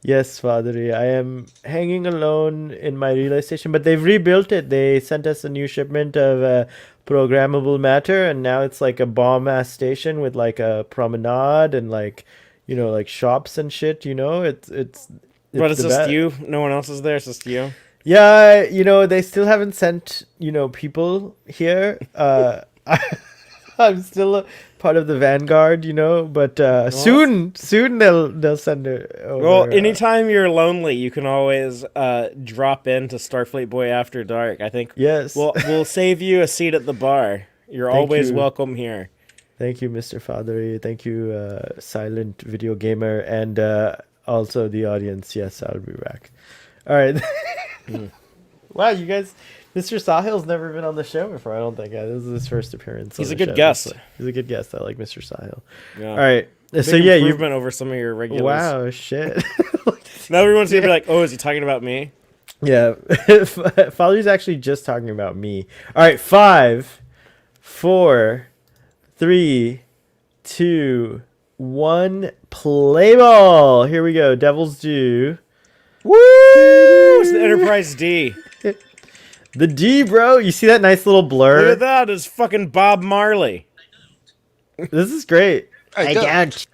Yes, Fathery. I am hanging alone in my relay station, but they've rebuilt it. They sent us a new shipment of programmable matter, and now it's like a bomb-ass station with like a promenade and like, like shops and shit. It's But it's just you. No one else is there. It's just you. Yeah, they still haven't sent people here. I'm still part of the vanguard, but soon they'll send it over. Well, anytime you're lonely, you can always drop into Starfleet Boy After Dark. I think yes. we'll save you a seat at the bar. You're always welcome here. Thank you, Mr. Fathery. Thank you, Silent Video Gamer, and also the audience. Yes, I'll be back. All right. Wow, you guys. Mr. Sahil's never been on the show before, I don't think. This is his first appearance. He's a good guest. He's a good guest. I like Mr. Sahil. Yeah. All right. So Big you've been over some of your regulars. Wow, shit. Now everyone's gonna be like, "Oh, is he talking about me?" Yeah. Father's actually just talking about me. All right, 5, 4, 3, 2, 1. Play ball. Here we go. Devil's Due. Woo! It's the Enterprise D. The D, bro. You see that nice little blur? Look at that. It's fucking Bob Marley. This is great. I don't.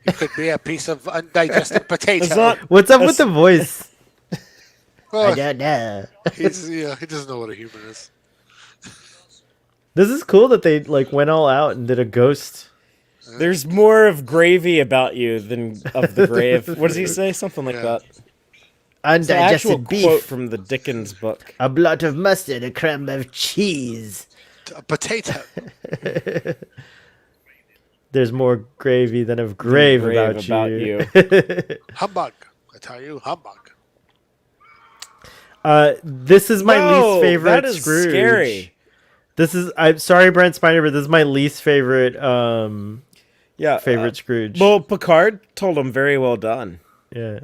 It could be a piece of undigested potato. It's not. What's up with the voice? Well, I don't know. he doesn't know what a human is. This is cool that they went all out and did a ghost. There's more of gravy about you than of the grave. What does he say? Something like that. It's the actual Undigested beef. quote from the Dickens book. A blot of mustard, a crumb of cheese. A potato. There's more gravy than of grave about you. Humbug. I tell you, humbug. This is my least favorite that is Scrooge. scary. I'm sorry, Brent Spiner, but this is my least favorite Favorite Scrooge. Well, Picard told him very well done. Yeah.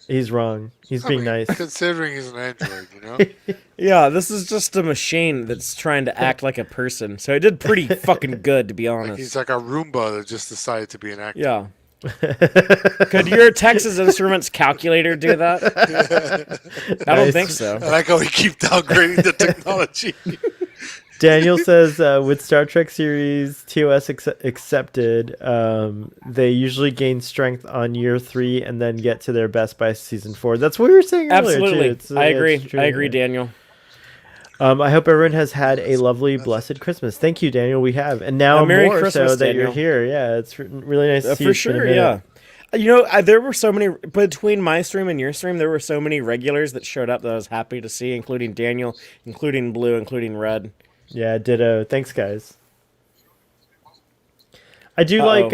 He's wrong. He's being nice. Considering he's an android, Yeah, this is just a machine that's trying to act like a person. So it did pretty fucking good, to be honest. He's like a Roomba that just decided to be an actor. Yeah. Could your Texas Instruments calculator do that? I don't think so. I like how we keep downgrading the technology. Daniel says with Star Trek series TOS accepted, they usually gain strength on year 3 and then get to their best by season 4. That's what we were saying earlier. Absolutely. Too. I agree. True, I agree, yeah. Daniel. I hope everyone has had a lovely, blessed Christmas. Thank you, Daniel. We have, and now Merry more Christmas, so that Daniel. you're here. Yeah, it's really nice to see you. For It's been a sure, minute. yeah. There were so many between my stream and your stream. There were so many regulars that showed up that I was happy to see, including Daniel, including Blue, including Red. Yeah, ditto. Thanks, guys. I do like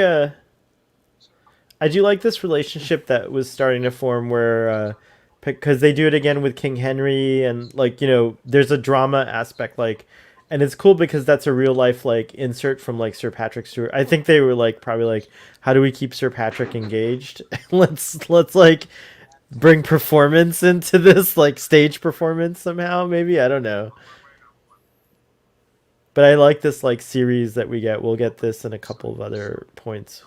this relationship that was starting to form where because they do it again with King Henry, and like there's a drama aspect, like, and it's cool because that's a real life like insert from like Sir Patrick Stewart. I think they were like probably like, how do we keep Sir Patrick engaged? let's like bring performance into this, like stage performance somehow. Maybe, I don't know. But I like this like series that we get. We'll get this and a couple of other points.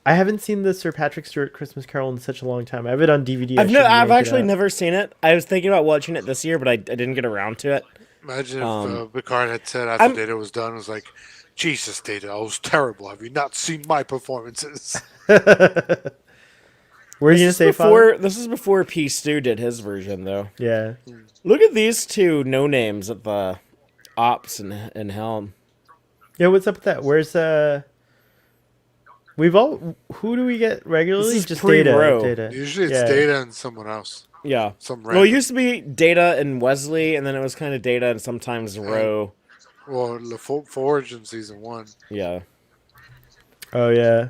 I haven't seen the Sir Patrick Stewart Christmas Carol in such a long time. I have it on DVD. I've actually never seen it. I was thinking about watching it this year, but I didn't get around to it. Imagine if Picard had said after Data was done, it was like, Jesus, Data, I was terrible. Have you not seen my performances? Were you gonna say, Father? This is before P. Stu did his version, though. Yeah. Look at these two no names at the ops and helm. Yeah, what's up with that? Where's who do we get regularly? This is Just pre-Row. Data. Usually it's Data and someone else. Yeah. Some Well, it used to be Data and Wesley, and then it was kind of Data and sometimes Row. Well, Forge in season 1. Yeah. Oh yeah.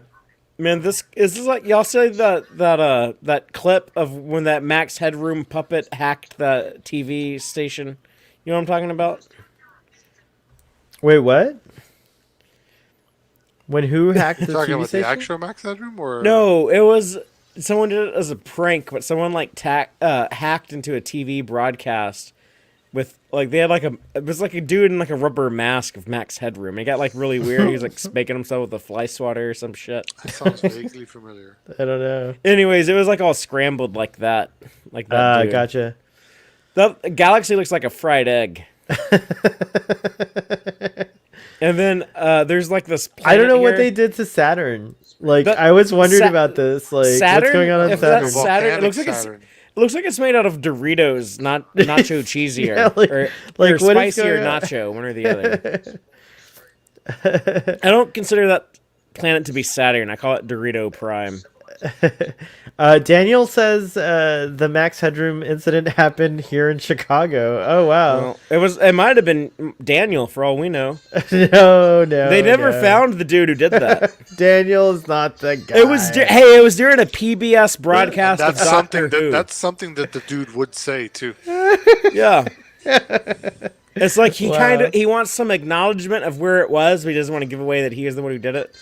Man, this like y'all say that clip of when that Max Headroom puppet hacked the TV station. You know what I'm talking about? Wait, what? When who hacked the Talking TV about station? the actual Max Headroom, or No, it was someone did it as a prank, but someone like hacked into a TV broadcast with like they had like it was like a dude in like a rubber mask of Max Headroom. It got like really weird. He was like spanking himself with a fly swatter or some shit. That sounds vaguely familiar. I don't know. Anyways, it was like all scrambled like that. Like that. Dude. Gotcha. The galaxy looks like a fried egg. And then there's like this planet I don't know here. what they did to Saturn. Like I always wondered about this. Like Saturn, what's going on if Saturn? that's Saturn, it looks like Saturn. it looks like it's made out of Doritos, not nacho cheesier, Yeah, like- or like, what is spicy or going on? nacho, one or the other. I don't consider that planet to be Saturn. I call it Dorito Prime. Daniel says the Max Headroom incident happened here in Chicago. Oh wow! Well, it might have been Daniel for all we know. No, They never found the dude who did that. Daniel is not the guy. It was it was during a PBS broadcast of That's Doctor Who. that's something that the dude would say too. Yeah. It's like he Wow. he wants some acknowledgement of where it was, but he doesn't want to give away that he is the one who did it.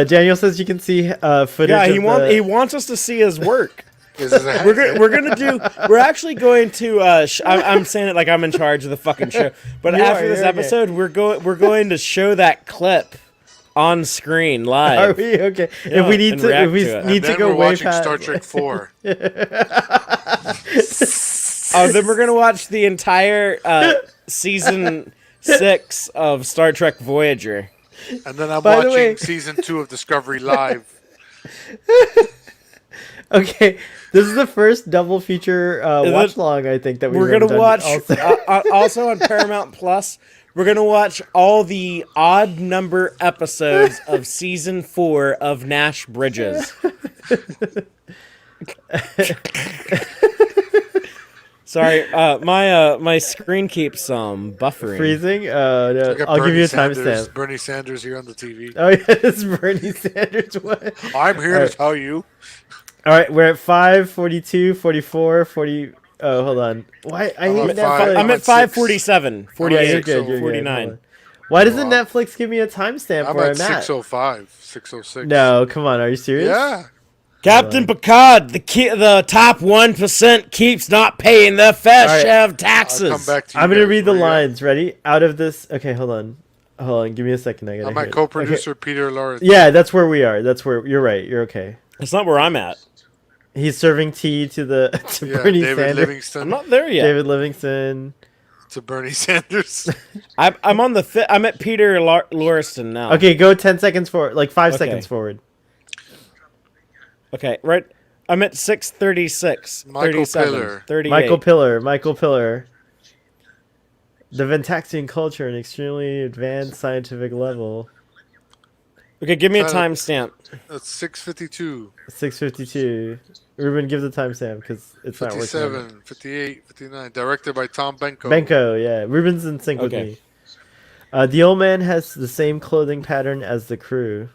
Daniel says you can see footage. Yeah, he of he wants us to see his work. We're We're actually going to I'm saying it like I'm in charge of the fucking show. But after this you're okay. episode, we're going to show that clip on screen Are live. we okay? Yeah, if we need and to, react if we to it. need and to then go we're way watching past. Star Trek 4. Oh, then we're gonna watch the entire season 6 of Star Trek Voyager. And then I'm By the watching way- season 2 of Discovery Live. Okay, this is the first double feature watch long I think that We're ever gonna done watch also. also on Paramount Plus. We're gonna watch all the odd number episodes of season 4 of Nash Bridges. Sorry, my screen keeps buffering. Freezing. I No, got I'll give Bernie you a Sanders- timestamp. Bernie Sanders here on the TV. Oh yeah, it's Bernie Sanders. What? I'm here Alright. to tell you. All right, we're at 5, 42, 44, 40. Oh, hold on. Why? I I'm hate at Netflix. five. I'm at at 547, Yeah, 48, you're good. You're good. 49. Hold on. Why doesn't Well, Netflix give me a timestamp I'm where at I'm at? 605, 606. No, come on. Are you serious? Yeah. Captain Picard, the top 1% keeps not paying their fair All right. share of I'll taxes. come back to you. I'm gonna guys. read the Where you at? lines. Ready? Out of this. Okay, hold on. Hold on. Give me a second. I gotta. I'm hear at it. co-producer Peter Lawrence. Okay. Yeah, that's where we are. That's where you're right. You're okay. That's not where I'm at. He's serving tea to to Yeah, Bernie David Sanders. Livingston I'm not there yet. David Livingston. to Bernie Sanders. I'm on the I'm at Peter Lorison now. Okay, go 10 seconds forward. Like 5 Okay. seconds forward. Okay, right. I'm at 636, Michael 37, Piller. 38. Michael Pillar. The Ventaxian culture, an extremely advanced scientific level. Okay, give me a Trying timestamp. That's 652, 652. Ruben, give the timestamp because it's not working. 57, 58, 59. Directed by Tom Benko. Benko, yeah. Ruben's in sync with Okay. me. The old man has the same clothing pattern as the crew.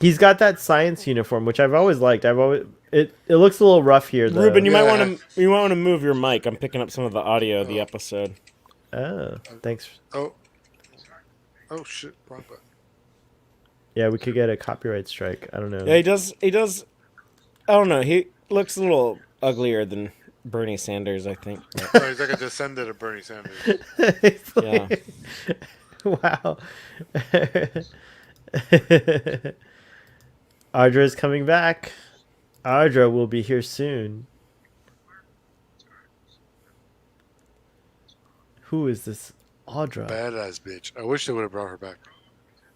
He's got that science uniform, which I've always liked. It looks a little rough here though. Ruben, you might Yeah. want to move your mic. I'm picking up some of the audio of the episode. Oh, thanks. Oh. Oh shit! Wrong button. Yeah, we could get a copyright strike. I don't know. Yeah, he does. He does. I don't know. He looks a little uglier than Bernie Sanders, I think. but- Oh, he's like a descendant of Bernie Sanders. It's Yeah. like- Wow. Ardra's coming back. Ardra will be here soon. Who is this Audra? Badass bitch. I wish they would have brought her back.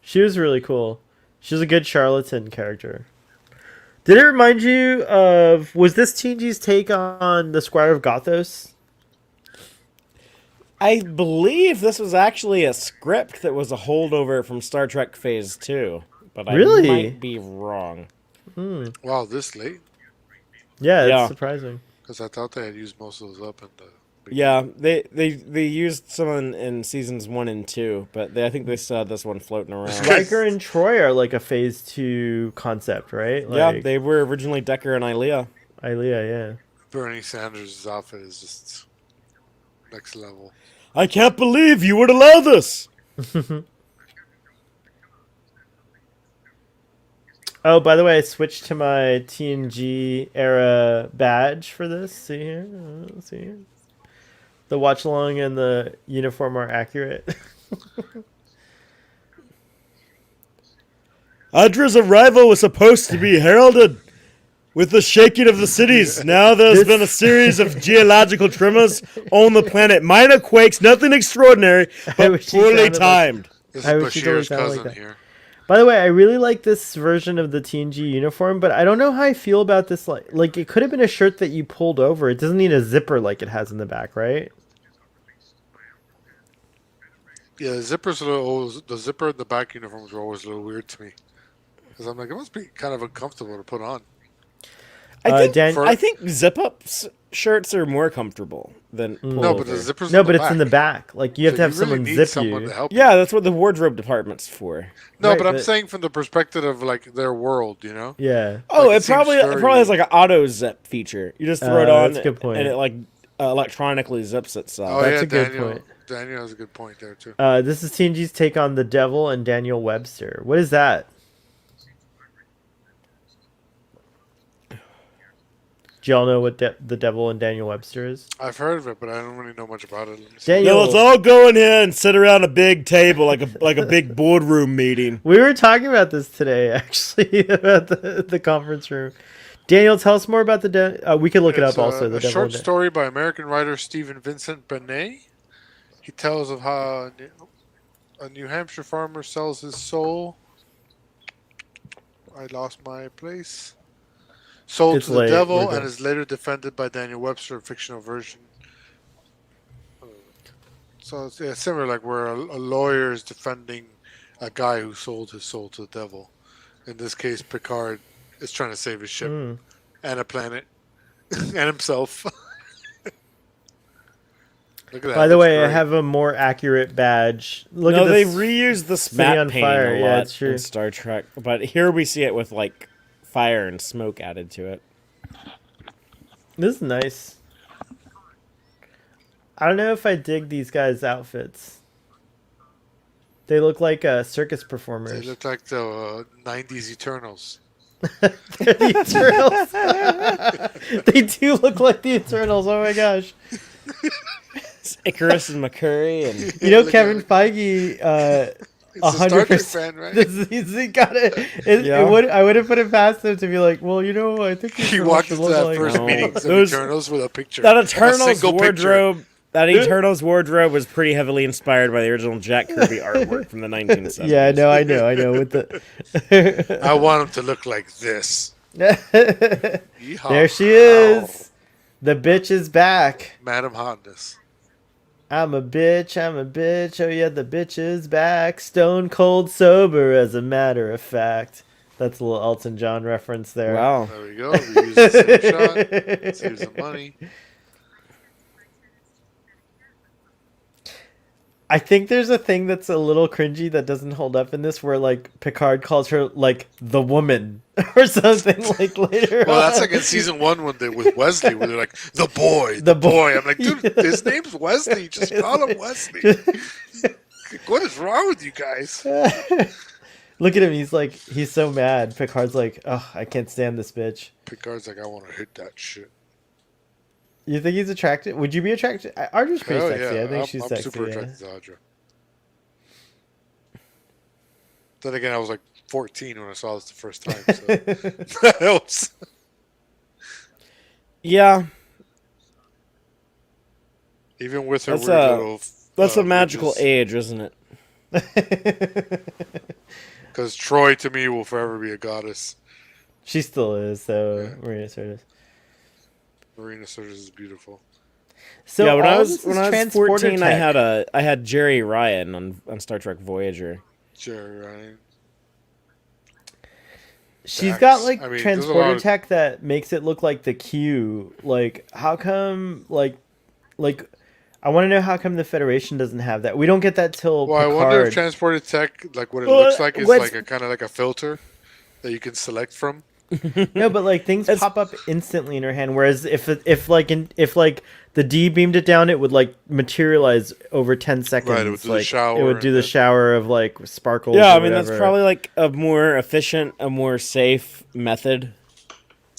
She was really cool. She was a good charlatan character. Did it remind you of... Was this TNG's take on the Squire of Gothos? I believe this was actually a script that was a holdover from Star Trek Phase 2. But I Really? might be wrong. Wow, this late? Yeah, it's Yeah. surprising. Because I thought they had used most of those up in the. Yeah, they used some in seasons 1 and 2, but I think they still had this one floating around. Riker and Troy are like a Phase 2 concept, right? Yeah, Like, they were originally Decker and Ilea. Ilea, yeah. Bernie Sanders' outfit is just next level. I can't believe you would allow this! Oh, by the way, I switched to my TNG era badge for this. See here? See here? The watch along and the uniform are accurate. Adra's arrival was supposed to be heralded with the shaking of the cities. Now there's been a series of geological tremors on the planet. Minor quakes, nothing extraordinary, I but wish he poorly sounded like- timed. This I is wish you totally Bashir's sounded like cousin that. here. By the way, I really like this version of the TNG uniform, but I don't know how I feel about this. Like it could have been a shirt that you pulled over. It doesn't need a zipper like it has in the back, right? Yeah, the zipper in the back uniforms were always a little weird to me. Because I'm like, it must be kind of uncomfortable to put on. I think, Dan- I think zip-up shirts are more comfortable than No, but pullover. the zipper's No, in but the it's in the back. Like you have So to have you really someone need zip someone you. to help Yeah, that's what the wardrobe department's for. No, Right, but I'm but- saying from the perspective of like their world, you know? Yeah. Oh, Like, it it probably seems it very- probably has like an auto zip feature. You just throw it on, that's a good point. and it like electronically zips itself. Oh, That's yeah, a good Daniel. point. Daniel has a good point there, too. This is TNG's take on the Devil and Daniel Webster. What is that? Do y'all know what the Devil and Daniel Webster is? I've heard of it, but I don't really know much about it. Let me see. Daniel, Yeah, let's all go in here and sit around a big table like a big boardroom meeting. we were talking about this today, actually, about the conference room. Daniel, tell us more about the. We could look it It's up also. The a Devil short and story by American writer Stephen Vincent Benet. He tells of how a New Hampshire farmer sells his soul. I lost my place. Sold It's to the late, we're devil done. and is later defended by Daniel Webster, a fictional version. So it's similar, like where a lawyer is defending a guy who sold his soul to the devil. In this case, Picard is trying to save his ship Hmm. and a planet and himself. Look at that. By the that's way, I great. have a more accurate badge. Look No, at they this. reused the city on smat paint fire. a Yeah, lot it's true. in Star Trek, but here we see it with like fire and smoke added to it. This is nice. I don't know if I dig these guys' outfits. They look like circus They performers. look like the 90s Eternals. They're the Eternals. They do look like the Eternals. Oh my gosh. It's Icarus and McCurry and You know, Look at Kevin it. Feige, It's a Star Trek 100%. fan, right? He got it. Yeah. I would have put it past him to be like, well, you know, I think the He Eternals walked should into look that like. first No. meeting of Those- Eternals with a picture. that A Eternals single picture. wardrobe. That Eternals wardrobe was pretty heavily inspired by the original Jack Kirby artwork from the 1970s. Yeah, I know. With the I want him to look like this. Yeehaw. there she is. The bitch is back. Madam Hotness. I'm a bitch. Oh yeah, the bitch is back. Stone cold sober, as a matter of fact. That's a little Elton John reference there. Wow. There we go. We use the same shot. Save some money. I think there's a thing that's a little cringy that doesn't hold up in this, where like Picard calls her like the woman or something like later. Well, that's on. like in season 1 when they with Wesley, where they're like the boy, The the boy. boy. I'm like, dude, his name's Wesley. Just call him Wesley. What is wrong with you guys? Look at him. He's so mad. Picard's like, oh, I can't stand this bitch. Picard's like, I want to hit that shit. You think he's attractive? Would you be attracted? Audra's pretty Hell sexy. yeah, I think I'm, she's I'm sexy. super Yeah. attracted to Audra. Then again, I was like 14 when I saw this the first time, so that helps. Yeah, Even with her That's weird a- little. that's a magical ridges. age, isn't it? Because Troy, to me, will forever be a goddess. She still is, so Yeah. Marina Sirtis. Marina Sirtis is beautiful. So yeah, when I all was this is when I was transporter 14, I tech. had Jerry Ryan on Star Trek Voyager. Jerry Ryan. She's Dax. got like I mean, there's a transporter lot of- tech that makes it look like the Q. Like, how come? Like, I want to know how come the Federation doesn't have that. We don't get that till Well, I Picard. wonder if transported tech, like what it Well, looks like, is what's- like a kind of like a filter that you can select from. No, but like things It's- pop up instantly in her hand. Whereas if the D beamed it down, it would like materialize over 10 seconds. Right, it would do the like, shower It would do and the then- shower of like sparkles. Yeah, or I mean that's whatever. probably like a more efficient, a more safe method.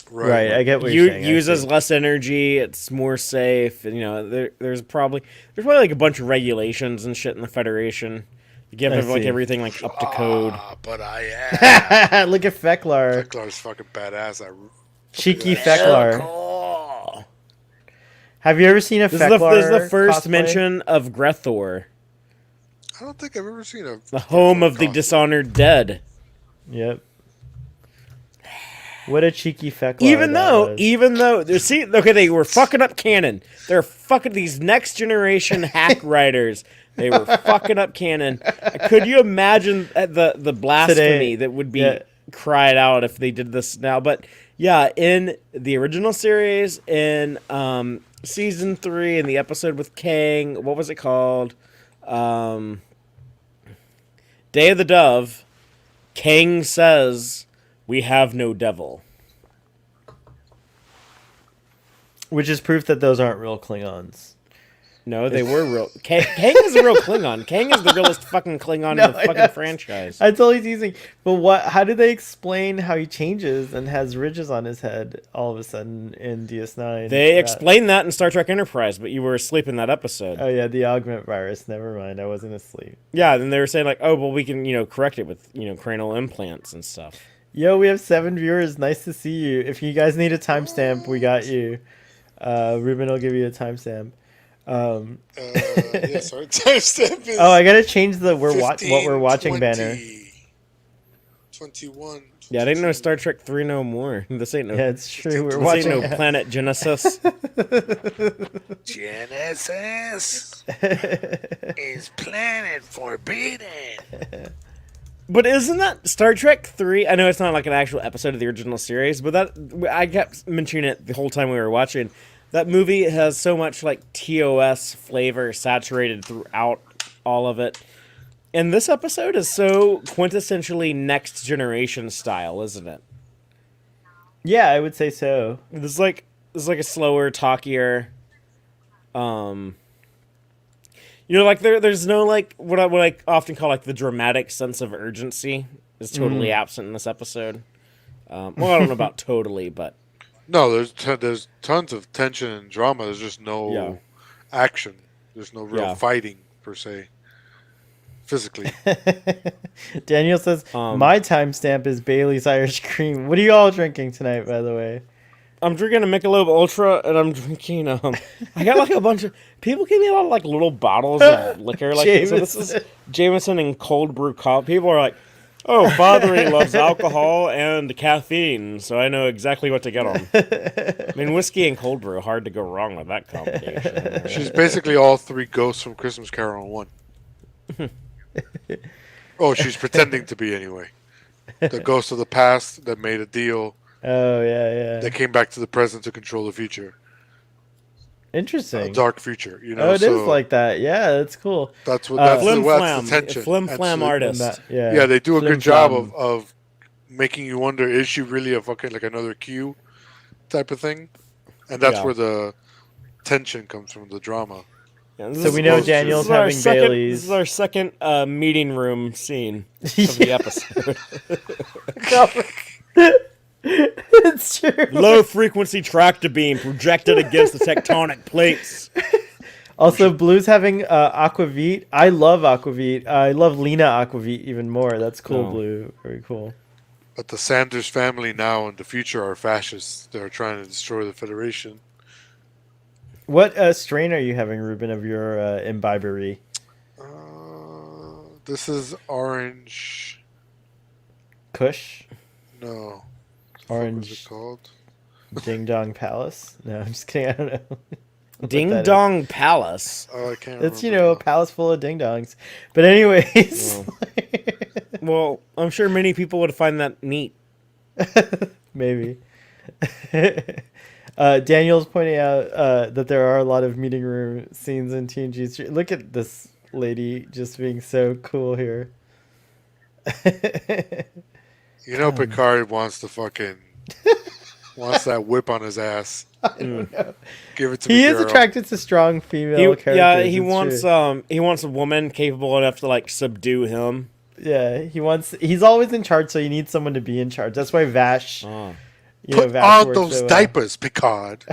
Right. I get what you're saying. I Uses see. less energy. It's more safe. And, there's probably like a bunch of regulations and shit in the Federation. You give I like see. everything like up to code. Ah, but I am. Look at Feklar. Teklar's fucking badass. Cheeky Feklar. Cool. Have you ever seen a This Feklar is the first cosplay? mention of Grethor, I don't think I've ever seen a the home of the cosplay. dishonored dead. Yep. What a cheeky Feklar. Even though they were fucking up canon. They're fucking these next generation hack writers. They were fucking up canon. Could you imagine the blasphemy Today, that would be yeah. cried out if they did this now? But yeah, in the original series, in season 3, in the episode with Kang, what was it called? Day of the Dove. Kang says, "We have no devil." Which is proof that those aren't real Klingons. No, they were real. Kang is a real Klingon. Kang is the realest fucking Klingon No, in the I fucking know. franchise. That's all he's using. But what? How do they explain how he changes and has ridges on his head all of a sudden in DS9? They explained that in Star Trek Enterprise, but you were asleep in that episode. Oh yeah, the augment virus. Never mind. I wasn't asleep. Yeah, then they were saying like, oh, well, we can, correct it with, cranial implants and stuff. Yo, we have 7 viewers. Nice to see you. If you guys need a timestamp, we got you. Ruben will give you a timestamp. Yes, our timestamp is. Oh, I gotta change the what we're 15, watching 20, banner. 21. Yeah, I didn't know 22. Star Trek 3 no more. This ain't no. Yeah, it's true. We're This watching. ain't no Planet Genesis. Genesis is planet forbidden. But isn't that Star Trek 3? I know it's not like an actual episode of the original series, but that I kept mentioning it the whole time we were watching. That movie has so much like TOS flavor saturated throughout all of it. And this episode is so quintessentially next generation style, isn't it? Yeah, I would say so. This is like a slower, talkier like there's no like what I often call like the dramatic sense of urgency is totally absent in this episode. Well, I don't know about totally, but No, there's tons of tension and drama. There's just no action. There's no real fighting per se. Physically. Daniel says my timestamp is Bailey's Irish Cream. What are you all drinking tonight, by the way? I'm drinking a Michelob Ultra, and I'm drinking I got like a bunch of people give me a lot of like little bottles of liquor. Like so this is Jameson and cold brew coffee. People are like, "Oh, Fathery loves alcohol and caffeine, so I know exactly what to get on." I mean, whiskey and cold brew, hard to go wrong with that combination. She's basically all 3 ghosts from Christmas Carol in one. Oh, she's pretending to be anyway. The ghost of the past that made a deal. Oh yeah. That came back to the present to control the future. Interesting. dark future. You know, Oh, it is so like that. Yeah, that's cool. that's what Flim that's flam, the tension. flim And flam so- artist. Yeah, they do a Flim good job flam. of making you wonder: is she really a fucking like another Q type of thing? And that's Yeah. where the tension comes from, the drama. Yeah, this So is- we know Supposed to. Daniel's this is our having second, Baileys. This is our second meeting room scene of the episode. It's true. Low frequency tractor beam projected against the tectonic plates. Also, Blue's having Aquavit. I love Aquavit. I love Lena Aquavit even more. That's cool, Oh. Blue. Very cool. But the Sanders family now in the future are fascists. They're trying to destroy the Federation. What strain are you having, Ruben, of your imbibery? This is orange. Kush? No. Orange. What's it called? Ding Dong Palace? No, I'm just kidding. I don't know. What Ding that is. Dong Palace. Oh, I can't It's, remember. a palace full of ding dongs. But anyways, Well, I'm sure many people would find that neat. maybe. Daniel's pointing out that there are a lot of meeting room scenes in TNG. Look at this lady just being so cool here. You know, Picard wants to fucking wants that whip on his ass. Give it to me, He is girl. attracted to strong female characters. He it's wants true. he wants a woman capable enough to like subdue him. Yeah, he's always in charge, so you need someone to be in charge. That's why Vash. Oh. Put Vash on works those so well. diapers, Picard.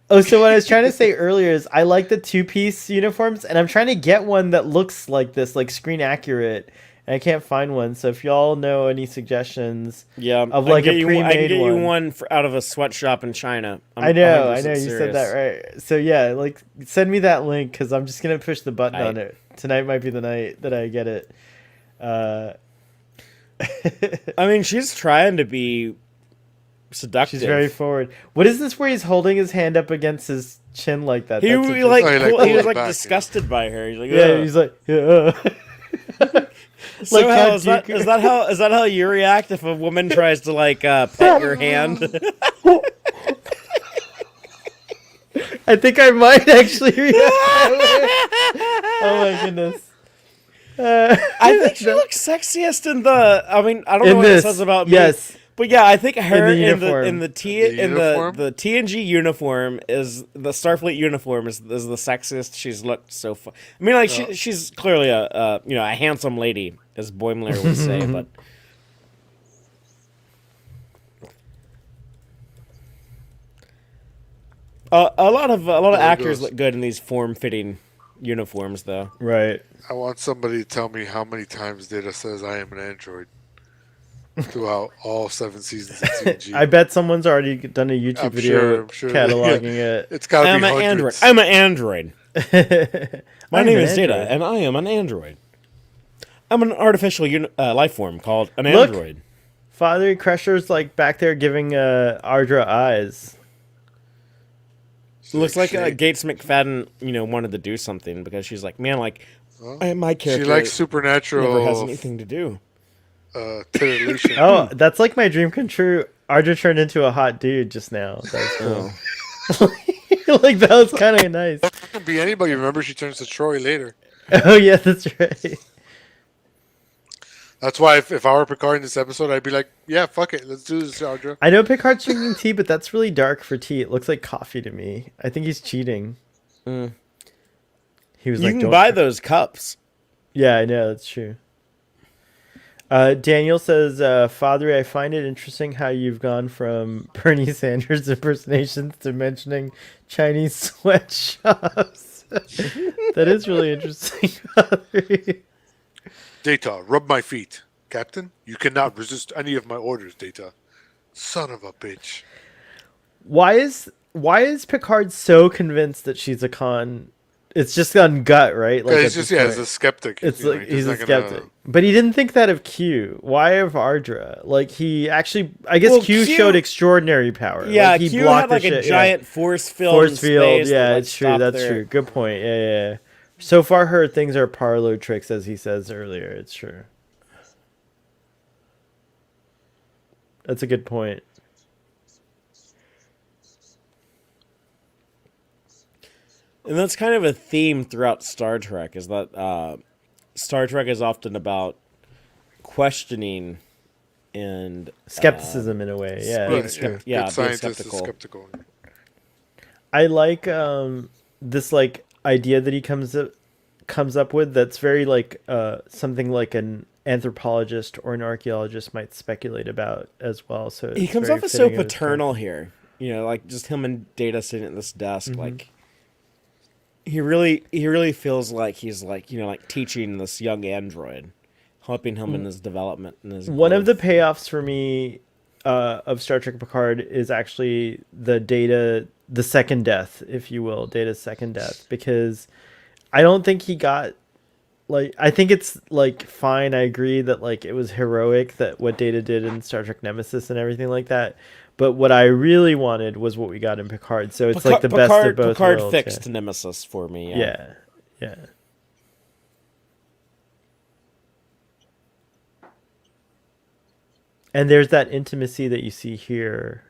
Oh, so what I was trying to say earlier is I like the two-piece uniforms, and I'm trying to get one that looks like this, like screen accurate, and I can't find one. So if y'all know any suggestions, Yeah, of I like can a get you, I can pre-made get you one. one out of a sweatshop in China. I know, 100% you serious. said that right. So yeah, like send me that link because I'm just gonna push the button on it. Tonight might be the night that I get it. I mean, she's trying to be seductive. She's very forward. What is this where he's holding his hand up against his chin like that? He That's was interesting. like, Oh, he, like, he pulled was it like back, disgusted by her. He's like, yeah, "Ugh." he's like, yeah. So like hell, Count is that Dooku. is that how you react if a woman tries to like pet your hand? I think I might actually react that way. Oh my goodness. I think she looks sexiest in the. I mean, I don't know In what this, it says about me. yes. But yeah, I think her the in the uniform. in the T The in uniform? the TNG uniform is the Starfleet uniform is the sexiest she's looked so far. I mean, like she's clearly a a handsome lady, as Boimler would say, but. A lot of There it actors goes. look good in these form-fitting uniforms, though. Right. I want somebody to tell me how many times Data says I am an android throughout all 7 seasons of TNG. I bet someone's already done a YouTube I'm video I'm sure. cataloging it. It's got to I'm be an android. hundreds. I'm an android. My I'm name an is Data, android. and I am an android. I'm an artificial life form called an Look. android. Father Crusher's like back there giving Ardra eyes. Looks like Shake. Gates McFadden, wanted to do something because she's like, man, like, my She character likes supernatural never has anything to do. titillation. Oh, that's like my dream come true. Ardra turned into a hot dude just now. That was cool. Like that was kind of nice. That could be anybody. Remember, she turns to Troy later. Oh yeah, that's right. That's why if I were Picard in this episode, I'd be like, yeah, fuck it. Let's do this, Audra. I know Picard's drinking tea, but that's really dark for tea. It looks like coffee to me. I think he's cheating. He was You like, can "Don't buy those cups. Yeah, I know, that's true. Daniel says, Father, I find it interesting how you've gone from Bernie Sanders impersonations to mentioning Chinese sweatshops. That is really interesting, Father. Data, rub my feet. Captain, you cannot resist any of my orders, Data. Son of a bitch. Why is Picard so convinced that she's a con? It's just on gut, right? Like, He's at just, this yeah, point. he's a skeptic. It's You know, like he's a not gonna- skeptic, but he didn't think that of Q. Why of Ardra? Like he actually, I guess Well, Q Q showed extraordinary power. Yeah, like, he Q blocked had like the a shit, giant force field. force in field. space Yeah, that, like, it's true. stopped That's their- true. Good point. Yeah. So far, her things are parlor tricks, as he says earlier. It's true. That's a good point. And that's kind of a theme throughout Star Trek, is that Star Trek is often about questioning and Skepticism in a way. Yeah, being that's Right, true. yeah, Good being scientist is skeptical. skeptical. I like this like idea that he comes up with that's very like something like an anthropologist or an archaeologist might speculate about as well. So He it's comes very off as so fitting of his paternal character. here. Like just him and Data sitting at this desk, like he really feels like he's like, like teaching this young android, helping him in his development and his One of the growth. payoffs for me of Star Trek Picard is actually the second death, if you will, Data's second death, because I don't think he got like I think it's like fine. I agree that like it was heroic that what Data did in Star Trek Nemesis and everything like that. But what I really wanted was what we got in Picard. So it's like the best of both Picard worlds. fixed Nemesis for me. Yeah. Yeah. And there's that intimacy that you see here.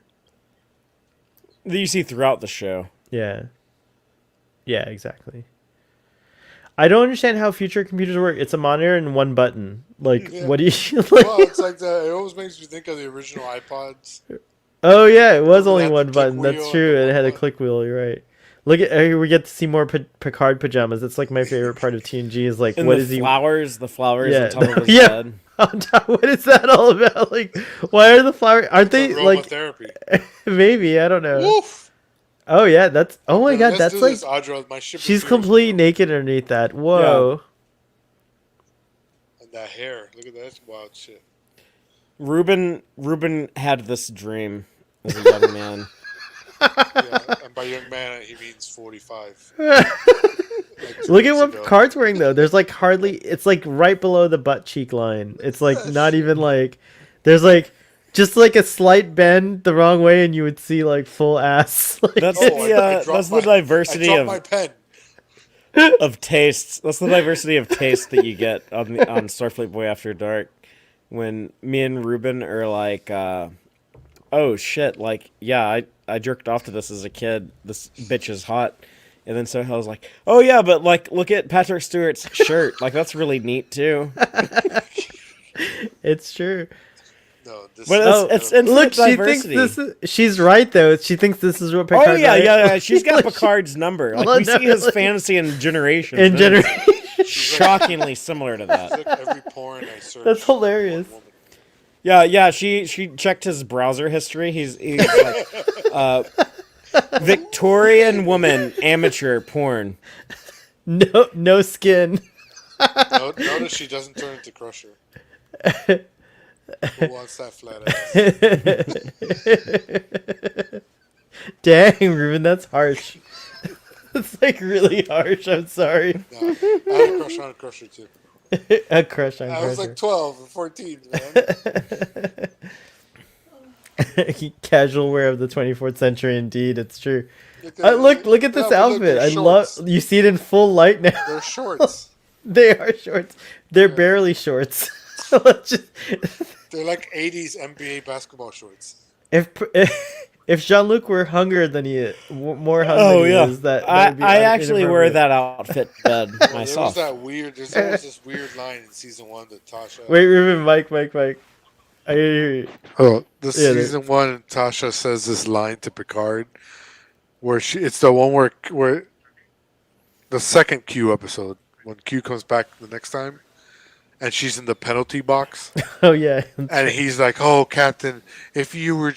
That you see throughout the show. Yeah. Yeah, exactly. I don't understand how future computers work. It's a monitor and one button. Like, Yeah. what do you like? Well, it's like it always makes me think of the original iPods. Oh yeah, it was Remember only that, one the click button. wheel That's and true. the It one had a button? click wheel. You're right. Look at we get to see more Picard pajamas. That's like my favorite part of TNG. Is like And what the is he? flowers Yeah, on top of his yeah. bed. On top, what is that all about? Like, why are the flowers? Aren't they like Aromatherapy. maybe? I don't know. Woof. Oh yeah, that's. Oh my god, Let's that's do like. this, Audra. My ship She's is yours, completely bro. naked underneath that. Whoa. And that hair. Look at that. That's wild shit. Ruben had this dream as a young man. Yeah, and by young man, he means 45. Like 2 Look at weeks what ago. Picard's wearing though. There's like hardly. It's like right below the butt cheek line. It's like not even like. There's like just like a slight bend the wrong way, and you would see like full ass. Like, That's Oh, that's the diversity I dropped my pen. of tastes. That's the diversity of taste that you get on Starfleet Boy After Dark. When me and Ruben are like, oh shit, like yeah, I jerked off to this as a kid. This bitch is hot. And then Sohel's like, oh yeah, but like look at Patrick Stewart's shirt. Like that's really neat too. it's true. No, this But Oh, it's infinite look, she diversity. thinks this is. She's right though. She thinks this is what Picard. Oh yeah, right? yeah. She's got Like, Picard's number. Like Well, we see his no, fantasy in Generations. in and general. it's shockingly similar to that. Look, every porn I searched. That's hilarious. one woman. Yeah. She checked his browser history. He's like, Victorian woman amateur porn. No skin. Notice she doesn't turn into Crusher. Who wants that flat ass? Dang, Ruben, that's harsh. That's like really harsh. I'm sorry. No, I had a crush on Crusher too. A crush on I was Crusher. like 12 or 14, man. Casual wear of the 24th century, indeed. It's true. Look at this but look, outfit. they're I shorts. love. You see it in full light now. They're shorts. They are shorts. They're barely shorts. Let's just, They're like 80s NBA basketball shorts. if Jean-Luc were hungrier than he is, more hungry Oh than yeah, he is, that I would be actually wear inappropriate. that outfit to bed There was myself. there's always this weird line in season 1 that Tasha. Wait, Ruben, Mike. I hear you. Oh, this Yeah, season 1, Tasha says this line to Picard, where it's the one where the second Q episode when Q comes back the next time, and she's in the penalty box, Oh yeah. and he's like, "Oh, Captain, if you were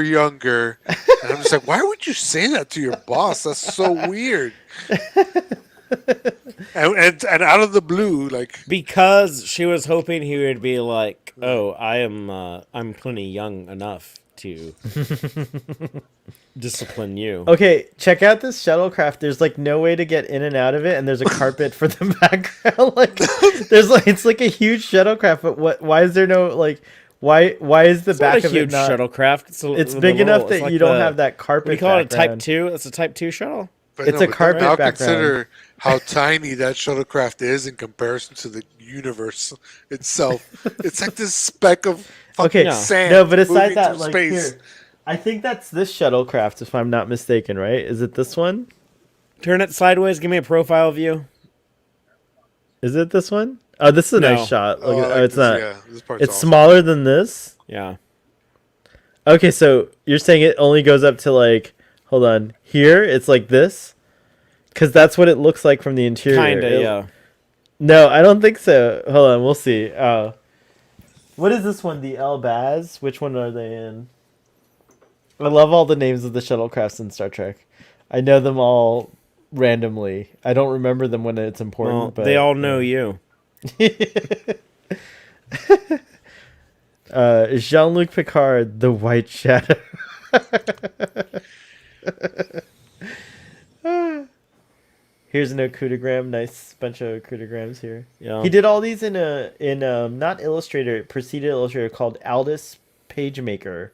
younger," and I'm just like, "Why would you say that to your boss? That's so weird." and out of the blue, like, Because she was hoping he would be like, "Oh, I'm plenty young enough to discipline you." Okay, check out this shuttlecraft. There's like no way to get in and out of it, and there's a carpet for the background. Like, there's like it's like a huge shuttlecraft, but what? Why is there no like? Why is the It's back not a of huge it not? shuttlecraft. It's big enough that you don't have that carpet. What do you call it? A Type background. 2? It's a Type 2 shuttle. but It's a but carpet now background. consider how tiny that shuttlecraft is in comparison to the universe itself. It's like this speck of fucking Okay, sand. no, but aside moving that, through like space. here, I think that's this shuttlecraft, if I'm not mistaken. Right? Is it this one? Turn it sideways. Give me a profile view. Is it this one? Oh, this is a No. nice shot. Look Oh, at I like it's this, not. yeah, this part's It's awesome. smaller than this. Yeah. Okay, so you're saying it only goes up to like, hold on, here? It's like this? Because that's what it looks like from the interior. Kinda, yeah. No, I don't think so. Hold on, we'll see. What is this one? The Elbaz? Which one are they in? I love all the names of the shuttlecrafts in Star Trek. I know them all randomly. I don't remember them when it's important. Well, but they all know you. Jean-Luc Picard, the White Shadow. Here's an coup de grace. Nice bunch of coup de grams here. Yeah. He did all these in not Illustrator, preceded Illustrator called Aldous PageMaker,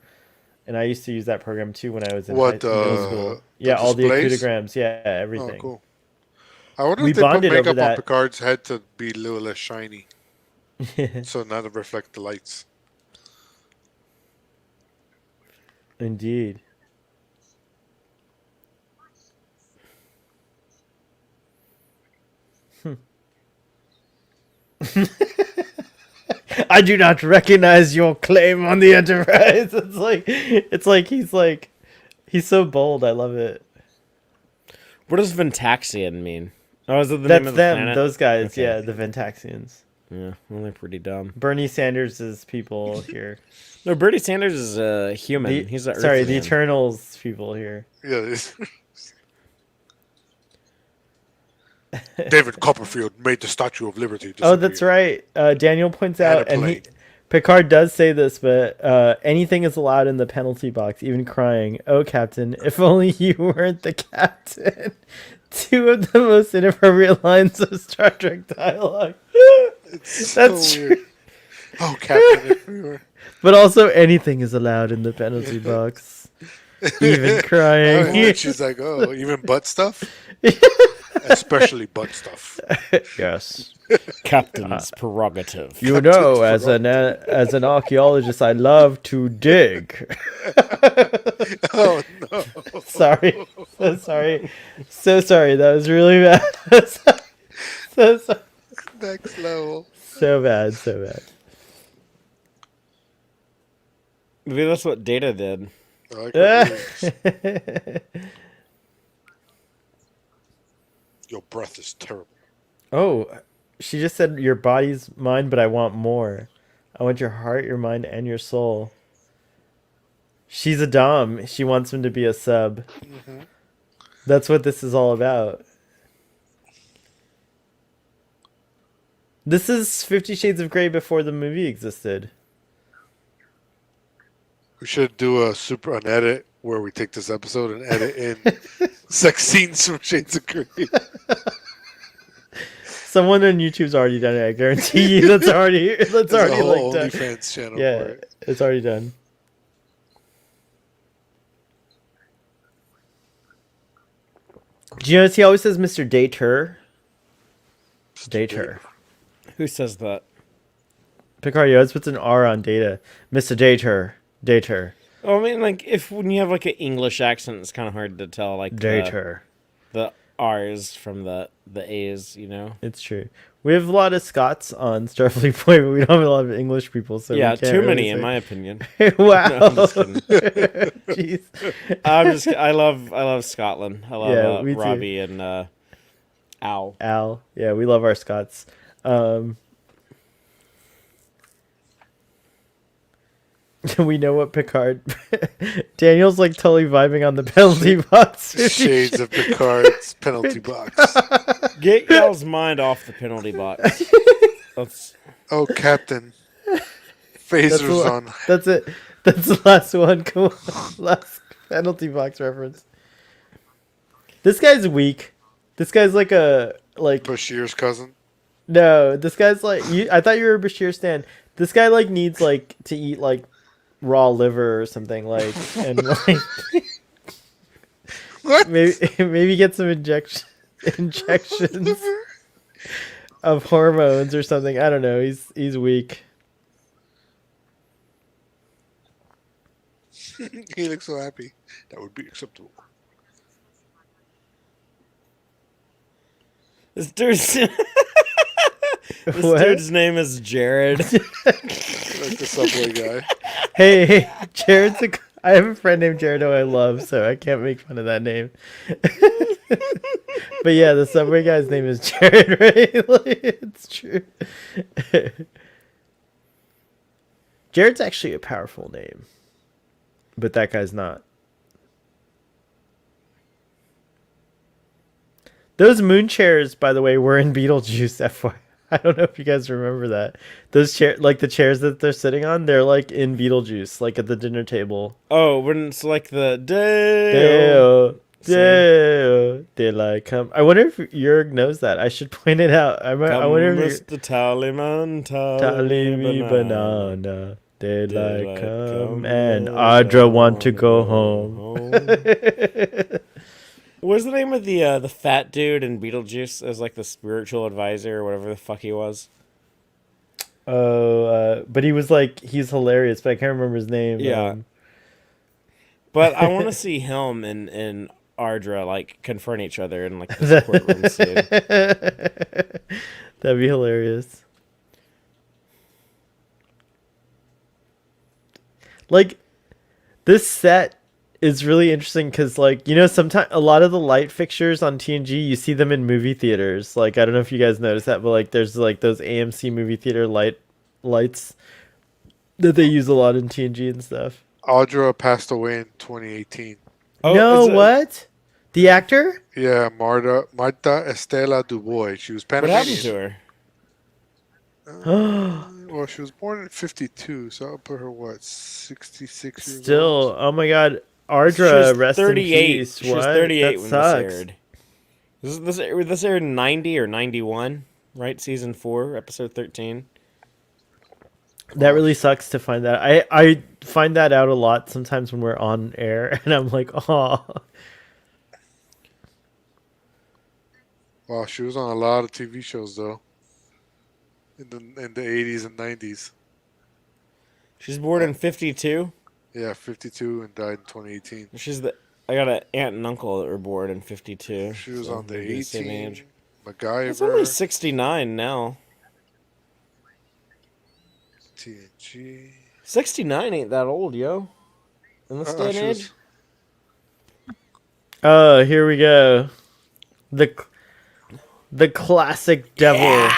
and I used to use that program too when I was in middle school. Yeah, all the coup de displays? grams. Yeah, Oh, everything. cool. I wonder We if they put bonded over makeup on that. Picard's head to be a little less shiny, so not to reflect the lights. Indeed. I do not recognize your claim on the Enterprise. He's so bold. I love it. What does Ventaxian mean? Oh, is it the That's name of the them. planet? Those guys. Okay. Yeah, the Ventaxians. Yeah, well, they're pretty dumb. Bernie Sanders' people here. No, Bernie Sanders is a human. The- He's a sorry, the Earthman. Eternals people here. Yeah. David Copperfield made the Statue of Liberty disappear. Oh, that's right. Daniel points And out, a and plane. Picard does say this, but anything is allowed in the penalty box, even crying. Oh, Captain, if only you weren't the captain. Two of the most inappropriate lines of Star Trek dialogue. It's That's so weird. Oh, Captain, if we were... But also, anything is allowed in the penalty box, even crying. And she's like, oh, even butt stuff? Especially butt stuff. Yes. Captain's prerogative. You know, as an archaeologist, I love to dig. Oh, no. Sorry, so sorry. That was really bad. so sorry. Next level. So bad. Maybe that's what Data did. I like what your breath is terrible. Oh, she just said your body's mine, but I want more. I want your heart, your mind, and your soul. She's a dom. She wants him to be a sub. Mm-hmm. That's what this is all about. This is 50 Shades of Grey before the movie existed. We should do an edit where we take this episode and edit in sex scenes from Shades of Grey. Someone on YouTube's already done it. I guarantee you. That's already There's a whole done. OnlyFans channel Yeah, for it. it's already done. Do you notice he always says Mr. Dater? Dater. Who says that? Picard, you always puts an R on Data. Mr. Dater. Dater. Oh, I mean, like, when you have, like, an English accent, it's kind of hard to tell, like, Dater. the R's from the A's, you know? It's true. We have a lot of Scots on Starfleet Point, but we don't have a lot of English people. So Yeah, we can't too really many, say- in my opinion. Wow. No, I'm just kidding. Jeez. I love Scotland. I love Yeah, me too. Robbie and Al. Al. Yeah, we love our Scots. We know what Picard. Daniel's like totally vibing on the penalty box. Shades of Picard's penalty box. Get y'all's mind off the penalty box. Let's, Oh, Captain. Phasers on. That's it. That's the last one. Come on. Last penalty box reference. This guy's weak. This guy's like Bashir's cousin. no. This guy's like you. I thought you were a Bashir stan. This guy like needs like to eat like raw liver or something like and like What? maybe get some injections of hormones or something. I don't know. He's weak. He looks so happy. That would be acceptable. This dude's this What? dude's name is Jared. Like the subway guy. Hey, Jared's I have a friend named Jared who I love, so I can't make fun of that name. But yeah, the subway guy's name is Jared, right? Like, it's true. Jared's actually a powerful name, but that guy's not. Those moon chairs, by the way, were in Beetlejuice. FY. I don't know if you guys remember that. Those like the chairs that they're sitting on, they're like in Beetlejuice, like at the dinner table. Oh, when it's like the Dale, Dale, daylight come. I wonder if Jurg knows that. I should point it out. I wonder if Mr. Tallyman, Tally me banana. banana, daylight Daylight come, come, and Audra Audra want to go home. What's the name of the fat dude in Beetlejuice as like the spiritual advisor or whatever the fuck he was? Oh, but he was like, he's hilarious, but I can't remember his name. Yeah. But I want to see him and Ardra like confront each other in like this courtroom scene. That'd be hilarious. Like, this set is really interesting because, like, you know, sometimes a lot of the light fixtures on TNG, you see them in movie theaters. Like, I don't know if you guys noticed that, but like, there's like those AMC movie theater lights that they use a lot in TNG and stuff. Audra passed away in 2018. Oh, No, is it- what? The actor? Yeah, Marta Estela Dubois. She was What Panamanian. happened to her? Well, she was born in 52, so I'll put her, what, 66 years Still, old? oh my god. She Ardra, was rest 38. in peace. She was What? 38 That when sucks. this aired. This aired in 90 or 91, right? Season 4, episode 13. That really sucks to find that. I find that out a lot sometimes when we're on air, and I'm like, oh. Wow, she was on a lot of TV shows, though. In the 80s and 90s. She's born in 52. Yeah, 52 and died in 2018. I got an aunt and uncle that were born in 52. She was so on the maybe the same 18, age. MacGyver, It's only 69 now. TNG. 69 ain't that old, yo. In this day and she was- age. Oh, here we go. The classic devil.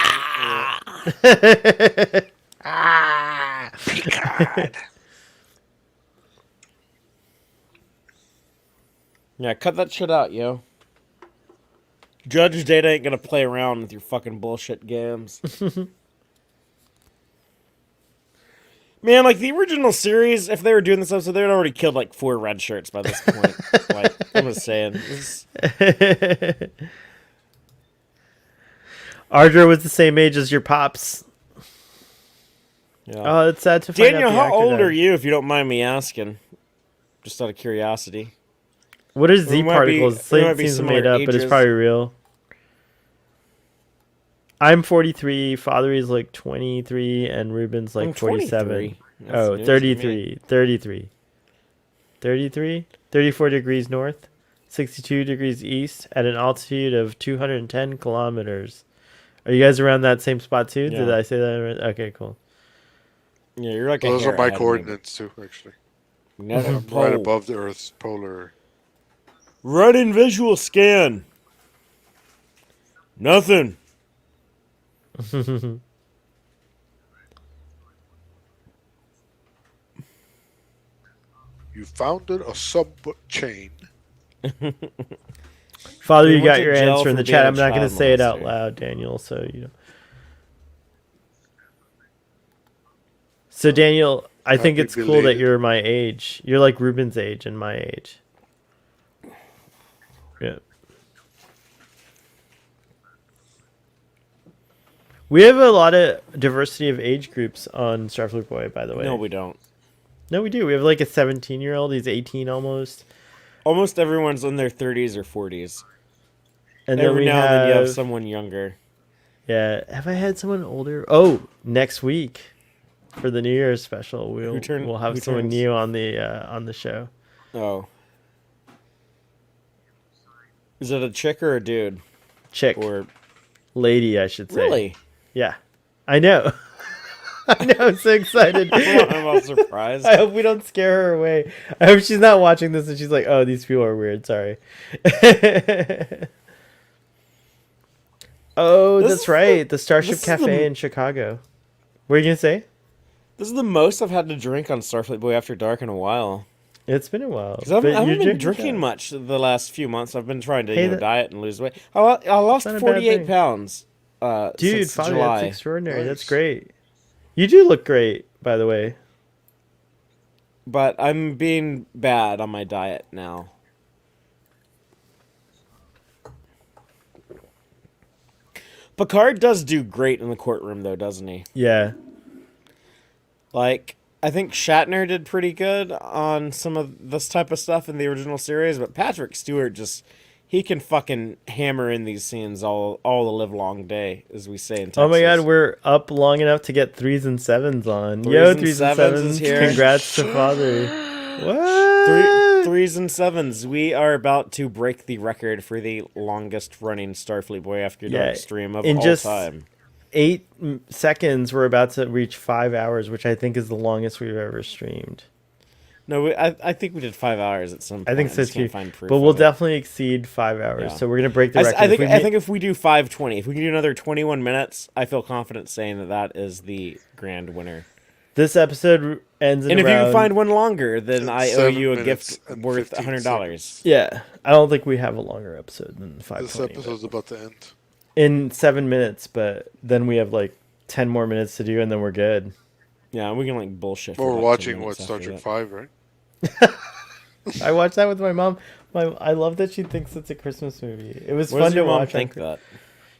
Picard. Yeah, cut that shit out, yo. Judge Data ain't gonna play around with your fucking bullshit games. Man, like the original series, if they were doing this episode, they would already killed like 4 red shirts by this point. Like, I'm just saying. Ardra was the same age as your pops. Yeah. Oh, it's sad to find Daniel, out the how actor old died. are you, if you don't mind me asking? Just out of curiosity. What are Z We might particles? be- we might be Seems similar made up, but it's ages. probably real. I'm 43. Father is like 23, and Ruben's like I'm 47. 23. That's Oh, news to 33. 33. 33? 34 degrees north, 62 degrees east, at an altitude of 210 kilometers. Are you guys around that same spot too? Did Yeah. I say that right? Okay, cool. Yeah, you're like Those a are hair my ahead of me, coordinates, too, actually. but never I'm right pole. above the Earth's polar. Run in visual scan. Nothing. You founded a sub chain. Father, We you went got to your jail answer in for the being chat. a I'm not going to child say it out molester. loud, Daniel. So you know. So Daniel, I think Happy it's cool that belated. you're my age. You're like Ruben's age and my age. Yeah. We have a lot of diversity of age groups on Starfleet Boy, by the way. No, we don't. No, we do. We have like a 17-year-old. He's 18 almost. Almost everyone's in their 30s or 40s. And then Every we now have, and then you have someone younger. Yeah. Have I had someone older? Oh, next week for the New Year's special, we'll have who someone turns? new on the show. Oh. Is it a chick or a dude? Chick. Or Lady, I should say. Really? Yeah. I know. I know. I'm so excited. I'm all surprised. I hope we don't scare her away. I hope she's not watching this and she's like, "Oh, these people are weird." Sorry. Oh, This that's is right. The Starship this is Cafe the- in Chicago. What are you gonna say? This is the most I've had to drink on Starfleet Boy After Dark in a while. It's been a while. Because I but haven't you're been drinking fast. much the last few months. I've been trying to Hey, diet and lose weight. I lost not a bad 48 thing. pounds Dude, since Father, July. that's extraordinary. That's Nice. great. You do look great, by the way. But I'm being bad on my diet now. Picard does do great in the courtroom, though, doesn't he? Yeah. Like, I think Shatner did pretty good on some of this type of stuff in the original series, but Patrick Stewart he can fucking hammer in these scenes all the live long day, as we say in Texas. Oh my god, we're up long enough to get 3s and 7s on. Threes Yo, and 3s and sevens 7s. is here. Congrats to Father. What? 3s and 7s. We are about to break the record for the longest running Starfleet Boy After Dark Yeah, stream of in all just- time. 8 seconds, we're about to reach 5 hours, which I think is the longest we've ever streamed. No, I think we did 5 hours at some point. I think so just can't too. find proof But we'll of it. definitely exceed 5 hours. Yeah. So we're gonna break the I record. think If we I ma- think if we do 5:20, if we can do another 21 minutes, I feel confident saying that is the grand winner. this episode ends in And if you around... can find one longer, then I owe 7 you a minutes gift and worth 15 $100. seconds. Yeah, I don't think we have a longer episode than 5:20. This episode's about to end. In 7 minutes, but then we have like 10 more minutes to do, and then we're good. Yeah, we can like bullshit. Well, for we're about 10 watching what minutes Star after Trek that. 5, right? I watched that with my mom. I love that she thinks it's a Christmas movie. It was What fun does your to mom watch. think that?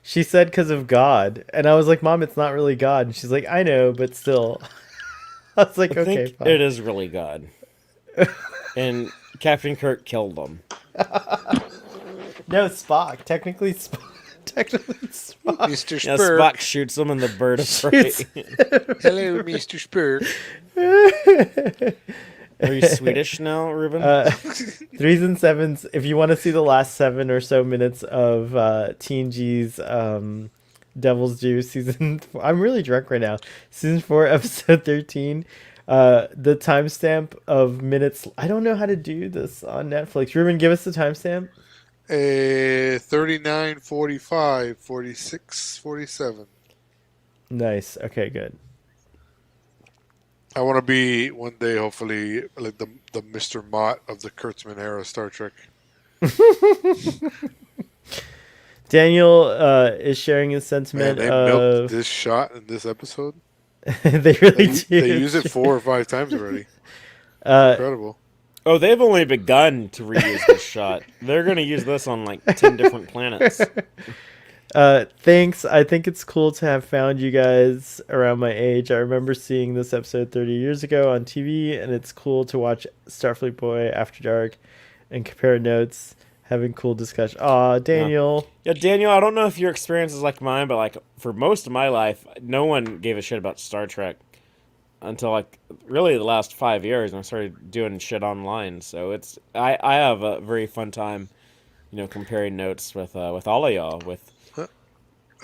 She said because of God, and I was like, "Mom, it's not really God." And she's like, "I know, but still." I was like, I "Okay, think fine." it is really God. And Captain Kirk killed him. No, Spock. Technically, Spock. Technically, Spock. Mr. Yeah, Spurk. Spock shoots him and the bird of prey. Shoots- Hello, Mr. Spurk. Are you Swedish now, Ruben? 3s and 7s. If you want to see the last 7 or so minutes of TNG's Devil's Due season, I'm really drunk right now. Season 4, episode 13. The timestamp of minutes. I don't know how to do this on Netflix. Ruben, give us the timestamp. 39, 45, 46, 47. Nice. Okay, good. I want to be one day, hopefully, like the Mr. Mott of the Kurtzman era Star Trek. Daniel is sharing his Man, sentiment they milked of this shot in this episode. they really They, do. they use it 4 or 5 times already. Uh, Incredible. Oh, they've only begun to reuse this shot. They're going to use this on like 10 different planets. Thanks. I think it's cool to have found you guys around my age. I remember seeing this episode 30 years ago on TV, and it's cool to watch Starfleet Boy After Dark and compare notes, having cool discussion. Aw, Daniel. Yeah, Daniel, I don't know if your experience is like mine, but like for most of my life, no one gave a shit about Star Trek until like really the last 5 years, and I started doing shit online. So I have a very fun time, comparing notes with all of y'all. With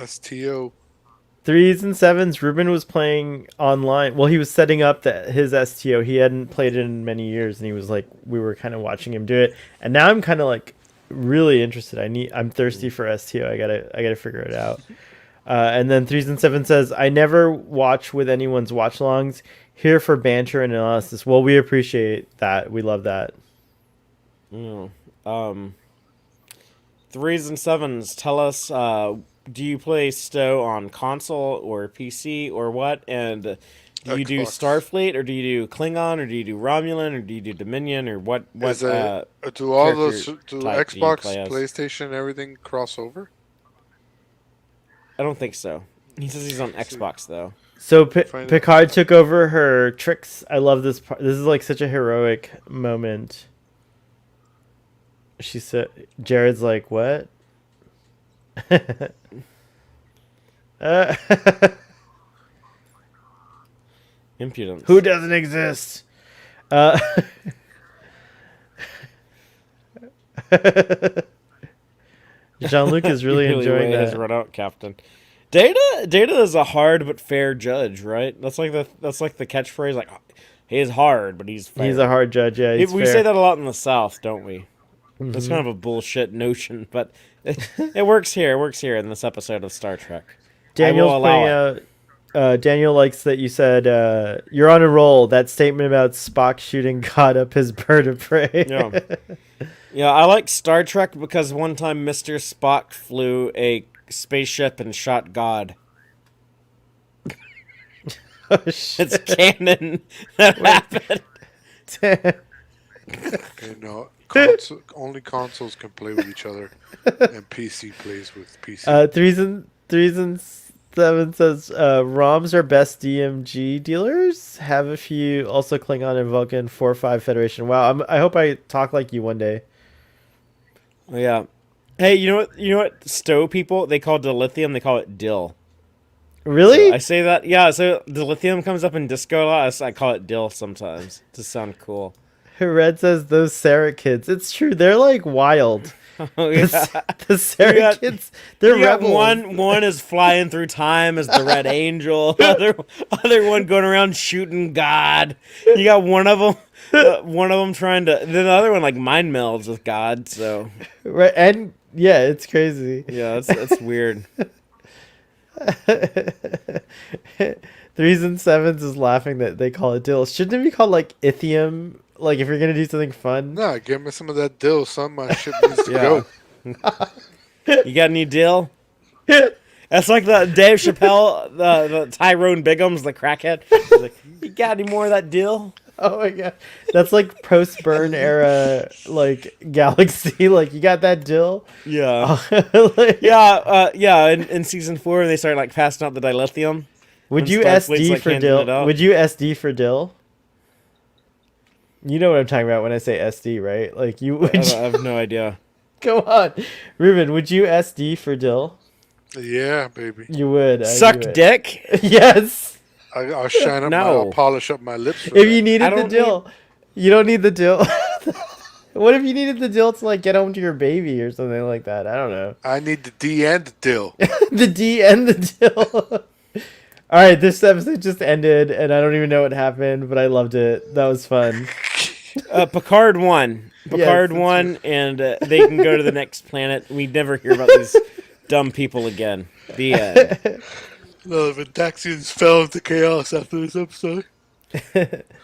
STO. 3s and 7s. Ruben was playing online. Well, he was setting up his STO. He hadn't played it in many years, and he was like, we were kind of watching him do it. And now I'm kind of like really interested. I'm thirsty for STO. I gotta figure it out. And then 3s and 7s says, I never watch with anyone's watch-alongs. Here for banter and analysis. Well, we appreciate that. We love that. 3s and 7s, tell us, do you play STO on console or PC or what? And do you do Xbox. Starfleet, or do you do Klingon, or do you do Romulan, or do you do Dominion, or what? Is it, do all those, character do type do you Xbox, play as? PlayStation, everything cross over? I don't think so. He says he's on Xbox though. So Find it. Picard took over her tricks. I love this part. This is like such a heroic moment. She said, Jared's like, what? Impudence. Who doesn't exist? Jean-Luc is really enjoying his that. run out, Captain. Data is a hard but fair judge, right? That's like the catchphrase. Like, he's hard, but he's fair. He's a hard judge. Yeah, he's We fair. say that a lot in the South, don't we? That's kind of a bullshit notion, but it works here. It works here in this episode of Star Trek. Daniel's I will allow pointing out. Daniel likes that you said you're on a roll. That statement about Spock shooting God up his bird of prey. Yeah. Yeah, I like Star Trek because one time Mr. Spock flew a spaceship and shot God. Oh, shit. It's canon. That happened. Okay, no, only consoles can play with each other, and PC plays with PC. Threes and Seven says ROMs are best DMG dealers. Have a few also Klingon and Vulcan 4-5 Federation. Wow, I hope I talk like you one day. Yeah. Hey, you know what? Stowe people, they call dilithium, they call it dill. Really? So I say that. Yeah. So dilithium comes up in disco a lot. I call it dill sometimes to sound cool. Red says those Sarah kids. It's true. They're like wild. Oh yeah. The Sarah kids. They're You got rebels. one is flying through time as the Red Angel. Other one going around shooting God. You got one of them trying to. Then the other one like mind melds with God. So Right, and yeah, it's crazy. yeah, that's weird. Threes and Sevens is laughing that they call it dill. Shouldn't it be called like Ithium? Like if you're gonna do something fun. No, give me some of that dill, son. My ship needs to go. You got any dill? That's like the Dave Chappelle, the Tyrone Biggums, the crackhead. He's like, you got any more of that dill? Oh my god, that's like post-burn era like galaxy. Like you got that dill? Yeah. Like, Yeah. In season 4, they started like passing out the dilithium. Would When you Starfleet's, SD like, for handing dill? it out. Would you SD for dill? You know what I'm talking about when I say SD, right? Like you would. I have no idea. Come on, Ruben. Would you SD for dill? Yeah, baby. You would. Suck you would. dick? Yes. I'll shine up No. I'll polish up my lips. For If that. you needed I the don't dill, you don't need the dill. What if you needed the dill to like get home to your baby or something like that? I don't know. I need the D and the dill. The D and the dill. All right, this episode just ended, and I don't even know what happened, but I loved it. That was fun. Picard won. Picard that's won, and they can go to the next planet. We never hear about these dumb people again. The end. No, the Daxians fell into chaos after this episode.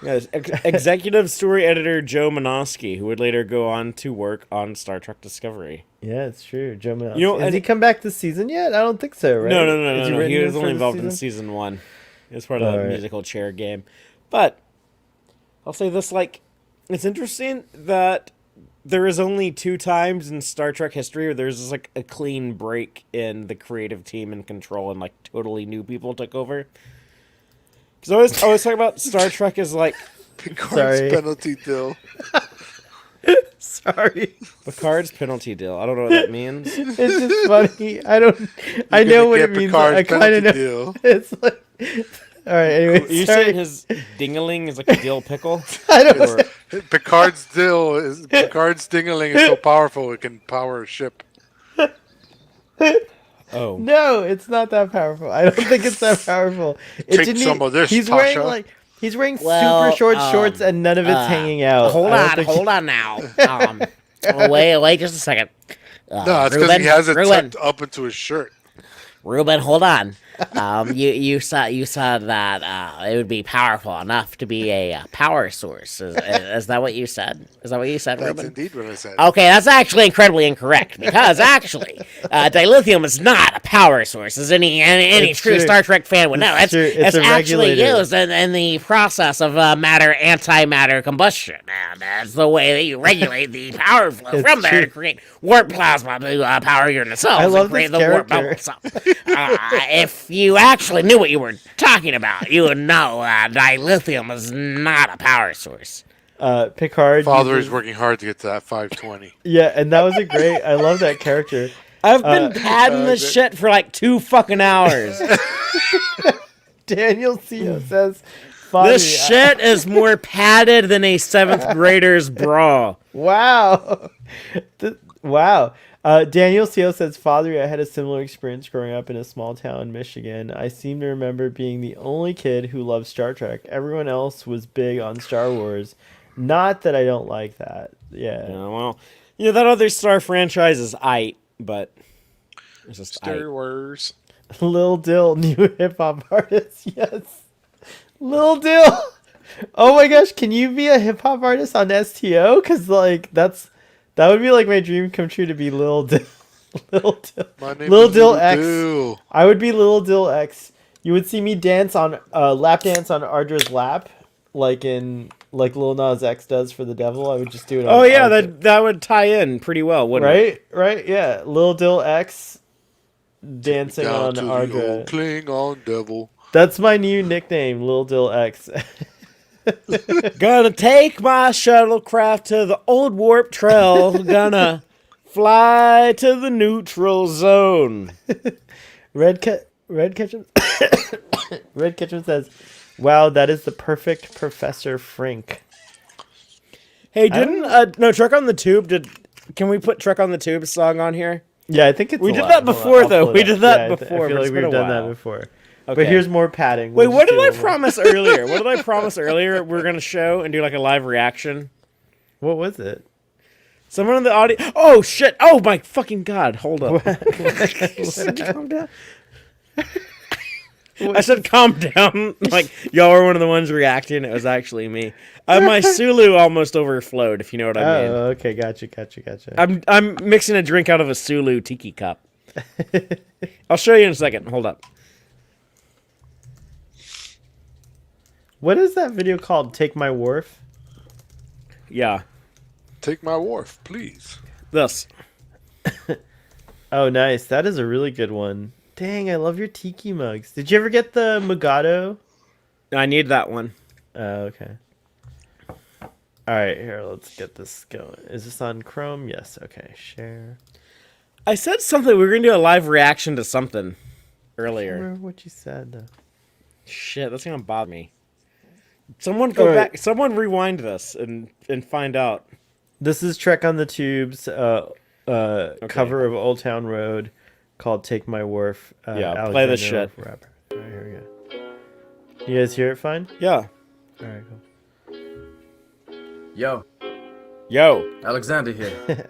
Yes, executive story editor Joe Manosky, who would later go on to work on Star Trek Discovery. Yeah, it's true. Joe Manosky. You know, Has and- he come back this season yet? I don't think so, right? No. Is He written was in only for involved this in season? season 1. It was part of the Alright. musical chair game. But I'll say this: like, it's interesting that there is only 2 times in Star Trek history where there's just like a clean break in the creative team and control, and like totally new people took over. Because I always talk about Star Trek as like Picard's Sorry. penalty dill. Sorry. Picard's penalty deal. I don't know what that means. It's just funny. I know what it means. I kind of know. Deal. It's like, all right. Anyway, Are you sorry. saying his dingaling is like a dill pickle? I don't. Or, Picard's dingling is so powerful it can power a ship. oh, No, it's not that powerful. I don't think it's that powerful. It Take some of this, He's wearing Tasha. like he's wearing Well, super short shorts and none of it's hanging out. Hold I don't on, think- now. Wait just a second. No, it's because he has it tucked up into his shirt. Ruben, hold on. You said that it would be powerful enough to be a power source. Is that what you said? Is that what you said, That's Ruben? indeed what I said. Okay, that's actually incredibly incorrect because actually, dilithium is not a power source, as any It's true true. Star Trek fan would know. It's true. It's a actually regulator. used in the process of antimatter combustion, and that's the way that you regulate the power flow It's from there true. to create warp plasma to power your nacelles I love and create this the warp character. bubble. So, if you actually knew what you were talking about, you would know dilithium is not a power source. Picard. Father uses- is working hard to get to that 520. Yeah, and that was a great. I love that character. I've been padding this shit for like 2 fucking hours. Daniel Co says, "Funny." This shit is more padded than a 7th grader's bra. Wow. Wow. Daniel Seal says, Father, I had a similar experience growing up in a small town in Michigan. I seem to remember being the only kid who loved Star Trek. Everyone else was big on Star Wars. Not that I don't like that. Yeah. Yeah, well, that other Star franchise is aight, but it's just Star aight. Wars. Lil Dill, new hip hop artist. Yes. Lil Dill. Oh my gosh, can you be a hip hop artist on STO? Because, like, that would be like my dream come true to be Lil Dill. Lil Dill. My name Lil is Dill Lil X. Dill. I would be Lil Dill X. You would see me dance on lap dance on Ardra's lap, like Lil Nas X does for the devil. I would just do it. Oh on yeah, Ardra. that would tie in pretty well, wouldn't it? Right, yeah. Lil Dill X dancing Down on to the Ardra. old Klingon devil. That's my new nickname, Lil Dill X. Gonna take my shuttlecraft to the old warp trail. Gonna fly to the neutral zone. Red Kitchen Red Kitchen says, "Wow, that is the perfect Professor Frink." Hey, no Truck on the Tube? Can we put Truck on the Tube song on here? Yeah, I think it's. We a did lot. that Hold on, before, I'll though. pull it We up. did that Yeah, I before, feel but like it's been we've a done that while. before. Okay. But here's more padding. Wait, We'll what just did do I one more. promise earlier? What did I promise earlier? We're gonna show and do like a live reaction. What was it? Someone in the audio. Oh shit! Oh my fucking god! Hold up. Calm down. I said calm down. Like y'all were one of the ones reacting. It was actually me. My Sulu almost overflowed. If you know what I mean. Oh, okay, gotcha. I'm mixing a drink out of a Sulu tiki cup. I'll show you in a second. Hold up. What is that video called? Take My Wharf? Yeah. Take my wharf, please. This. Oh, nice. That is a really good one. Dang, I love your tiki mugs. Did you ever get the Mugado? I need that one. Oh, okay. All right, here, let's get this going. Is this on Chrome? Yes. Okay, share. I said something. We were gonna do a live reaction to something I earlier. remember what you said, though. Shit, that's gonna bother me. Someone go Alright. back. Someone rewind this and find out. This is Trek on the Tube's cover of Old Town Road called Take My Wharf. Yeah, play this Alexander shit. Rapper. All right, here we go. You guys hear it fine? Yeah. All right, cool. Yo, Alexander here.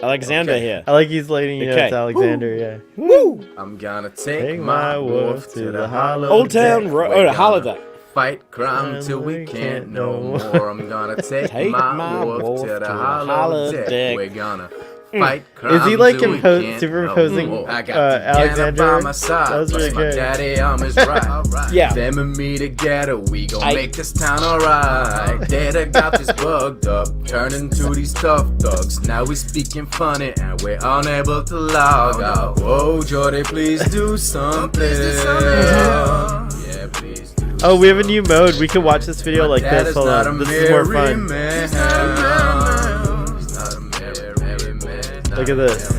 Alexander Okay. here. I like he's letting you know Okay. it's Alexander, yeah. Woo! I'm gonna Take take my my wolf wolf to to the the hollow Old Town deck. Road. We're Oh, gonna holiday. Fight crime till we can't no more. I'm gonna take, Take my my wolf wolf to the to the hollow holodeck. deck. We're gonna fight crime Is he like till we can't superimposing no more. I got Alexander? by my side. That was really Plus my good. daddy on his right. Yeah. Them and me together, we gon' make this town alright. Data got this bugged up, turning to these tough thugs. Now we speaking funny and we're unable to log out. Whoa, Jordy, please do something. Yeah, please do. Oh, we have a new mode. We can watch this video like That this. is Hold not on. a This is more merry fun. man. He's not a merry man. Look at this.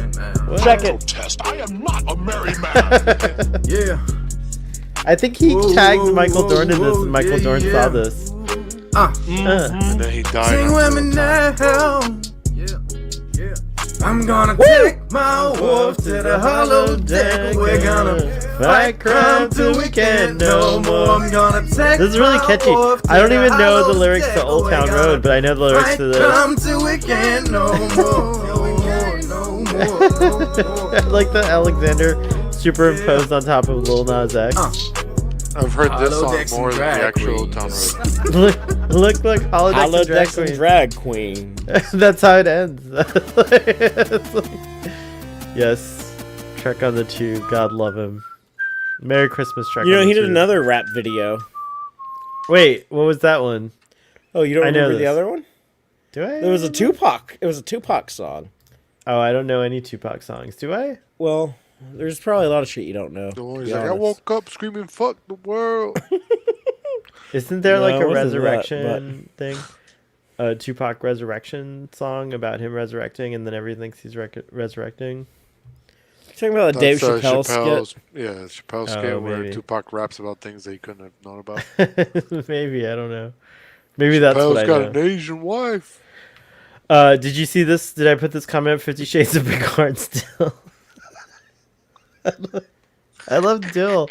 Check it. Test. I am not a merry man. Yeah. I think he Whoa, tagged whoa, Michael whoa, Dorn in this, whoa, and Michael yeah, Dorn yeah. saw this. And then he died. Sing after with me the time. now. Yeah. I'm gonna take my wolf to the hollow deck. We're gonna fight crime till we can't no more. I'm gonna take This is really my catchy. wolf to I don't even know the hollow lyrics deck. to Old We're Town gonna Road, but I know the lyrics fight to this. crime till we can't no more. Like the Alexander superimposed on top of Lil Nas X. I've heard this Hollow song decks and more than the drag actual queens. Town Road. look like Holodeck and Drag Holodeck and Queen. drag queen. That's how it ends. It's like- yes, Trek on the Tube. God love him. Merry Christmas, Trek. You know, on the he did Tube. another rap video. Wait, what was that one? Oh, you don't I know remember the this. other one? Do I? There was a Tupac. It was a Tupac song. Oh, I don't know any Tupac songs. Do I? Well, there's probably a lot of shit you don't know. The one to he's be like, I honest. woke up screaming, "Fuck the world." Isn't there No, like it a wasn't that, resurrection thing? A Tupac resurrection song about him resurrecting, and then everyone thinks he's resurrecting. You talking about the Dave That's, Chappelle Chappelle's, skit? yeah, Chappelle Oh, skit where maybe. Tupac raps about things that he couldn't have known about. Maybe I don't know. Maybe that's Chappelle's what I got know. an Asian wife. Did you see this? Did I put this comment? 50 Shades of Picard still. I love Dill.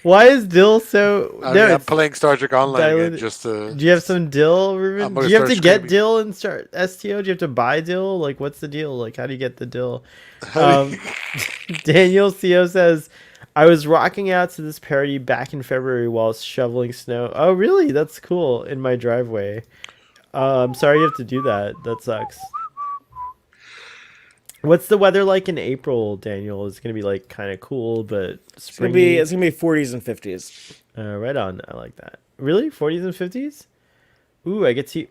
Why is Dill so? I'm playing Star Trek Online again diluted. just to. Do you have some Dill, Ruben? I'm Do gonna you have to start get screaming. Dill and start STO? Do you have to buy Dill? Like, what's the deal? Like, how do you get the Dill? Daniel Co says, I was rocking out to this parody back in February while shoveling snow. Oh, really? That's cool. In my driveway. I'm sorry you have to do that. That sucks. What's the weather like in April, Daniel? It's gonna be like kind of cool, but springy. It's gonna be 40s and 50s. Right on. I like that. Really, 40s and 50s? Ooh, I get to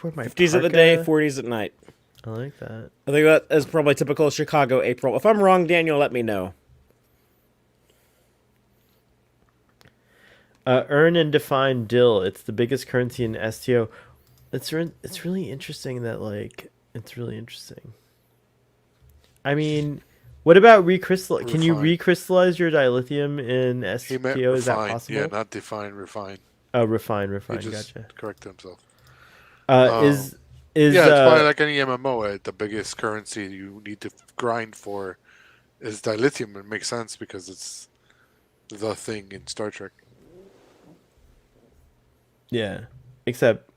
wear my 50s of the parka. day, 40s at night. I like that. I think that is probably typical Chicago April. If I'm wrong, Daniel, let me know. Earn and define Dill. It's the biggest currency in STO. It's really interesting that like it's really interesting. I mean, what about recrystal? Can you recrystallize your dilithium in He meant STO? Is that refine. possible? Yeah, not define, refine. Oh, refine. He just Gotcha. corrected himself. Is Yeah, it's probably like any MMO. The biggest currency you need to grind for is dilithium. It makes sense because it's the thing in Star Trek. yeah, except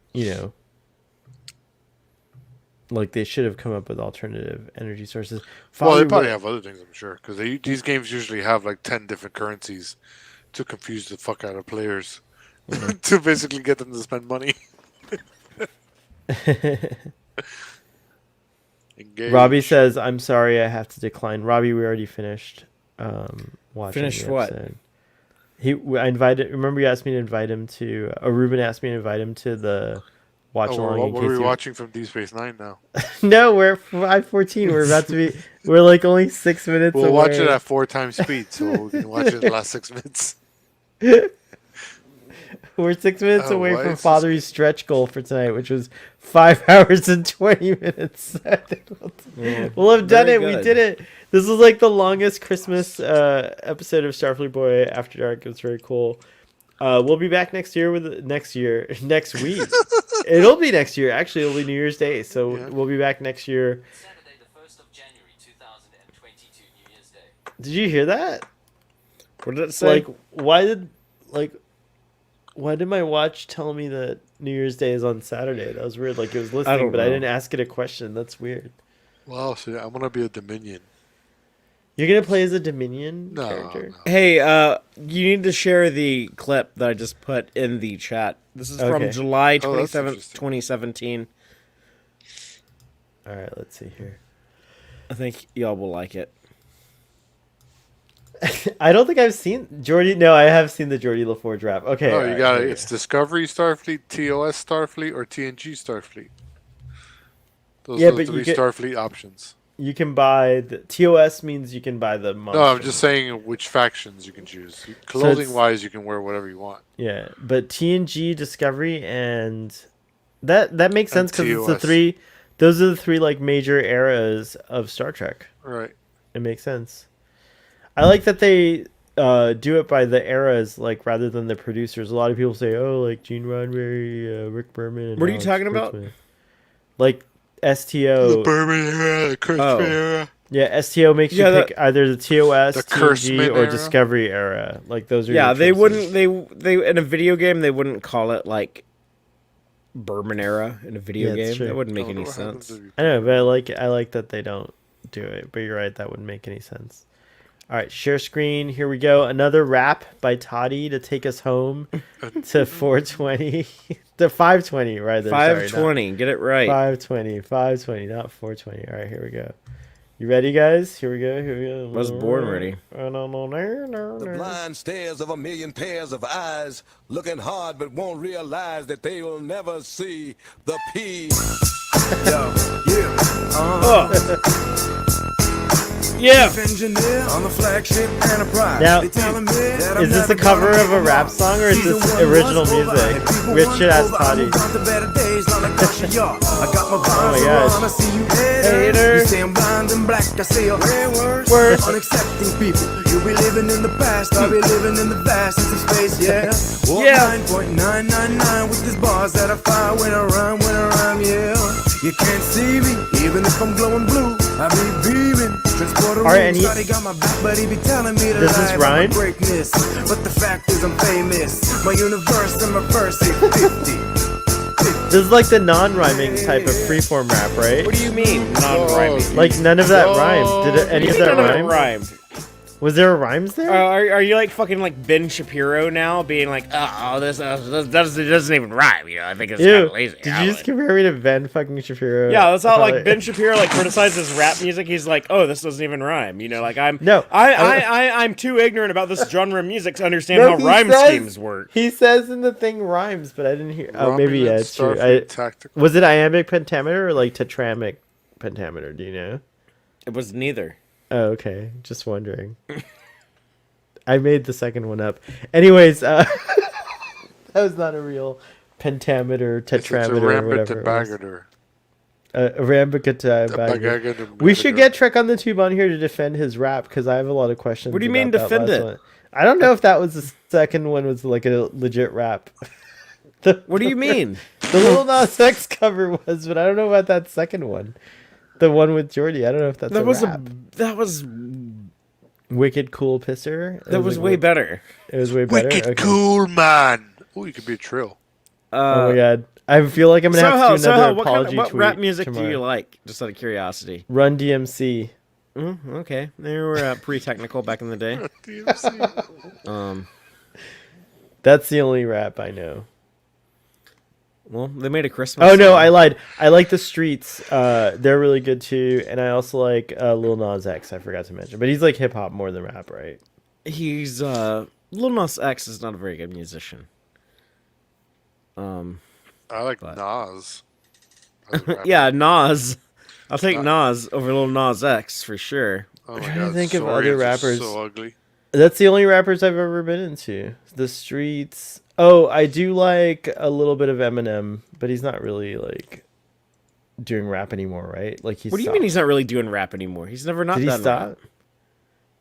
like they should have come up with alternative energy sources. Well, they probably have other things, I'm sure, because these games usually have like 10 different currencies to confuse the fuck out of players to basically get them to spend money. Engage. Robbie says, "I'm sorry, I have to decline." Robbie, we already finished watching. Finished the what? episode. I invited. Remember, you asked me to invite him to. Ruben asked me to invite him to the watch along. What are we watching from Deep Space Nine now? No, we're 5:14. We're about to be. We're like only 6 minutes. We'll away. watch it at 4 times speed, so we can watch it in the last 6 minutes. We're 6 minutes Oh, away why from is this- Father's stretch goal for tonight, which was 5 hours and 20 minutes. We'll have done Very it. We good. did it. This was like the longest Christmas episode of Starfleet Boy After Dark. It was very cool. We'll be back next week. It'll be next year. Actually, it'll be New Year's Day. So Yeah. we'll be back next year. Saturday, the 1st of January, 2022, New Year's Day. Did you hear that? What did it say? Why did my watch tell me that New Year's Day is on Saturday? That was weird. Like it was listening, don't but I know. didn't ask it a question. That's weird. Wow, so I'm gonna be a Dominion. You're gonna play as a Dominion No, character? no. Hey, you need to share the clip that I just put in the chat. This is from Okay. July Oh, that's 27th, interesting. 2017. All right, let's see here. I think y'all will like it. I don't think I've seen Geordie. No, I have seen the Geordie LaForge rap. Okay. No, all you right, got here it. we It's Discovery Starfleet, TOS Starfleet, or TNG Starfleet. Those Yeah, are the but you three get- Starfleet options. You can buy the TOS means you can buy the monster. No, I'm just saying which factions you can choose. Clothing wise, you can wear whatever you want. Yeah, but TNG, Discovery, and that makes sense because it's the TOS. three. Those are the three like major eras of Star Trek. Right. It makes sense. I like that they do it by the eras, like rather than the producers. A lot of people say, "Oh, like Gene Roddenberry, Rick Berman." And What are you Alex talking about? Kurtzman." Like The STO. Berman era, the Kurtzman Oh. era. Yeah, STO makes you Yeah, pick either the TOS, The TNG, Kurtzman or era? Discovery era. Like those are. Yeah, your they choices. wouldn't. They in a video game they wouldn't call it like Berman era in a video Yeah, it's game. true. That wouldn't I make wonder any what happens sense. if you- I know, but I like that they don't do it. But you're right, that wouldn't make any sense. All right, share screen. Here we go. Another rap by Toddy to take us home to 420, to 520 rather. 520. Get it right. 520, not 420. All right, here we go. You ready, guys? Here we go. Was born ready. The blind stares of a million pairs of eyes, looking hard but won't realize that they will never see the P. Yeah. Engineer on the flagship Enterprise. Now, They telling me that I'm is this never a cover gonna of a make rap it song or is Season this one original was over, music? and people Rich wanna shit ass know Toddy. I moved on to better days, not like Russia, y'all. I got my bonds my gosh. on, I see you haters. Hater. You say I'm blind to in black, I say a Worse. unaccepting people. You be living in the past, I'll be living in the vastness of space, yeah. Walk Yeah. 9.999 with these bars that I fire when I rhyme, yeah. You can't see me, even if I'm glowing blue. I be beaming, transporter All right, and Shawty got my back, but he be telling me to Does this lie about my rhyme? greatness. But the fact is I'm famous. My universe and my verse ain't 50. This is like the non-rhyming type of freeform rap, right? What do you mean non-rhyming? Like none of that rhymed. Did it, any of that None of it rhyme? rhymed. Was there rhymes there? Are you like fucking like Ben Shapiro now, being like, oh, this doesn't even rhyme? You know, I think it's kind Ew. of lazy. Did you just compare me to Ben fucking Shapiro? Yeah, that's how like Probably. Ben Shapiro like criticizes rap music. He's like, oh, this doesn't even rhyme. You know, like I'm I'm too ignorant about this genre of music to understand No, how he rhyme says- schemes work. He says in the thing rhymes, but I didn't hear. Oh, maybe yeah, it's true. Starfleet Tactical. Was it iambic pentameter or like tetramic pentameter? Do you know? It was neither. Oh, okay. Just wondering. I made the second one up. Anyways, that was not a real pentameter, It's a tetrameter, or rampant whatever. It was. bagger. Rambicata. We should get Trek on the Tube on here to defend his rap because I have a lot of questions. What do you mean about that defend last it? one. I don't know if that was the second one was like a legit rap. What do you mean? The Lil Nas X cover was, but I don't know about that second one. The one with Jordy. I don't know if that's That was Wicked Cool Pisser. that was way better. It was way better. Wicked Okay. cool man. Oh, you could be a trill. Oh my god. I feel like I'm gonna have to do another apology what tweet rap music tomorrow. do you like? Just out of curiosity. Run DMC. Okay, they were pretty technical back in the day. DMC. That's the only rap I know. Well, they made a Christmas. Oh no, song. I lied. I like the Streets. They're really good too, and I also like Lil Nas X. I forgot to mention, but he's like hip hop more than rap, right? He's Lil Nas X is not a very good musician. I like Nas. as a rapper. Yeah, Nas. I'll take Nas over Lil Nas X for sure. Oh my trying to god. think of Saurians other are rappers. So ugly. That's the only rappers I've ever been into. The Streets. Oh, I do like a little bit of Eminem, but he's not really like doing rap anymore, right? Like he's. What do you mean he's not really doing rap anymore? He's never not Did he done stop? rap.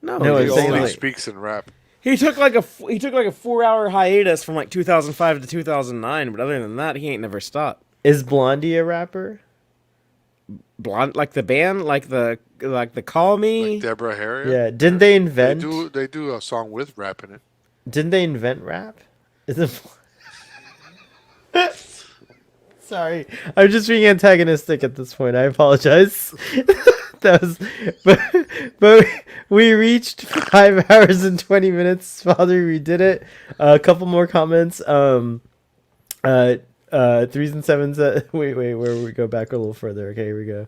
No, No, He I'm saying, only like- speaks in rap. he took like a 4-hour hiatus from like 2005 to 2009, but other than that, he ain't never stopped. Is Blondie a rapper? Blonde, like the band, like the Call Me. Like Deborah Harry. Yeah. Didn't they invent? They do a song with rap in it. Didn't they invent rap? Isn't? Sorry, I'm just being antagonistic at this point. I apologize. That was, but we reached 5 hours and 20 minutes. Father, we did it. A couple more comments. Threes and sevens. Wait, where we go back a little further? Okay, here we go.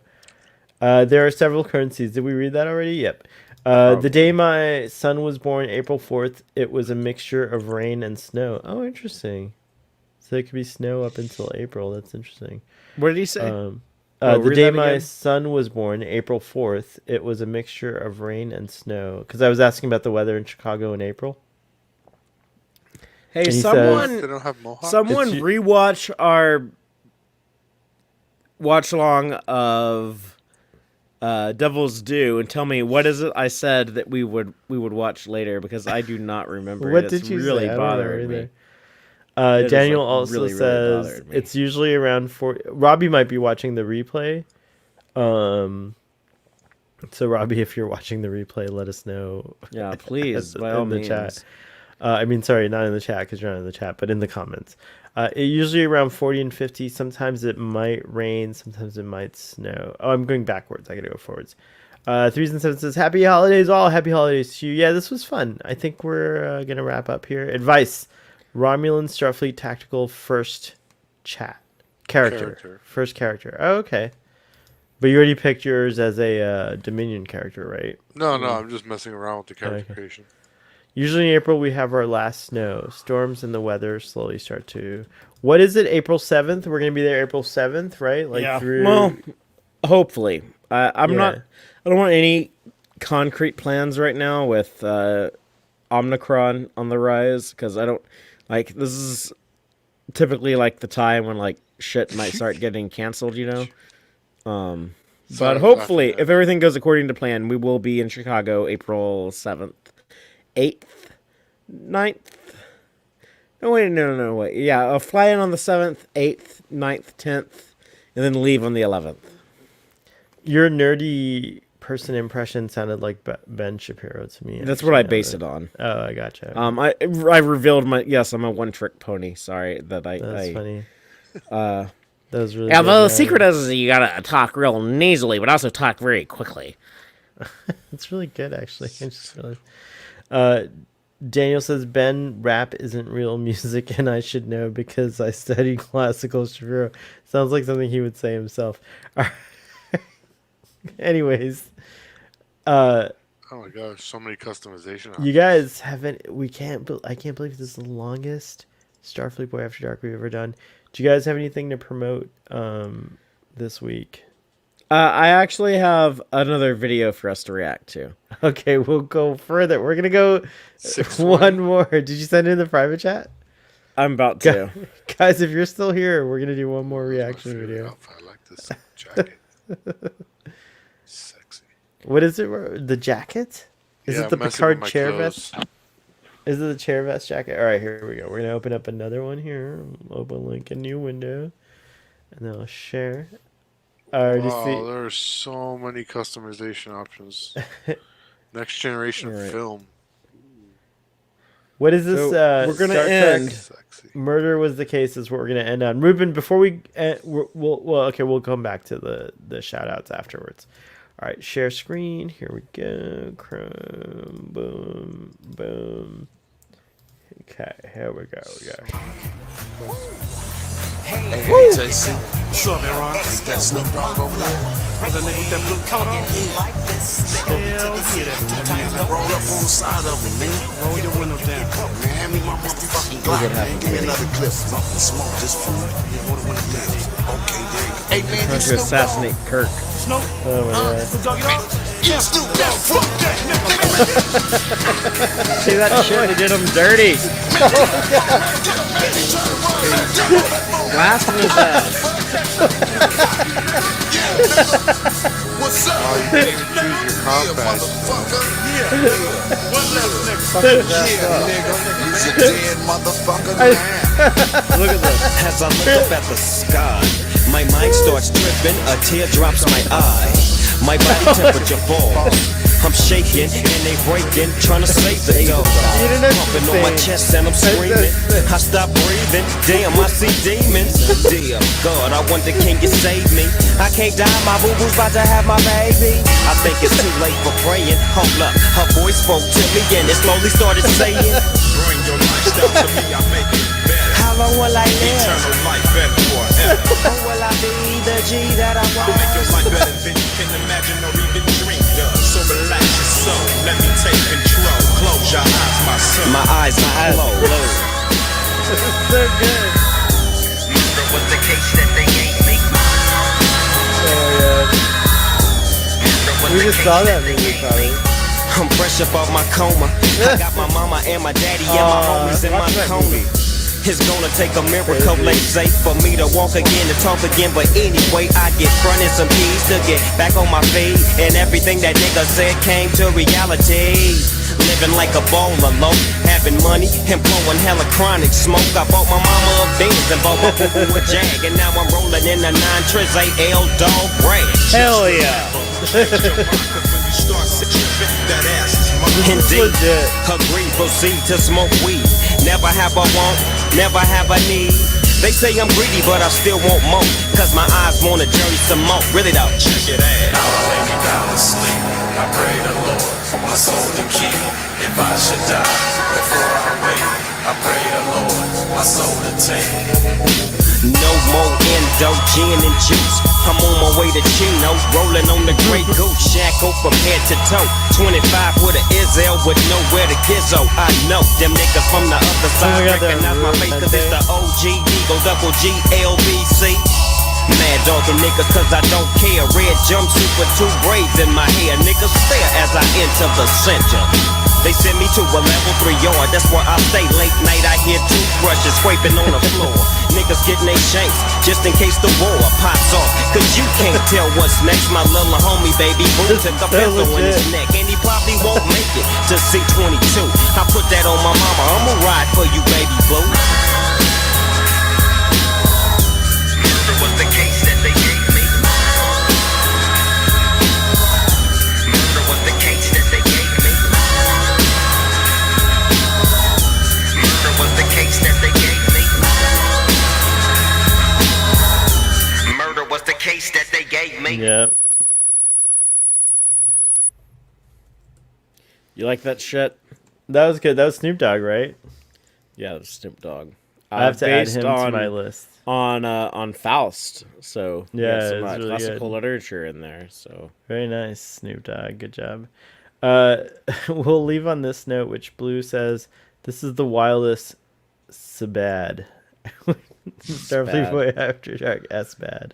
There are several currencies. Did we read that already? Yep. The day my son was born, April 4th, it was a mixture of rain and snow. Oh, interesting. So it could be snow up until April. That's interesting. What did he say? The read day that my again. son was born, April 4th, it was a mixture of rain and snow. Because I was asking about the weather in Chicago in April. Hey, he someone, says- They don't have Mohawk. someone It's- rewatch our watch along of Devil's Due and tell me what is it I said that we would watch later, because I do not remember. What It's did you really say? I don't remember bothering me. either. It is, Daniel like, also really, really says bothered me. it's usually around 4. Robbie might be watching the replay. So Robbie, if you're watching the replay, let us know. Yeah, please, in by all the means. chat. I mean, sorry, not in the chat because you're not in the chat, but in the comments. It usually around 40 and 50. Sometimes it might rain. Sometimes it might snow. Oh, I'm going backwards. I gotta go forwards. Threes and sevens says, happy holidays, all. Happy holidays to you. Yeah, this was fun. I think we're going to wrap up here. Advice. Romulan Starfleet Tactical first chat. Character. First character. Oh, okay. But you already picked yours as a Dominion character, right? No, I'm just messing around with the character Okay. creation. Usually in April we have our last snow. Storms and the weather slowly start to... What is it? April 7th? We're going to be there April 7th, right? Like Yeah. through... Well, hopefully. I'm Yeah. not. I don't want any concrete plans right now with Omicron on the rise, because I don't like. This is typically like the time when like shit might start getting canceled, you know. But hopefully, if everything goes according to plan, we will be in Chicago April 7th, 8th, 9th. No, wait. Yeah, I'll fly in on the 7th, 8th, 9th, 10th, and then leave on the 11th. Your nerdy person impression sounded like Ben Shapiro to me. That's what I base it on. Oh, I gotcha. I revealed I'm a one-trick pony. Sorry that That's funny. That was really Yeah, good, well, the man. secret is you gotta talk real nasally, but also talk very quickly. It's really good, actually. I just realized. Daniel says, Ben, rap isn't real music, and I should know because I studied classical. Shapiro. Sounds like something he would say himself. Anyways. Oh my gosh, so many customization options. You guys haven't... I can't believe this is the longest Starfleet Boy After Dark we've ever done. Do you guys have anything to promote this week? I actually have another video for us to react to. Okay, we'll go further. We're gonna go one more. Did you send it in the private chat? I'm about to. Guys, if you're still here, we're gonna do one more reaction video. I like this jacket. Sexy. What is it? The jacket? Is it the Picard chair vest? Is it the chair vest jacket? All right, here we go. We're gonna open up another one here. Open link a new window, and then I'll share. Wow, there are so many customization options. Next generation film. What is this? So we're gonna end. Murder was the case is what we're gonna end on. Ruben, before we we'll come back to the shout outs afterwards. All right, share screen. Here we go. Chrome. Boom. Boom. Okay, here we go. Hey, JC. What's up, Aaron? Ain't that Snoop Dogg over there? Was that nigga with that blue coat on? Hell yeah. Roll up on the side of him, man. Roll your windows down. Man, hand me my motherfucking Glock, man. Give me another clip. Smoke this food. Yeah, roll the windows down. Okay, there you go. Hey, man, Trying to assassinate Kirk. Snoop? Oh my God. Yeah, Snoop Dogg. Fuck that nigga. See that shit? He did him dirty. Blast in his ass. What's up? Oh, you can't even choose your combat. Look at this. As I look up at the sky, my mind starts tripping, a tear drops my eye. My body temperature falls. I'm shaking and they breaking, trying to save the dough. Pumping on my chest and I'm screaming. I stop breathing, damn, I see demons. Dear God, I wonder, can you save me? I can't die, my boo-boo's about to have my baby. I think it's too late for praying. Hold up, her voice spoke to me and it slowly started saying, Bring your lifestyle to me, I make it better. how long will I live? Eternal life and forever. Or will I be the G that I want? Make your life better than you can imagine or even dream of. So relax your soul, let me take control. Close your eyes, my son. My eyes are closed. So good. Was the case that they ain't me? We just saw that movie, probably. I'm fresh up off my coma. I got my mama and my daddy and my homies in my coma. It's gonna take a miracle, they say, for me to walk again, to talk again. But anyway, I get fronted some keys to get back on my feet. And everything that nigga said came to reality. Living like a baller, low, having money and blowing hella chronic smoke. I bought my mama a Benz and bought my boo a Jag. And now I'm rolling in a 9 Triz AL dog ranch. Hell yeah. Indeed, agree, proceed to smoke weed. Never have a want, never have a need. They say I'm greedy, but I still want more. Cause my eyes wanna journey some more. Really though. Check it out. Now I lay me down to sleep. I pray the Lord for my soul to keep. If I should die before I wake, I pray the Lord my soul to take. No more endo, gin and juice. I'm on my way to Chino's, rolling on the Grey Goose. Shackle from head to toe. 25 with an Izzel with nowhere to gizzo. I know them niggas from the other side recognize my face cause it's the OG Eagle double G LBC. Mad dogging niggas cause I don't care. Red jumpsuit with 2 braids in my hair. Niggas stare as I enter the center. They send me to a level 3 yard, that's where I stay. Late night I hear toothbrushes scraping on the floor. Niggas getting they shanks, just in case the war pops off. Cause you can't tell what's next. My little homie, baby boo, took a pencil in his neck. And he probably won't make it to C22. I put that on my mama, I'ma ride for you, baby boo. Murder was the case that they gave me. Murder was the case that they gave me. Murder was the case that they gave me. Murder was the case that they gave me. Yeah. You like that shit? That was good. That was Snoop Dogg, right? Yeah, that was Snoop Dogg. I have to add based him to my list. on Faust. So we Yeah, have some it's really classical good. literature in there. So Very nice, Snoop Dogg. Good job. We'll leave on this note, which Blue says, this is the wildest Sabad. Starfleet Boy After Dark S-Bad.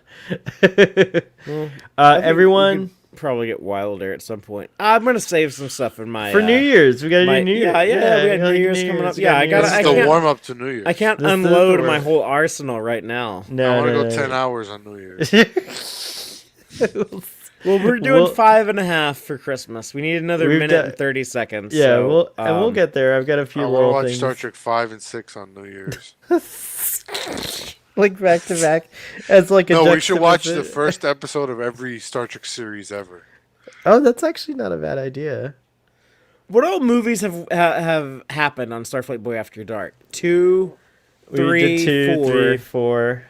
Everyone... we could probably get wilder at some point. I'm gonna save some stuff in my For New Year's. We gotta do New Year's. Yeah, we got New Year's coming up. Yeah, I This gotta. is the warm up to New Year's. I can't This is the unload my warm- whole arsenal right now. No, I want to no, go no. 10 hours on New Year's. Well, we're doing We'll- 5.5 for Christmas. We need another We've minute got- and 30 seconds. Yeah, so, we'll get there. I've got a few I want to little watch things. Star Trek 5 and 6 on New Year's. Like back to back. As like a No, we should watch the juxtaposition. first episode of every Star Trek series ever. Oh, that's actually not a bad idea. What all movies have happened on Starfleet Boy After Dark? 2, We 3, did 2, 4. 3, 4.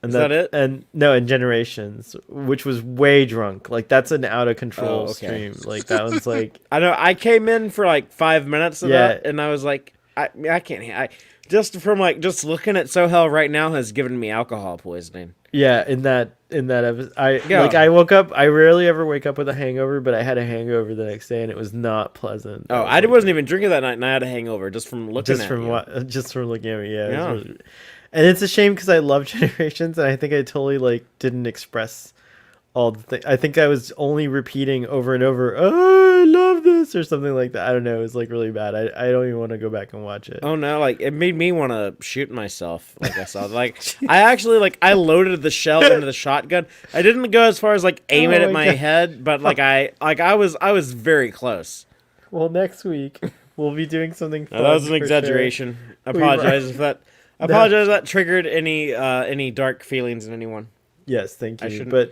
And Is that it? And no, and Generations, which was way drunk. Like that's an out of control Oh, okay. stream. Like that one's like I know. I came in for like 5 minutes of Yeah. that, and I was like, I can't. Just from like just looking at Sohel right now has given me alcohol poisoning. yeah. In that episode, Yeah. I woke up. I rarely ever wake up with a hangover, but I had a hangover the next day, and it was not pleasant. Oh, I wasn't even drinking that night, and I had a hangover just from looking just at from you. just from looking at me. Yeah. Yeah. And it's a shame because I love Generations, and I think I totally like didn't express all the things. I think I was only repeating over and over, "Oh, I love this," or something like that. I don't know. It was like really bad. I don't even want to go back and watch it. Oh no! Like it made me want to shoot myself. Like I saw, like I actually I loaded the shell into the shotgun. I didn't go as far as like aim it Oh at my my God. head, but I was very close. Well, next week we'll be doing something. No, that was fun an for sure. exaggeration. I apologize if that. I apologize if that triggered any dark feelings in anyone. Yes, thank I you. shouldn't-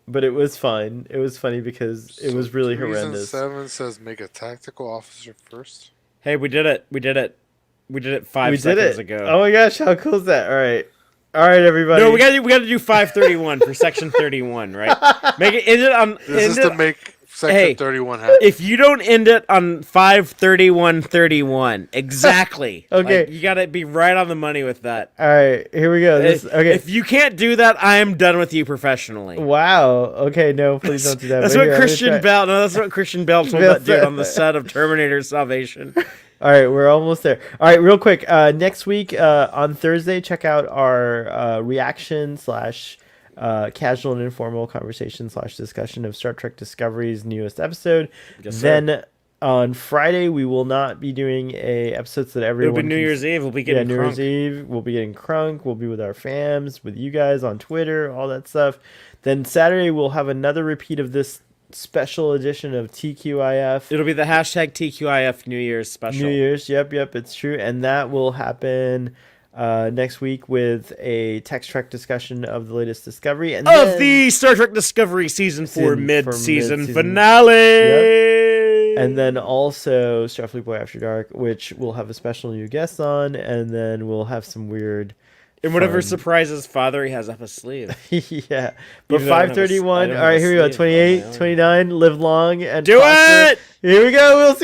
But it was fun. It was funny because it was really horrendous. 7 says make a tactical officer first. Hey, we did it! We did it! We did it 5 We did seconds it. ago. Oh my gosh, how cool is that? All right, everybody. No, we got to do 531 for section 31, right? Make it end it on. This is end to it- make section Hey, 31 happen. If you don't end it on 531:31 exactly, Okay. like, you got to be right on the money with that. All right, here we go. If you can't do that, I am done with you professionally. Wow. Okay, no, please don't do that. That's But what here, I'm gonna Christian try- Bale. No, that's what Christian Bale told that dude on the set of Terminator Salvation. All right, we're almost there. All right, real quick. Next week on Thursday, check out our reaction / casual and informal conversation / discussion of Star Trek Discovery's newest episode. Yes, sir. Then on Friday, we will not be doing episodes that It'll everyone. be New can Year's Eve. We'll be Yeah, getting New crunk. Year's Eve. We'll be getting crunk. We'll be with our fams, with you guys on Twitter, all that stuff. Then Saturday, we'll have another repeat of this special edition of TQIF. It'll be the hashtag TQIF New Year's special. New Year's, yep, it's true. And that will happen next week with a text track discussion of the latest discovery. And Of then- the Star Trek Discovery Season 4 For mid-season mid-season. finale. And then also Starfleet Boy After Dark, which we'll have a special new guest on. And then we'll have some weird... And whatever fun- surprises father he has up his sleeve. yeah. But Even though I don't have a s- 531. I All don't right, have a here we go. sleeve on my 28, own. 29. Live long and Do prosper. it! Here we go. We'll see